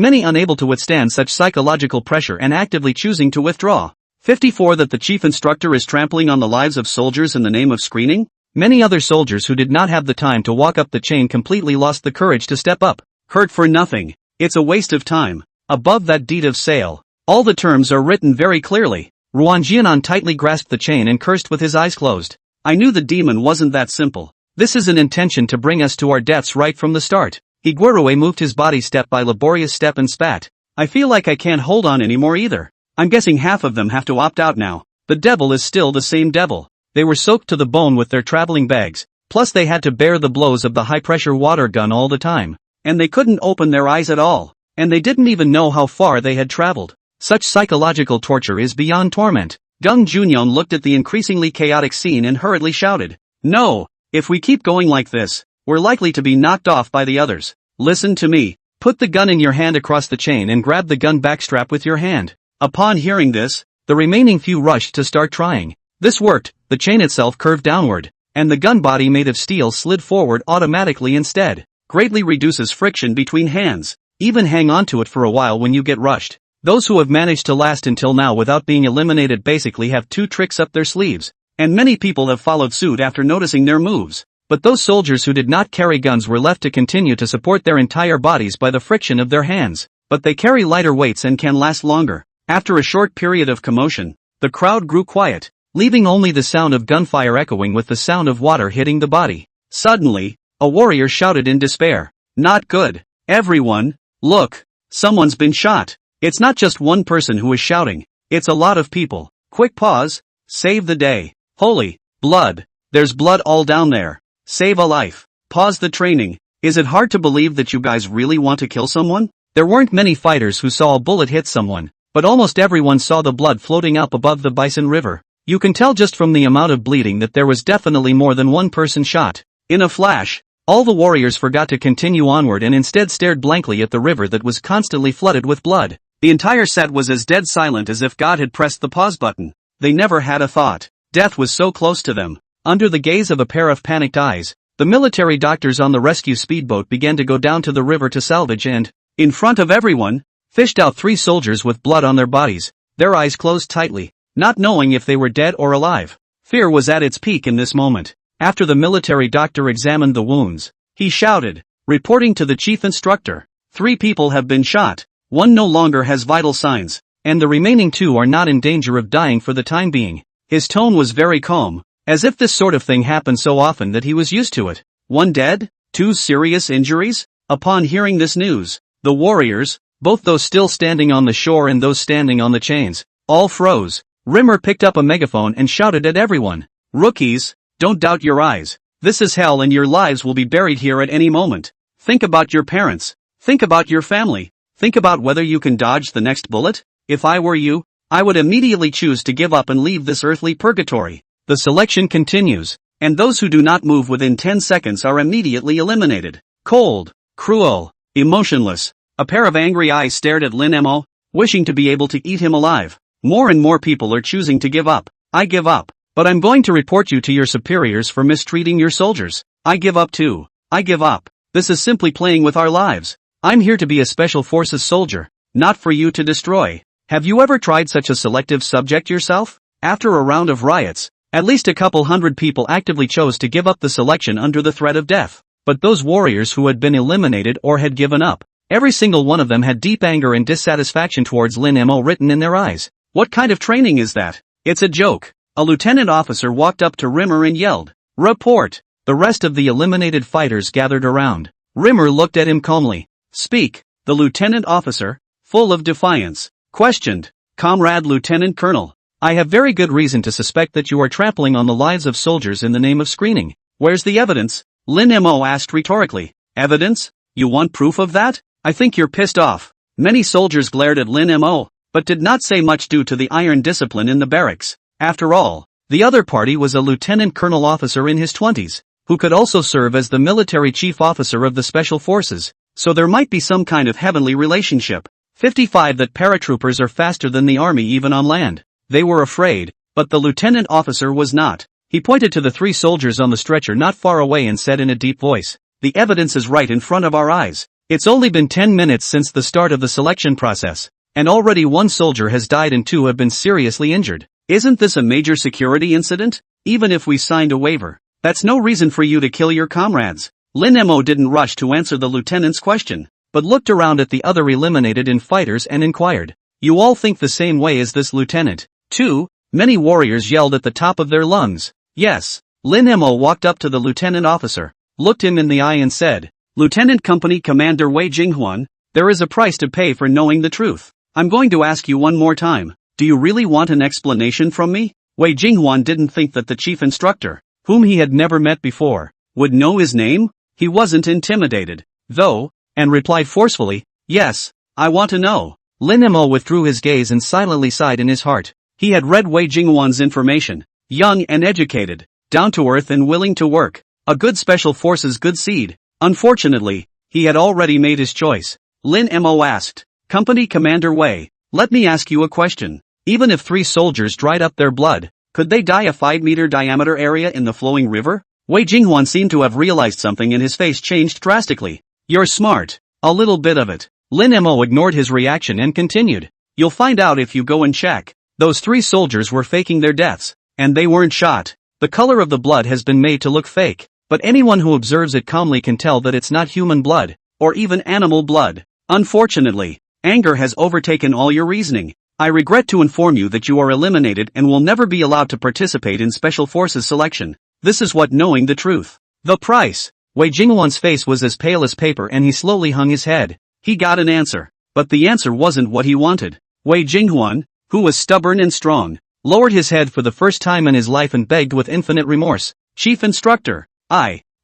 many unable to withstand such psychological pressure and actively choosing to withdraw. 54 That the chief instructor is trampling on the lives of soldiers in the name of screening? Many other soldiers who did not have the time to walk up the chain completely lost the courage to step up. Hurt for nothing. It's a waste of time. Above that deed of sale, all the terms are written very clearly. Ruan Jianan tightly grasped the chain and cursed with his eyes closed. I knew the demon wasn't that simple. This is an intention to bring us to our deaths right from the start. Higuerue moved his body step by laborious step and spat. I feel like I can't hold on anymore either. I'm guessing half of them have to opt out now. The devil is still the same devil. They were soaked to the bone with their traveling bags, plus they had to bear the blows of the high-pressure water gun all the time. And they couldn't open their eyes at all. And they didn't even know how far they had traveled. Such psychological torture is beyond torment. Gung Junyon looked at the increasingly chaotic scene and hurriedly shouted, "No! If we keep going like this, we're likely to be knocked off by the others. Listen to me. Put the gun in your hand across the chain and grab the gun backstrap with your hand." Upon hearing this, the remaining few rushed to start trying. This worked, the chain itself curved downward, and the gun body made of steel slid forward automatically instead. Greatly reduces friction between hands. Even hang on to it for a while when you get rushed. Those who have managed to last until now without being eliminated basically have two tricks up their sleeves, and many people have followed suit after noticing their moves. But those soldiers who did not carry guns were left to continue to support their entire bodies by the friction of their hands. But they carry lighter weights and can last longer. After a short period of commotion, the crowd grew quiet, leaving only the sound of gunfire echoing with the sound of water hitting the body. Suddenly, a warrior shouted in despair, "Not good. Everyone, look, someone's been shot." It's not just one person who is shouting, it's a lot of people. Quick pause. Save the day. Holy blood. There's blood all down there. Save a life. Pause the training. Is it hard to believe that you guys really want to kill someone? There weren't many fighters who saw a bullet hit someone, but almost everyone saw the blood floating up above the Bison River. You can tell just from the amount of bleeding that there was definitely more than one person shot. In a flash, all the warriors forgot to continue onward and instead stared blankly at the river that was constantly flooded with blood. The entire set was as dead silent as if God had pressed the pause button. They never had a thought. Death was so close to them. Under the gaze of a pair of panicked eyes, the military doctors on the rescue speedboat began to go down to the river to salvage and, in front of everyone, fished out 3 soldiers with blood on their bodies, their eyes closed tightly, not knowing if they were dead or alive. Fear was at its peak in this moment. After the military doctor examined the wounds, he shouted, reporting to the chief instructor, 3 people have been shot. 1 no longer has vital signs, and the remaining 2 are not in danger of dying for the time being. His tone was very calm, as if this sort of thing happened so often that he was used to it. 1 dead? 2 serious injuries? Upon hearing this news, the warriors, both those still standing on the shore and those standing on the chains, all froze. Rimmer picked up a megaphone and shouted at everyone, "Rookies, don't doubt your eyes. This is hell and your lives will be buried here at any moment. Think about your parents. Think about your family. Think about whether you can dodge the next bullet. If I were you, I would immediately choose to give up and leave this earthly purgatory." The selection continues, and those who do not move within 10 seconds are immediately eliminated. Cold, cruel, emotionless. A pair of angry eyes stared at Lin Mo, wishing to be able to eat him alive. More and more people are choosing to give up. I give up, but I'm going to report you to your superiors for mistreating your soldiers. I give up too. I give up. This is simply playing with our lives. I'm here to be a special forces soldier, not for you to destroy. Have you ever tried such a selective subject yourself? After a round of riots, at least a couple hundred people actively chose to give up the selection under the threat of death. But those warriors who had been eliminated or had given up, every single one of them had deep anger and dissatisfaction towards Lin Mo written in their eyes. What kind of training is that? It's a joke. A lieutenant officer walked up to Rimmer and yelled, "Report!" The rest of the eliminated fighters gathered around. Rimmer looked at him calmly. "Speak," the lieutenant officer, full of defiance, questioned. "Comrade Lieutenant Colonel, I have very good reason to suspect that you are trampling on the lives of soldiers in the name of screening. Where's the evidence?" Lin Mo asked rhetorically. "Evidence? You want proof of that? I think you're pissed off." Many soldiers glared at Lin Mo, but did not say much due to the iron discipline in the barracks. After all, the other party was a lieutenant colonel officer in his 20s, who could also serve as the military chief officer of the special forces. So there might be some kind of heavenly relationship. 55 that paratroopers are faster than the army even on land. They were afraid, but the lieutenant officer was not. He pointed to the 3 soldiers on the stretcher not far away and said in a deep voice, "The evidence is right in front of our eyes. It's only been 10 minutes since the start of the selection process, and already 1 soldier has died and 2 have been seriously injured. Isn't this a major security incident? Even if we signed a waiver, that's no reason for you to kill your comrades." Lin Mo didn't rush to answer the lieutenant's question, but looked around at the other eliminated fighters and inquired, "You all think the same way as this lieutenant, too?" Many warriors yelled at the top of their lungs. Yes. Lin Mo walked up to the lieutenant officer, looked him in the eye and said, "Lieutenant Company Commander Wei Jinghuan, there is a price to pay for knowing the truth. I'm going to ask you one more time. Do you really want an explanation from me?" Wei Jinghuan didn't think that the chief instructor, whom he had never met before, would know his name. He wasn't intimidated, though, and replied forcefully, "Yes, I want to know." Lin Mo withdrew his gaze and silently sighed in his heart. He had read Wei Jinghuan's information. Young and educated, down to earth and willing to work. A good special forces good seed. Unfortunately, he had already made his choice. Lin Mo asked, "Company Commander Wei, let me ask you a question. Even if 3 soldiers dried up their blood, could they dye a 5-meter diameter area in the flowing river?" Wei Jinghuan seemed to have realized something and his face changed drastically. "You're smart. A little bit of it." Lin Mo ignored his reaction and continued, "You'll find out if you go and check. Those 3 soldiers were faking their deaths, and they weren't shot. The color of the blood has been made to look fake, but anyone who observes it calmly can tell that it's not human blood, or even animal blood. Unfortunately, anger has overtaken all your reasoning. I regret to inform you that you are eliminated and will never be allowed to participate in Special Forces selection. This is what knowing the truth. The price." Wei Jinghuan's face was as pale as paper and he slowly hung his head. He got an answer, but the answer wasn't what he wanted. Wei Jinghuan, who was stubborn and strong, lowered his head for the first time in his life and begged with infinite remorse, "Chief Instructor,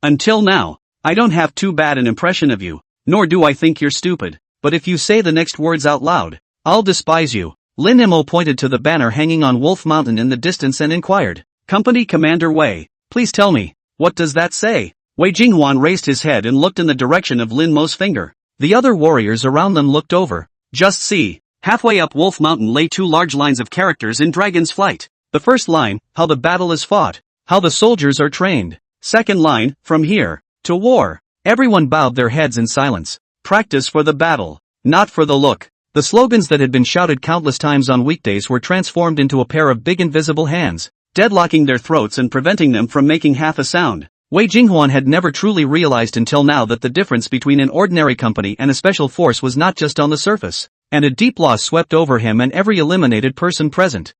until now, I don't have too bad an impression of you, nor do I think you're stupid, but if you say the next words out loud, I'll despise you." Lin Mo pointed to the banner hanging on Wolf Mountain in the distance and inquired, "Company Commander Wei, please tell me, what does that say?" Wei Jinghuan raised his head and looked in the direction of Lin Mo's finger. The other warriors around them looked over. "Just see." Halfway up Wolf Mountain lay 2 large lines of characters in Dragon's Flight. The first line, how the battle is fought, how the soldiers are trained. Second line, from here to war. Everyone bowed their heads in silence. Practice for the battle, not for the look. The slogans that had been shouted countless times on weekdays were transformed into a pair of big invisible hands, deadlocking their throats and preventing them from making half a sound. Wei Jinghuan had never truly realized until now that the difference between an ordinary company and a special force was not just on the surface, and a deep loss swept over him and every eliminated person present.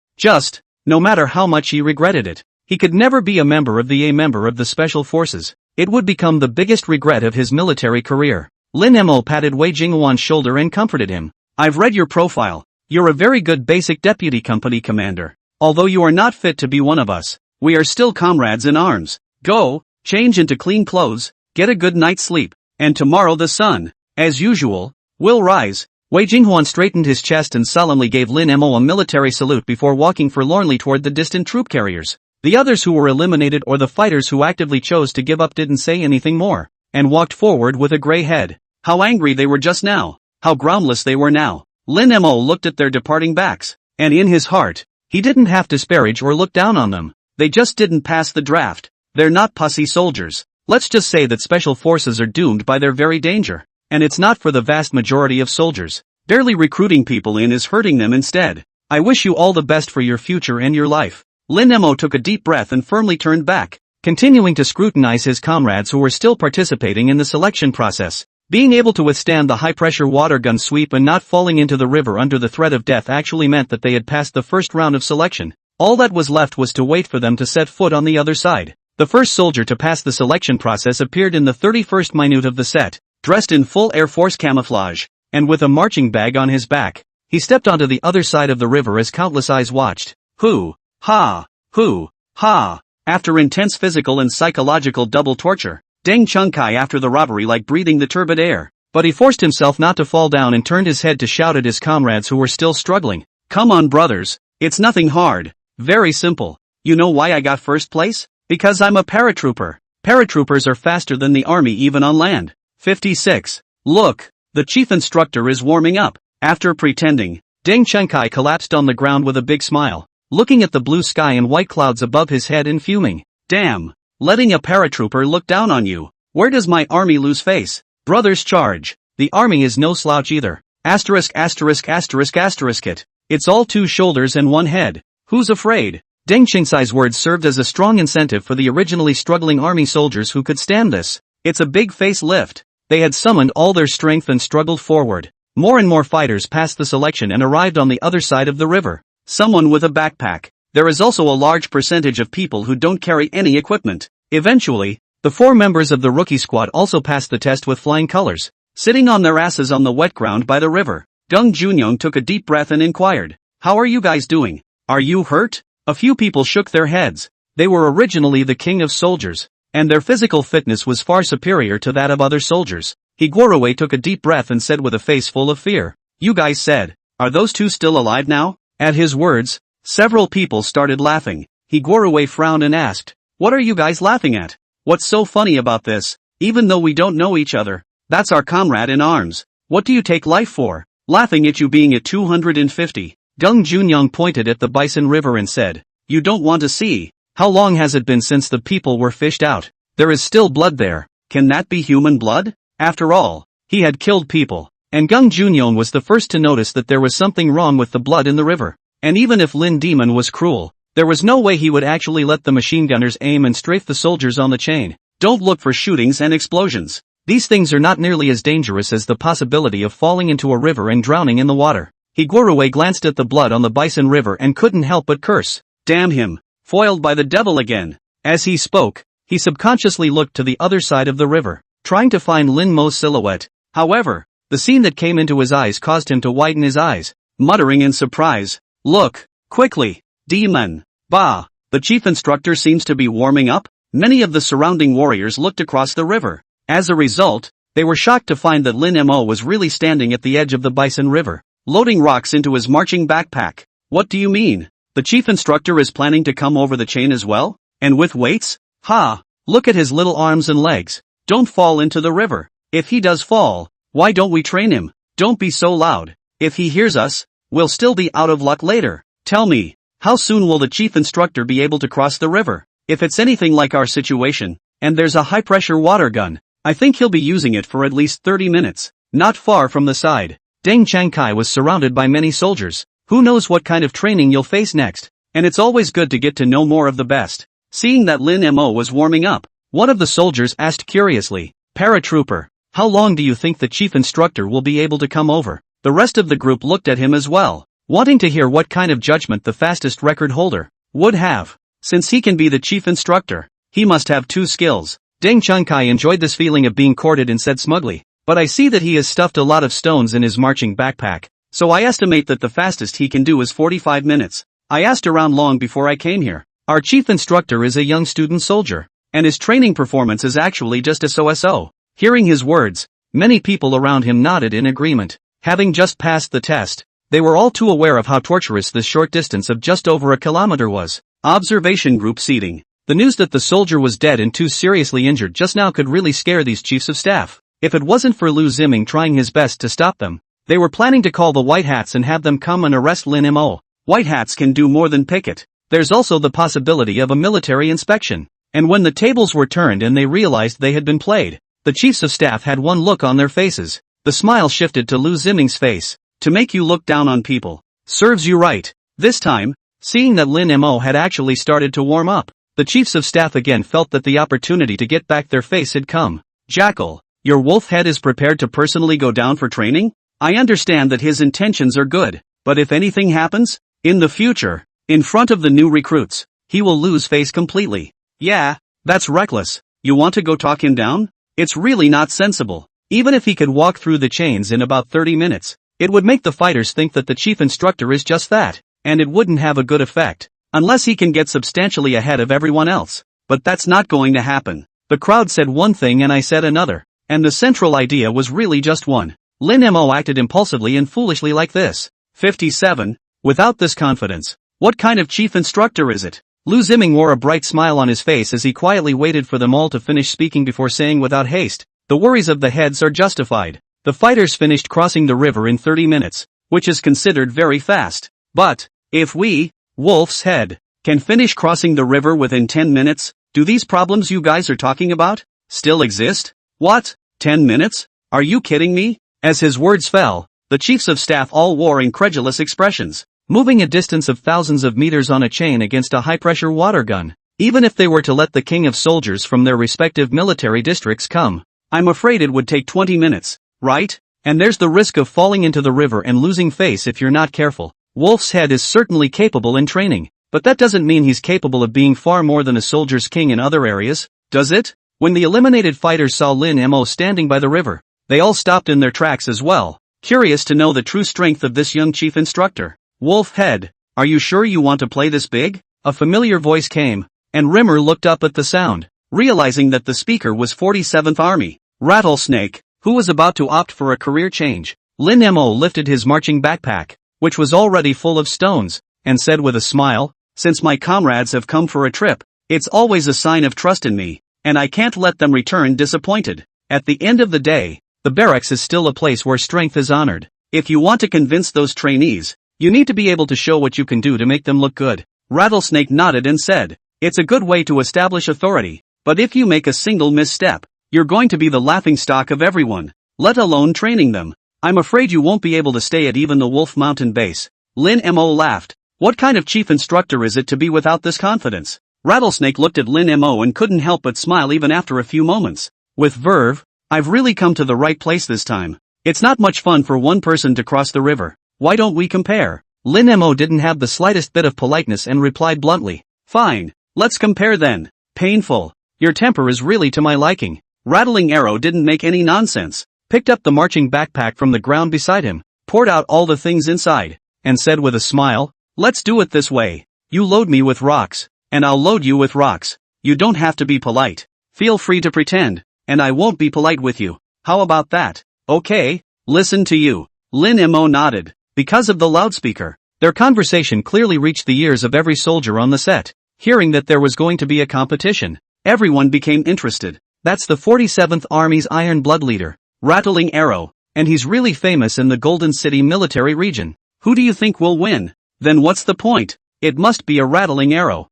No matter how much he regretted it, he could never be a member of the special forces. It would become the biggest regret of his military career. Lin Mo patted Wei Jinghuan's shoulder and comforted him. "I've read your profile. You're a very good basic deputy company commander. Although you are not fit to be one of us, we are still comrades in arms. Go, change into clean clothes, get a good night's sleep, and tomorrow the sun, as usual, will rise." Wei Jinghuan straightened his chest and solemnly gave Lin Mo a military salute before walking forlornly toward the distant troop carriers. The others who were eliminated or the fighters who actively chose to give up didn't say anything more, and walked forward with a gray head. How angry they were just now, how groundless they were now. Lin Mo looked at their departing backs, and in his heart, he didn't have to disparage or look down on them. They just didn't pass the draft. They're not pussy soldiers. Let's just say that special forces are doomed by their very danger. And it's not for the vast majority of soldiers. Barely recruiting people in is hurting them instead. I wish you all the best for your future and your life. Lin Mo took a deep breath and firmly turned back, continuing to scrutinize his comrades who were still participating in the selection process. Being able to withstand the high-pressure water gun sweep and not falling into the river under the threat of death actually meant that they had passed the first round of selection. All that was left was to wait for them to set foot on the other side. The first soldier to pass the selection process appeared in the 31st minute of the set, dressed in full Air Force camouflage, and with a marching bag on his back. He stepped onto the other side of the river as countless eyes watched. Hoo, ha, hoo, ha. After intense physical and psychological double torture, Deng Chungkai after the robbery like breathing the turbid air. But he forced himself not to fall down and turned his head to shout at his comrades who were still struggling. Come on brothers, it's nothing hard, very simple. You know why I got first place? Because I'm a paratrooper. Paratroopers are faster than the army even on land. 56. Look, the chief instructor is warming up. After pretending, Deng Chungkai collapsed on the ground with a big smile, looking at the blue sky and white clouds above his head and fuming. Damn, letting a paratrooper look down on you. Where does my army lose face? Brothers charge. The army is no slouch either. Asterisk asterisk asterisk asterisk it. It's all 2 shoulders and 1 head. Who's afraid? Deng Chungkai's words served as a strong incentive for the originally struggling army soldiers who could stand this. It's a big face lift. They had summoned all their strength and struggled forward. More and more fighters passed the selection and arrived on the other side of the river. Someone with a backpack. there is also a large percentage of people who don't carry any equipment. Eventually, the 4 members of the rookie squad also passed the test with flying colors. Sitting on their asses on the wet ground by the river, Gung Junyoung took a deep breath and inquired, "How are you guys doing? Are you hurt?" A few people shook their heads. They were originally the king of soldiers, and their physical fitness was far superior to that of other soldiers. Higuruwe took a deep breath and said with a face full of fear, "You guys said, are those 2 still alive now?" At his words, several people started laughing. Higuruwe frowned and asked, "What are you guys laughing at? What's so funny about this? Even though we don't know each other, that's our comrade in arms. What do you take life for? Laughing at you being at 250. Gung Junyoung pointed at the Bison River and said, "You don't want to see. How long has it been since the people were fished out? There is still blood there. Can that be human blood?" After all, he had killed people, and Gung Junyoung was the first to notice that there was something wrong with the blood in the river. And even if Lin Demon was cruel, there was no way he would actually let the machine gunners aim and strafe the soldiers on the chain. Don't look for shootings and explosions. These things are not nearly as dangerous as the possibility of falling into a river and drowning in the water. Higuruwe glanced at the blood on the Bison River and couldn't help but curse. Damn him, foiled by the devil again. As he spoke, he subconsciously looked to the other side of the river, trying to find Lin Mo's silhouette. However, the scene that came into his eyes caused him to widen his eyes, muttering in surprise, "Look, quickly, demon, bah, the chief instructor seems to be warming up." Many of the surrounding warriors looked across the river. As a result, they were shocked to find that Lin Mo was really standing at the edge of the Bison River, loading rocks into his marching backpack. "What do you mean? The chief instructor is planning to come over the chain as well? And with weights? Ha! Look at his little arms and legs. Don't fall into the river. If he does fall, why don't we train him? Don't be so loud. If he hears us, we'll still be out of luck later. Tell me, how soon will the chief instructor be able to cross the river? If it's anything like our situation, and there's a high-pressure water gun, I think he'll be using it for at least 30 minutes. Not far from the side, Deng Changkai was surrounded by many soldiers. Who knows what kind of training you'll face next? And it's always good to get to know more of the best. Seeing that Lin Mo was warming up, one of the soldiers asked curiously, "Paratrooper, how long do you think the chief instructor will be able to come over?" The rest of the group looked at him as well, wanting to hear what kind of judgment the fastest record holder would have. Since he can be the chief instructor, he must have 2 skills. Deng Changkai enjoyed this feeling of being courted and said smugly, "But I see that he has stuffed a lot of stones in his marching backpack, so I estimate that the fastest he can do is 45 minutes. I asked around long before I came here. Our chief instructor is a young student soldier, and his training performance is actually just a so-so." Hearing his words, many people around him nodded in agreement. Having just passed the test, they were all too aware of how torturous this short distance of just over a kilometer was. Observation group seating. The news that the soldier was dead and 2 seriously injured just now could really scare these chiefs of staff. If it wasn't for Lu Ziming trying his best to stop them, they were planning to call the White Hats and have them come and arrest Lin Mo. White Hats can do more than picket. There's also the possibility of a military inspection. And when the tables were turned and they realized they had been played, the chiefs of staff had one look on their faces. The smile shifted to Lu Ziming's face. "To make you look down on people. Serves you right." This time, seeing that Lin Mo had actually started to warm up, the chiefs of staff again felt that the opportunity to get back their face had come. "Jackal, your wolf head is prepared to personally go down for training? I understand that his intentions are good, but if anything happens, in the future, in front of the new recruits, he will lose face completely." "Yeah, that's reckless. You want to go talk him down? It's really not sensible. Even if he could walk through the chains in about 30 minutes, it would make the fighters think that the chief instructor is just that, and it wouldn't have a good effect. Unless he can get substantially ahead of everyone else. But that's not going to happen." The crowd said one thing and I said another, and the central idea was really just one. Lin Mo acted impulsively and foolishly like this. 57. Without this confidence, what kind of chief instructor is it? Lu Ziming wore a bright smile on his face as he quietly waited for them all to finish speaking before saying without haste, "The worries of the heads are justified. The fighters finished crossing the river in 30 minutes, which is considered very fast. But, if we, Wolf's Head, can finish crossing the river within 10 minutes, do these problems you guys are talking about still exist? What? 10 minutes? Are you kidding me?" As his words fell, the chiefs of staff all wore incredulous expressions. Moving a distance of thousands of meters on a chain against a high-pressure water gun, even if they were to let the king of soldiers from their respective military districts come, I'm afraid it would take 20 minutes, right? And there's the risk of falling into the river and losing face if you're not careful. Wolf's Head is certainly capable in training. But that doesn't mean he's capable of being far more than a soldier's king in other areas, does it? When the eliminated fighters saw Lin Mo standing by the river, they all stopped in their tracks as well, curious to know the true strength of this young chief instructor. Wolf Head, are you sure you want to play this big? A familiar voice came, and Rimmer looked up at the sound, realizing that the speaker was 47th Army. Rattlesnake, who was about to opt for a career change. Lin Mo lifted his marching backpack, which was already full of stones, and said with a smile, since my comrades have come for a trip, it's always a sign of trust in me, and I can't let them return disappointed. At the end of the day, the barracks is still a place where strength is honored. If you want to convince those trainees, you need to be able to show what you can do to make them look good. Rattlesnake nodded and said, it's a good way to establish authority, but if you make a single misstep, you're going to be the laughingstock of everyone, let alone training them. I'm afraid you won't be able to stay at even the Wolf Mountain base. Lin Mo laughed. What kind of chief instructor is it to be without this confidence? Rattlesnake looked at Lin Mo and couldn't help but smile even after a few moments. With verve, I've really come to the right place this time. It's not much fun for one person to cross the river. Why don't we compare? Lin Mo didn't have the slightest bit of politeness and replied bluntly. Fine, let's compare then. Painful. Your temper is really to my liking. Rattling Arrow didn't make any nonsense, picked up the marching backpack from the ground beside him, poured out all the things inside, and said with a smile, let's do it this way. You load me with rocks, and I'll load you with rocks. You don't have to be polite. Feel free to pretend, and I won't be polite with you. How about that? Okay, listen to you. Lin Mo nodded. Because of the loudspeaker, their conversation clearly reached the ears of every soldier on the set. Hearing that there was going to be a competition, everyone became interested. That's the 47th Army's Iron Blood leader, Rattling Arrow, and he's really famous in the Golden City military region. Who do you think will win? Then what's the point? It must be a Rattling Arrow.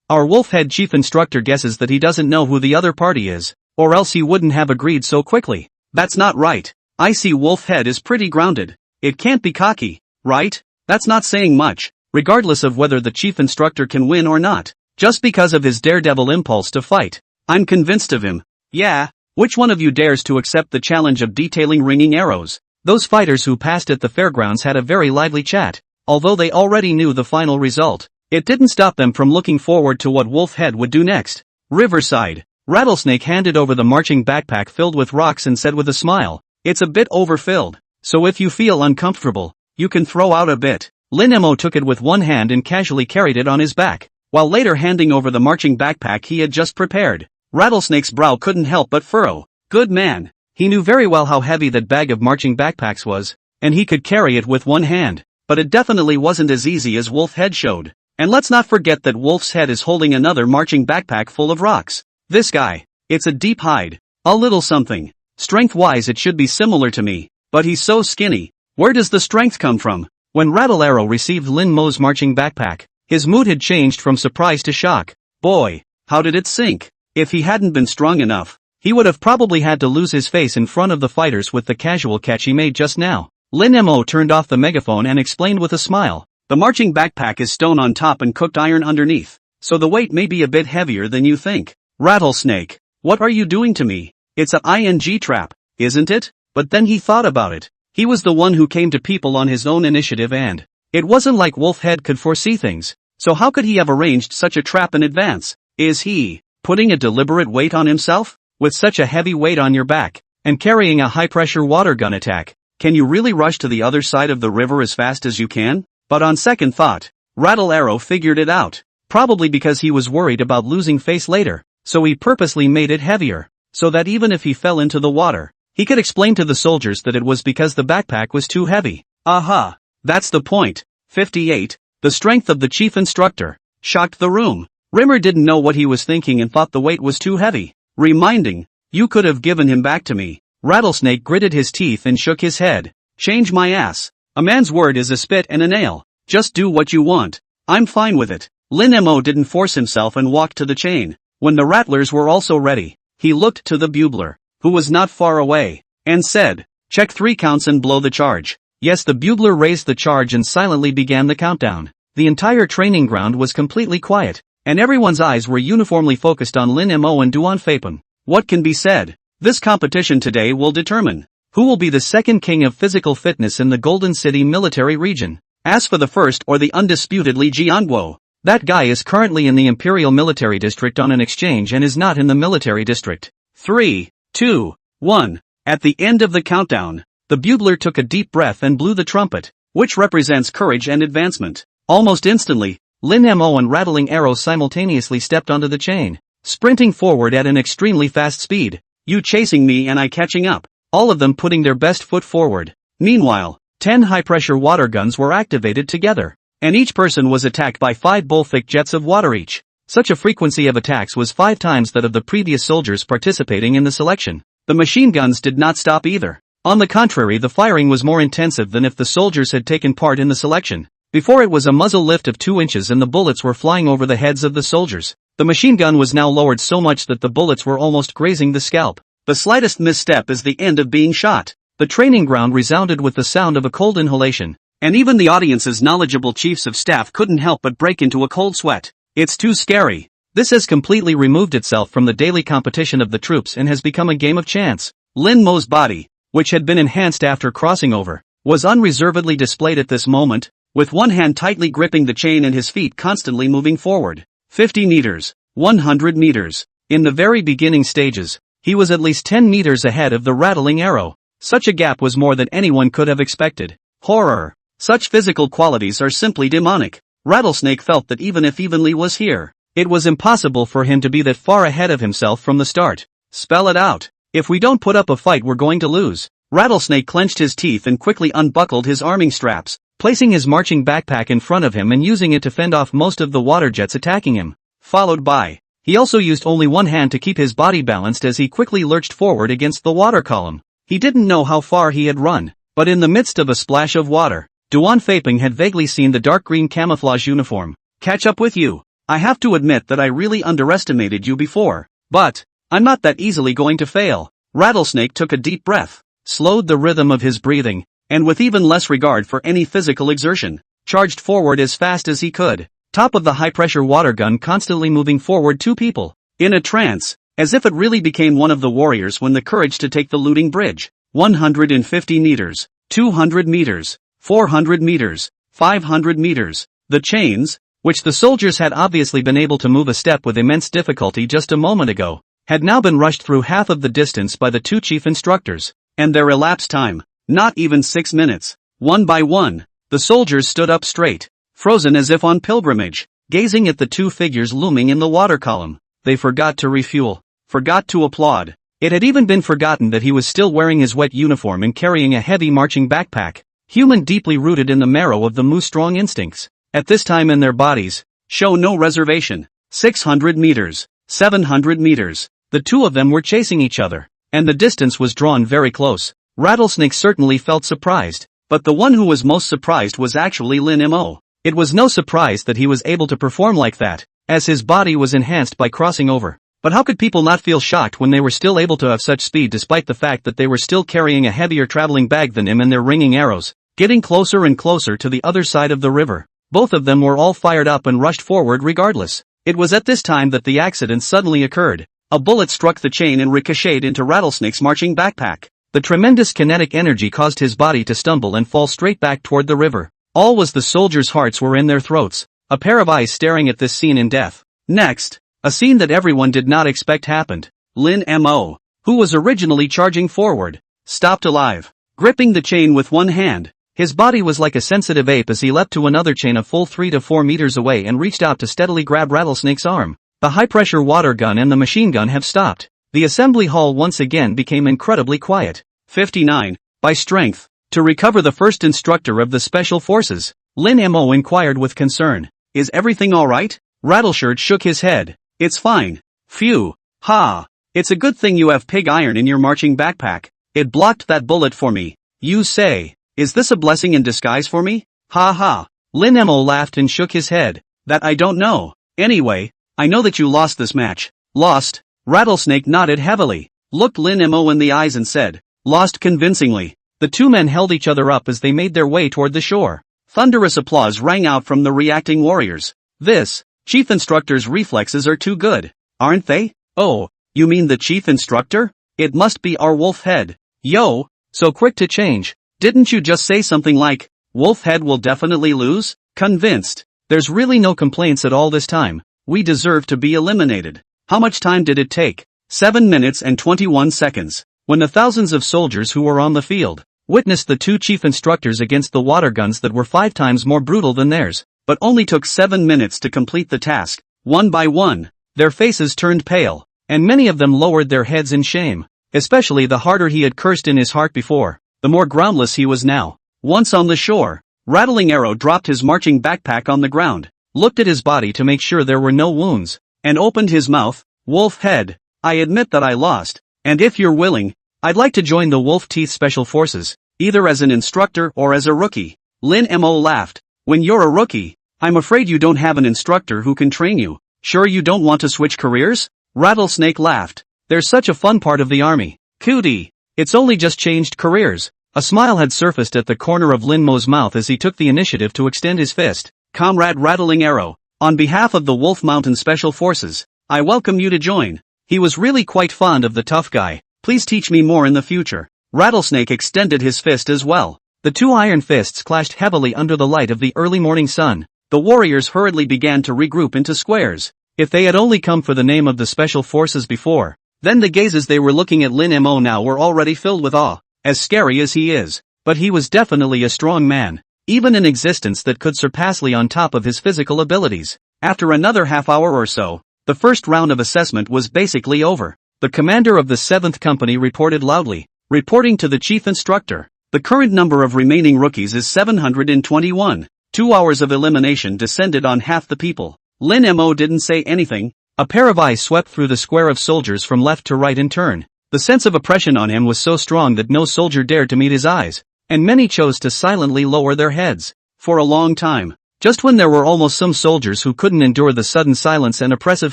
Our Wolfhead chief instructor guesses that he doesn't know who the other party is, or else he wouldn't have agreed so quickly. That's not right. I see Wolfhead is pretty grounded. It can't be cocky, right? That's not saying much, regardless of whether the chief instructor can win or not. Just because of his daredevil impulse to fight, I'm convinced of him. Yeah, which one of you dares to accept the challenge of detailing ringing arrows? Those fighters who passed at the fairgrounds had a very lively chat, although they already knew the final result. It didn't stop them from looking forward to what Wolfhead would do next. Riverside. Rattlesnake handed over the marching backpack filled with rocks and said with a smile, it's a bit overfilled, so if you feel uncomfortable, you can throw out a bit. Lin Mo took it with one hand and casually carried it on his back, while later handing over the marching backpack he had just prepared. Rattlesnake's brow couldn't help but furrow. Good man. He knew very well how heavy that bag of marching backpacks was, and he could carry it with one hand, but it definitely wasn't as easy as Wolfhead showed. And let's not forget that Wolf's head is holding another marching backpack full of rocks. This guy, it's a deep hide, a little something. Strength-wise it should be similar to me, but he's so skinny. Where does the strength come from? When Rattle Arrow received Lin Mo's marching backpack, his mood had changed from surprise to shock. Boy, how did it sink? If he hadn't been strong enough, he would have probably had to lose his face in front of the fighters with the casual catch he made just now. Lin Mo turned off the megaphone and explained with a smile. The marching backpack is stone on top and cooked iron underneath, so the weight may be a bit heavier than you think. Rattlesnake, what are you doing to me? It's a ing trap, isn't it? But then he thought about it. He was the one who came to people on his own initiative and it wasn't like Wolfhead could foresee things, so how could he have arranged such a trap in advance? Is he putting a deliberate weight on himself? With such a heavy weight on your back, and carrying a high-pressure water gun attack, can you really rush to the other side of the river as fast as you can? But on second thought, Rattle Arrow figured it out. Probably because he was worried about losing face later, so he purposely made it heavier, so that even if he fell into the water, he could explain to the soldiers that it was because the backpack was too heavy. Aha! That's the point. 58. The strength of the chief instructor shocked the room. Rimmer didn't know what he was thinking and thought the weight was too heavy. Reminding, you could have given him back to me. Rattlesnake gritted his teeth and shook his head. Change my ass. A man's word is a spit and a nail. Just do what you want. I'm fine with it. Lin Mo didn't force himself and walked to the chain. When the rattlers were also ready, he looked to the bugler, who was not far away, and said, check 3 counts and blow the charge. Yes, the bugler raised the charge and silently began the countdown. The entire training ground was completely quiet, and everyone's eyes were uniformly focused on Lin Mo and Duan Fapon. What can be said? This competition today will determine who will be the second king of physical fitness in the Golden City military region. As for the first or the undisputed Li Jianguo, That guy is currently in the Imperial Military District on an exchange and is not in the Military District. 3, 2, 1. At the end of the countdown, the bugler took a deep breath and blew the trumpet, which represents courage and advancement. Almost instantly, Lin Mo and Rattling Arrow simultaneously stepped onto the chain, sprinting forward at an extremely fast speed. You chasing me and I catching up, all of them putting their best foot forward. Meanwhile, 10 high-pressure water guns were activated together, and each person was attacked by 5 bull-thick jets of water each. Such a frequency of attacks was 5 times that of the previous soldiers participating in the selection. The machine guns did not stop either. On the contrary, the firing was more intensive than if the soldiers had taken part in the selection. Before it was a muzzle lift of 2 inches and the bullets were flying over the heads of the soldiers. The machine gun was now lowered so much that the bullets were almost grazing the scalp. The slightest misstep is the end of being shot. The training ground resounded with the sound of a cold inhalation, and even the audience's knowledgeable chiefs of staff couldn't help but break into a cold sweat. It's too scary. This has completely removed itself from the daily competition of the troops and has become a game of chance. Lin Mo's body, which had been enhanced after crossing over, was unreservedly displayed at this moment, with one hand tightly gripping the chain and his feet constantly moving forward. 50 meters, 100 meters. In the very beginning stages, he was at least 10 meters ahead of the Rattling Arrow. Such a gap was more than anyone could have expected. Horror. Such physical qualities are simply demonic. Rattlesnake felt that even if Evenly was here, it was impossible for him to be that far ahead of himself from the start. Spell it out. If we don't put up a fight, we're going to lose. Rattlesnake clenched his teeth and quickly unbuckled his arming straps, placing his marching backpack in front of him and using it to fend off most of the water jets attacking him. Followed by, he also used only one hand to keep his body balanced as he quickly lurched forward against the water column. He didn't know how far he had run, but in the midst of a splash of water, Duan Feiping had vaguely seen the dark green camouflage uniform. Catch up with you. I have to admit that I really underestimated you before, but I'm not that easily going to fail. Rattlesnake took a deep breath, slowed the rhythm of his breathing, and with even less regard for any physical exertion, charged forward as fast as he could. Top of the high-pressure water gun constantly moving forward 2 people, in a trance, as if it really became one of the warriors when the courage to take the looting bridge. 150 meters, 200 meters, 400 meters, 500 meters. The chains, which the soldiers had obviously been able to move a step with immense difficulty just a moment ago, had now been rushed through half of the distance by the 2 chief instructors, and their elapsed time, not even 6 minutes. One by one, the soldiers stood up straight, frozen as if on pilgrimage, gazing at the 2 figures looming in the water column. They forgot to refuel, forgot to applaud. It had even been forgotten that he was still wearing his wet uniform and carrying a heavy marching backpack. Human deeply rooted in the marrow of the Mu strong instincts, at this time in their bodies, show no reservation. 600 meters, 700 meters. The 2 of them were chasing each other, and the distance was drawn very close. Rattlesnake certainly felt surprised, but the one who was most surprised was actually Lin Mo. It was no surprise that he was able to perform like that, as his body was enhanced by crossing over. But how could people not feel shocked when they were still able to have such speed despite the fact that they were still carrying a heavier traveling bag than him and their ringing arrows, getting closer and closer to the other side of the river. Both of them were all fired up and rushed forward regardless. It was at this time that the accident suddenly occurred. A bullet struck the chain and ricocheted into Rattlesnake's marching backpack. The tremendous kinetic energy caused his body to stumble and fall straight back toward the river. All was the soldiers' hearts were in their throats, a pair of eyes staring at this scene in death. Next, a scene that everyone did not expect happened. Lin Mo, who was originally charging forward, stopped alive, gripping the chain with one hand. His body was like a sensitive ape as he leapt to another chain a full 3 to 4 meters away and reached out to steadily grab Rattlesnake's arm. The high-pressure water gun and the machine gun have stopped. The assembly hall once again became incredibly quiet. 59. By strength. To recover the first instructor of the special forces, Lin Mo inquired with concern. Is everything alright? Rattleshirt shook his head. It's fine. Phew. Ha. It's a good thing you have pig iron in your marching backpack. It blocked that bullet for me. You say. Is this a blessing in disguise for me? Ha ha. Lin Mo laughed and shook his head. That I don't know. Anyway, I know that you lost this match. Lost? Rattlesnake nodded heavily, looked Lin Mo in the eyes and said, lost convincingly. The 2 men held each other up as they made their way toward the shore. Thunderous applause rang out from the reacting warriors. This, chief instructor's reflexes are too good, aren't they? Oh, you mean the chief instructor? It must be our wolf head. Yo, so quick to change. Didn't you just say something like, wolf head will definitely lose? Convinced. There's really no complaints at all this time. We deserve to be eliminated. How much time did it take? 7 minutes and 21 seconds. When the thousands of soldiers who were on the field witnessed the two chief instructors against the water guns that were 5 times more brutal than theirs, but only took 7 minutes to complete the task, one by one, their faces turned pale, and many of them lowered their heads in shame. Especially the harder he had cursed in his heart before, the more groundless he was now. Once on the shore, Rattling Arrow dropped his marching backpack on the ground, looked at his body to make sure there were no wounds, and opened his mouth. Wolf Head, I admit that I lost, and if you're willing, I'd like to join the Wolf Teeth Special Forces, either as an instructor or as a rookie. Lin Mo laughed. When you're a rookie, I'm afraid you don't have an instructor who can train you. Sure you don't want to switch careers? Rattlesnake laughed. There's such a fun part of the army. Cootie. It's only just changed careers. A smile had surfaced at the corner of Lin Mo's mouth as he took the initiative to extend his fist. Comrade Rattling Arrow, on behalf of the Wolf Mountain Special Forces, I welcome you to join. He was really quite fond of the tough guy. Please teach me more in the future. Rattlesnake extended his fist as well. The two iron fists clashed heavily under the light of the early morning sun. The warriors hurriedly began to regroup into squares. If they had only come for the name of the Special Forces before, then the gazes they were looking at Lin Mo now were already filled with awe. As scary as he is, but he was definitely a strong man, even in existence that could surpass Lee on top of his physical abilities. After another half hour or so, the first round of assessment was basically over. The commander of the 7th Company reported loudly, reporting to the chief instructor. The current number of remaining rookies is 721. 2 hours of elimination descended on half the people. Lin Mo didn't say anything. A pair of eyes swept through the square of soldiers from left to right in turn. The sense of oppression on him was so strong that no soldier dared to meet his eyes, and many chose to silently lower their heads. For a long time, just when there were almost some soldiers who couldn't endure the sudden silence and oppressive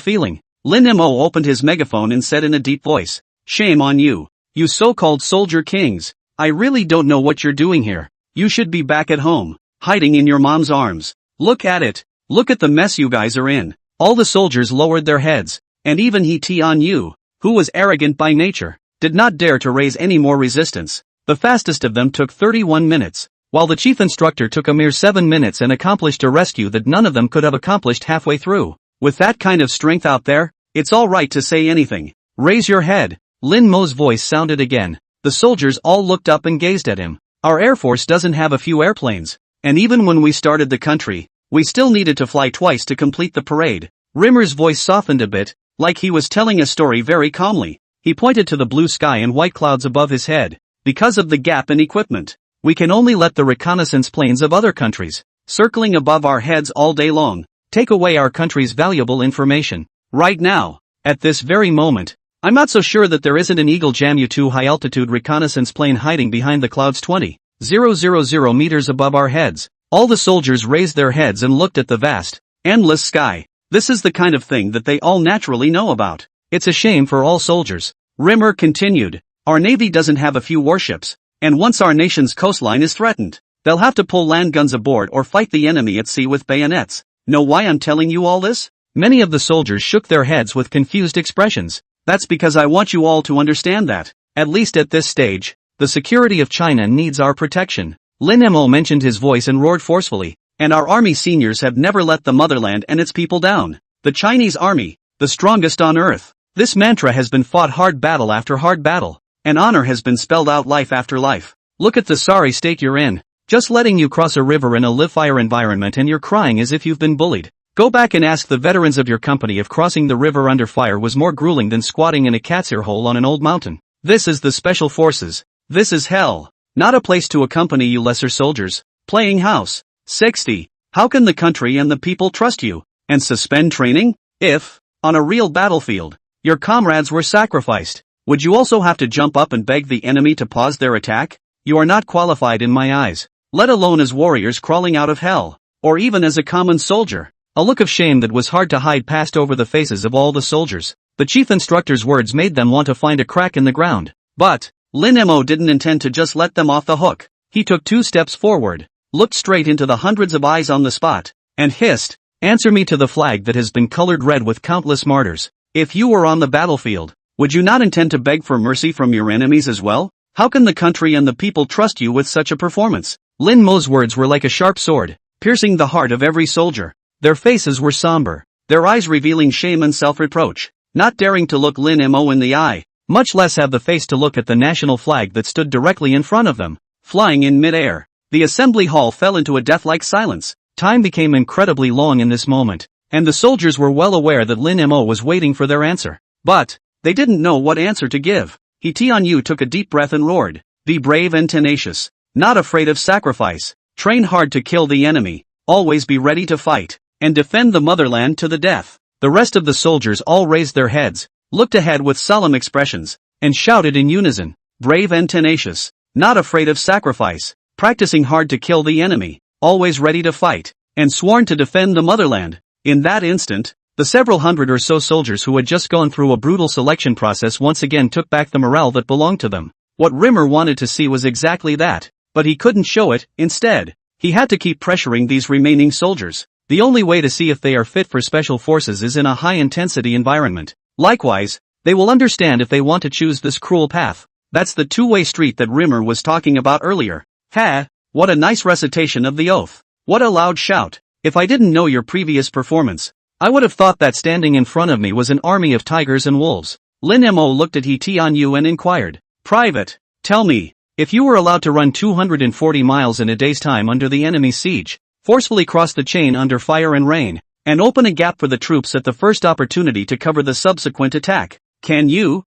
feeling, Lin Mo opened his megaphone and said in a deep voice, "Shame on you, you so-called soldier kings. I really don't know what you're doing here. You should be back at home, hiding in your mom's arms. Look at it. Look at the mess you guys are in." All the soldiers lowered their heads, and even He Tian Yu, who was arrogant by nature, did not dare to raise any more resistance. The fastest of them took 31 minutes, while the chief instructor took a mere 7 minutes and accomplished a rescue that none of them could have accomplished halfway through. With that kind of strength out there, it's all right to say anything. Raise your head. Lin Mo's voice sounded again. The soldiers all looked up and gazed at him. Our Air Force doesn't have a few airplanes, and even when we started the country, we still needed to fly twice to complete the parade. Rimmer's voice softened a bit, like he was telling a story very calmly. He pointed to the blue sky and white clouds above his head. Because of the gap in equipment, we can only let the reconnaissance planes of other countries, circling above our heads all day long, take away our country's valuable information. Right now, at this very moment, I'm not so sure that there isn't an Eagle JAMU-2 high-altitude reconnaissance plane hiding behind the clouds 20,000 meters above our heads. All the soldiers raised their heads and looked at the vast, endless sky. This is the kind of thing that they all naturally know about. It's a shame for all soldiers. Rimmer continued. Our navy doesn't have a few warships, and once our nation's coastline is threatened, they'll have to pull land guns aboard or fight the enemy at sea with bayonets. Know why I'm telling you all this? Many of the soldiers shook their heads with confused expressions. That's because I want you all to understand that, at least at this stage, the security of China needs our protection. Lin Mo mentioned his voice and roared forcefully, and our army seniors have never let the motherland and its people down. The Chinese army, the strongest on earth. This mantra has been fought hard battle after hard battle, and honor has been spelled out life after life. Look at the sorry state you're in. Just letting you cross a river in a live-fire environment and you're crying as if you've been bullied. Go back and ask the veterans of your company if crossing the river under fire was more grueling than squatting in a cat's ear hole on an old mountain. This is the Special Forces. This is hell. Not a place to accompany you lesser soldiers. Playing house. 60. How can the country and the people trust you, and suspend training? If, on a real battlefield, your comrades were sacrificed, would you also have to jump up and beg the enemy to pause their attack? You are not qualified in my eyes, let alone as warriors crawling out of hell, or even as a common soldier. A look of shame that was hard to hide passed over the faces of all the soldiers. The chief instructor's words made them want to find a crack in the ground. But, Lin Mo didn't intend to just let them off the hook. He took 2 steps forward, looked straight into the hundreds of eyes on the spot, and hissed, "Answer me to the flag that has been colored red with countless martyrs. If you were on the battlefield, would you not intend to beg for mercy from your enemies as well? How can the country and the people trust you with such a performance?" Lin Mo's words were like a sharp sword, piercing the heart of every soldier. Their faces were somber, their eyes revealing shame and self-reproach, not daring to look Lin Mo in the eye, much less have the face to look at the national flag that stood directly in front of them, flying in mid-air. The assembly hall fell into a death-like silence. Time became incredibly long in this moment, and the soldiers were well aware that Lin Mo was waiting for their answer. But they didn't know what answer to give. He Tianyu took a deep breath and roared, "Be brave and tenacious, not afraid of sacrifice. Train hard to kill the enemy, always be ready to fight, and defend the motherland to the death." The rest of the soldiers all raised their heads, looked ahead with solemn expressions, and shouted in unison, "Brave and tenacious, not afraid of sacrifice, practicing hard to kill the enemy, always ready to fight, and sworn to defend the motherland." In that instant, the several hundred or so soldiers who had just gone through a brutal selection process once again took back the morale that belonged to them. What Rimmer wanted to see was exactly that, but he couldn't show it. Instead, he had to keep pressuring these remaining soldiers. The only way to see if they are fit for special forces is in a high-intensity environment. Likewise, they will understand if they want to choose this cruel path. That's the two-way street that Rimmer was talking about earlier. Ha! What a nice recitation of the oath. What a loud shout. If I didn't know your previous performance, I would have thought that standing in front of me was an army of tigers and wolves. Lin Mo looked at He Tianyu and inquired, "Private, tell me, if you were allowed to run 240 miles in a day's time under the enemy's siege, forcefully cross the chain under fire and rain, and open a gap for the troops at the first opportunity to cover the subsequent attack, can you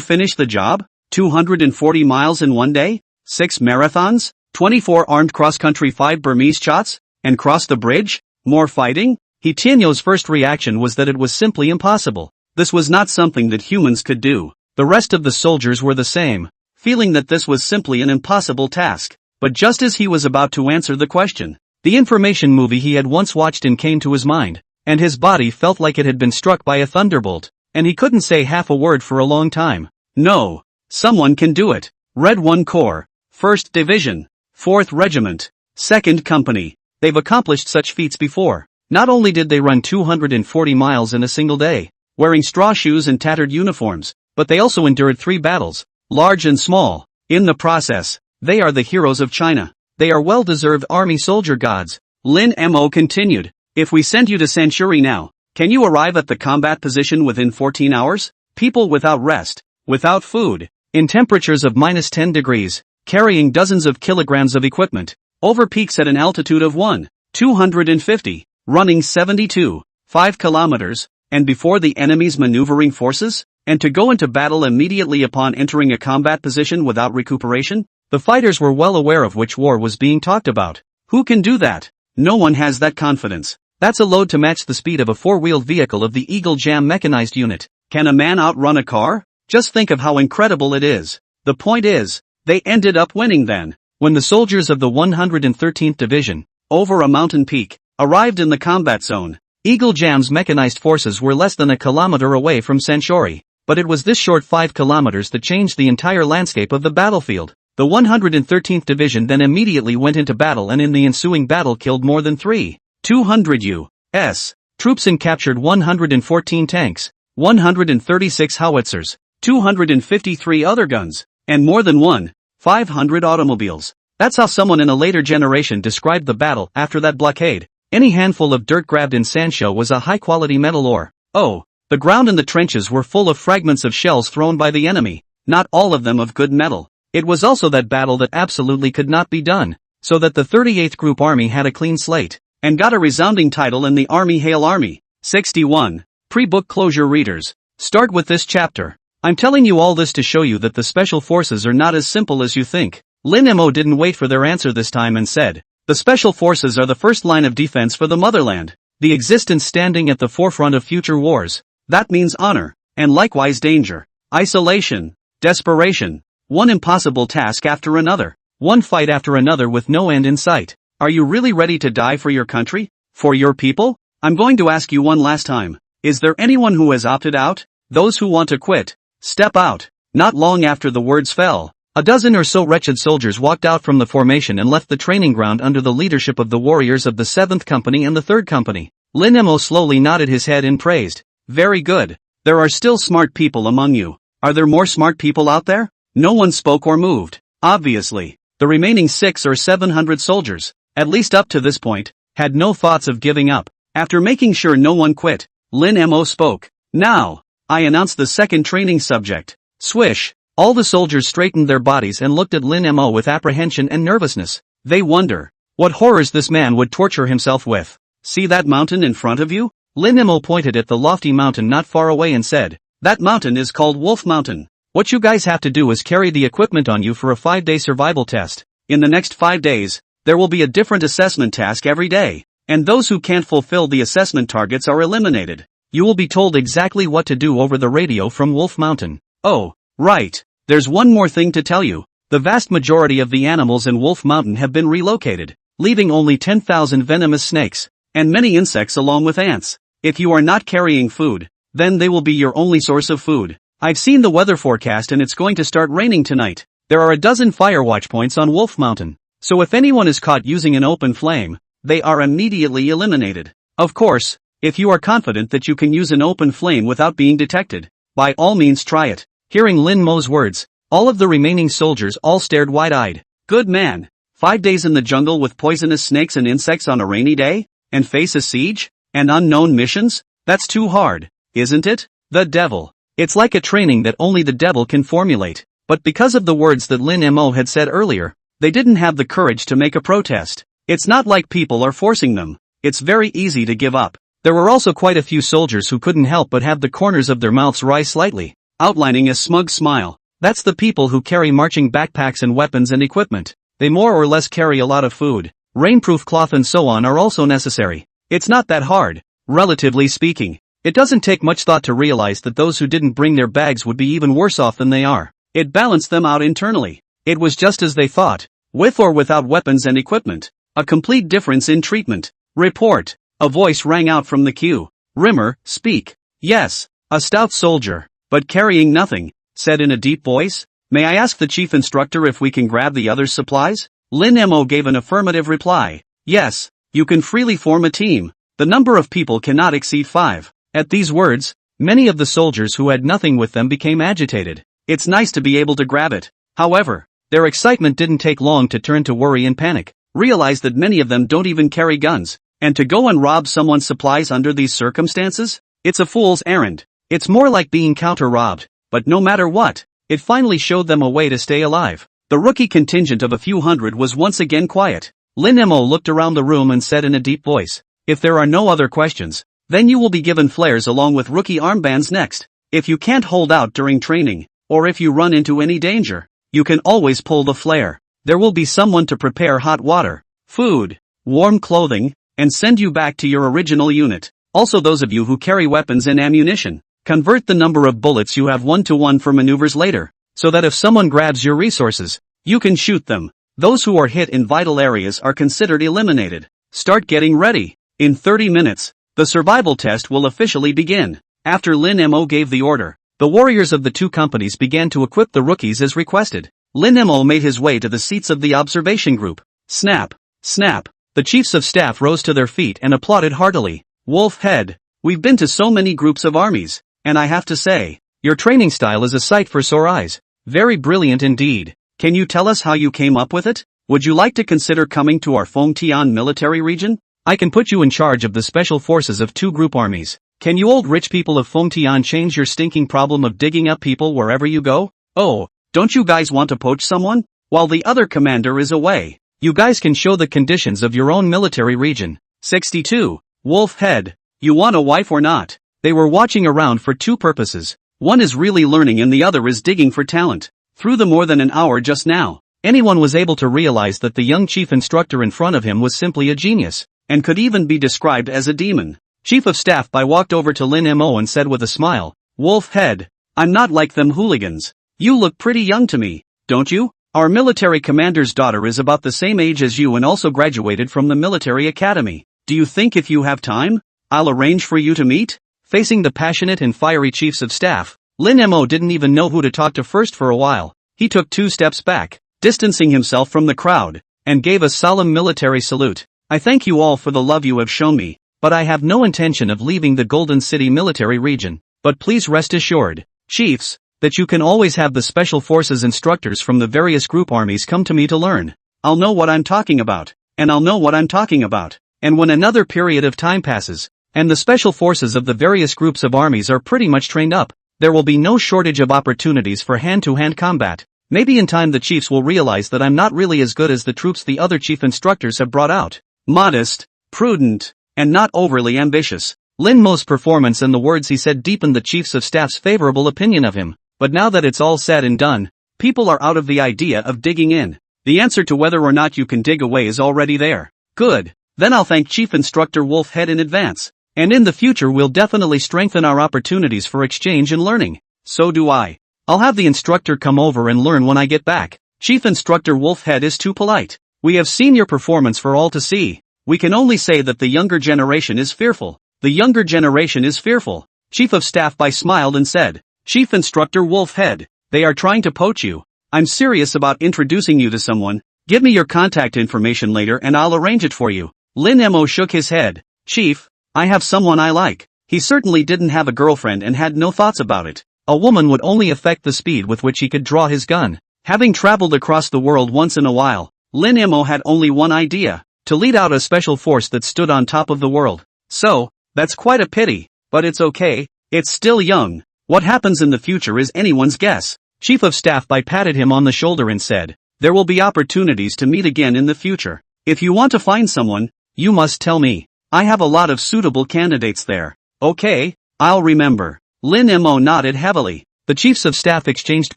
finish the job? 240 miles in one day? 6 marathons? 24 armed cross-country 5 Burmese shots? And cross the bridge? More fighting?" He Tianyu's first reaction was that it was simply impossible. This was not something that humans could do. The rest of the soldiers were the same, feeling that this was simply an impossible task. But just as he was about to answer the question, the information movie he had once watched came to his mind, and his body felt like it had been struck by a thunderbolt, and he couldn't say half a word for a long time. No, someone can do it. Red 1 Corps, 1st Division, 4th Regiment, 2nd Company. They've accomplished such feats before. Not only did they run 240 miles in a single day, wearing straw shoes and tattered uniforms, but they also endured 3 battles, large and small. In the process, they are the heroes of China. They are well-deserved army soldier gods. Lin Mo continued, "If we send you to Sanchuri now, can you arrive at the combat position within 14 hours? People without rest, without food, in temperatures of -10 degrees, carrying dozens of kilograms of equipment, over peaks at an altitude of 1,250, running 72.5 kilometers, and before the enemy's maneuvering forces, and to go into battle immediately upon entering a combat position without recuperation?" The fighters were well aware of which war was being talked about. Who can do that? No one has that confidence. That's a load to match the speed of a 4-wheeled vehicle of the Eagle Jam mechanized unit. Can a man outrun a car? Just think of how incredible it is. The point is, they ended up winning then. When the soldiers of the 113th Division, over a mountain peak, arrived in the combat zone, Eagle Jam's mechanized forces were less than a kilometer away from Sanchuri, but it was this short 5 kilometers that changed the entire landscape of the battlefield. The 113th Division then immediately went into battle and in the ensuing battle killed more than 3,200 U.S. troops and captured 114 tanks, 136 howitzers, 253 other guns, and more than 1,500 automobiles. That's how someone in a later generation described the battle after that blockade. Any handful of dirt grabbed in Sancho was a high-quality metal ore. Oh, the ground and the trenches were full of fragments of shells thrown by the enemy, not all of them of good metal. It was also that battle that absolutely could not be done, so that the 38th Group Army had a clean slate, and got a resounding title in the Army. Hail Army. 61. Pre-book closure readers. Start with this chapter. I'm telling you all this to show you that the special forces are not as simple as you think. Lin Mo didn't wait for their answer this time and said, "The special forces are the first line of defense for the motherland, the existence standing at the forefront of future wars. That means honor, and likewise danger, isolation, desperation, one impossible task after another, one fight after another with no end in sight. Are you really ready to die for your country? For your people? I'm going to ask you one last time. Is there anyone who has opted out? Those who want to quit, step out." Not long after the words fell, a dozen or so wretched soldiers walked out from the formation and left the training ground under the leadership of the warriors of the 7th Company and the 3rd Company. Lin Mo slowly nodded his head and praised, "Very good. There are still smart people among you. Are there more smart people out there?" No one spoke or moved. Obviously, the remaining 600 or 700 soldiers, at least up to this point, had no thoughts of giving up. After making sure no one quit, Lin Mo spoke. Now, I announce the second training subject. Swish. All the soldiers straightened their bodies and looked at Lin Mo with apprehension and nervousness. They wonder what horrors this man would torture himself with. See that mountain in front of you? Lin Mo pointed at the lofty mountain not far away and said, that mountain is called Wolf Mountain. What you guys have to do is carry the equipment on you for a 5-day survival test. In the next 5 days, there will be a different assessment task every day, and those who can't fulfill the assessment targets are eliminated. You will be told exactly what to do over the radio from Wolf Mountain. Oh, right. There's one more thing to tell you. The vast majority of the animals in Wolf Mountain have been relocated, leaving only 10,000 venomous snakes, and many insects along with ants. If you are not carrying food, then they will be your only source of food. I've seen the weather forecast and it's going to start raining tonight. There are a dozen fire watch points on Wolf Mountain, so if anyone is caught using an open flame, they are immediately eliminated. Of course, if you are confident that you can use an open flame without being detected, by all means try it. Hearing Lin Mo's words, all of the remaining soldiers all stared wide-eyed. Good man. 5 days in the jungle with poisonous snakes and insects on a rainy day? And face a siege? And unknown missions? That's too hard, isn't it? The devil. It's like a training that only the devil can formulate. But because of the words that Lin Mo had said earlier, they didn't have the courage to make a protest. It's not like people are forcing them. It's very easy to give up. There were also quite a few soldiers who couldn't help but have the corners of their mouths rise slightly, outlining a smug smile. That's the people who carry marching backpacks and weapons and equipment. They more or less carry a lot of food. Rainproof cloth and so on are also necessary. It's not that hard, relatively speaking. It doesn't take much thought to realize that those who didn't bring their bags would be even worse off than they are. It balanced them out internally. It was just as they thought. With or without weapons and equipment. A complete difference in treatment. Report. A voice rang out from the queue. Rimmer, speak. Yes, a stout soldier, but carrying nothing, said in a deep voice. May I ask the chief instructor if we can grab the others' supplies? Lin Mo gave an affirmative reply. Yes, you can freely form a team. The number of people cannot exceed 5. At these words, many of the soldiers who had nothing with them became agitated. It's nice to be able to grab it. However, their excitement didn't take long to turn to worry and panic. Realize that many of them don't even carry guns. And to go and rob someone's supplies under these circumstances? It's a fool's errand. It's more like being counter-robbed. But no matter what, it finally showed them a way to stay alive. The rookie contingent of a few hundred was once again quiet. Lin Mo looked around the room and said in a deep voice, if there are no other questions, then you will be given flares along with rookie armbands next. If you can't hold out during training, or if you run into any danger, you can always pull the flare. There will be someone to prepare hot water, food, warm clothing, and send you back to your original unit. Also those of you who carry weapons and ammunition, convert the number of bullets you have 1-to-1 for maneuvers later, so that if someone grabs your resources, you can shoot them. Those who are hit in vital areas are considered eliminated. Start getting ready. In 30 minutes, the survival test will officially begin. After Lin Mo gave the order, the warriors of the two companies began to equip the rookies as requested. Lin Mo made his way to the seats of the observation group. Snap! Snap! The chiefs of staff rose to their feet and applauded heartily. Wolf Head, we've been to so many groups of armies, and I have to say, your training style is a sight for sore eyes. Very brilliant indeed. Can you tell us how you came up with it? Would you like to consider coming to our Fengtian military region? I can put you in charge of the special forces of 2 group armies. Can you old rich people of Fengtian change your stinking problem of digging up people wherever you go? Oh, don't you guys want to poach someone? While the other commander is away, you guys can show the conditions of your own military region. 62. Wolf Head, you want a wife or not? They were watching around for 2 purposes. One is really learning and the other is digging for talent. Through the more than an hour just now, anyone was able to realize that the young chief instructor in front of him was simply a genius, and could even be described as a demon. Chief of Staff Bai walked over to Lin Mo and said with a smile, Wolf Head, I'm not like them hooligans. You look pretty young to me, don't you? Our military commander's daughter is about the same age as you and also graduated from the military academy. Do you think if you have time, I'll arrange for you to meet? Facing the passionate and fiery chiefs of staff, Lin Mo didn't even know who to talk to first for a while. He took 2 steps back, distancing himself from the crowd, and gave a solemn military salute. I thank you all for the love you have shown me, but I have no intention of leaving the Golden City military region. But please rest assured, chiefs, that you can always have the special forces instructors from the various group armies come to me to learn. I'll know what I'm talking about, and I'll know what I'm talking about. And when another period of time passes, and the special forces of the various groups of armies are pretty much trained up, there will be no shortage of opportunities for hand-to-hand combat. Maybe in time the chiefs will realize that I'm not really as good as the troops the other chief instructors have brought out. Modest, prudent, and not overly ambitious. Lin Mo's performance and the words he said deepened the chiefs of staff's favorable opinion of him. But now that it's all said and done, people are out of the idea of digging in. The answer to whether or not you can dig away is already there. Good. Then I'll thank Chief Instructor Wolfhead in advance. And in the future we'll definitely strengthen our opportunities for exchange and learning. So do I. I'll have the instructor come over and learn when I get back. Chief Instructor Wolfhead is too polite. We have seen your performance for all to see. We can only say that the younger generation is fearful. The younger generation is fearful. Chief of Staff Bai smiled and said, Chief Instructor Wolfhead, they are trying to poach you. I'm serious about introducing you to someone. Give me your contact information later and I'll arrange it for you. Lin Mo shook his head. Chief, I have someone I like. He certainly didn't have a girlfriend and had no thoughts about it. A woman would only affect the speed with which he could draw his gun. Having traveled across the world once in a while, Lin Mo had only one idea, to lead out a special force that stood on top of the world. So, that's quite a pity, but it's okay, it's still young. What happens in the future is anyone's guess. Chief of Staff Bai patted him on the shoulder and said, there will be opportunities to meet again in the future. If you want to find someone, you must tell me. I have a lot of suitable candidates there. Okay, I'll remember. Lin Mo nodded heavily. The chiefs of staff exchanged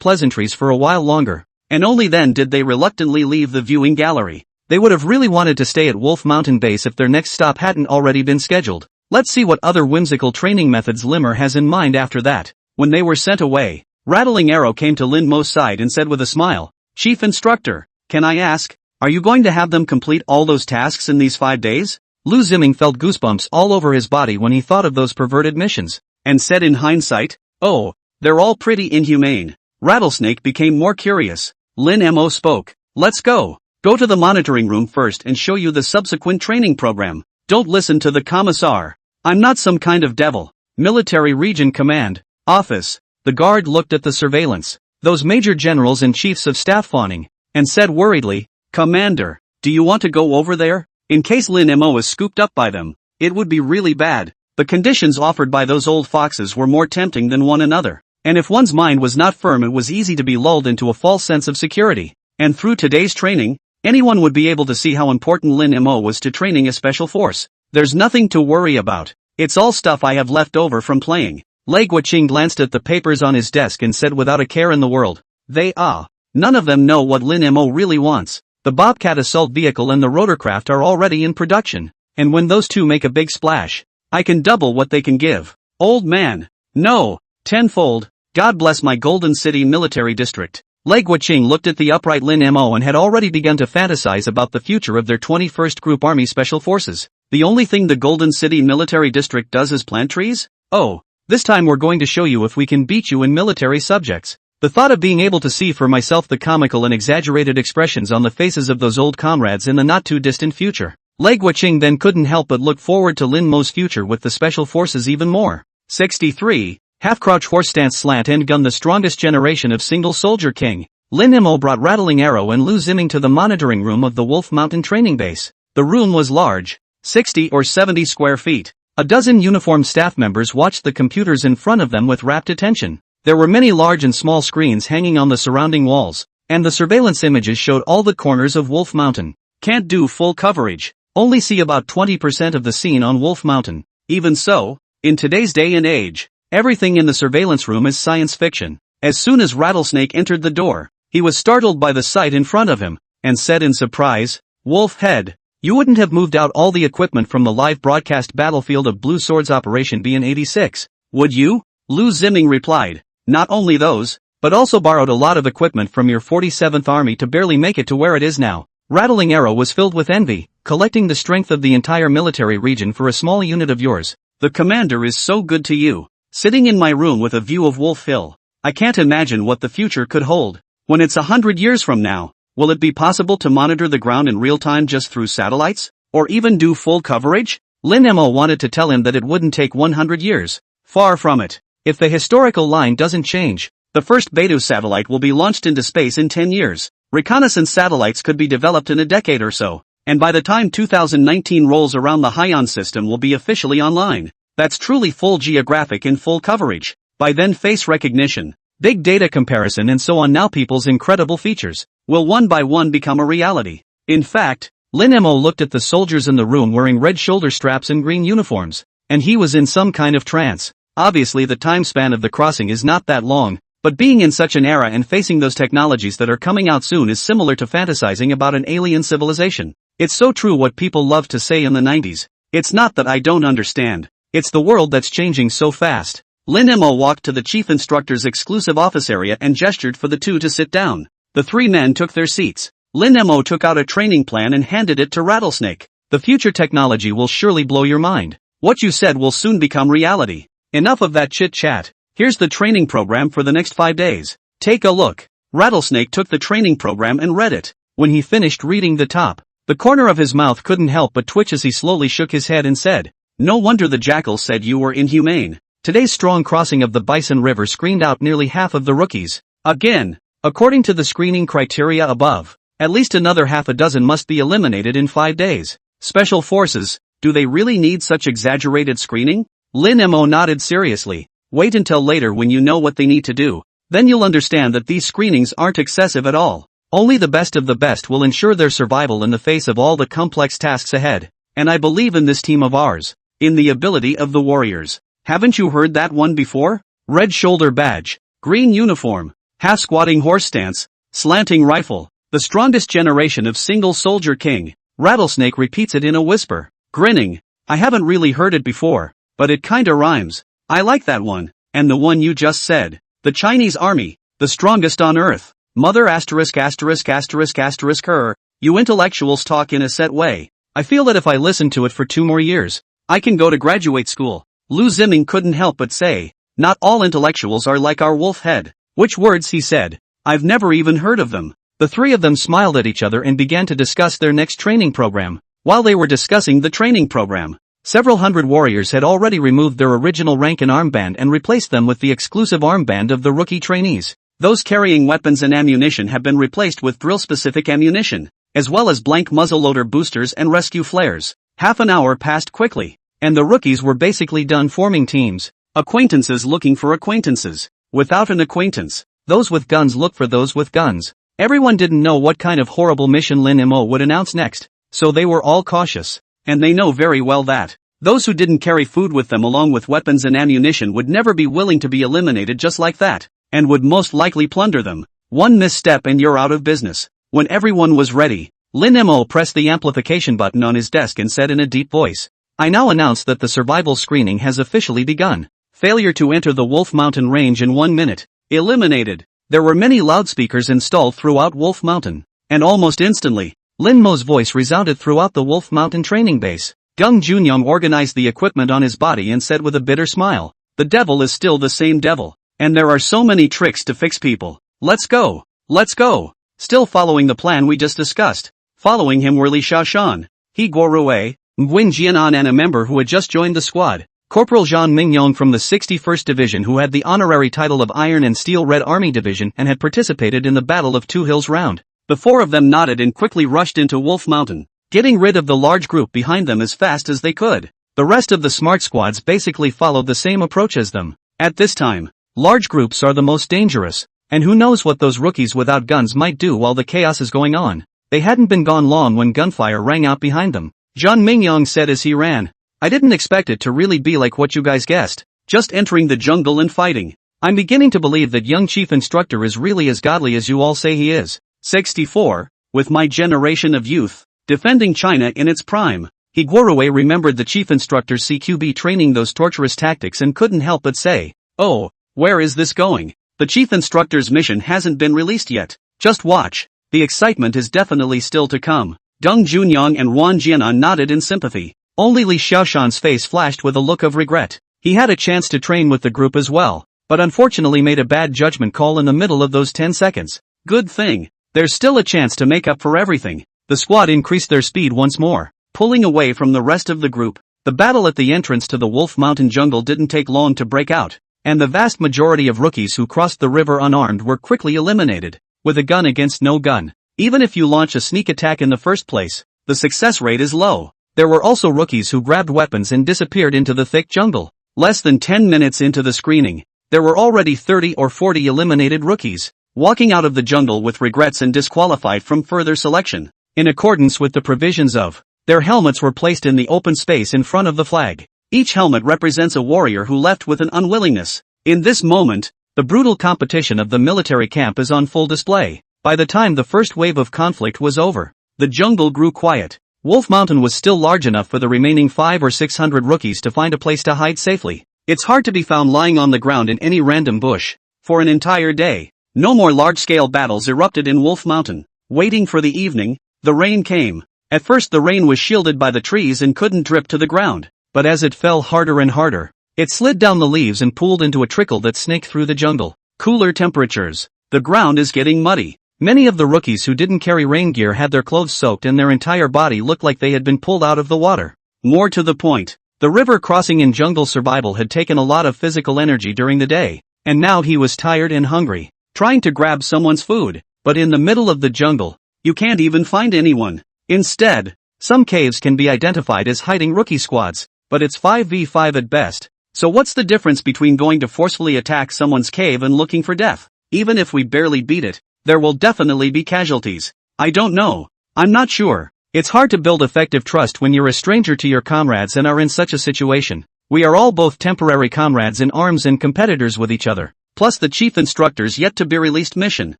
pleasantries for a while longer, and only then did they reluctantly leave the viewing gallery. They would have really wanted to stay at Wolf Mountain Base if their next stop hadn't already been scheduled. Let's see what other whimsical training methods Limmer has in mind after that. When they were sent away, Rattling Arrow came to Lin Mo's side and said with a smile, Chief Instructor, can I ask, are you going to have them complete all those tasks in these 5 days? Lu Ziming felt goosebumps all over his body when he thought of those perverted missions, and said in hindsight, oh, they're all pretty inhumane. Rattlesnake became more curious. Lin Mo spoke, let's go. Go to the monitoring room first and show you the subsequent training program. Don't listen to the commissar. I'm not some kind of devil. Military Region Command, Office. The guard looked at the surveillance, those major generals and chiefs of staff fawning, and said worriedly, Commander, do you want to go over there? In case Lin Mo is scooped up by them, it would be really bad. The conditions offered by those old foxes were more tempting than one another, and if one's mind was not firm it was easy to be lulled into a false sense of security. And through today's training, anyone would be able to see how important Lin Mo was to training a special force. There's nothing to worry about. It's all stuff I have left over from playing. Lei Guoqing glanced at the papers on his desk and said without a care in the world, none of them know what Lin Mo really wants. The Bobcat assault vehicle and the rotorcraft are already in production, and when those two make a big splash, I can double what they can give. Old man. No. Tenfold. God bless my Golden City military district. Lei Guoqing looked at the upright Lin Mo and had already begun to fantasize about the future of their 21st Group Army Special Forces. The only thing the Golden City military district does is plant trees? Oh, this time we're going to show you if we can beat you in military subjects. The thought of being able to see for myself the comical and exaggerated expressions on the faces of those old comrades in the not-too-distant future. Lei Guoqing then couldn't help but look forward to Lin Mo's future with the special forces even more. 63. Half-crouch horse stance slant end gun. The strongest generation of single soldier king. Lin Mo brought Rattling Arrow and Lu Ziming to the monitoring room of the Wolf Mountain training base. The room was large, 60 or 70 square feet. A dozen uniformed staff members watched the computers in front of them with rapt attention. There were many large and small screens hanging on the surrounding walls, and the surveillance images showed all the corners of Wolf Mountain. Can't do full coverage. Only see about 20% of the scene on Wolf Mountain. Even so, in today's day and age, everything in the surveillance room is science fiction. As soon as Rattlesnake entered the door, he was startled by the sight in front of him, and said in surprise, Wolfhead, you wouldn't have moved out all the equipment from the live broadcast battlefield of Blue Swords Operation BN86, would you? Lu Ziming replied, not only those, but also borrowed a lot of equipment from your 47th Army to barely make it to where it is now. Rattling Arrow was filled with envy, collecting the strength of the entire military region for a small unit of yours. The commander is so good to you. Sitting in my room with a view of Wolf Hill. I can't imagine what the future could hold. When it's 100 years from now, will it be possible to monitor the ground in real time just through satellites? Or even do full coverage? Lin Mo wanted to tell him that it wouldn't take 100 years. Far from it. If the historical line doesn't change, the first Beidou satellite will be launched into space in 10 years. Reconnaissance satellites could be developed in a decade or so, And by the time 2019 rolls around, the Haiyan system will be officially online. That's truly full geographic and full coverage. By then, face recognition, big data comparison and so on. Now people's incredible features will one by one become a reality. In fact, Lin Mo looked at the soldiers in the room wearing red shoulder straps and green uniforms, and he was in some kind of trance. Obviously the time span of the crossing is not that long, but being in such an era and facing those technologies that are coming out soon is similar to fantasizing about an alien civilization. It's so true what people love to say in the 90s. It's not that I don't understand. It's the world that's changing so fast. Lin Mo walked to the chief instructor's exclusive office area and gestured for the two to sit down. The three men took their seats. Lin Mo took out a training plan and handed it to Rattlesnake. The future technology will surely blow your mind. What you said will soon become reality. Enough of that chit-chat. Here's the training program for the next 5 days. Take a look. Rattlesnake took the training program and read it. When he finished reading the top, the corner of his mouth couldn't help but twitch as he slowly shook his head and said, "No wonder the jackal said you were inhumane." Today's strong crossing of the Bison River screened out nearly half of the rookies. Again, according to the screening criteria above, at least another half a dozen must be eliminated in 5 days. Special forces, do they really need such exaggerated screening? Lin Mo nodded seriously. Wait until later when you know what they need to do. Then you'll understand that these screenings aren't excessive at all. Only the best of the best will ensure their survival in the face of all the complex tasks ahead. And I believe in this team of ours. In the ability of the warriors. Haven't you heard that one before? Red shoulder badge, green uniform, half-squatting horse stance, slanting rifle, the strongest generation of single soldier king. Rattlesnake repeats it in a whisper, grinning. I haven't really heard it before, but it kinda rhymes. I like that one, and the one you just said. The Chinese army, the strongest on earth. Mother asterisk asterisk asterisk asterisk her. You intellectuals talk in a set way. I feel that if I listen to it for 2 more years, I can go to graduate school. Lu Ziming couldn't help but say, not all intellectuals are like our wolf head. Which words, he said. I've never even heard of them. The three of them smiled at each other and began to discuss their next training program. While they were discussing the training program, several hundred warriors had already removed their original rank and armband and replaced them with the exclusive armband of the rookie trainees. Those carrying weapons and ammunition have been replaced with drill-specific ammunition, as well as blank muzzleloader boosters and rescue flares. Half an hour passed quickly, and the rookies were basically done forming teams. Acquaintances looking for acquaintances. Without an acquaintance, those with guns look for those with guns. Everyone didn't know what kind of horrible mission Lin Mo would announce next, so they were all cautious. And they know very well that those who didn't carry food with them along with weapons and ammunition would never be willing to be eliminated just like that, and would most likely plunder them. One misstep and you're out of business. When everyone was ready, Lin Mo pressed the amplification button on his desk and said in a deep voice, I now announce that the survival screening has officially begun. Failure to enter the Wolf Mountain range in 1 minute. Eliminated. There were many loudspeakers installed throughout Wolf Mountain, and almost instantly, Lin Mo's voice resounded throughout the Wolf Mountain training base. Gung Junyong organized the equipment on his body and said with a bitter smile, the devil is still the same devil, and there are so many tricks to fix people. Let's go. Let's go. Still following the plan we just discussed. Following him were Li Xiaoshan, He Guorui, Nguyen Jianan and a member who had just joined the squad. Corporal Zhang Mingyong from the 61st Division who had the honorary title of Iron and Steel Red Army Division and had participated in the Battle of Two Hills Round. The 4 of them nodded and quickly rushed into Wolf Mountain, getting rid of the large group behind them as fast as they could. The rest of the smart squads basically followed the same approach as them. At this time, large groups are the most dangerous, and who knows what those rookies without guns might do while the chaos is going on. They hadn't been gone long when gunfire rang out behind them. Zhang Mingyong said as he ran, I didn't expect it to really be like what you guys guessed, just entering the jungle and fighting. I'm beginning to believe that young chief instructor is really as godly as you all say he is. 64, with my generation of youth, defending China in its prime. He Guorui remembered the chief instructor's CQB training those torturous tactics and couldn't help but say, oh, where is this going? The chief instructor's mission hasn't been released yet. Just watch. The excitement is definitely still to come. Deng Junyong and Wan Jianan nodded in sympathy. Only Li Xiaoshan's face flashed with a look of regret. He had a chance to train with the group as well, but unfortunately made a bad judgment call in the middle of those 10 seconds. Good thing. There's still a chance to make up for everything. The squad increased their speed once more, pulling away from the rest of the group. The battle at the entrance to the Wolf Mountain jungle didn't take long to break out, and the vast majority of rookies who crossed the river unarmed were quickly eliminated. With a gun against no gun. Even if you launch a sneak attack in the first place, the success rate is low. There were also rookies who grabbed weapons and disappeared into the thick jungle. Less than 10 minutes into the screening, there were already 30 or 40 eliminated rookies, walking out of the jungle with regrets and disqualified from further selection. In accordance with the provisions of their helmets were placed in the open space in front of the flag. Each helmet represents a warrior who left with an unwillingness. In this moment, the brutal competition of the military camp is on full display. By the time the first wave of conflict was over, the jungle grew quiet. Wolf Mountain was still large enough for the remaining 500 or 600 rookies to find a place to hide safely. It's hard to be found lying on the ground in any random bush for an entire day. No more large-scale battles erupted in Wolf Mountain. Waiting for the evening, the rain came. At first the rain was shielded by the trees and couldn't drip to the ground, but as it fell harder and harder, it slid down the leaves and pooled into a trickle that snaked through the jungle. Cooler temperatures. The ground is getting muddy. Many of the rookies who didn't carry rain gear had their clothes soaked and their entire body looked like they had been pulled out of the water. More to the point, the river crossing in jungle survival had taken a lot of physical energy during the day, and now he was tired and hungry, trying to grab someone's food, but in the middle of the jungle, you can't even find anyone. Instead, some caves can be identified as hiding rookie squads, but it's 5v5 at best. So what's the difference between going to forcefully attack someone's cave and looking for death? Even if we barely beat it, there will definitely be casualties. I don't know. I'm not sure. It's hard to build effective trust when you're a stranger to your comrades and are in such a situation. We are all both temporary comrades in arms and competitors with each other, plus the chief instructor's yet to be released mission.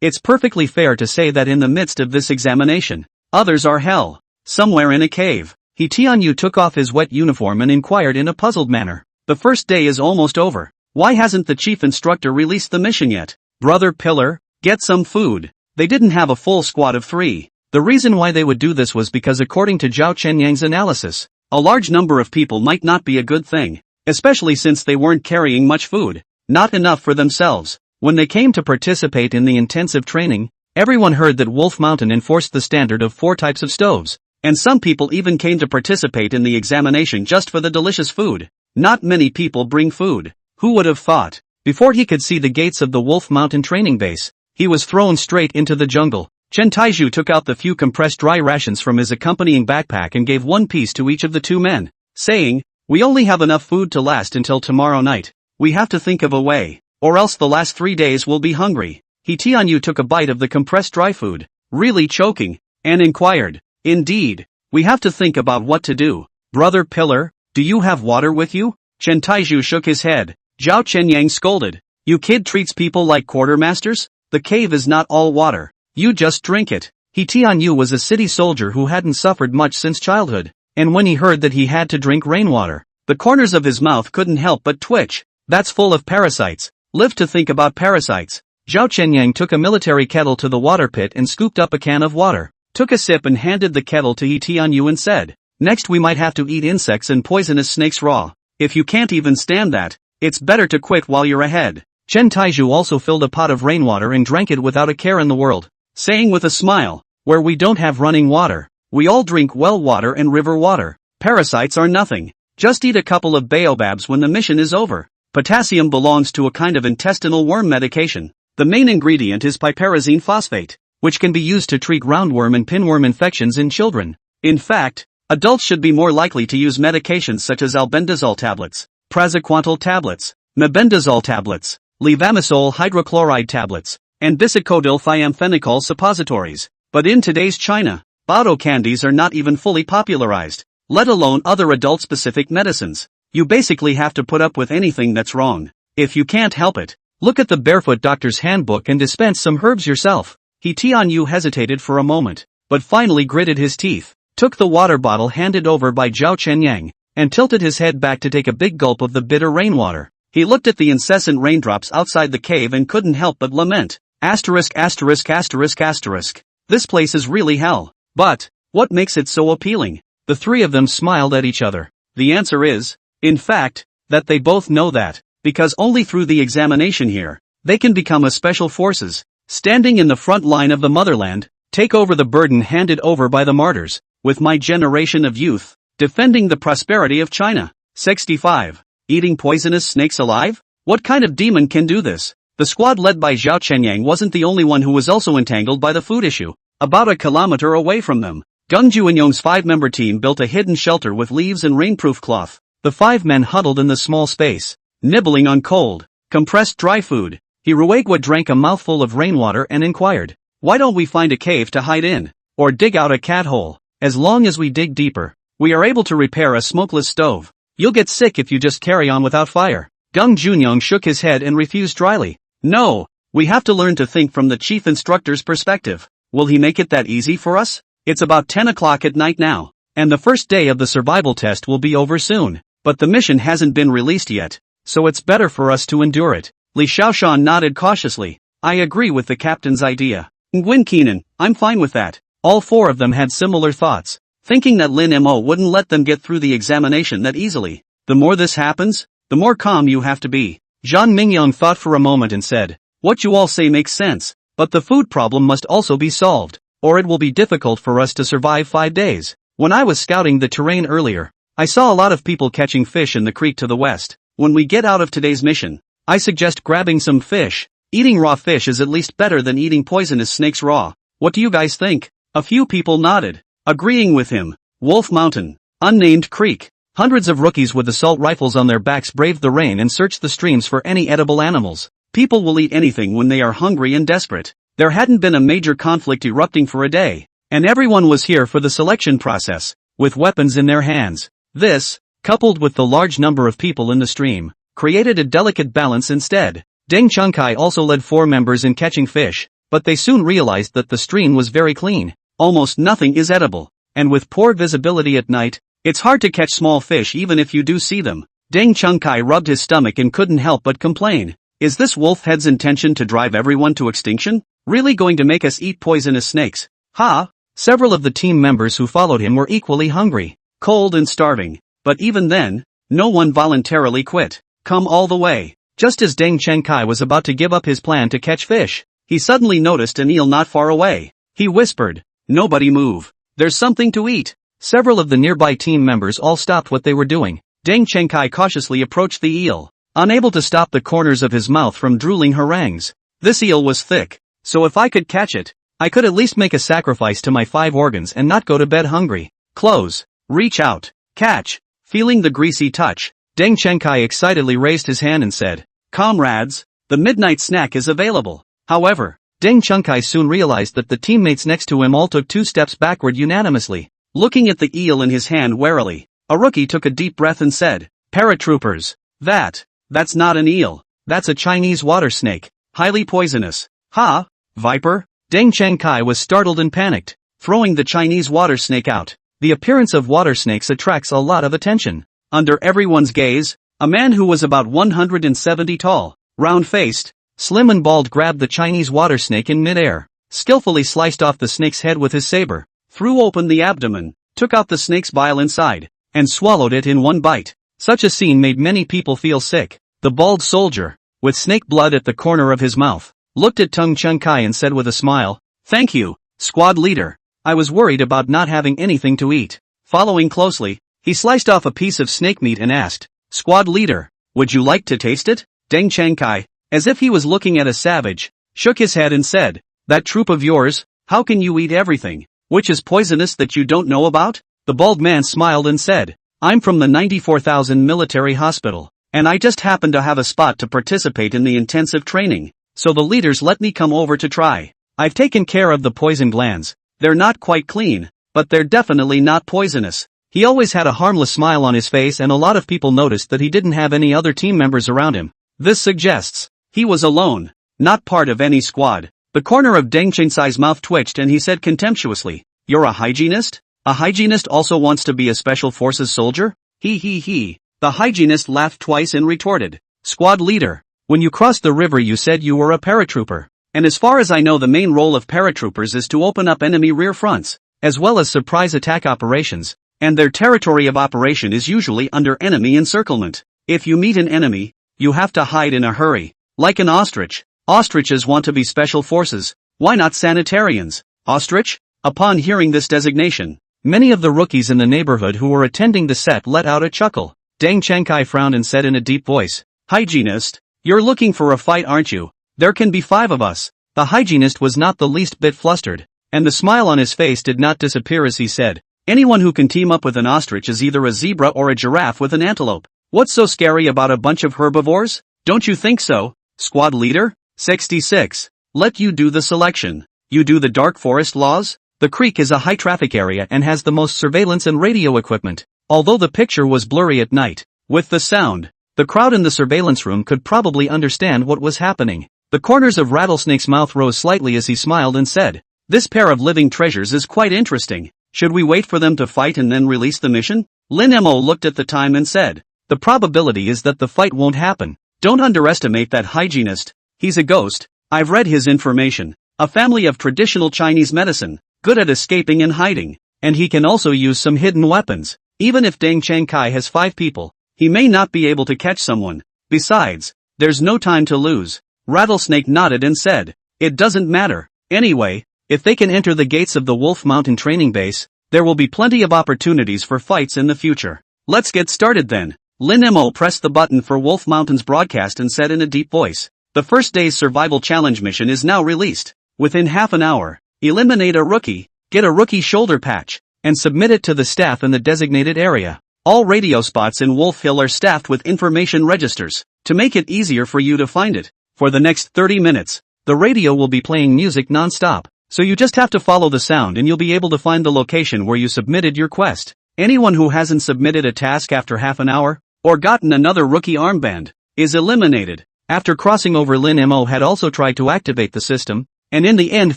It's perfectly fair to say that in the midst of this examination, others are hell. Somewhere in a cave, He Tianyu took off his wet uniform and inquired in a puzzled manner. The first day is almost over. Why hasn't the chief instructor released the mission yet? Brother Pillar, get some food. They didn't have a full squad of 3. The reason why they would do this was because according to Zhao Chenyang's analysis, a large number of people might not be a good thing, especially since they weren't carrying much food, not enough for themselves. When they came to participate in the intensive training, everyone heard that Wolf Mountain enforced the standard of 4 types of stoves, and some people even came to participate in the examination just for the delicious food. Not many people bring food. Who would have thought? Before he could see the gates of the Wolf Mountain training base, he was thrown straight into the jungle. Chen Taizhu took out the few compressed dry rations from his accompanying backpack and gave 1 piece to each of the 2 men, saying, "We only have enough food to last until tomorrow night. We have to think of a way, or else the last 3 days will be hungry." He Tianyu took a bite of the compressed dry food, really choking, and inquired, "Indeed, we have to think about what to do. Brother Pillar, do you have water with you?" Chen Taizhu shook his head. Zhao Chenyang scolded, "You kid treats people like quartermasters? The cave is not all water. You just drink it." He Tianyu was a city soldier who hadn't suffered much since childhood, and when he heard that he had to drink rainwater, the corners of his mouth couldn't help but twitch. "That's full of parasites. Live to think about parasites." Zhao Chenyang took a military kettle to the water pit and scooped up a can of water, took a sip and handed the kettle to He Tianyu and said, "Next we might have to eat insects and poisonous snakes raw. If you can't even stand that, it's better to quit while you're ahead." Chen Taizhu also filled a pot of rainwater and drank it without a care in the world, saying with a smile, "Where we don't have running water, we all drink well water and river water. Parasites are nothing. Just eat a couple of baobabs when the mission is over." Potassium belongs to a kind of intestinal worm medication. The main ingredient is piperazine phosphate, which can be used to treat roundworm and pinworm infections in children. In fact, adults should be more likely to use medications such as albendazole tablets, praziquantel tablets, mebendazole tablets, levamisole hydrochloride tablets, and bisacodyl thiamphenicol suppositories. But in today's China, bottle candies are not even fully popularized, let alone other adult-specific medicines. You basically have to put up with anything that's wrong. If you can't help it, look at the Barefoot Doctor's Handbook and dispense some herbs yourself. He Tianyu hesitated for a moment, but finally gritted his teeth, took the water bottle handed over by Zhao Chenyang, and tilted his head back to take a big gulp of the bitter rainwater. He looked at the incessant raindrops outside the cave and couldn't help but lament. Asterisk asterisk asterisk asterisk. This place is really hell. But, what makes it so appealing? The 3 of them smiled at each other. The answer is, in fact, that they both know that, because only through the examination here, they can become a special forces, standing in the front line of the motherland, take over the burden handed over by the martyrs, with my generation of youth, defending the prosperity of China. 65. Eating poisonous snakes alive? What kind of demon can do this? The squad led by Zhao Chenyang wasn't the only one who was also entangled by the food issue. About a kilometer away from them, Gung Juanyong's 5-member team built a hidden shelter with leaves and rainproof cloth. The 5 men huddled in the small space, nibbling on cold, compressed dry food. Hiruegwa drank a mouthful of rainwater and inquired, "Why don't we find a cave to hide in? Or dig out a cat hole? As long as we dig deeper, we are able to repair a smokeless stove. You'll get sick if you just carry on without fire." Gung Junyong shook his head and refused dryly. "No, we have to learn to think from the chief instructor's perspective. Will he make it that easy for us? It's about 10 o'clock at night now, and the first day of the survival test will be over soon, but the mission hasn't been released yet, so it's better for us to endure it." Li Xiaoshan nodded cautiously. "I agree with the captain's idea. Nguyen Keenan, I'm fine with that." All 4 of them had similar thoughts, thinking that Lin Mo wouldn't let them get through the examination that easily. The more this happens, the more calm you have to be. Zhang Mingyong thought for a moment and said, "What you all say makes sense, but the food problem must also be solved, or it will be difficult for us to survive 5 days. When I was scouting the terrain earlier, I saw a lot of people catching fish in the creek to the west. When we get out of today's mission, I suggest grabbing some fish. Eating raw fish is at least better than eating poisonous snakes raw. What do you guys think?" A few people nodded, agreeing with him. Wolf Mountain, unnamed creek. Hundreds of rookies with assault rifles on their backs braved the rain and searched the streams for any edible animals. People will eat anything when they are hungry and desperate. There hadn't been a major conflict erupting for a day, and everyone was here for the selection process, with weapons in their hands. This, coupled with the large number of people in the stream, created a delicate balance instead. Deng Chungkai also led 4 members in catching fish, but they soon realized that the stream was very clean. Almost nothing is edible, and with poor visibility at night, it's hard to catch small fish even if you do see them. Deng Chungkai rubbed his stomach and couldn't help but complain. Is this Wolfhead's intention to drive everyone to extinction? Really going to make us eat poisonous snakes? Ha! Several of the team members who followed him were equally hungry, cold and starving, but even then, no one voluntarily quit. Come all the way. Just as Deng Chengkai was about to give up his plan to catch fish, he suddenly noticed an eel not far away. He whispered, "Nobody move. There's something to eat." Several of the nearby team members all stopped what they were doing. Deng Chengkai cautiously approached the eel, unable to stop the corners of his mouth from drooling harangues. This eel was thick, so if I could catch it, I could at least make a sacrifice to my 5 organs and not go to bed hungry. Close, reach out, catch. Feeling the greasy touch, Deng Chengkai excitedly raised his hand and said, "Comrades, the midnight snack is available." However, Deng Chengkai soon realized that the teammates next to him all took 2 steps backward unanimously. Looking at the eel in his hand warily, a rookie took a deep breath and said, "Paratroopers, that's not an eel, that's a Chinese water snake, highly poisonous." "Ha? Viper?" Deng Chengkai was startled and panicked, throwing the Chinese water snake out. The appearance of water snakes attracts a lot of attention. Under everyone's gaze, a man who was about 170 tall, round-faced, slim and bald grabbed the Chinese water snake in midair, skillfully sliced off the snake's head with his saber, threw open the abdomen, took out the snake's bile inside, and swallowed it in one bite. Such a scene made many people feel sick. The bald soldier, with snake blood at the corner of his mouth, looked at Deng Chengkai and said with a smile, "Thank you, squad leader. I was worried about not having anything to eat." Following closely, he sliced off a piece of snake meat and asked, "Squad leader, would you like to taste it?" Deng Chengkai, as if he was looking at a savage, shook his head and said, "That troop of yours, how can you eat everything? Which is poisonous that you don't know about?" The bald man smiled and said, "I'm from the 94,000 military hospital, and I just happened to have a spot to participate in the intensive training, so the leaders let me come over to try. I've taken care of the poison glands. They're not quite clean, but they're definitely not poisonous." He always had a harmless smile on his face, and a lot of people noticed that he didn't have any other team members around him. This suggests he was alone, not part of any squad. The corner of Deng Chengkai's mouth twitched and he said contemptuously, "You're a hygienist? A hygienist also wants to be a special forces soldier?" He. The hygienist laughed twice and retorted, "Squad leader, when you crossed the river you said you were a paratrooper. And as far as I know the main role of paratroopers is to open up enemy rear fronts, as well as surprise attack operations, and their territory of operation is usually under enemy encirclement. If you meet an enemy, you have to hide in a hurry, like an ostrich. Ostriches want to be special forces, why not sanitarians? Ostrich?" Upon hearing this designation, many of the rookies in the neighborhood who were attending the set let out a chuckle. Deng Chengkai frowned and said in a deep voice, "Hygienist, you're looking for a fight aren't you? There can be 5 of us." The hygienist was not the least bit flustered. and the smile on his face did not disappear as he said, anyone who can team up with an ostrich is either a zebra or a giraffe with an antelope. What's so scary about a bunch of herbivores? Don't you think so? Squad leader? 66. Let you do the selection. You do the dark forest laws? The creek is a high traffic area and has the most surveillance and radio equipment. Although the picture was blurry at night, with the sound, the crowd in the surveillance room could probably understand what was happening. The corners of Rattlesnake's mouth rose slightly as he smiled and said, this pair of living treasures is quite interesting. Should we wait for them to fight and then release the mission? Lin Mo looked at the time and said, the probability is that the fight won't happen. Don't underestimate that hygienist. He's a ghost. I've read his information. A family of traditional Chinese medicine, good at escaping and hiding. And he can also use some hidden weapons. Even if Deng Changkai has 5 people, he may not be able to catch someone. Besides, there's no time to lose. Rattlesnake nodded and said, it doesn't matter. Anyway, if they can enter the gates of the Wolf Mountain training base, there will be plenty of opportunities for fights in the future. Let's get started then. Lin Mo pressed the button for Wolf Mountain's broadcast and said in a deep voice, the first day's survival challenge mission is now released. Within half an hour, eliminate a rookie, get a rookie shoulder patch, and submit it to the staff in the designated area. All radio spots in Wolf Hill are staffed with information registers, to make it easier for you to find it. For the next 30 minutes, the radio will be playing music non-stop, so you just have to follow the sound and you'll be able to find the location where you submitted your quest. Anyone who hasn't submitted a task after half an hour, or gotten another rookie armband, is eliminated. After crossing over, Lin Mo had also tried to activate the system, and in the end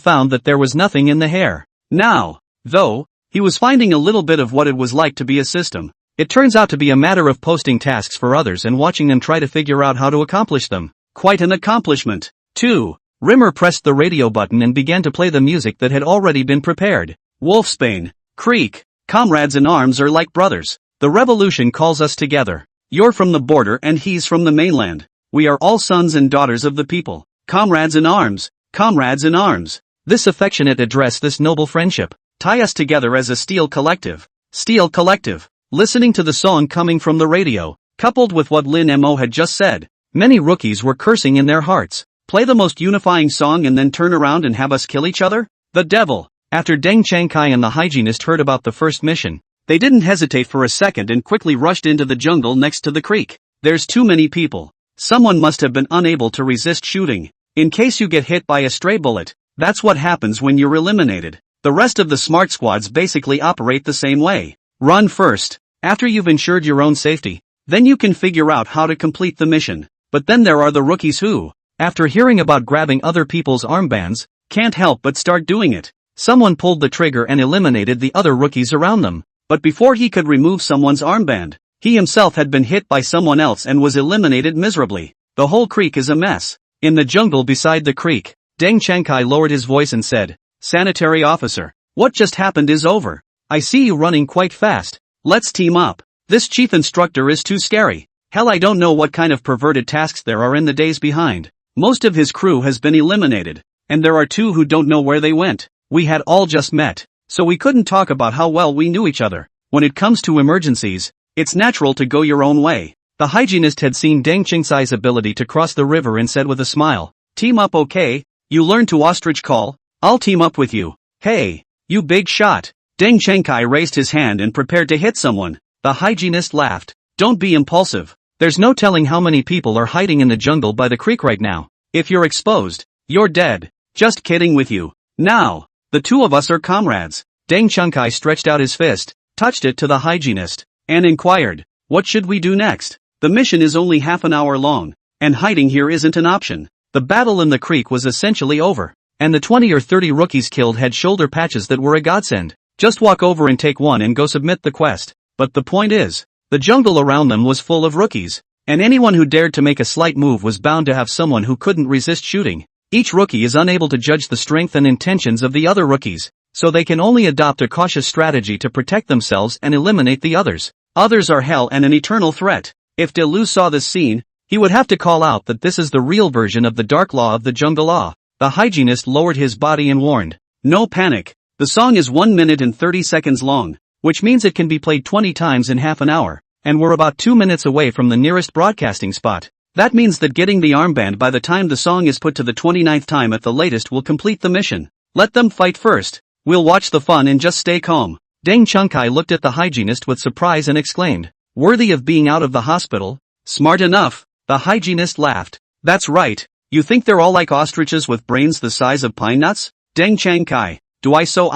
found that there was nothing in the hair. Now, though, he was finding a little bit of what it was like to be a system. It turns out to be a matter of posting tasks for others and watching them try to figure out how to accomplish them. Quite an accomplishment. 2. Rimmer pressed the radio button and began to play the music that had already been prepared. Wolfsbane, Creek, comrades in arms are like brothers. The revolution calls us together. You're from the border and he's from the mainland. We are all sons and daughters of the people. Comrades in arms, comrades in arms. This affectionate address, this noble friendship, tie us together as a steel collective. Steel collective. Listening to the song coming from the radio, coupled with what Lin Mo had just said, many rookies were cursing in their hearts. Play the most unifying song and then turn around and have us kill each other? The devil! After Deng Changkai and the hygienist heard about the first mission, they didn't hesitate for a second and quickly rushed into the jungle next to the creek. There's too many people. Someone must have been unable to resist shooting. In case you get hit by a stray bullet, that's what happens when you're eliminated. The rest of the smart squads basically operate the same way. Run first. After you've ensured your own safety, then you can figure out how to complete the mission. But then there are the rookies who, after hearing about grabbing other people's armbands, can't help but start doing it. Someone pulled the trigger and eliminated the other rookies around them. But before he could remove someone's armband, he himself had been hit by someone else and was eliminated miserably. The whole creek is a mess. In the jungle beside the creek, Deng Changkai lowered his voice and said, Sanitary officer, what just happened is over. I see you running quite fast. Let's team up. This chief instructor is too scary. Hell, I don't know what kind of perverted tasks there are in the days behind. Most of his crew has been eliminated, and there are 2 who don't know where they went. We had all just met, so we couldn't talk about how well we knew each other. When it comes to emergencies, it's natural to go your own way. The hygienist had seen Deng Changkai's ability to cross the river and said with a smile, team up, okay? You learn to ostrich call? I'll team up with you. Hey, you big shot. Deng Changkai raised his hand and prepared to hit someone. The hygienist laughed. Don't be impulsive. There's no telling how many people are hiding in the jungle by the creek right now. If you're exposed, you're dead. Just kidding with you. Now, the 2 of us are comrades. Deng Changkai stretched out his fist, touched it to the hygienist, and inquired, what should we do next? The mission is only half an hour long, and hiding here isn't an option. The battle in the creek was essentially over, and the 20 or 30 rookies killed had shoulder patches that were a godsend. Just walk over and take one and go submit the quest. But the point is, the jungle around them was full of rookies, and anyone who dared to make a slight move was bound to have someone who couldn't resist shooting. Each rookie is unable to judge the strength and intentions of the other rookies, so they can only adopt a cautious strategy to protect themselves and eliminate the others. Others are hell and an eternal threat. If Delu saw this scene, he would have to call out that this is the real version of the dark law of the jungle law. The hygienist lowered his body and warned, no panic. The song is 1 minute and 30 seconds long, which means it can be played 20 times in half an hour, and we're about 2 minutes away from the nearest broadcasting spot. That means that getting the armband by the time the song is put to the 29th time at the latest will complete the mission. Let them fight first. We'll watch the fun and just stay calm. Deng Chungkai looked at the hygienist with surprise and exclaimed, worthy of being out of the hospital? Smart enough. The hygienist laughed. That's right. You think they're all like ostriches with brains the size of pine nuts? Deng Chungkai, do I so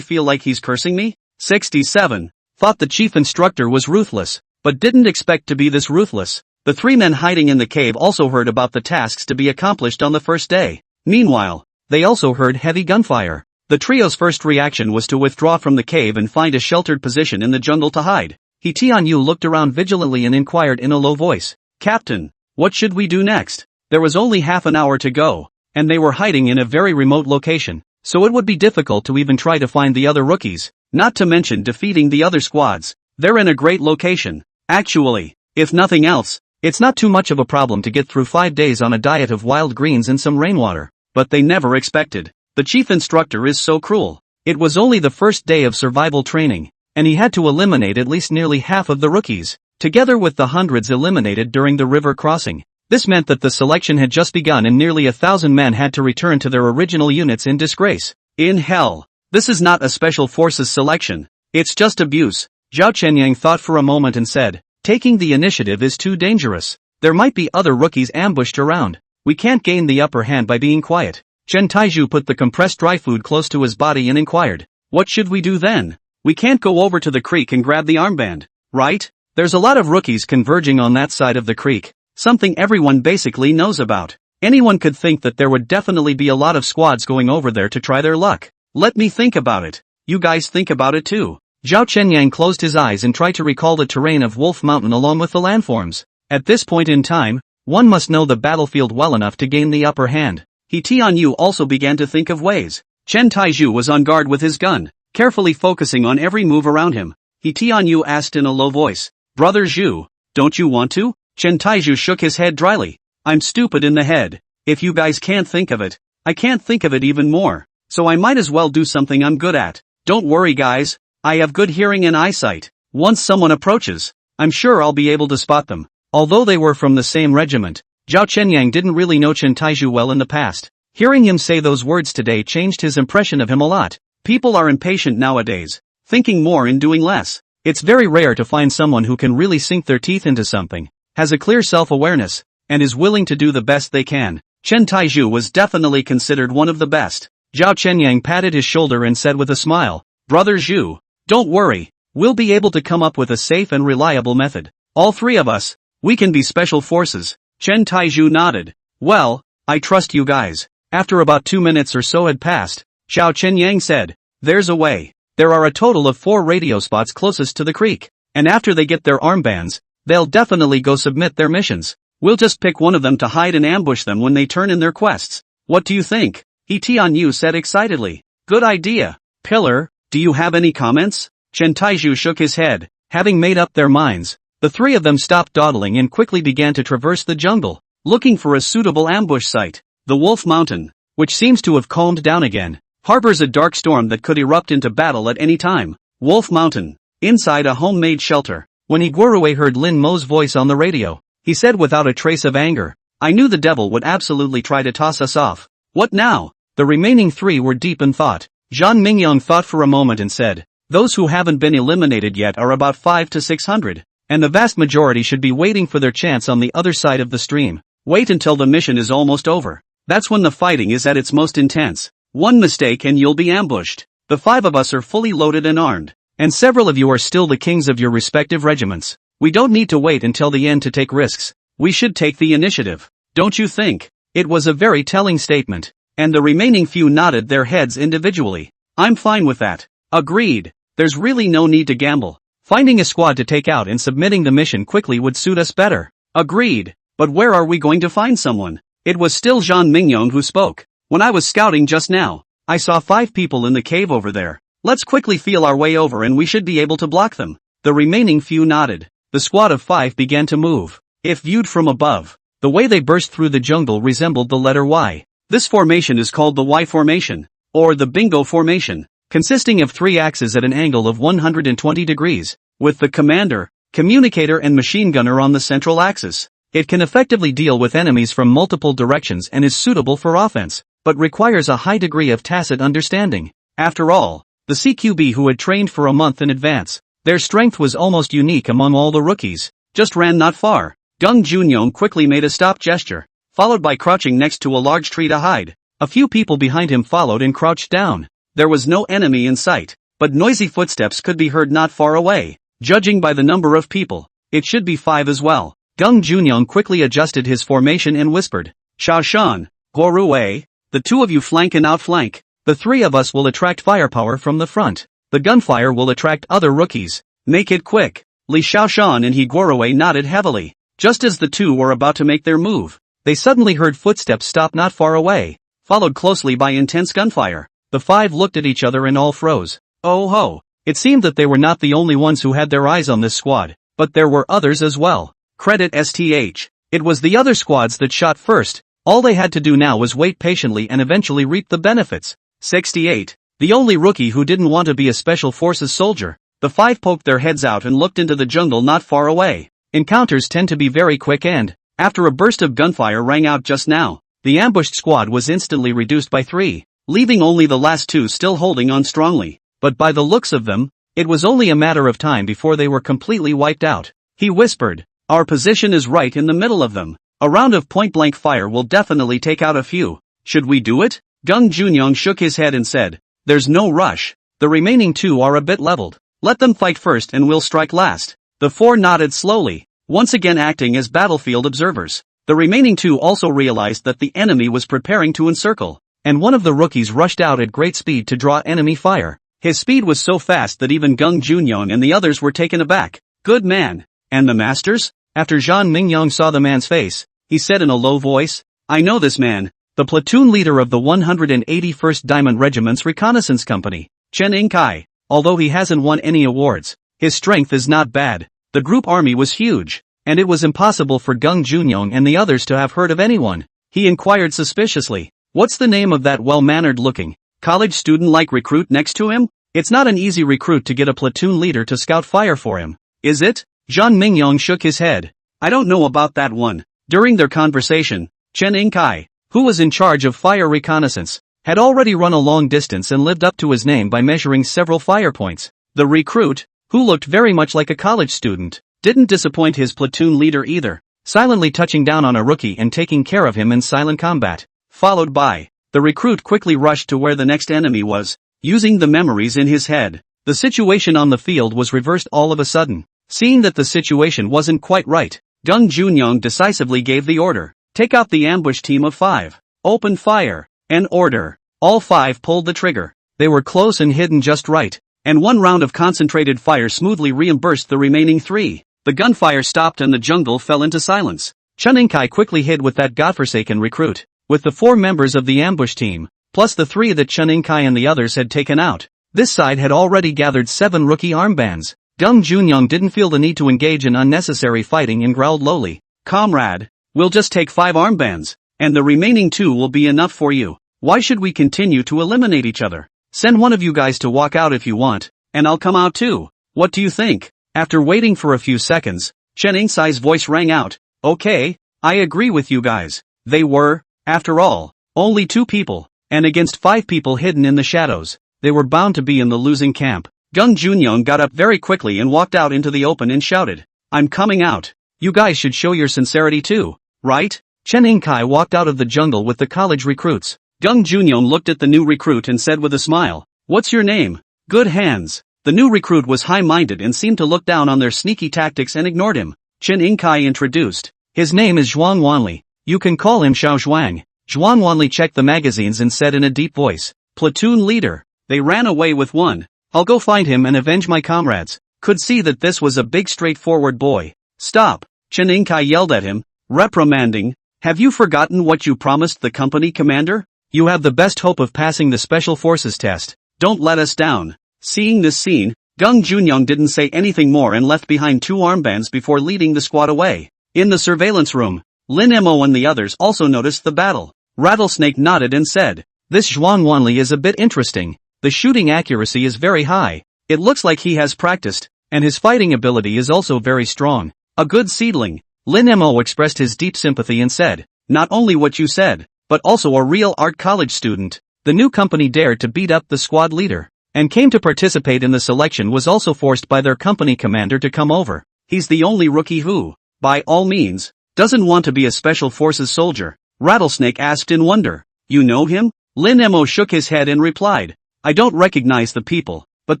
feel like he's cursing me? 67. Thought the chief instructor was ruthless, but didn't expect to be this ruthless. The three men hiding in the cave also heard about the tasks to be accomplished on the first day. Meanwhile, they also heard heavy gunfire. The trio's first reaction was to withdraw from the cave and find a sheltered position in the jungle to hide. He Tianyu looked around vigilantly and inquired in a low voice, Captain, what should we do next? There was only half an hour to go, and they were hiding in a very remote location, so it would be difficult to even try to find the other rookies, not to mention defeating the other squads. They're in a great location. Actually, if nothing else, it's not too much of a problem to get through 5 days on a diet of wild greens and some rainwater. But they never expected. The chief instructor is so cruel. It was only the first day of survival training, and he had to eliminate at least nearly half of the rookies, together with the hundreds eliminated during the river crossing. This meant that the selection had just begun and nearly 1,000 men had to return to their original units in disgrace. In hell. This is not a special forces selection. It's just abuse. Zhao Chenyang thought for a moment and said, taking the initiative is too dangerous. There might be other rookies ambushed around. We can't gain the upper hand by being quiet. Chen Taizhu put the compressed dry food close to his body and inquired, what should we do then? We can't go over to the creek and grab the armband, right? There's a lot of rookies converging on that side of the creek, something everyone basically knows about. Anyone could think that there would definitely be a lot of squads going over there to try their luck. Let me think about it. You guys think about it too. Zhao Chenyang closed his eyes and tried to recall the terrain of Wolf Mountain along with the landforms. At this point in time, one must know the battlefield well enough to gain the upper hand. He Tianyu also began to think of ways. Chen Taizhu was on guard with his gun, carefully focusing on every move around him. He Tianyu asked in a low voice, Brother Zhu, don't you want to? Chen Taizhu shook his head dryly. I'm stupid in the head. If you guys can't think of it, I can't think of it even more. So I might as well do something I'm good at. Don't worry guys, I have good hearing and eyesight. Once someone approaches, I'm sure I'll be able to spot them. Although they were from the same regiment, Zhao Chenyang didn't really know Chen Taizhu well in the past. Hearing him say those words today changed his impression of him a lot. People are impatient nowadays, thinking more and doing less. It's very rare to find someone who can really sink their teeth into something, has a clear self-awareness, and is willing to do the best they can. Chen Taizhu was definitely considered one of the best. Zhao Chenyang patted his shoulder and said with a smile, Brother Zhu, don't worry, we'll be able to come up with a safe and reliable method. All three of us, we can be special forces. Chen Taizhu nodded. Well, I trust you guys. After about 2 minutes or so had passed, Zhao Chenyang said, there's a way. There are a total of 4 radio spots closest to the creek, and after they get their armbands, they'll definitely go submit their missions. We'll just pick one of them to hide and ambush them when they turn in their quests. What do you think? He Tianyu said excitedly. Good idea. Pillar, do you have any comments? Chen Taizhu shook his head. Having made up their minds, the three of them stopped dawdling and quickly began to traverse the jungle, looking for a suitable ambush site. The Wolf Mountain, which seems to have calmed down again, harbors a dark storm that could erupt into battle at any time. Wolf Mountain, inside a homemade shelter. When Guorui heard Lin Mo's voice on the radio, he said without a trace of anger, I knew the devil would absolutely try to toss us off. What now? The remaining 3 were deep in thought. Zhang Mingyong thought for a moment and said, those who haven't been eliminated yet are about 500 to 600. And the vast majority should be waiting for their chance on the other side of the stream. Wait until the mission is almost over. That's when the fighting is at its most intense. One mistake and you'll be ambushed. The 5 of us are fully loaded and armed, and several of you are still the kings of your respective regiments. We don't need to wait until the end to take risks. We should take the initiative. Don't you think? It was a very telling statement, and the remaining few nodded their heads individually. I'm fine with that. Agreed. There's really no need to gamble. Finding a squad to take out and submitting the mission quickly would suit us better. Agreed. But where are we going to find someone? It was still Zhang Mingyong who spoke. When I was scouting just now, I saw 5 people in the cave over there. Let's quickly feel our way over and we should be able to block them. The remaining few nodded. The squad of 5 began to move. If viewed from above, the way they burst through the jungle resembled the letter Y. This formation is called the Y formation, or the bingo formation, consisting of 3 axes at an angle of 120 degrees, with the commander, communicator and machine gunner on the central axis. It can effectively deal with enemies from multiple directions and is suitable for offense. but requires a high degree of tacit understanding. After all, the CQB who had trained for a month in advance, their strength was almost unique among all the rookies, just ran not far. Gung Junyong quickly made a stop gesture, followed by crouching next to a large tree to hide. A few people behind him followed and crouched down. There was no enemy in sight, but noisy footsteps could be heard not far away. Judging by the number of people, it should be 5 as well. Gung Junyong quickly adjusted his formation and whispered, Xiao Shan, Guo Ruwei, the 2 of you flank and outflank. The 3 of us will attract firepower from the front. The gunfire will attract other rookies. Make it quick. Li Xiaoshan and He Guoruwei nodded heavily. Just as the 2 were about to make their move, they suddenly heard footsteps stop not far away, followed closely by intense gunfire. The 5 looked at each other and all froze. Oh ho! It seemed that they were not the only ones who had their eyes on this squad, but there were others as well. Credit STH. It was the other squads that shot first. All they had to do now was wait patiently and eventually reap the benefits. 68. The only rookie who didn't want to be a special forces soldier. The 5 poked their heads out and looked into the jungle not far away. Encounters tend to be very quick and, after a burst of gunfire rang out just now, the ambushed squad was instantly reduced by 3, leaving only the last 2 still holding on strongly. But by the looks of them, it was only a matter of time before they were completely wiped out. He whispered, our position is right in the middle of them. A round of point-blank fire will definitely take out a few. Should we do it? Gung Junyong shook his head and said, there's no rush. The remaining 2 are a bit leveled. Let them fight first and we'll strike last. The 4 nodded slowly, once again acting as battlefield observers. The remaining 2 also realized that the enemy was preparing to encircle, and one of the rookies rushed out at great speed to draw enemy fire. His speed was so fast that even Gung Junyong and the others were taken aback. Good man. And the masters? After Zhang Mingyong saw the man's face, he said in a low voice, I know this man, the platoon leader of the 181st Diamond Regiment's reconnaissance company, Chen Yingkai. Although he hasn't won any awards, his strength is not bad. The group army was huge, and it was impossible for Gung Junyong and the others to have heard of anyone. He inquired suspiciously, what's the name of that well-mannered looking, college student-like recruit next to him? It's not an easy recruit to get a platoon leader to scout fire for him, is it? Zhang Mingyong shook his head. I don't know about that one. During their conversation, Chen Yingkai, who was in charge of fire reconnaissance, had already run a long distance and lived up to his name by measuring several fire points. The recruit, who looked very much like a college student, didn't disappoint his platoon leader either, silently touching down on a rookie and taking care of him in silent combat. Followed by, the recruit quickly rushed to where the next enemy was, using the memories in his head. The situation on the field was reversed all of a sudden. Seeing that the situation wasn't quite right, Gung Junyong decisively gave the order, take out the ambush team of 5. Open fire. An order. All 5 pulled the trigger. They were close and hidden just right, and one round of concentrated fire smoothly reimbursed the remaining 3. The gunfire stopped and the jungle fell into silence. Chen Yingkai quickly hid with that godforsaken recruit, with the 4 members of the ambush team, plus the 3 that Chen Yingkai and the others had taken out. This side had already gathered 7 rookie armbands. Gung Junyong didn't feel the need to engage in unnecessary fighting and growled lowly, comrade, we'll just take 5 armbands. And the remaining 2 will be enough for you. Why should we continue to eliminate each other? Send one of you guys to walk out if you want, and I'll come out too. What do you think? After waiting for a few seconds, Chen Yingkai's voice rang out, okay, I agree with you guys. They were, after all, only 2 people, and against 5 people hidden in the shadows. They were bound to be in the losing camp. Gung Junyong got up very quickly and walked out into the open and shouted, I'm coming out. You guys should show your sincerity too, right? Chen Yingkai walked out of the jungle with the college recruits. Gung Junyong looked at the new recruit and said with a smile, what's your name? Good hands. The new recruit was high-minded and seemed to look down on their sneaky tactics and ignored him. Chen Yingkai introduced. His name is Zhuang Wanli. You can call him Xiao Zhuang. Zhuang Wanli checked the magazines and said in a deep voice, platoon leader. They ran away with 1. I'll go find him and avenge my comrades. Could see that this was a big straightforward boy. Stop. Chen Yingkai yelled at him, reprimanding. Have you forgotten what you promised the company commander? You have the best hope of passing the special forces test. Don't let us down. Seeing this scene, Gung Junyong didn't say anything more and left behind 2 armbands before leading the squad away. In the surveillance room, Lin Mo and the others also noticed the battle. Rattlesnake nodded and said, this Zhuang Wanli is a bit interesting. The shooting accuracy is very high. It looks like he has practiced, and his fighting ability is also very strong. A good seedling. Lin Mo expressed his deep sympathy and said, not only what you said, but also a real art college student. The new company dared to beat up the squad leader, and came to participate in the selection was also forced by their company commander to come over. He's the only rookie who, by all means, doesn't want to be a special forces soldier, Rattlesnake asked in wonder. You know him? Lin Mo shook his head and replied. I don't recognize the people, but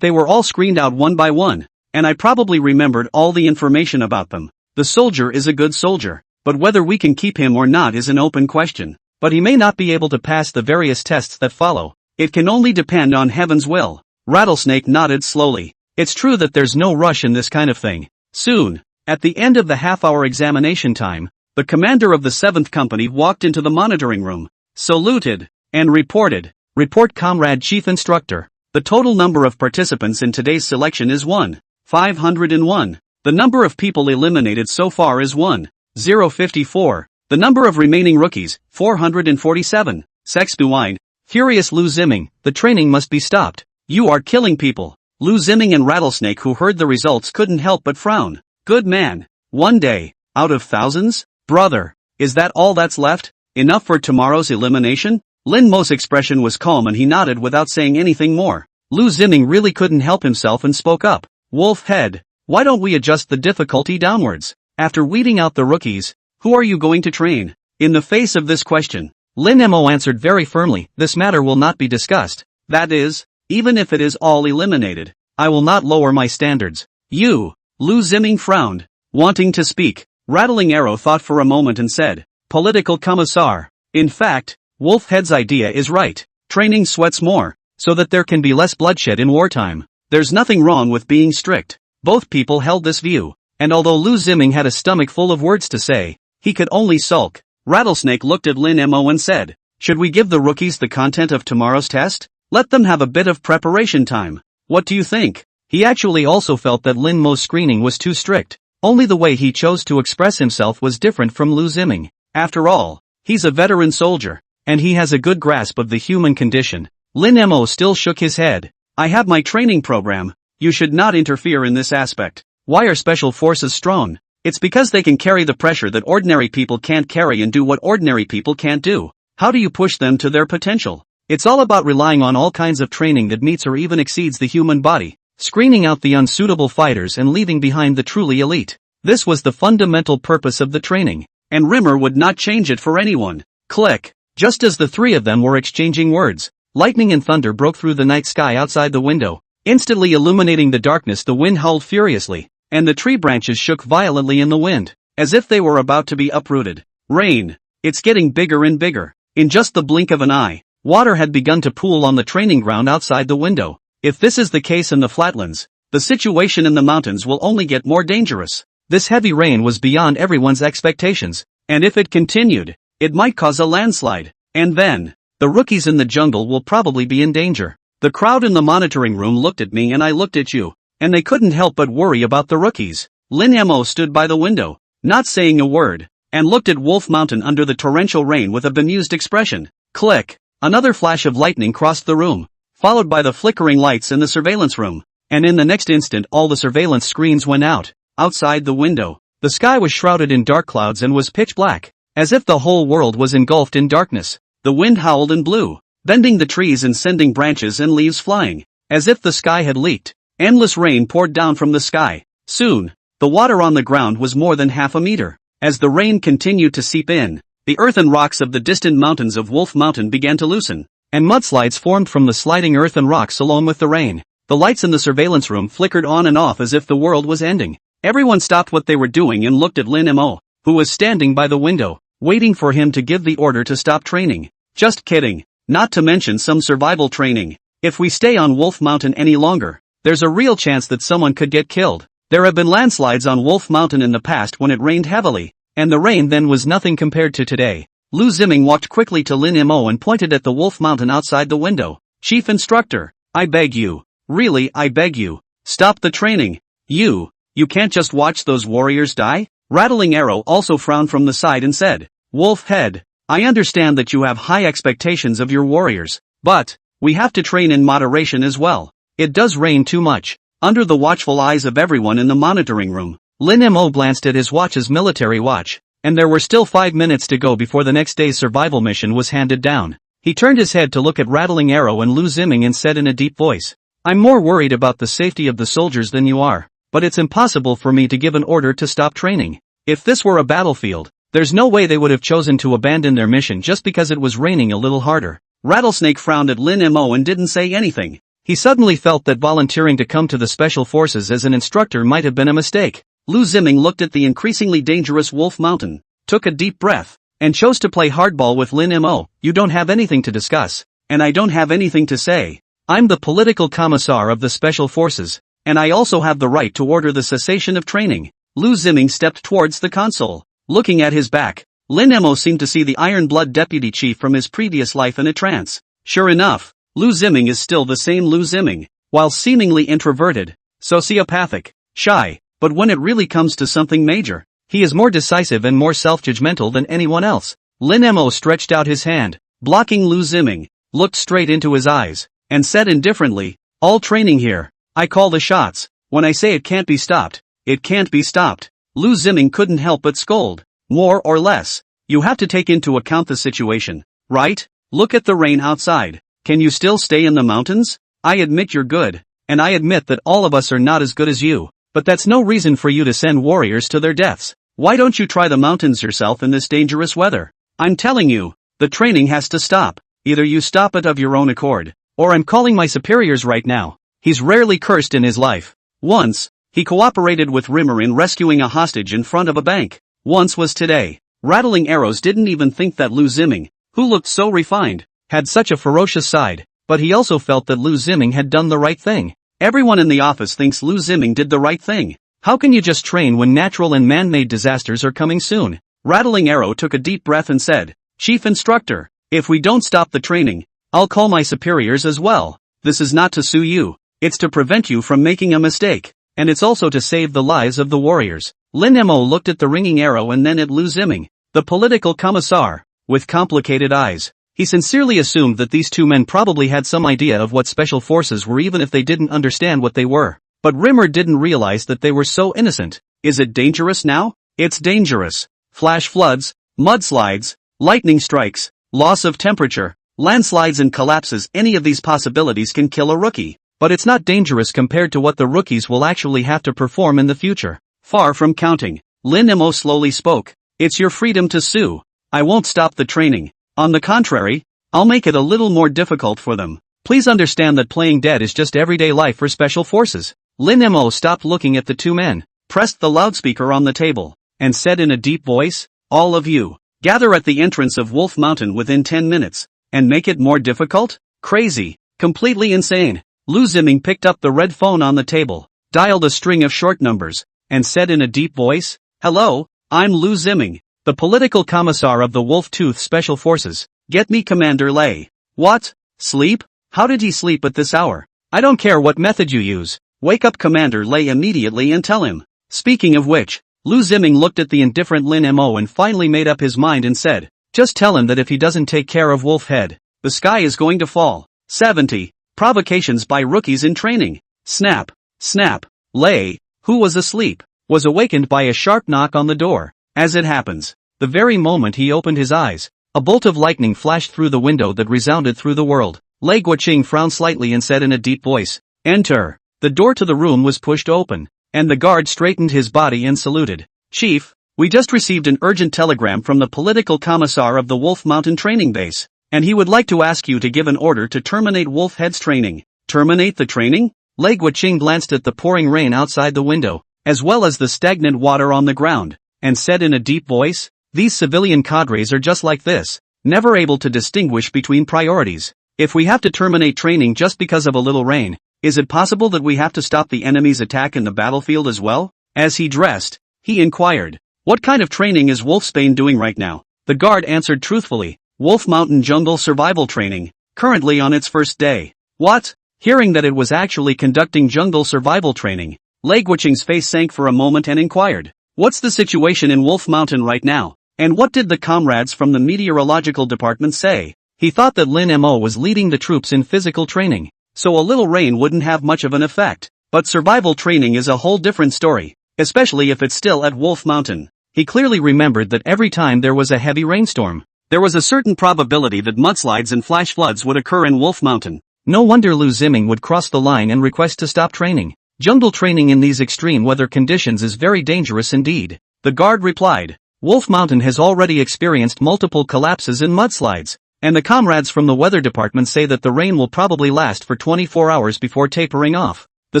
they were all screened out one by one, and I probably remembered all the information about them. The soldier is a good soldier, but whether we can keep him or not is an open question. But he may not be able to pass the various tests that follow. It can only depend on heaven's will. Rattlesnake nodded slowly. It's true that there's no rush in this kind of thing. Soon, at the end of the half-hour examination time, the commander of the 7th Company walked into the monitoring room, saluted, and reported. Report, Comrade Chief Instructor. The total number of participants in today's selection is 1,501. The number of people eliminated so far is 1,054. The number of remaining rookies, 447. Sextuine. Furious Lu Ziming, the training must be stopped. You are killing people. Lu Ziming and Rattlesnake, who heard the results, couldn't help but frown. Good man. One day, out of thousands? Brother, is that all that's left? Enough for tomorrow's elimination? Lin Mo's expression was calm and he nodded without saying anything more. Lu Ziming really couldn't help himself and spoke up. Wolf Head, why don't we adjust the difficulty downwards? After weeding out the rookies, who are you going to train? In the face of this question, Lin Mo answered very firmly, this matter will not be discussed. That is, even if it is all eliminated, I will not lower my standards. You, Lu Ziming frowned, wanting to speak. Rattling Arrow thought for a moment and said, Political Commissar. In fact, Wolfhead's idea is right. Training sweats more, so that there can be less bloodshed in wartime. There's nothing wrong with being strict. Both people held this view, and although Lu Ziming had a stomach full of words to say, he could only sulk. Rattlesnake looked at Lin Mo and said, should we give the rookies the content of tomorrow's test? Let them have a bit of preparation time. What do you think? He actually also felt that Lin Mo's screening was too strict. Only the way he chose to express himself was different from Lu Ziming. After all, he's a veteran soldier, and he has a good grasp of the human condition. Lin Mo still shook his head. I have my training program. You should not interfere in this aspect. Why are special forces strong? It's because they can carry the pressure that ordinary people can't carry and do what ordinary people can't do. How do you push them to their potential? It's all about relying on all kinds of training that meets or even exceeds the human body, screening out the unsuitable fighters and leaving behind the truly elite. This was the fundamental purpose of the training, and Rimmer would not change it for anyone. Click. Just as the three of them were exchanging words, lightning and thunder broke through the night sky outside the window. Instantly illuminating the darkness, the wind howled furiously, and the tree branches shook violently in the wind, as if they were about to be uprooted. Rain. It's getting bigger and bigger. In just the blink of an eye, water had begun to pool on the training ground outside the window. If this is the case in the flatlands, the situation in the mountains will only get more dangerous. This heavy rain was beyond everyone's expectations, and if it continued, it might cause a landslide. And then, the rookies in the jungle will probably be in danger. The crowd in the monitoring room looked at me and I looked at you, and they couldn't help but worry about the rookies. Lin Mo stood by the window, not saying a word, and looked at Wolf Mountain under the torrential rain with a bemused expression. Click. Another flash of lightning crossed the room, followed by the flickering lights in the surveillance room, and in the next instant all the surveillance screens went out. Outside the window, the sky was shrouded in dark clouds and was pitch black, as if the whole world was engulfed in darkness. The wind howled and blew, bending the trees and sending branches and leaves flying, as if the sky had leaked. Endless rain poured down from the sky. Soon, the water on the ground was more than half a meter. As the rain continued to seep in, the earth and rocks of the distant mountains of Wolf Mountain began to loosen, and mudslides formed from the sliding earth and rocks along with the rain. The lights in the surveillance room flickered on and off as if the world was ending. Everyone stopped what they were doing and looked at Lin Mo, who was standing by the window, waiting for him to give the order to stop training. Just kidding. Not to mention some survival training. If we stay on Wolf Mountain any longer, there's a real chance that someone could get killed. There have been landslides on Wolf Mountain in the past when it rained heavily, and the rain then was nothing compared to today. Lu Ziming walked quickly to Lin Mo and pointed at the Wolf Mountain outside the window. Chief Instructor, I beg you. Really, I beg you. Stop the training. You can't just watch those warriors die? Rattling Arrow also frowned from the side and said, Wolf Head, I understand that you have high expectations of your warriors, but we have to train in moderation as well. It does rain too much. Under the watchful eyes of everyone in the monitoring room, Lin Mo glanced at his watch's military watch, and there were still 5 minutes to go before the next day's survival mission was handed down. He turned his head to look at Rattling Arrow and Lu Ziming and said in a deep voice, "I'm more worried about the safety of the soldiers than you are, but it's impossible for me to give an order to stop training. If this were a battlefield, there's no way they would have chosen to abandon their mission just because it was raining a little harder." Rattlesnake frowned at Lin Mo and didn't say anything. He suddenly felt that volunteering to come to the Special Forces as an instructor might have been a mistake. Lu Ziming looked at the increasingly dangerous Wolf Mountain, took a deep breath, and chose to play hardball with Lin Mo. "You don't have anything to discuss, and I don't have anything to say. I'm the political commissar of the Special Forces, and I also have the right to order the cessation of training." Lu Ziming stepped towards the console. Looking at his back, Lin Mo seemed to see the Iron Blood deputy chief from his previous life in a trance. Sure enough, Lu Ziming is still the same Lu Ziming, while seemingly introverted, sociopathic, shy, but when it really comes to something major, he is more decisive and more self-judgmental than anyone else. Lin Mo stretched out his hand, blocking Lu Ziming, looked straight into his eyes, and said indifferently, "All training here. I call the shots. When I say it can't be stopped, it can't be stopped." Lu Ziming couldn't help but scold. "More or less, you have to take into account the situation, right? Look at the rain outside. Can you still stay in the mountains? I admit you're good, and I admit that all of us are not as good as you, but that's no reason for you to send warriors to their deaths. Why don't you try the mountains yourself in this dangerous weather? I'm telling you, the training has to stop. Either you stop it of your own accord, or I'm calling my superiors right now." He's rarely cursed in his life. Once, he cooperated with Rimmer in rescuing a hostage in front of a bank. Once was today. Rattling Arrows didn't even think that Lu Ziming, who looked so refined, had such a ferocious side, but he also felt that Lu Ziming had done the right thing. Everyone in the office thinks Lu Ziming did the right thing. How can you just train when natural and man-made disasters are coming soon? Rattling Arrow took a deep breath and said, "Chief Instructor, if we don't stop the training, I'll call my superiors as well. This is not to sue you, it's to prevent you from making a mistake, and it's also to save the lives of the warriors." Lin Mo looked at the ringing arrow and then at Lu Ziming, the political commissar, with complicated eyes. He sincerely assumed that these two men probably had some idea of what special forces were even if they didn't understand what they were. But Rimmer didn't realize that they were so innocent. Is it dangerous now? It's dangerous. Flash floods, mudslides, lightning strikes, loss of temperature, landslides and collapses, any of these possibilities can kill a rookie. But it's not dangerous compared to what the rookies will actually have to perform in the future. Far from counting, Lin Mo slowly spoke. "It's your freedom to sue. I won't stop the training. On the contrary, I'll make it a little more difficult for them. Please understand that playing dead is just everyday life for special forces." Lin Mo stopped looking at the two men, pressed the loudspeaker on the table, and said in a deep voice, "All of you, gather at the entrance of Wolf Mountain within 10 minutes, and make it more difficult?" Crazy, completely insane. Lu Ziming picked up the red phone on the table, dialed a string of short numbers, and said in a deep voice, "Hello, I'm Lu Ziming, the political commissar of the Wolf-Tooth Special Forces. Get me Commander Lei." "What? Sleep? How did he sleep at this hour? I don't care what method you use. Wake up Commander Lei immediately and tell him." Speaking of which, Lu Ziming looked at the indifferent Lin Mo and finally made up his mind and said, "Just tell him that if he doesn't take care of Wolf Head, the sky is going to fall." 70. Provocations by rookies in training. Snap, snap. Lei, who was asleep, was awakened by a sharp knock on the door. As it happens, the very moment he opened his eyes, a bolt of lightning flashed through the window that resounded through the world. Lei Guoqing frowned slightly and said in a deep voice, "Enter." The door to the room was pushed open, and the guard straightened his body and saluted. "Chief, we just received an urgent telegram from the political commissar of the Wolf Mountain training base, and he would like to ask you to give an order to terminate Wolf Head's training." "Terminate the training?" Lei Guoqing glanced at the pouring rain outside the window, as well as the stagnant water on the ground, and said in a deep voice, "These civilian cadres are just like this, never able to distinguish between priorities. If we have to terminate training just because of a little rain, is it possible that we have to stop the enemy's attack in the battlefield as well?" As he dressed, he inquired, "What kind of training is Wolfsbane doing right now?" The guard answered truthfully, "Wolf Mountain Jungle Survival Training, currently on its first day." "What?" Hearing that it was actually conducting jungle survival training, Lei Guoqing's face sank for a moment and inquired, "What's the situation in Wolf Mountain right now? And what did the comrades from the meteorological department say?" He thought that Lin Mo was leading the troops in physical training, so a little rain wouldn't have much of an effect. But survival training is a whole different story, especially if it's still at Wolf Mountain. He clearly remembered that every time there was a heavy rainstorm, there was a certain probability that mudslides and flash floods would occur in Wolf Mountain. No wonder Lu Ziming would cross the line and request to stop training. Jungle training in these extreme weather conditions is very dangerous indeed. The guard replied. Wolf Mountain has already experienced multiple collapses and mudslides, and the comrades from the weather department say that the rain will probably last for 24 hours before tapering off. The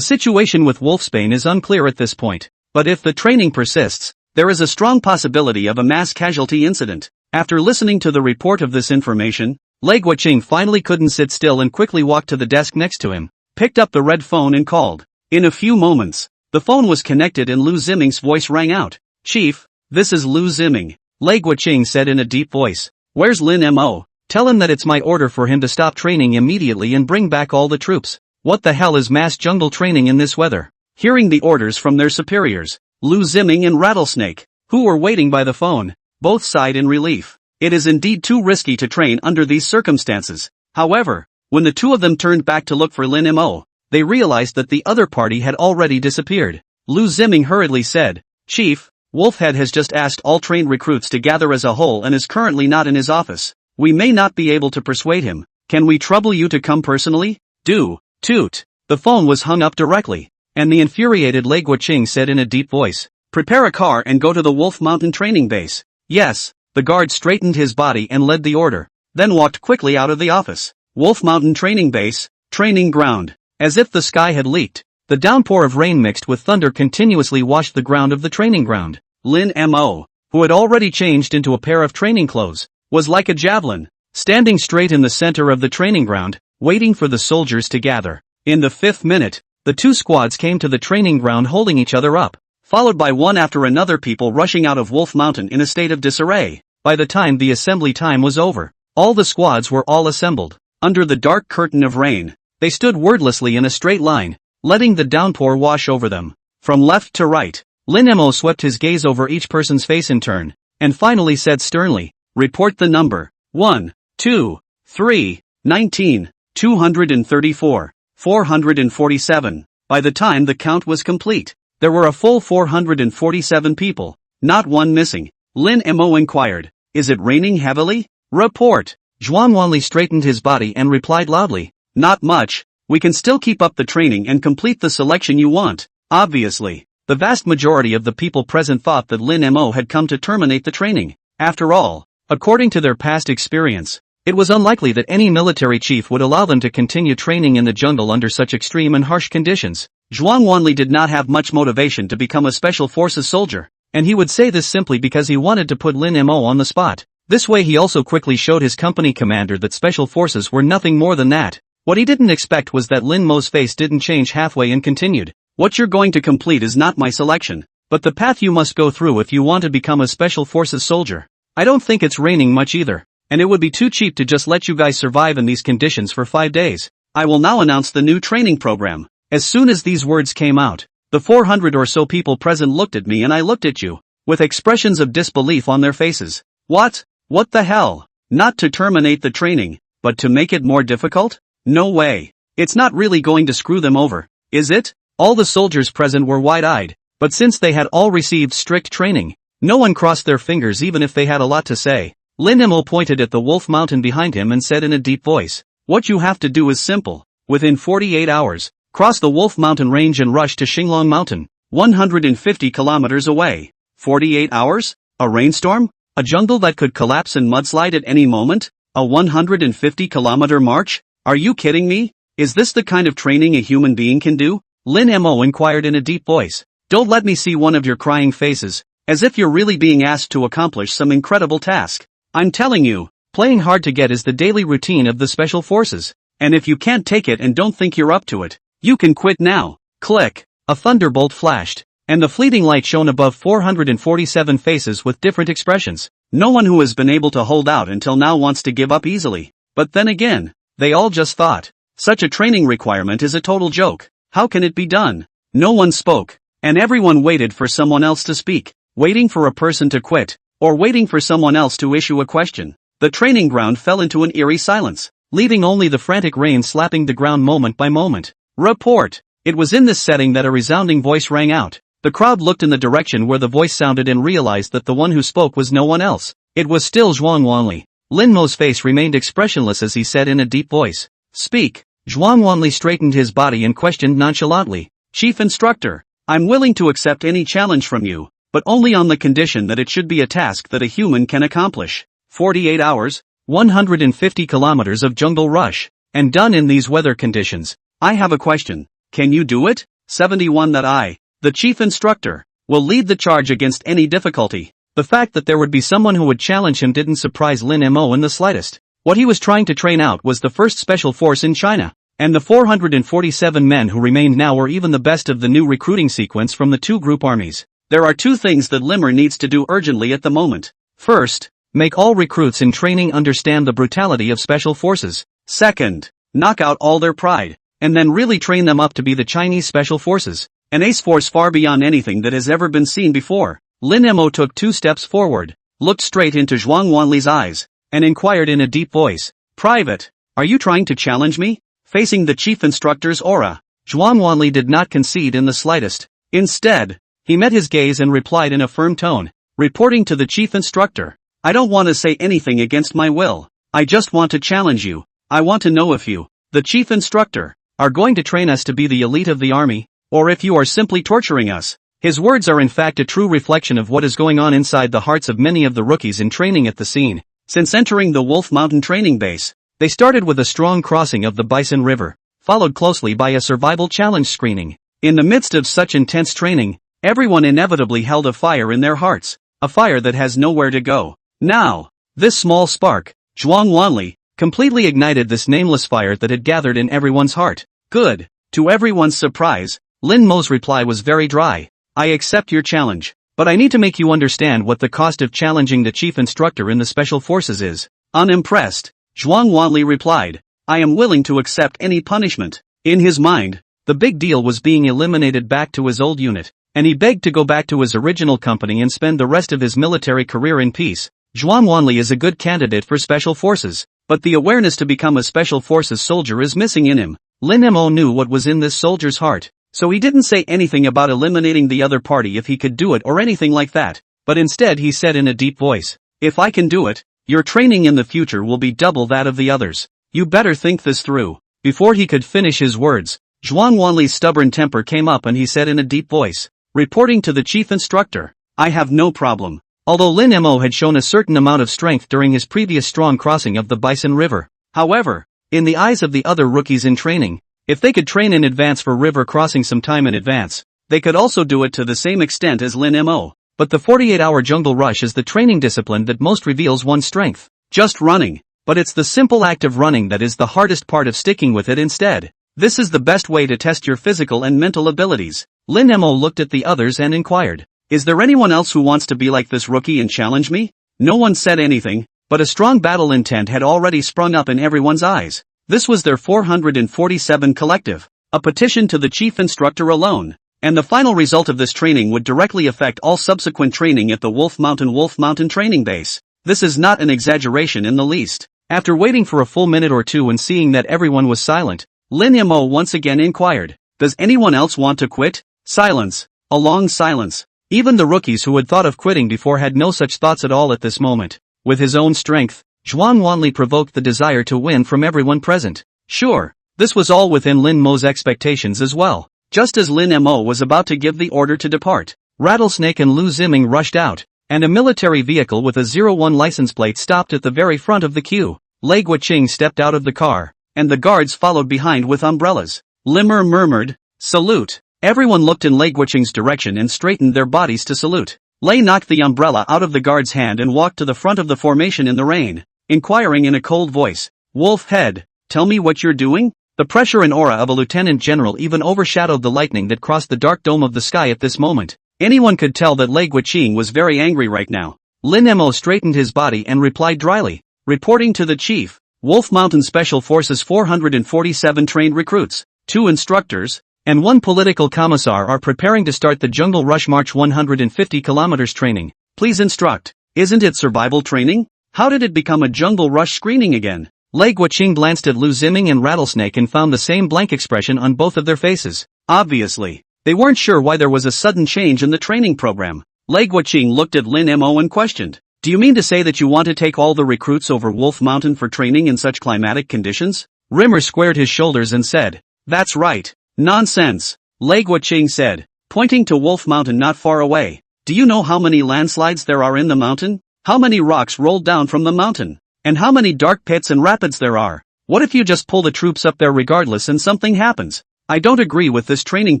situation with Wolfsbane is unclear at this point, but if the training persists, there is a strong possibility of a mass casualty incident. After listening to the report of this information, Lei Guoqing finally couldn't sit still and quickly walked to the desk next to him, picked up the red phone and called. In a few moments, the phone was connected and Lu Ziming's voice rang out. Chief, this is Lu Ziming, Lei Guoqing said in a deep voice. Where's Lin Mo? Tell him that it's my order for him to stop training immediately and bring back all the troops. What the hell is mass jungle training in this weather? Hearing the orders from their superiors, Lu Ziming and Rattlesnake, who were waiting by the phone, both sighed in relief. It is indeed too risky to train under these circumstances. However, when the two of them turned back to look for Lin Mo, they realized that the other party had already disappeared. Lu Ziming hurriedly said, Chief, Wolfhead has just asked all trained recruits to gather as a whole and is currently not in his office. We may not be able to persuade him. Can we trouble you to come personally? Do. Toot. The phone was hung up directly, and the infuriated Lei Guoqing said in a deep voice, Prepare a car and go to the Wolf Mountain training base. Yes. The guard straightened his body and led the order, then walked quickly out of the office. Wolf Mountain training base, training ground. As if the sky had leaked, the downpour of rain mixed with thunder continuously washed the ground of the training ground. Lin Mo, who had already changed into a pair of training clothes, was like a javelin, standing straight in the center of the training ground, waiting for the soldiers to gather. In the 5th minute, the two squads came to the training ground holding each other up, followed by one after another people rushing out of Wolf Mountain in a state of disarray. By the time the assembly time was over, all the squads were all assembled. Under the dark curtain of rain, they stood wordlessly in a straight line, letting the downpour wash over them. From left to right, Lin Mo swept his gaze over each person's face in turn, and finally said sternly, Report the number. 1, 2, 3, 19, 234, 447. By the time the count was complete, there were a full 447 people, not one missing. Lin Mo inquired, Is it raining heavily? Report. Zhuang Wanli straightened his body and replied loudly, Not much. We can still keep up the training and complete the selection you want. Obviously, the vast majority of the people present thought that Lin Mo had come to terminate the training. After all, according to their past experience, it was unlikely that any military chief would allow them to continue training in the jungle under such extreme and harsh conditions. Zhuang Wanli did not have much motivation to become a special forces soldier, and he would say this simply because he wanted to put Lin Mo on the spot. This way he also quickly showed his company commander that special forces were nothing more than that. What he didn't expect was that Lin Mo's face didn't change halfway and continued, What you're going to complete is not my selection, but the path you must go through if you want to become a special forces soldier. I don't think it's raining much either, and it would be too cheap to just let you guys survive in these conditions for 5 days. I will now announce the new training program. As soon as these words came out, the 400 or so people present looked at me and I looked at you, with expressions of disbelief on their faces. What? What the hell? Not to terminate the training, but to make it more difficult? No way. It's not really going to screw them over, is it? All the soldiers present were wide-eyed, but since they had all received strict training, no one crossed their fingers even if they had a lot to say. Lin Mo pointed at the Wolf Mountain behind him and said in a deep voice, What you have to do is simple. Within 48 hours, cross the Wolf Mountain range and rush to Xinglong Mountain, 150 kilometers away. 48 hours? A rainstorm? A jungle that could collapse and mudslide at any moment? A 150-kilometer march? Are you kidding me? Is this the kind of training a human being can do? Lin Mo inquired in a deep voice. Don't let me see one of your crying faces, as if you're really being asked to accomplish some incredible task. I'm telling you, playing hard to get is the daily routine of the special forces, and if you can't take it and don't think you're up to it, you can quit now. Click. A thunderbolt flashed, and the fleeting light shone above 447 faces with different expressions. No one who has been able to hold out until now wants to give up easily. But then again, they all just thought, such a training requirement is a total joke. How can it be done? No one spoke, and everyone waited for someone else to speak, waiting for a person to quit, or waiting for someone else to issue a question. The training ground fell into an eerie silence, leaving only the frantic rain slapping the ground moment by moment. Report. It was in this setting that a resounding voice rang out. The crowd looked in the direction where the voice sounded and realized that the one who spoke was no one else. It was still Zhuang Wanli. Lin Mo's face remained expressionless as he said in a deep voice, "Speak." Zhuang Wanli straightened his body and questioned nonchalantly, "Chief Instructor, I'm willing to accept any challenge from you, but only on the condition that it should be a task that a human can accomplish. 48 hours, 150 kilometers of jungle rush, and done in these weather conditions. I have a question. Can you do it?" 71 That I, the Chief Instructor, will lead the charge against any difficulty. The fact that there would be someone who would challenge him didn't surprise Lin Mo in the slightest. What he was trying to train out was the first special force in China, and the 447 men who remained now were even the best of the new recruiting sequence from the two group armies. There are two things that Limmer needs to do urgently at the moment. First, make all recruits in training understand the brutality of special forces. Second, knock out all their pride, and then really train them up to be the Chinese special forces, an ace force far beyond anything that has ever been seen before. Lin Mo took 2 steps forward, looked straight into Zhuang Wanli's eyes, and inquired in a deep voice, "Private, are you trying to challenge me?" Facing the Chief Instructor's aura, Zhuang Wanli did not concede in the slightest. Instead, he met his gaze and replied in a firm tone, reporting to the Chief Instructor, "I don't want to say anything against my will. I just want to challenge you. I want to know if you, the Chief Instructor, are going to train us to be the elite of the army, or if you are simply torturing us." His words are in fact a true reflection of what is going on inside the hearts of many of the rookies in training at the scene. Since entering the Wolf Mountain training base, they started with a strong crossing of the Bison River, followed closely by a survival challenge screening. In the midst of such intense training, everyone inevitably held a fire in their hearts, a fire that has nowhere to go. Now, this small spark, Zhuang Wanli, completely ignited this nameless fire that had gathered in everyone's heart. Good. To everyone's surprise, Lin Mo's reply was very dry. "I accept your challenge, but I need to make you understand what the cost of challenging the Chief Instructor in the Special Forces is." Unimpressed, Zhuang Wanli replied, "I am willing to accept any punishment." In his mind, the big deal was being eliminated back to his old unit, and he begged to go back to his original company and spend the rest of his military career in peace. Zhuang Wanli is a good candidate for Special Forces, but the awareness to become a Special Forces soldier is missing in him. Lin Mo knew what was in this soldier's heart, so he didn't say anything about eliminating the other party if he could do it or anything like that, but instead he said in a deep voice, "If I can do it, your training in the future will be double that of the others. You better think this through." Before he could finish his words, Zhuang Wanli's stubborn temper came up and he said in a deep voice, reporting to the Chief Instructor, "I have no problem." Although Lin Mo had shown a certain amount of strength during his previous strong crossing of the Bison River, however, in the eyes of the other rookies in training, if they could train in advance for river crossing some time in advance, they could also do it to the same extent as Lin Mo. But the 48-hour jungle rush is the training discipline that most reveals one's strength. Just running. But it's the simple act of running that is the hardest part of sticking with it instead. This is the best way to test your physical and mental abilities. Lin Mo looked at the others and inquired, "Is there anyone else who wants to be like this rookie and challenge me?" No one said anything, but a strong battle intent had already sprung up in everyone's eyes. This was their 447 collective, a petition to the Chief Instructor alone, and the final result of this training would directly affect all subsequent training at the Wolf Mountain training base. This is not an exaggeration in the least. After waiting for a full minute or two and seeing that everyone was silent, Lin Mo once again inquired, "Does anyone else want to quit?" Silence. A long silence. Even the rookies who had thought of quitting before had no such thoughts at all at this moment. With his own strength, Zhuang Wanli provoked the desire to win from everyone present. Sure, this was all within Lin Mo's expectations as well. Just as Lin Mo was about to give the order to depart, Rattlesnake and Lu Ziming rushed out, and a military vehicle with a 01 license plate stopped at the very front of the queue. Lei Guoqing stepped out of the car, and the guards followed behind with umbrellas. Limmer murmured, "Salute." Everyone looked in Lei Guoqing's direction and straightened their bodies to salute. Lei knocked the umbrella out of the guard's hand and walked to the front of the formation in the rain, inquiring in a cold voice, "Wolf Head, tell me what you're doing?" The pressure and aura of a lieutenant general even overshadowed the lightning that crossed the dark dome of the sky at this moment. Anyone could tell that Lei Guoqing was very angry right now. Lin Mo straightened his body and replied dryly, reporting to the chief, "Wolf Mountain Special Forces 447 trained recruits, 2 instructors, and 1 political commissar are preparing to start the Jungle Rush March 150 kilometers training. Please instruct." Isn't it survival training? How did it become a Jungle Rush screening again? Lei Guoqing glanced at Lu Ziming and Rattlesnake and found the same blank expression on both of their faces. Obviously, They weren't sure why there was a sudden change in the training program. Lei Guoqing looked at Lin Mo and questioned, "Do you mean to say that you want to take all the recruits over Wolf Mountain for training in such climatic conditions?" Rimmer squared his shoulders and said, "That's right." "Nonsense," Lei Guoqing said, pointing to Wolf Mountain not far away. "Do you know how many landslides there are in the mountain? How many rocks rolled down from the mountain? And how many dark pits and rapids there are? What if you just pull the troops up there regardless and something happens? I don't agree with this training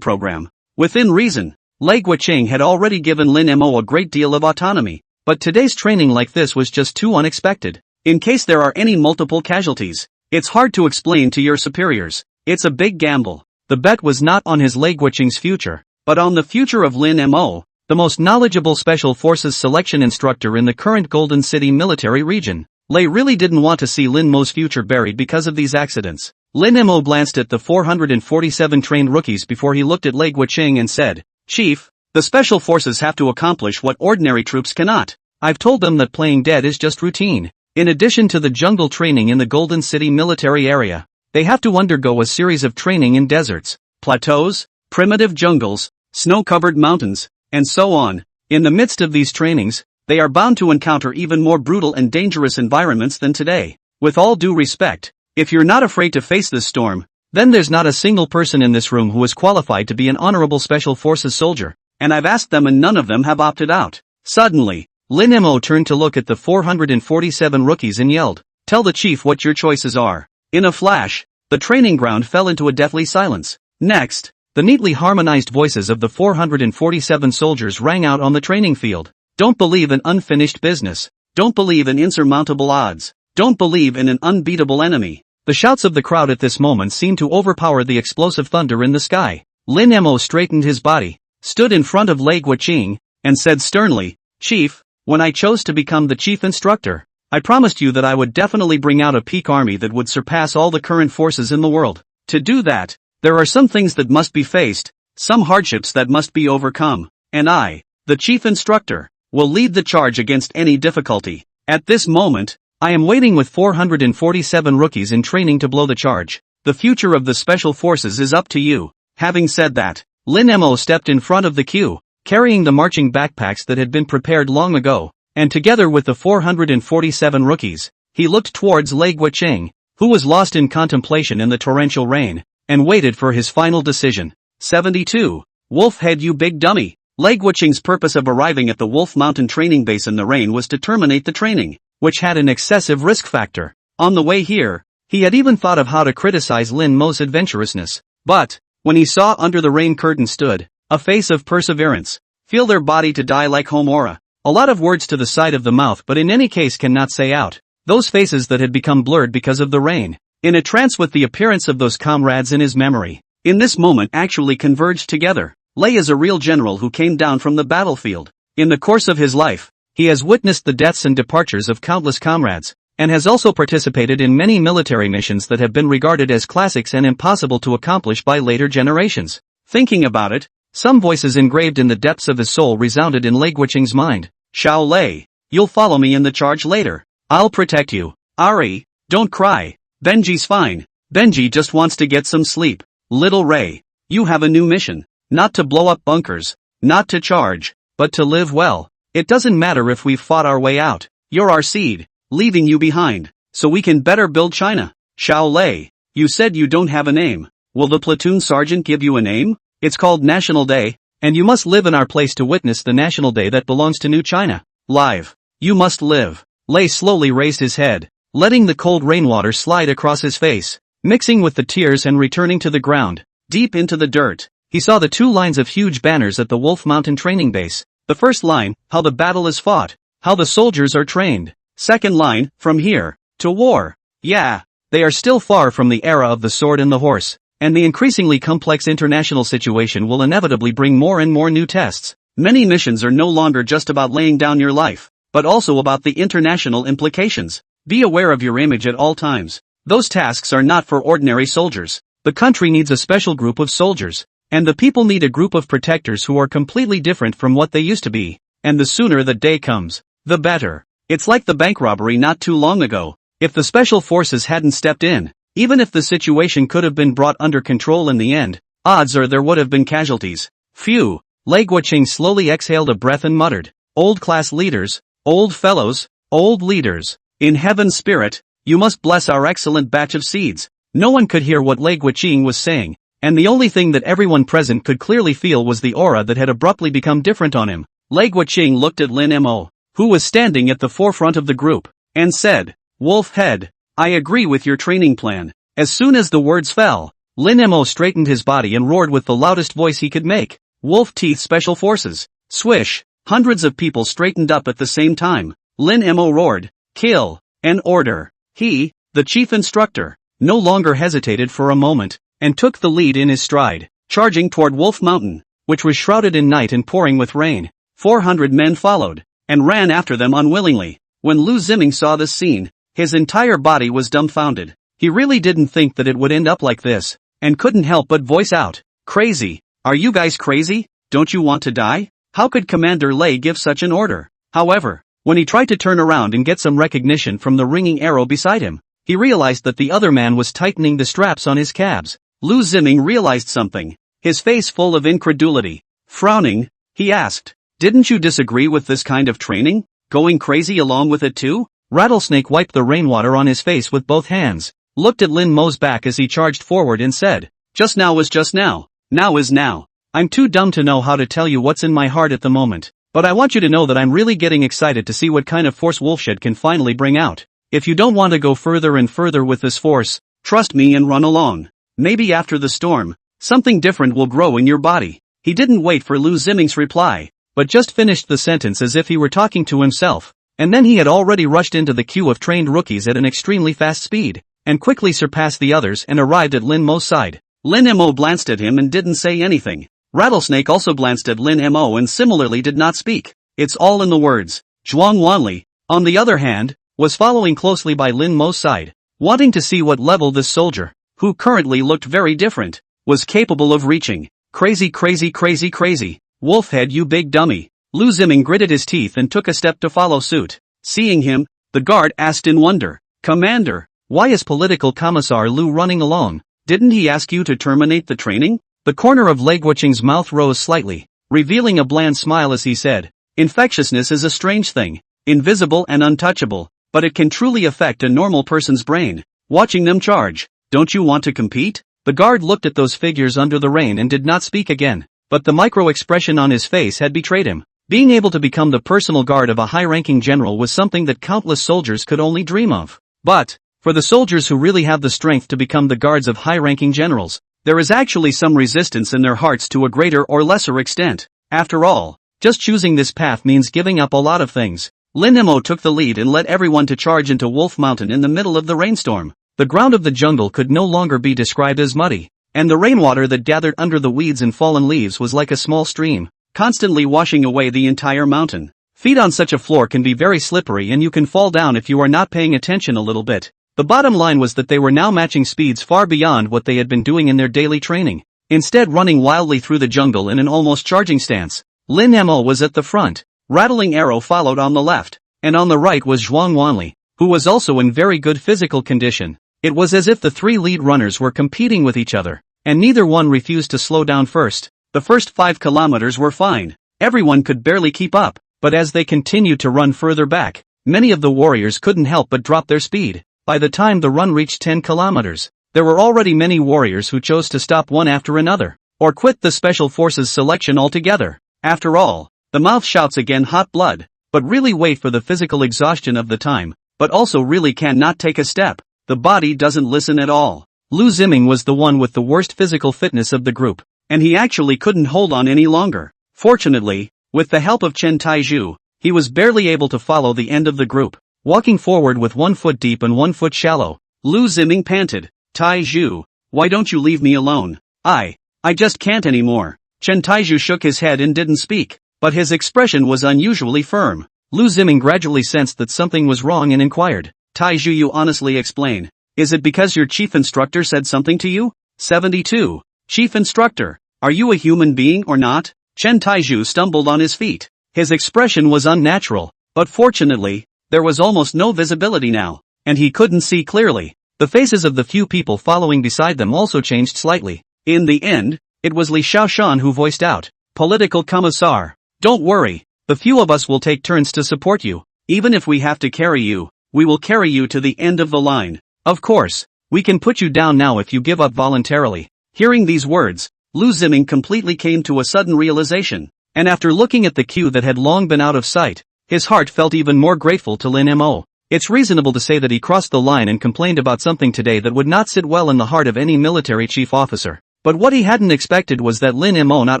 program." Within reason, Lei Guoqing had already given Lin Mo a great deal of autonomy, but today's training like this was just too unexpected. In case there are any multiple casualties, it's hard to explain to your superiors. It's a big gamble. The bet was not on his Lei Guoqing's future, but on the future of Lin Mo, the most knowledgeable Special Forces selection instructor in the current Golden City military region. Lei really didn't want to see Lin Mo's future buried because of these accidents. Lin Mo glanced at the 447 trained rookies before he looked at Lei Guoqing and said, "Chief, the Special Forces have to accomplish what ordinary troops cannot. I've told them that playing dead is just routine. In addition to the jungle training in the Golden City military area, they have to undergo a series of training in deserts, plateaus, primitive jungles, snow-covered mountains, and so on. In the midst of these trainings, they are bound to encounter even more brutal and dangerous environments than today. With all due respect, if you're not afraid to face this storm, then there's not a single person in this room who is qualified to be an honorable Special Forces soldier, and I've asked them and none of them have opted out." Suddenly, Lin Mo turned to look at the 447 rookies and yelled, "Tell the chief what your choices are." In a flash, the training ground fell into a deathly silence. Next, the neatly harmonized voices of the 447 soldiers rang out on the training field. "Don't believe in unfinished business. Don't believe in insurmountable odds. Don't believe in an unbeatable enemy." The shouts of the crowd at this moment seemed to overpower the explosive thunder in the sky. Lin Mo straightened his body, stood in front of Lei Guoqing, and said sternly, "Chief, when I chose to become the chief instructor, I promised you that I would definitely bring out a peak army that would surpass all the current forces in the world. To do that, there are some things that must be faced, some hardships that must be overcome, and I, the chief instructor, will lead the charge against any difficulty. At this moment, I am waiting with 447 rookies in training to blow the charge. The future of the Special Forces is up to you." Having said that, Lin Mo stepped in front of the queue, carrying the marching backpacks that had been prepared long ago, and together with the 447 rookies, he looked towards Lei Guoqing, who was lost in contemplation in the torrential rain, and waited for his final decision. 72. Wolf head, you big dummy. Lei Guoqing's purpose of arriving at the Wolf Mountain training base in the rain was to terminate the training, which had an excessive risk factor. On the way here, he had even thought of how to criticize Lin Mo's adventurousness. But, when he saw under the rain curtain stood a face of perseverance, "Feel their body to die like Homora." A lot of words to the side of the mouth, but in any case cannot say out. Those faces that had become blurred because of the rain, in a trance with the appearance of those comrades in his memory, in this moment actually converged together. Lei is a real general who came down from the battlefield. In the course of his life, he has witnessed the deaths and departures of countless comrades, and has also participated in many military missions that have been regarded as classics and impossible to accomplish by later generations. Thinking about it, some voices engraved in the depths of his soul resounded in Lei Guoqing's mind. "Xiao Lei, you'll follow me in the charge later. I'll protect you. Ari, don't cry. Benji's fine. Benji just wants to get some sleep. Little Ray, you have a new mission. Not to blow up bunkers, not to charge, but to live well. It doesn't matter if we've fought our way out. You're our seed, leaving you behind, so we can better build China." "Xiao Lei, you said you don't have a name. Will the platoon sergeant give you a name? It's called National Day, and you must live in our place to witness the National Day that belongs to New China. Live. You must live." Lei slowly raised his head, letting the cold rainwater slide across his face, mixing with the tears and returning to the ground, deep into the dirt. He saw the two lines of huge banners at the Wolf Mountain training base. The first line, how the battle is fought, how the soldiers are trained. Second line, from here to war. Yeah, they are still far from the era of the sword and the horse, and the increasingly complex international situation will inevitably bring more and more new tests. Many missions are no longer just about laying down your life, but also about the international implications. Be aware of your image at all times. Those tasks are not for ordinary soldiers. The country needs a special group of soldiers. And the people need a group of protectors who are completely different from what they used to be. And the sooner the day comes, the better. It's like the bank robbery not too long ago. If the Special Forces hadn't stepped in, even if the situation could have been brought under control in the end, odds are there would have been casualties. Phew. Lei Guoqing slowly exhaled a breath and muttered, old class leaders, old fellows, old leaders. In heaven's spirit, you must bless our excellent batch of seeds. No one could hear what Lei Guoqing was saying, and the only thing that everyone present could clearly feel was the aura that had abruptly become different on him. Lei Guoqing looked at Lin Mo, who was standing at the forefront of the group, and said, Wolf Head, I agree with your training plan. As soon as the words fell, Lin Mo straightened his body and roared with the loudest voice he could make. Wolf Teeth Special Forces. Swish, hundreds of people straightened up at the same time. Lin Mo roared, kill, an order. He, the chief instructor, no longer hesitated for a moment, and took the lead in his stride, charging toward Wolf Mountain, which was shrouded in night and pouring with rain. 400 men followed, and ran after them unwillingly. When Lu Ziming saw this scene, his entire body was dumbfounded. He really didn't think that it would end up like this, and couldn't help but voice out, crazy. Are you guys crazy? Don't you want to die? How could Commander Lei give such an order? However, when he tried to turn around and get some recognition from the ringing arrow beside him, he realized that the other man was tightening the straps on his calves. Lu Ziming realized something, his face full of incredulity. Frowning, he asked, didn't you disagree with this kind of training? Going crazy along with it too? Rattlesnake wiped the rainwater on his face with both hands, looked at Lin Mo's back as he charged forward and said, just now was just now. Now is now. I'm too dumb to know how to tell you what's in my heart at the moment, but I want you to know that I'm really getting excited to see what kind of force Wolfshed can finally bring out. If you don't want to go further and further with this force, trust me and run along. Maybe after the storm, something different will grow in your body. He didn't wait for Lu Ziming's reply, but just finished the sentence as if he were talking to himself, and then he had already rushed into the queue of trained rookies at an extremely fast speed, and quickly surpassed the others and arrived at Lin Mo's side. Lin Mo glanced at him and didn't say anything. Rattlesnake also glanced at Lin Mo and similarly did not speak. It's all in the words. Zhuang Wanli, on the other hand, was following closely by Lin Mo's side, wanting to see what level this soldier, who currently looked very different, was capable of reaching. Crazy crazy crazy crazy. Wolfhead you big dummy. Lu Ziming gritted his teeth and took a step to follow suit. Seeing him, the guard asked in wonder, Commander, why is Political Commissar Lu running along? Didn't he ask you to terminate the training? The corner of Lei Guoqing's mouth rose slightly, revealing a bland smile as he said, infectiousness is a strange thing, invisible and untouchable, but it can truly affect a normal person's brain. Watching them charge, don't you want to compete? The guard looked at those figures under the rain and did not speak again, but the micro-expression on his face had betrayed him. Being able to become the personal guard of a high-ranking general was something that countless soldiers could only dream of. But, for the soldiers who really have the strength to become the guards of high-ranking generals, there is actually some resistance in their hearts to a greater or lesser extent. After all, just choosing this path means giving up a lot of things. Lin Mo took the lead and led everyone to charge into Wolf Mountain in the middle of the rainstorm. The ground of the jungle could no longer be described as muddy, and the rainwater that gathered under the weeds and fallen leaves was like a small stream, constantly washing away the entire mountain. Feet on such a floor can be very slippery and you can fall down if you are not paying attention a little bit. The bottom line was that they were now matching speeds far beyond what they had been doing in their daily training, instead running wildly through the jungle in an almost charging stance. Lin Mo was at the front, Rattling Arrow followed on the left, and on the right was Zhuang Wanli, who was also in very good physical condition. It was as if the three lead runners were competing with each other, and neither one refused to slow down first. The first 5 kilometers were fine, everyone could barely keep up, but as they continued to run further back, many of the warriors couldn't help but drop their speed. By the time the run reached 10 kilometers, there were already many warriors who chose to stop one after another, or quit the Special Forces selection altogether. After all, the mouth shouts again hot blood, but really wait for the physical exhaustion of the time, but also really cannot take a step. The body doesn't listen at all. Lu Ziming was the one with the worst physical fitness of the group, and he actually couldn't hold on any longer. Fortunately, with the help of Chen Taizhu, he was barely able to follow the end of the group. Walking forward with 1 foot deep and 1 foot shallow, Lu Ziming panted, Taizhu, why don't you leave me alone? I just can't anymore. Chen Taizhu shook his head and didn't speak, but his expression was unusually firm. Lu Ziming gradually sensed that something was wrong and inquired, Taizhu, you honestly explain. Is it because your chief instructor said something to you? 72. Chief instructor, are you a human being or not? Chen Taizhu stumbled on his feet. His expression was unnatural, but fortunately, there was almost no visibility now, and he couldn't see clearly. The faces of the few people following beside them also changed slightly. In the end, it was Li Shaoshan who voiced out, Political commissar. Don't worry, the few of us will take turns to support you. Even if we have to carry you, we will carry you to the end of the line. Of course, we can put you down now if you give up voluntarily. Hearing these words, Lu Ziming completely came to a sudden realization, and after looking at the queue that had long been out of sight, his heart felt even more grateful to Lin Mo. It's reasonable to say that he crossed the line and complained about something today that would not sit well in the heart of any military chief officer. But what he hadn't expected was that Lin Mo not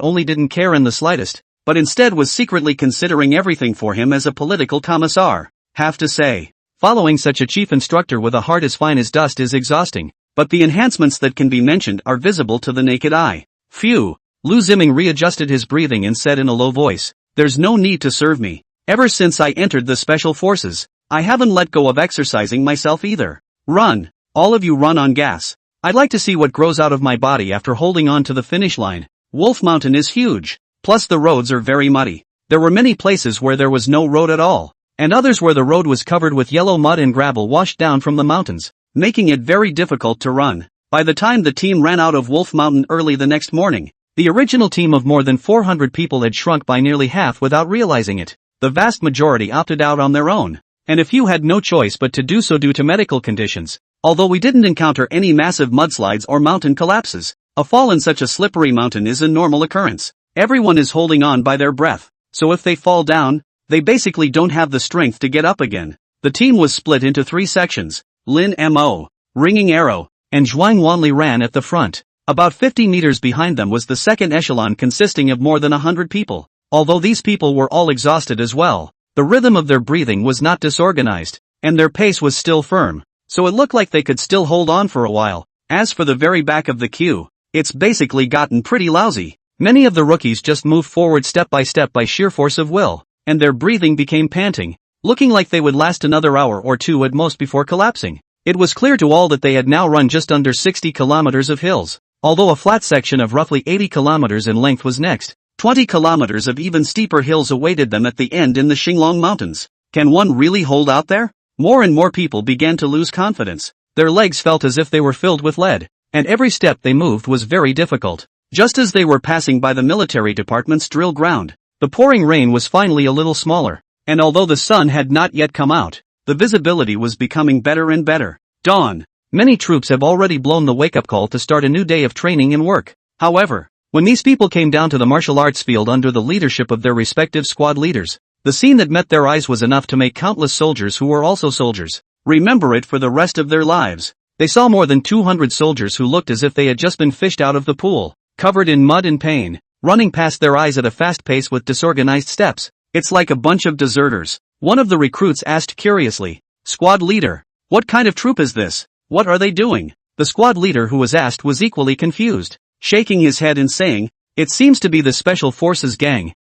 only didn't care in the slightest, but instead was secretly considering everything for him as a political commissar. Have to say, following such a chief instructor with a heart as fine as dust is exhausting, but the enhancements that can be mentioned are visible to the naked eye. Phew. Lu Ziming readjusted his breathing and said in a low voice, "There's no need to serve me. Ever since I entered the special forces, I haven't let go of exercising myself either. Run. All of you run on gas. I'd like to see what grows out of my body after holding on to the finish line. Wolf Mountain is huge. Plus the roads are very muddy. There were many places where there was no road at all, and others where the road was covered with yellow mud and gravel washed down from the mountains, making it very difficult to run. By the time the team ran out of Wolf Mountain early the next morning, the original team of more than 400 people had shrunk by nearly half without realizing it. The vast majority opted out on their own, and a few had no choice but to do so due to medical conditions. Although we didn't encounter any massive mudslides or mountain collapses, a fall in such a slippery mountain is a normal occurrence. Everyone is holding on by their breath, so if they fall down, they basically don't have the strength to get up again. The team was split into 3 sections. Lin Mo, Ringing Arrow, and Zhuang Wanli ran at the front. About 50 meters behind them was the second echelon consisting of more than 100 people. Although these people were all exhausted as well, the rhythm of their breathing was not disorganized, and their pace was still firm, so it looked like they could still hold on for a while. As for the very back of the queue, it's basically gotten pretty lousy. Many of the rookies just moved forward step by sheer force of will, and their breathing became panting, looking like they would last another hour or two at most before collapsing. It was clear to all that they had now run just under 60 kilometers of hills, although a flat section of roughly 80 kilometers in length was next. 20 kilometers of even steeper hills awaited them at the end in the Xinglong Mountains. Can one really hold out there? More and more people began to lose confidence. Their legs felt as if they were filled with lead, and every step they moved was very difficult. Just as they were passing by the military department's drill ground, the pouring rain was finally a little smaller, and although the sun had not yet come out, the visibility was becoming better and better. Dawn. Many troops have already blown the wake-up call to start a new day of training and work. However, when these people came down to the martial arts field under the leadership of their respective squad leaders, the scene that met their eyes was enough to make countless soldiers who were also soldiers remember it for the rest of their lives. They saw more than 200 soldiers who looked as if they had just been fished out of the pool, covered in mud and pain, running past their eyes at a fast pace with disorganized steps. "It's like a bunch of deserters," one of the recruits asked curiously. "Squad leader, what kind of troop is this? What are they doing?" The squad leader who was asked was equally confused, shaking his head and saying, "It seems to be the Special Forces gang."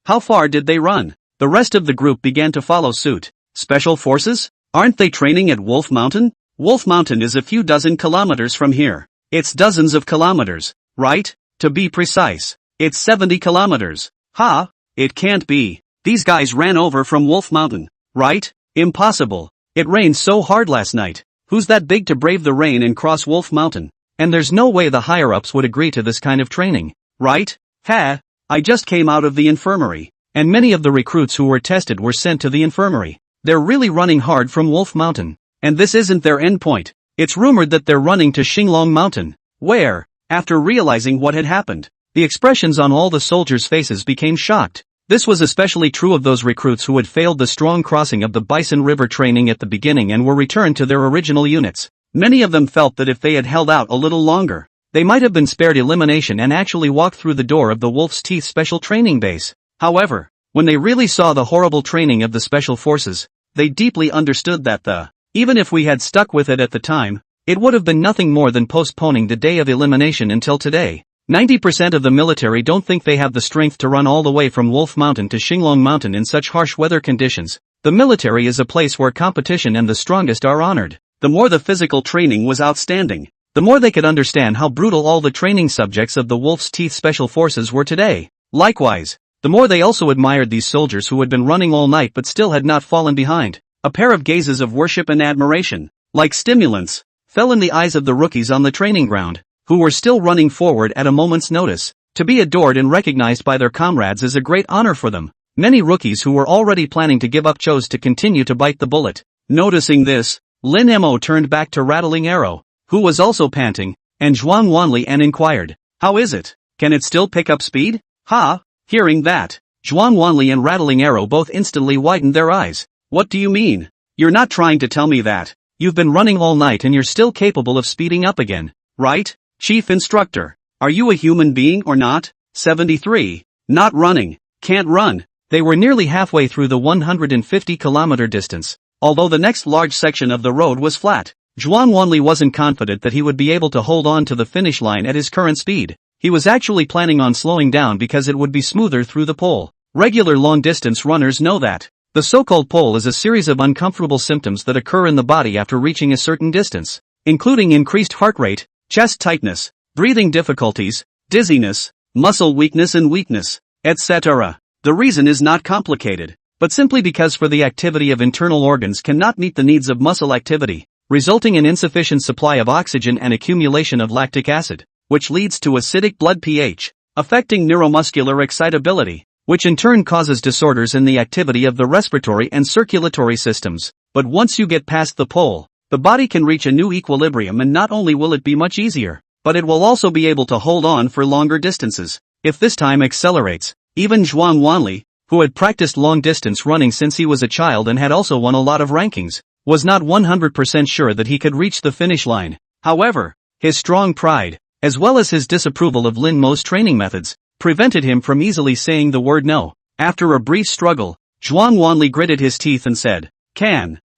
How far did they run? The rest of the group began to follow suit. Special Forces? Aren't they training at Wolf Mountain? Wolf Mountain is a few dozen kilometers from here. It's dozens of kilometers, right? To be precise, it's 70 kilometers. It can't be. These guys ran over from Wolf Mountain, right? Impossible. It rained so hard last night. Who's that big to brave the rain and cross Wolf Mountain? And there's no way the higher-ups would agree to this kind of training, right? I just came out of the infirmary, and many of the recruits who were tested were sent to the infirmary. They're really running hard from Wolf Mountain, and this isn't their end point. It's rumored that they're running to Xinglong Mountain. Where? After realizing what had happened, the expressions on all the soldiers' faces became shocked. This was especially true of those recruits who had failed the strong crossing of the Bison River training at the beginning and were returned to their original units. Many of them felt that if they had held out a little longer, they might have been spared elimination and actually walked through the door of the Wolf's Teeth Special Training Base. However, when they really saw the horrible training of the Special Forces, they deeply understood that even if we had stuck with it at the time, it would have been nothing more than postponing the day of elimination until today. 90% of the military don't think they have the strength to run all the way from Wolf Mountain to Xinglong Mountain in such harsh weather conditions. The military is a place where competition and the strongest are honored. The more the physical training was outstanding, the more they could understand how brutal all the training subjects of the Wolf's Teeth Special Forces were today. Likewise, the more they also admired these soldiers who had been running all night but still had not fallen behind. A pair of gazes of worship and admiration, like stimulants, fell in the eyes of the rookies on the training ground, who were still running forward at a moment's notice. To be adored and recognized by their comrades is a great honor for them. Many rookies who were already planning to give up chose to continue to bite the bullet. Noticing this, Lin Mo turned back to Rattling Arrow, who was also panting, and Zhuang Wanli and inquired, "How is it? Can it still pick up speed?" "Ha!" Hearing that, Zhuang Wanli and Rattling Arrow both instantly widened their eyes. "What do you mean? You're not trying to tell me that you've been running all night and you're still capable of speeding up again, right, Chief Instructor? Are you a human being or not?" 73. Not running. Can't run. They were nearly halfway through the 150-kilometer distance. Although the next large section of the road was flat, Zhuang Wanli wasn't confident that he would be able to hold on to the finish line at his current speed. He was actually planning on slowing down because it would be smoother through the pole. Regular long-distance runners know that. The so-called pole is a series of uncomfortable symptoms that occur in the body after reaching a certain distance, including increased heart rate, chest tightness, breathing difficulties, dizziness, muscle weakness and weakness, etc. The reason is not complicated, but simply because for the activity of internal organs cannot meet the needs of muscle activity, resulting in insufficient supply of oxygen and accumulation of lactic acid, which leads to acidic blood pH, affecting neuromuscular excitability, which in turn causes disorders in the activity of the respiratory and circulatory systems. But once you get past the pole, the body can reach a new equilibrium, and not only will it be much easier, but it will also be able to hold on for longer distances. If this time accelerates, even Zhuang Wanli, who had practiced long-distance running since he was a child and had also won a lot of rankings, was not 100% sure that he could reach the finish line. However, his strong pride, as well as his disapproval of Lin Mo's training methods, prevented him from easily saying the word no. After a brief struggle, Zhuang Wanli gritted his teeth and said,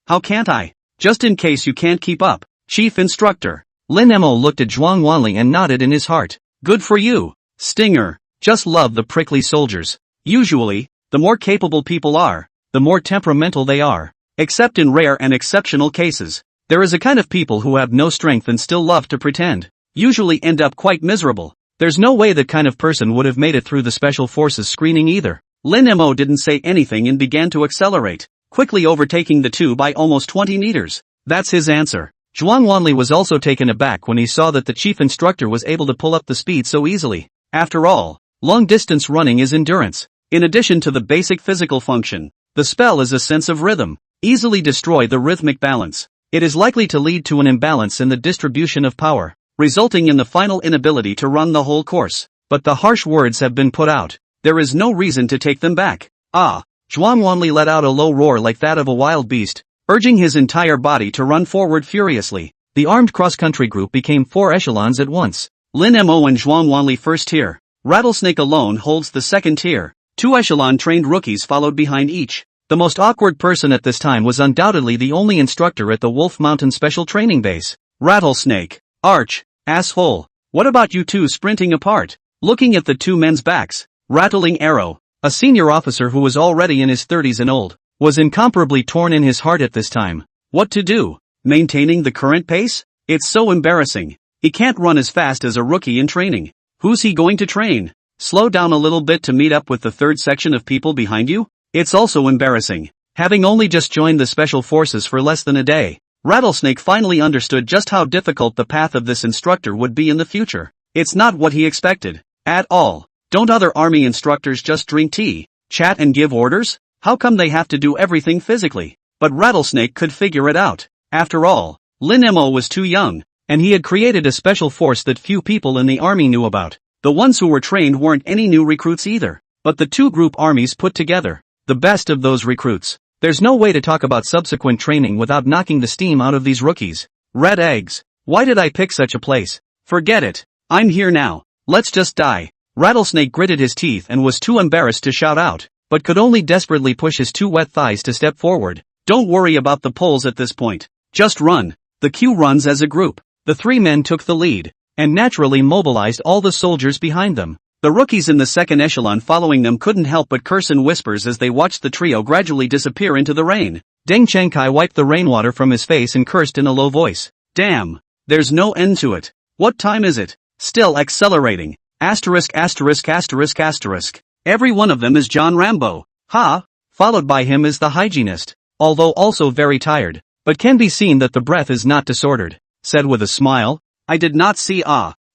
How can't I? Just in case you can't keep up, Chief Instructor." Lin Mo looked at Zhuang Wanli and nodded in his heart. "Good for you, Stinger. Just love the prickly soldiers. Usually, the more capable people are, the more temperamental they are. Except in rare and exceptional cases, there is a kind of people who have no strength and still love to pretend. Usually end up quite miserable. There's no way that kind of person would have made it through the Special Forces screening either." Lin Mo didn't say anything and began to accelerate, quickly overtaking the two by almost 20 meters. That's his answer. Zhuang Wanli was also taken aback when he saw that the chief instructor was able to pull up the speed so easily. After all, long-distance running is endurance. In addition to the basic physical function, the spell is a sense of rhythm. Easily destroy the rhythmic balance. It is likely to lead to an imbalance in the distribution of power, resulting in the final inability to run the whole course. But the harsh words have been put out. There is no reason to take them back. "Ah!" Zhuang Wanli let out a low roar like that of a wild beast, urging his entire body to run forward furiously. The armed cross-country group became 4 echelons at once. Lin Mo and Zhuang Wanli first tier. Rattlesnake alone holds the second tier. 2 echelon trained rookies followed behind each. The most awkward person at this time was undoubtedly the only instructor at the Wolf Mountain Special Training Base. "Rattlesnake. Arch. Asshole. What about you two sprinting apart?" Looking at the two men's backs, Rattling Arrow, a senior officer who was already in his 30s and old, was incomparably torn in his heart at this time. What to do? Maintaining the current pace? It's so embarrassing. He can't run as fast as a rookie in training. Who's he going to train? Slow down a little bit to meet up with the third section of people behind you? It's also embarrassing. Having only just joined the Special Forces for less than a day, Rattlesnake finally understood just how difficult the path of this instructor would be in the future. It's not what he expected. At all. Don't other army instructors just drink tea, chat and give orders? How come they have to do everything physically? But Rattlesnake could figure it out. After all, Lin Mo was too young, and he had created a special force that few people in the army knew about. The ones who were trained weren't any new recruits either, but the two group armies put together, the best of those recruits. There's no way to talk about subsequent training without knocking the steam out of these rookies. Red eggs. Why did I pick such a place? Forget it. I'm here now. Let's just die. Rattlesnake gritted his teeth and was too embarrassed to shout out, but could only desperately push his 2 wet thighs to step forward. Don't worry about the poles at this point. Just run. The queue runs as a group. The 3 men took the lead, and naturally mobilized all the soldiers behind them. The rookies in the second echelon following them couldn't help but curse in whispers as they watched the trio gradually disappear into the rain. Deng Chengkai wiped the rainwater from his face and cursed in a low voice. Damn. There's no end to it. What time is it? Still accelerating. Asterisk asterisk asterisk asterisk. Every one of them is John Rambo. Ha! Followed by him is the hygienist, although also very tired, but can be seen that the breath is not disordered. Said with a smile, I did not see.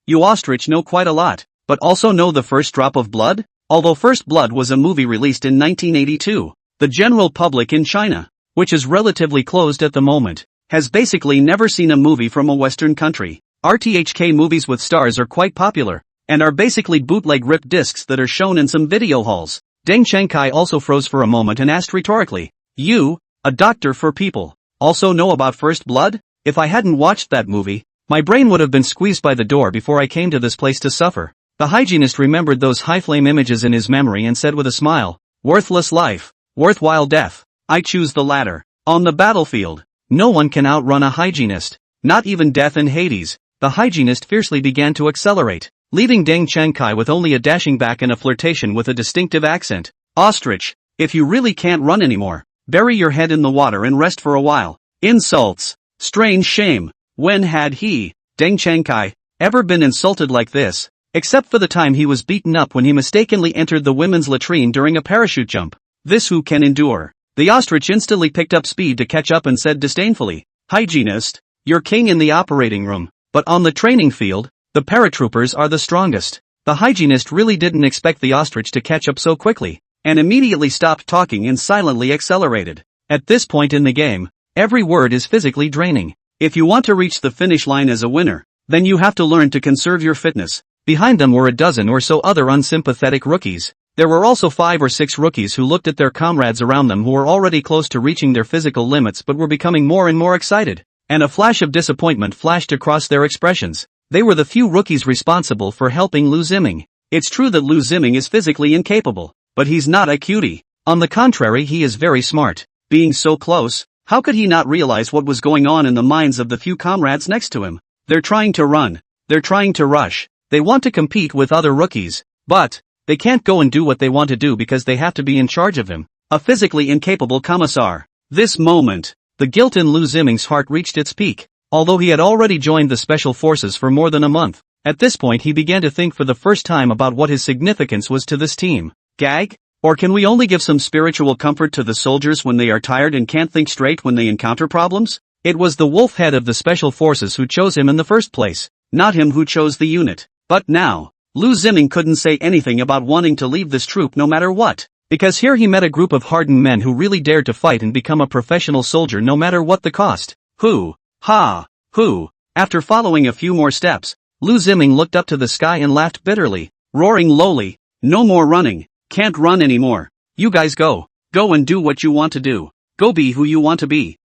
You ostrich know quite a lot. but also know the first drop of blood? Although First Blood was a movie released in 1982, the general public in China, which is relatively closed at the moment, has basically never seen a movie from a Western country. RTHK movies with stars are quite popular, and are basically bootleg ripped discs that are shown in some video halls. Deng Chengkai also froze for a moment and asked rhetorically, "You, a doctor for people, also know about First Blood?" If I hadn't watched that movie, my brain would have been squeezed by the door before I came to this place to suffer. The hygienist remembered those high-flame images in his memory and said with a smile, "Worthless life, worthwhile death. I choose the latter." On the battlefield, no one can outrun a hygienist, not even death in Hades. The hygienist fiercely began to accelerate, leaving Deng Chengkai with only a dashing back and a flirtation with a distinctive accent. "Ostrich, if you really can't run anymore, bury your head in the water and rest for a while." Insults. Strange shame. When had he, Deng Chengkai, ever been insulted like this? Except for the time he was beaten up when he mistakenly entered the women's latrine during a parachute jump. This who can endure? The ostrich instantly picked up speed to catch up and said disdainfully, "Hygienist, you're king in the operating room, but on the training field, the paratroopers are the strongest." The hygienist really didn't expect the ostrich to catch up so quickly, and immediately stopped talking and silently accelerated. At this point in the game, every word is physically draining. If you want to reach the finish line as a winner, then you have to learn to conserve your fitness. Behind them were a dozen or so other unsympathetic rookies. There were also 5 or 6 rookies who looked at their comrades around them who were already close to reaching their physical limits but were becoming more and more excited, and a flash of disappointment flashed across their expressions. They were the few rookies responsible for helping Lu Ziming. It's true that Lu Ziming is physically incapable, but he's not a cutie. On the contrary, he is very smart. Being so close, how could he not realize what was going on in the minds of the few comrades next to him? They're trying to run. They're trying to rush. They want to compete with other rookies, but they can't go and do what they want to do because they have to be in charge of him, a physically incapable commissar. This moment, the guilt in Lu Ziming's heart reached its peak. Although he had already joined the special forces for more than a month, at this point he began to think for the first time about what his significance was to this team. Gag? Or can we only give some spiritual comfort to the soldiers when they are tired and can't think straight when they encounter problems? It was the wolf head of the special forces who chose him in the first place, not him who chose the unit. But now, Lu Ziming couldn't say anything about wanting to leave this troop no matter what, because here he met a group of hardened men who really dared to fight and become a professional soldier no matter what the cost. Who? After following a few more steps, Lu Ziming looked up to the sky and laughed bitterly, roaring lowly, "No more running, can't run anymore. You guys go and do what you want to do. Go be who you want to be.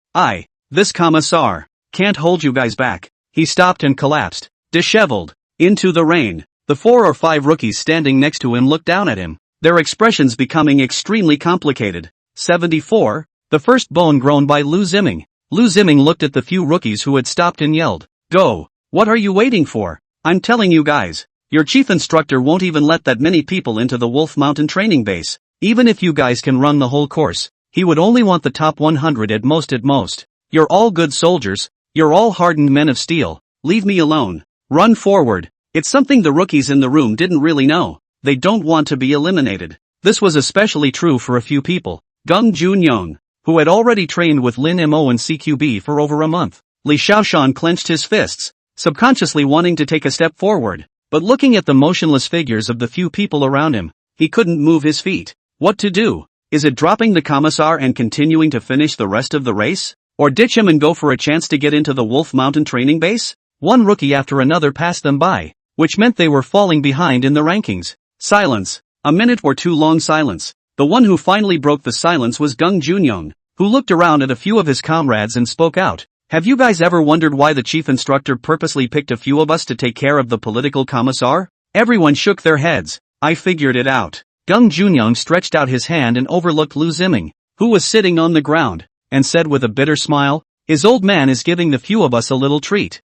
This commissar, can't hold you guys back." He stopped and collapsed, disheveled, into the rain. The 4 or 5 rookies standing next to him looked down at him, their expressions becoming extremely complicated. 74, the first bone grown by Lu Ziming. Lu Ziming looked at the few rookies who had stopped and yelled, "Go! What are you waiting for? I'm telling you guys, your chief instructor won't even let that many people into the Wolf Mountain training base. Even if you guys can run the whole course, he would only want the top 100 at most. You're all good soldiers, you're all hardened men of steel, leave me alone. Run forward." It's something the rookies in the room didn't really know. They don't want to be eliminated. This was especially true for a few people. Gung Junyong, who had already trained with Lin Mo and CQB for over a month. Li Shaoshan clenched his fists, subconsciously wanting to take a step forward, but looking at the motionless figures of the few people around him, he couldn't move his feet. What to do? Is it dropping the commissar and continuing to finish the rest of the race? Or ditch him and go for a chance to get into the Wolf Mountain training base? One rookie after another passed them by, which meant they were falling behind in the rankings. Silence. A minute or two long silence. The one who finally broke the silence was Gung Junyong, who looked around at a few of his comrades and spoke out. "Have you guys ever wondered why the chief instructor purposely picked a few of us to take care of the political commissar?" Everyone shook their heads. "I figured it out." Gung Junyong stretched out his hand and overlooked Lu Ziming, who was sitting on the ground, and said with a bitter smile, "His old man is giving the few of us a little treat.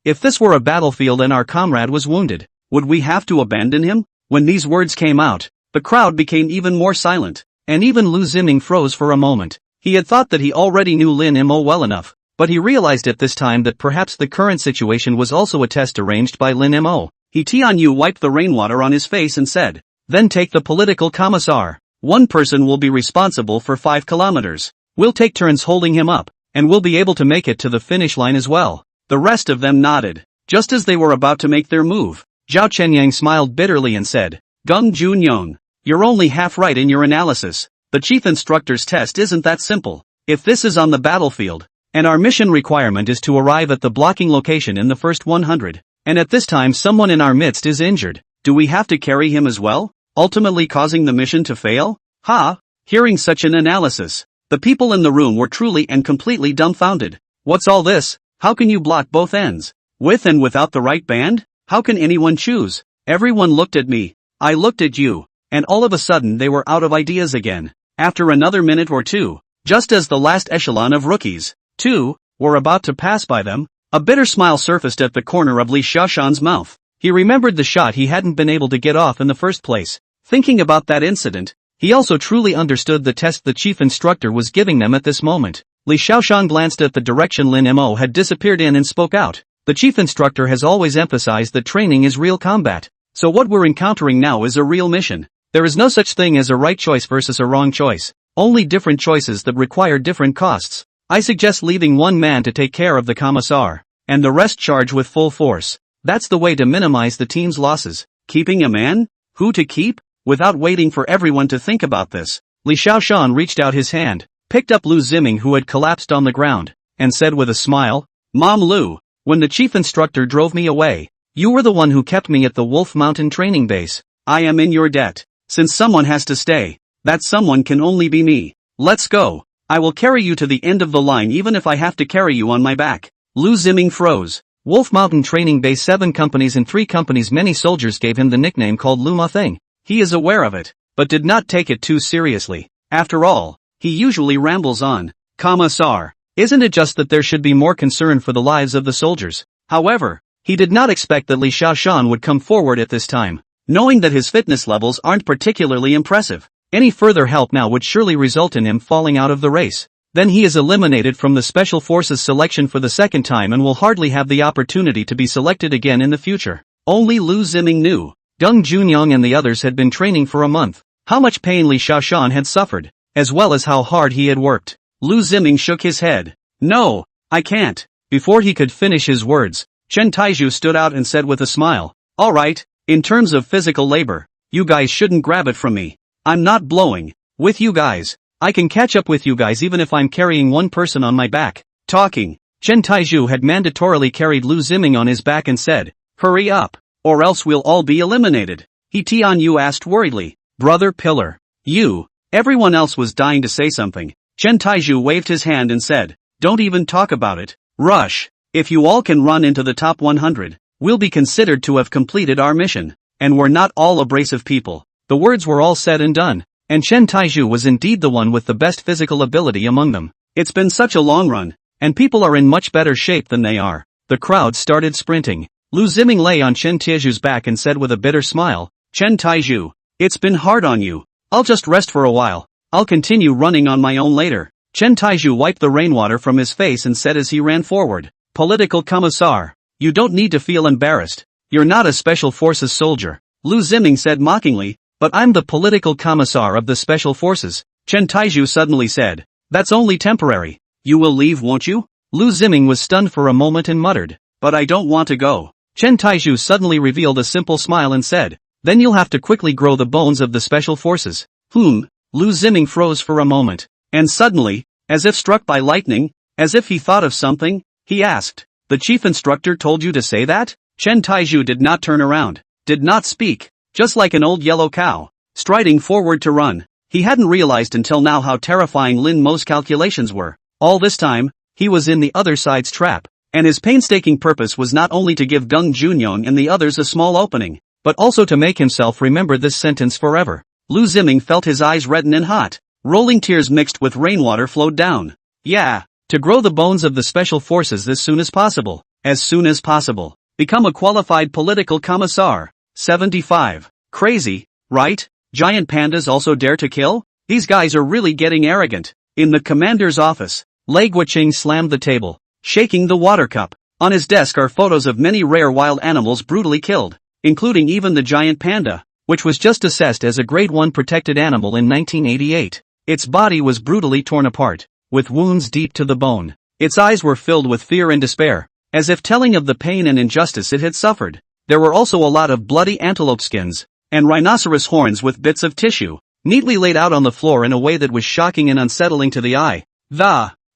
If this were a battlefield and our comrade was wounded, would we have to abandon him?" When these words came out, the crowd became even more silent, and even Lu Ziming froze for a moment. He had thought that he already knew Lin Mo well enough, but he realized at this time that perhaps the current situation was also a test arranged by Lin Mo. Tianyu wiped the rainwater on his face and said, "Then take the political commissar. One person will be responsible for 5 kilometers. We'll take turns holding him up, and we'll be able to make it to the finish line as well." The rest of them nodded. Just as they were about to make their move, Zhao Chenyang smiled bitterly and said, Gung Junyong, you're only half right in your analysis. The chief instructor's test isn't that simple. If this is on the battlefield, and our mission requirement is to arrive at the blocking location in the first 100, and at this time someone in our midst is injured, do we have to carry him as well, ultimately causing the mission to fail? Ha! Hearing such an analysis, the people in the room were truly and completely dumbfounded. What's all this? How can you block both ends? With and without the right band? How can anyone choose? Everyone looked at me. I looked at you. And all of a sudden they were out of ideas again. After another minute or two, just as the last echelon of rookies, too, were about to pass by them, a bitter smile surfaced at the corner of Li Xiaoshan's mouth. He remembered the shot he hadn't been able to get off in the first place. Thinking about that incident, he also truly understood the test the chief instructor was giving them at this moment. Li Xiaoshan glanced at the direction Lin Mo had disappeared in and spoke out. The chief instructor has always emphasized that training is real combat. So what we're encountering now is a real mission. There is no such thing as a right choice versus a wrong choice. Only different choices that require different costs. I suggest leaving one man to take care of the commissar, and the rest charge with full force. That's the way to minimize the team's losses. Keeping a man? Who to keep? Without waiting for everyone to think about this, Li Xiaoshan reached out his hand, picked up Lu Ziming who had collapsed on the ground, and said with a smile, Mom Lu, when the chief instructor drove me away, you were the one who kept me at the Wolf Mountain training base. I am in your debt. Since someone has to stay, that someone can only be me. Let's go. I will carry you to the end of the line even if I have to carry you on my back. Lu Ziming froze. Wolf Mountain Training Base 7 companies and 3 companies. Many soldiers gave him the nickname called Lu Ma Thing. He is aware of it, but did not take it too seriously. After all, he usually rambles on. Commissar, isn't it just that there should be more concern for the lives of the soldiers? However, he did not expect that Li Xiaoshan would come forward at this time. Knowing that his fitness levels aren't particularly impressive, any further help now would surely result in him falling out of the race. Then he is eliminated from the Special Forces selection for the second time and will hardly have the opportunity to be selected again in the future. Only Lu Ziming knew. Gung Junyong and the others had been training for a month. How much pain Li Xiaoshan had suffered, as well as how hard he had worked. Lu Ziming shook his head. No, I can't. Before he could finish his words, Chen Taizhu stood out and said with a smile, all right. In terms of physical labor, you guys shouldn't grab it from me. I'm not blowing. With you guys, I can catch up with you guys even if I'm carrying one person on my back. Talking, Chen Taizhu had mandatorily carried Lu Ziming on his back and said, hurry up, or else we'll all be eliminated. He Tianyu asked worriedly, Brother Pillar, you, everyone else was dying to say something. Chen Taizhu waved his hand and said, don't even talk about it. Rush. If you all can run into the top 100, we'll be considered to have completed our mission, and we're not all abrasive people. The words were all said and done, and Chen Taizhu was indeed the one with the best physical ability among them. It's been such a long run, and people are in much better shape than they are. The crowd started sprinting. Lu Ziming lay on Chen Taizhu's back and said with a bitter smile, Chen Taizhu, it's been hard on you. I'll just rest for a while. I'll continue running on my own later. Chen Taizhu wiped the rainwater from his face and said as he ran forward, Political Commissar. You don't need to feel embarrassed. You're not a Special Forces soldier. Lu Ziming said mockingly, but I'm the political commissar of the Special Forces. Chen Taizhu suddenly said, that's only temporary. You will leave, won't you? Lu Ziming was stunned for a moment and muttered, but I don't want to go. Chen Taizhu suddenly revealed a simple smile and said, then you'll have to quickly grow the bones of the Special Forces. Lu Ziming froze for a moment, and suddenly, as if struck by lightning, as if he thought of something, he asked, the chief instructor told you to say that? Chen Taizhu did not turn around, did not speak, just like an old yellow cow, striding forward to run. He hadn't realized until now how terrifying Lin Mo's calculations were. All this time, he was in the other side's trap, and his painstaking purpose was not only to give Gung Junyong and the others a small opening, but also to make himself remember this sentence forever. Lu Ziming felt his eyes redden and hot. Rolling tears mixed with rainwater flowed down. Yeah, to grow the bones of the Special Forces as soon as possible. As soon as possible. Become a qualified political commissar. 75. Crazy, right? Giant pandas also dare to kill? These guys are really getting arrogant. In the commander's office, Lei Guoqing slammed the table, shaking the water cup. On his desk are photos of many rare wild animals brutally killed, including even the giant panda, which was just assessed as a Grade 1 protected animal in 1988. Its body was brutally torn apart, with wounds deep to the bone. Its eyes were filled with fear and despair, as if telling of the pain and injustice it had suffered. There were also a lot of bloody antelope skins, and rhinoceros horns with bits of tissue, neatly laid out on the floor in a way that was shocking and unsettling to the eye.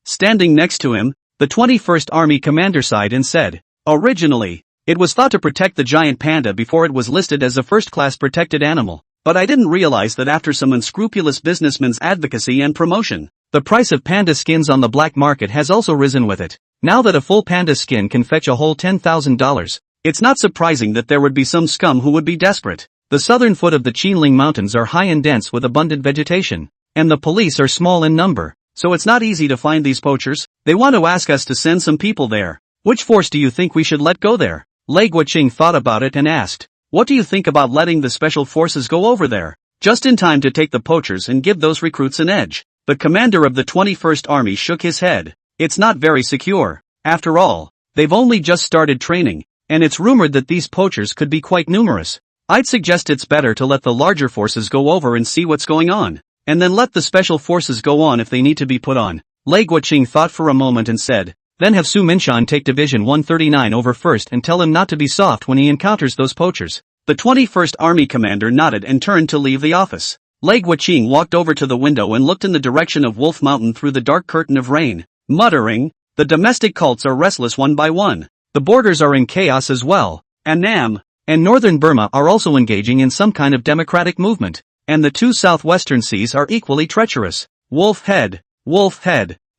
Standing next to him, the 21st Army commander sighed and said, "Originally, it was thought to protect the giant panda before it was listed as a first-class protected animal, but I didn't realize that after some unscrupulous businessmen's advocacy and promotion, the price of panda skins on the black market has also risen with it. Now that a full panda skin can fetch a whole $10,000, it's not surprising that there would be some scum who would be desperate. The southern foot of the Qinling Mountains are high and dense with abundant vegetation, and the police are small in number, so it's not easy to find these poachers. They want to ask us to send some people there. Which force do you think we should let go there?" Lei Guoqing thought about it and asked, "What do you think about letting the special forces go over there, just in time to take the poachers and give those recruits an edge?" The commander of the 21st Army shook his head. "It's not very secure. After all, they've only just started training, and it's rumored that these poachers could be quite numerous. I'd suggest it's better to let the larger forces go over and see what's going on, and then let the special forces go on if they need to be put on." Lei Guoqing thought for a moment and said, "Then have Su Minshan take Division 139 over first and tell him not to be soft when he encounters those poachers." The 21st Army commander nodded and turned to leave the office. Lei Guoqing walked over to the window and looked in the direction of Wolf Mountain through the dark curtain of rain, muttering, "The domestic cults are restless one by one. The borders are in chaos as well. Annam and northern Burma are also engaging in some kind of democratic movement, and the two southwestern seas are equally treacherous. Wolf Head,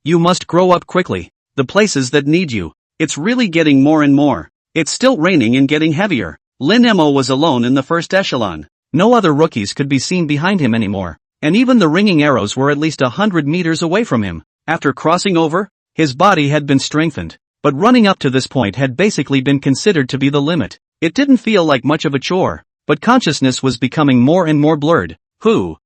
you must grow up quickly. The places that need you. It's really getting more and more. It's still raining and getting heavier." Lin Mo was alone in the first echelon. No other rookies could be seen behind him anymore, and even the ringing arrows were at least 100 meters away from him. After crossing over, his body had been strengthened, but running up to this point had basically been considered to be the limit. It didn't feel like much of a chore, but consciousness was becoming more and more blurred. Who?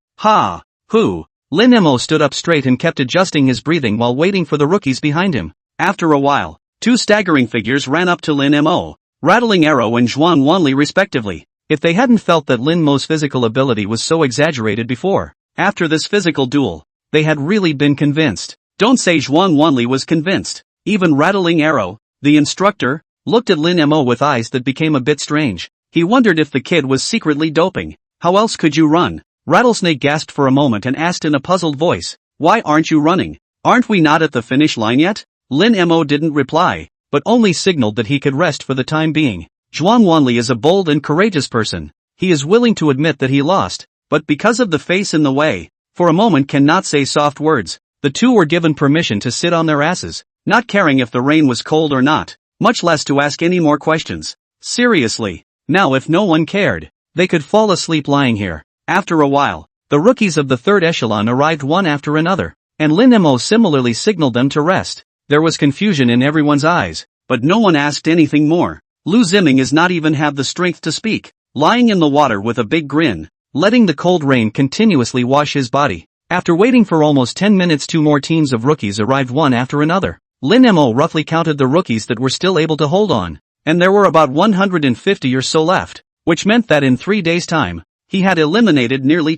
Lin Mo stood up straight and kept adjusting his breathing while waiting for the rookies behind him. After a while, two staggering figures ran up to Lin Mo, Rattling Arrow and Zhuan Wanli respectively. If they hadn't felt that Lin Mo's physical ability was so exaggerated before, after this physical duel, they had really been convinced. Don't say Zhuan Wanli was convinced. Even Rattling Arrow, the instructor, looked at Lin Mo with eyes that became a bit strange. He wondered if the kid was secretly doping. "How else could you run?" Rattlesnake gasped for a moment and asked in a puzzled voice, "Why aren't you running? Aren't we not at the finish line yet?" Lin Mo didn't reply, but only signaled that he could rest for the time being. Zhuan Wanli is a bold and courageous person. He is willing to admit that he lost, but because of the face in the way, for a moment cannot say soft words. The two were given permission to sit on their asses, not caring if the rain was cold or not, much less to ask any more questions. Seriously, now if no one cared, they could fall asleep lying here. After a while, the rookies of the third echelon arrived one after another, and Lin Mo similarly signaled them to rest. There was confusion in everyone's eyes, but no one asked anything more. Lu Ziming is not even have the strength to speak, lying in the water with a big grin, letting the cold rain continuously wash his body. After waiting for almost 10 minutes, two more teams of rookies arrived one after another. Lin Mo roughly counted the rookies that were still able to hold on, and there were about 150 or so left, which meant that in 3 days' time, he had eliminated nearly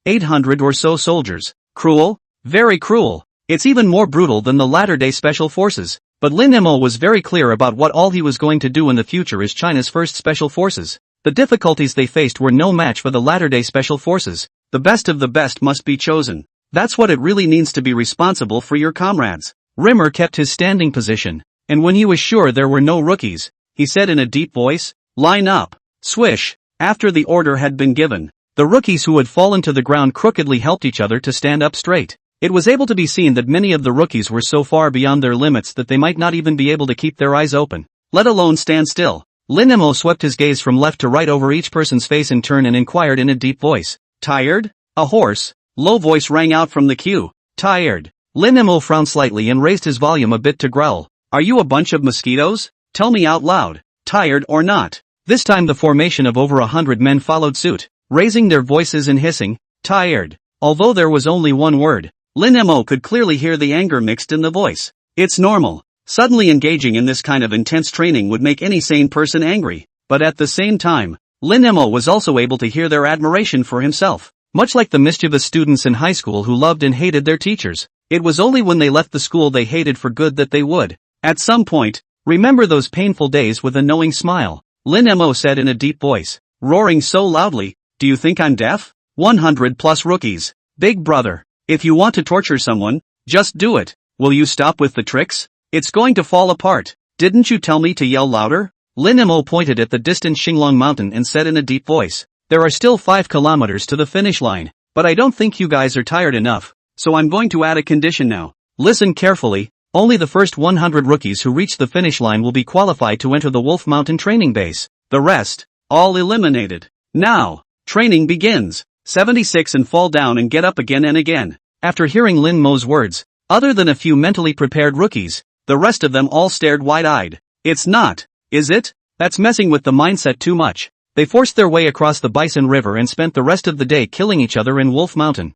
800 or so soldiers. Cruel? Very cruel. It's even more brutal than the latter-day special forces. But Lin Mo was very clear about what all he was going to do in the future as China's first special forces. The difficulties they faced were no match for the latter-day special forces. The best of the best must be chosen. That's what it really means to be responsible for your comrades. Rimmer kept his standing position, and when he was sure there were no rookies, he said in a deep voice, "Line up." Swish. After the order had been given, the rookies who had fallen to the ground crookedly helped each other to stand up straight. It was able to be seen that many of the rookies were so far beyond their limits that they might not even be able to keep their eyes open, let alone stand still. Lin Mo swept his gaze from left to right over each person's face in turn and inquired in a deep voice, "Tired?" A hoarse, low voice rang out from the queue. "Tired." Lin Mo frowned slightly and raised his volume a bit to growl, "Are you a bunch of mosquitoes? Tell me out loud, tired or not?" This time the formation of over 100 men followed suit, raising their voices and hissing, "Tired." Although there was only one word, Lin Mo could clearly hear the anger mixed in the voice. It's normal. Suddenly engaging in this kind of intense training would make any sane person angry, but at the same time, Lin Mo was also able to hear their admiration for himself. Much like the mischievous students in high school who loved and hated their teachers, it was only when they left the school they hated for good that they would, at some point, remember those painful days with a knowing smile. Lin Mo said in a deep voice, roaring so loudly, do you think I'm deaf? 100 plus rookies. Big brother. If you want to torture someone, just do it. Will you stop with the tricks? It's going to fall apart. Didn't you tell me to yell louder? Lin Mo pointed at the distant Xinglong mountain and said in a deep voice, there are still 5 kilometers to the finish line, but I don't think you guys are tired enough, so I'm going to add a condition now. Listen carefully, only the first 100 rookies who reach the finish line will be qualified to enter the Wolf Mountain training base. The rest, all eliminated. Now, training begins. 76 and fall down and get up again and again. After hearing Lin Mo's words, other than a few mentally prepared rookies, the rest of them all stared wide-eyed. It's not, is it? That's messing with the mindset too much. They forced their way across the Bison River and spent the rest of the day killing each other in Wolf Mountain.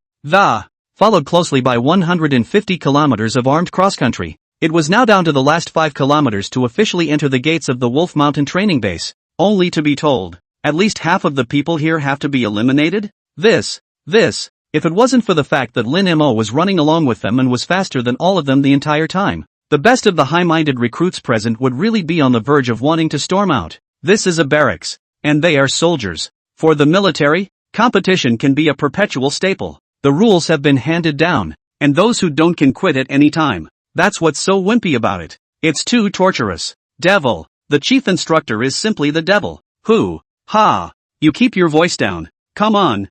Followed closely by 150 kilometers of armed cross-country. It was now down to the last 5 kilometers to officially enter the gates of the Wolf Mountain training base, only to be told, at least half of the people here have to be eliminated? If it wasn't for the fact that Lin Mo was running along with them and was faster than all of them the entire time, the best of the high-minded recruits present would really be on the verge of wanting to storm out. This is a barracks, and they are soldiers. For the military, competition can be a perpetual staple. The rules have been handed down, and those who don't can quit at any time. That's what's so wimpy about it. It's too torturous. Devil. The chief instructor is simply the devil. Who? Ha! You keep your voice down. Come on.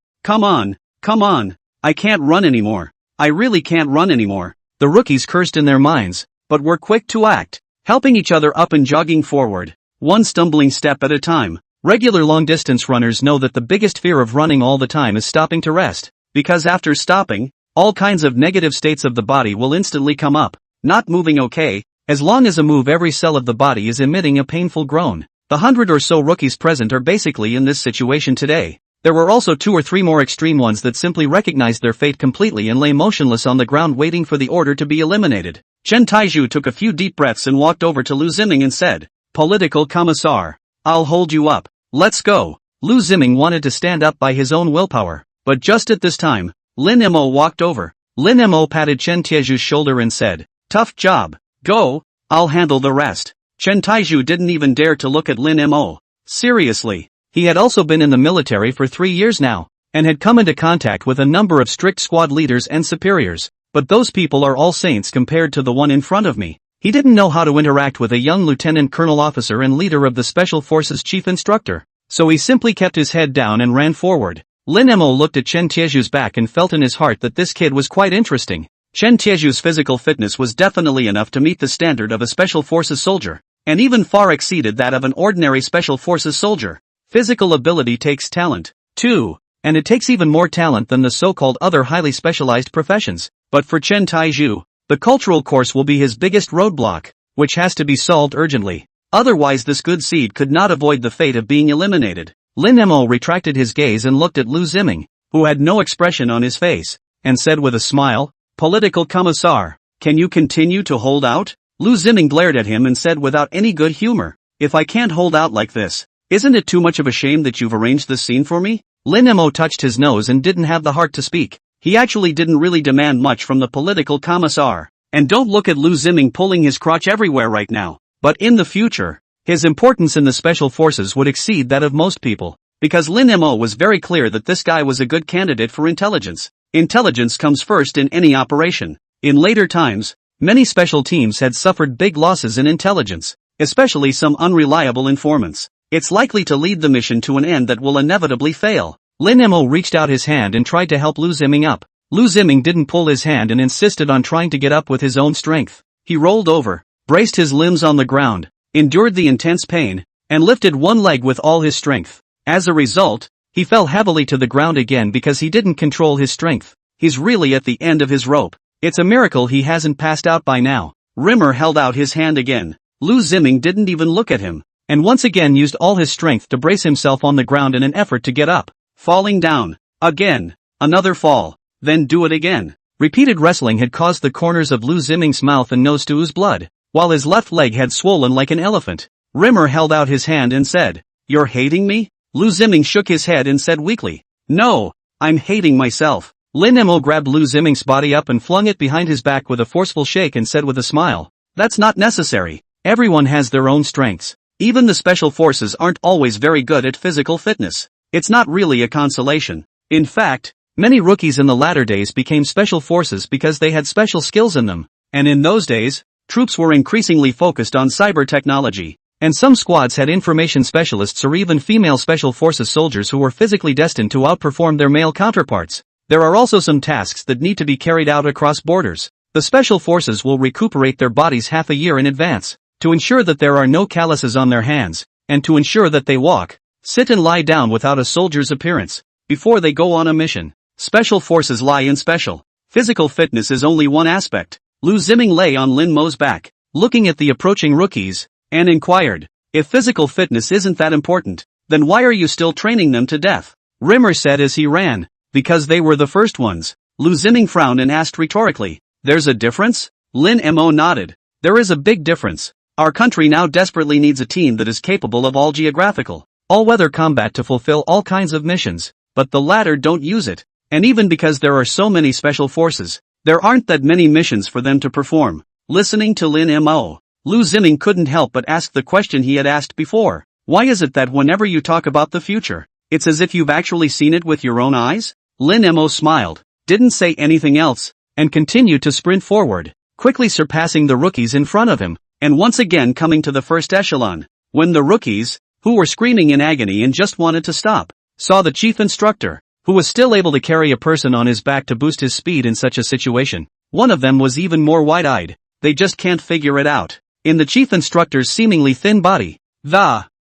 I can't run anymore. I really can't run anymore. The rookies cursed in their minds, but were quick to act, helping each other up and jogging forward, one stumbling step at a time. Regular long-distance runners know that the biggest fear of running all the time is stopping to rest, because after stopping, all kinds of negative states of the body will instantly come up. Not moving okay, as long as a move every cell of the body is emitting a painful groan. The 100 or so rookies present are basically in this situation today. There were also 2 or 3 more extreme ones that simply recognized their fate completely and lay motionless on the ground waiting for the order to be eliminated. Chen Taizhu took a few deep breaths and walked over to Lu Ziming and said, Political Commissar, I'll hold you up. Let's go. Lu Ziming wanted to stand up by his own willpower, but just at this time, Lin Mo walked over. Lin Mo patted Chen Taizhu's shoulder and said, tough job. Go, I'll handle the rest. Chen Taizhu didn't even dare to look at Lin Mo. Seriously. He had also been in the military for 3 years now, and had come into contact with a number of strict squad leaders and superiors, but those people are all saints compared to the one in front of me. He didn't know how to interact with a young lieutenant colonel officer and leader of the Special Forces chief instructor, so he simply kept his head down and ran forward. Lin Mo looked at Chen Taizhu's back and felt in his heart that this kid was quite interesting. Chen Taizhu's physical fitness was definitely enough to meet the standard of a Special Forces soldier, and even far exceeded that of an ordinary Special Forces soldier. Physical ability takes talent, too, and it takes even more talent than the so-called other highly specialized professions. But for Chen Taizhu, the cultural course will be his biggest roadblock, which has to be solved urgently. Otherwise this good seed could not avoid the fate of being eliminated. Lin Mo retracted his gaze and looked at Lu Ziming, who had no expression on his face, and said with a smile, Political Commissar, can you continue to hold out? Lu Ziming glared at him and said without any good humor, if I can't hold out like this, isn't it too much of a shame that you've arranged this scene for me? Lin Mo touched his nose and didn't have the heart to speak. He actually didn't really demand much from the political commissar. And don't look at Lu Ziming pulling his crotch everywhere right now. But in the future, his importance in the special forces would exceed that of most people. Because Lin Mo was very clear that this guy was a good candidate for intelligence. Intelligence comes first in any operation. In later times, many special teams had suffered big losses in intelligence, especially some unreliable informants. It's likely to lead the mission to an end that will inevitably fail. Lin Mo reached out his hand and tried to help Lu Ziming up. Lu Ziming didn't pull his hand and insisted on trying to get up with his own strength. He rolled over, braced his limbs on the ground, endured the intense pain, and lifted one leg with all his strength. As a result, he fell heavily to the ground again because he didn't control his strength. He's really at the end of his rope. It's a miracle he hasn't passed out by now. Rimmer held out his hand again. Lu Ziming didn't even look at him, and once again used all his strength to brace himself on the ground in an effort to get up. Falling down. Again. Another fall. Then do it again. Repeated wrestling had caused the corners of Lu Ziming's mouth and nose to ooze blood, while his left leg had swollen like an elephant. Rimmer held out his hand and said, You're hating me? Lu Ziming shook his head and said weakly, No, I'm hating myself. Lin Mo grabbed Lu Ziming's body up and flung it behind his back with a forceful shake and said with a smile, That's not necessary. Everyone has their own strengths. Even the special forces aren't always very good at physical fitness. It's not really a consolation. In fact, many rookies in the latter days became special forces because they had special skills in them. And in those days, troops were increasingly focused on cyber technology. And some squads had information specialists or even female special forces soldiers who were physically destined to outperform their male counterparts. There are also some tasks that need to be carried out across borders. The special forces will recuperate their bodies half a year in advance, to ensure that there are no calluses on their hands, and to ensure that they walk, sit and lie down without a soldier's appearance, before they go on a mission. Special forces lie in special. Physical fitness is only one aspect. Lu Ziming lay on Lin Mo's back, looking at the approaching rookies, and inquired, "If physical fitness isn't that important, then why are you still training them to death?" Rimmer said as he ran, "Because they were the first ones." Lu Ziming frowned and asked rhetorically, "There's a difference?" Lin Mo nodded. "There is a big difference. Our country now desperately needs a team that is capable of all geographical, all-weather combat to fulfill all kinds of missions, but the latter don't use it. And even because there are so many special forces, there aren't that many missions for them to perform." Listening to Lin Mo, Lu Ziming couldn't help but ask the question he had asked before. "Why is it that whenever you talk about the future, it's as if you've actually seen it with your own eyes?" Lin Mo smiled, didn't say anything else, and continued to sprint forward, quickly surpassing the rookies in front of him, and once again coming to the first echelon. When the rookies, who were screaming in agony and just wanted to stop, saw the chief instructor, who was still able to carry a person on his back to boost his speed in such a situation, one of them was even more wide-eyed. They just can't figure it out. In the chief instructor's seemingly thin body,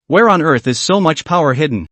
where on earth is so much power hidden?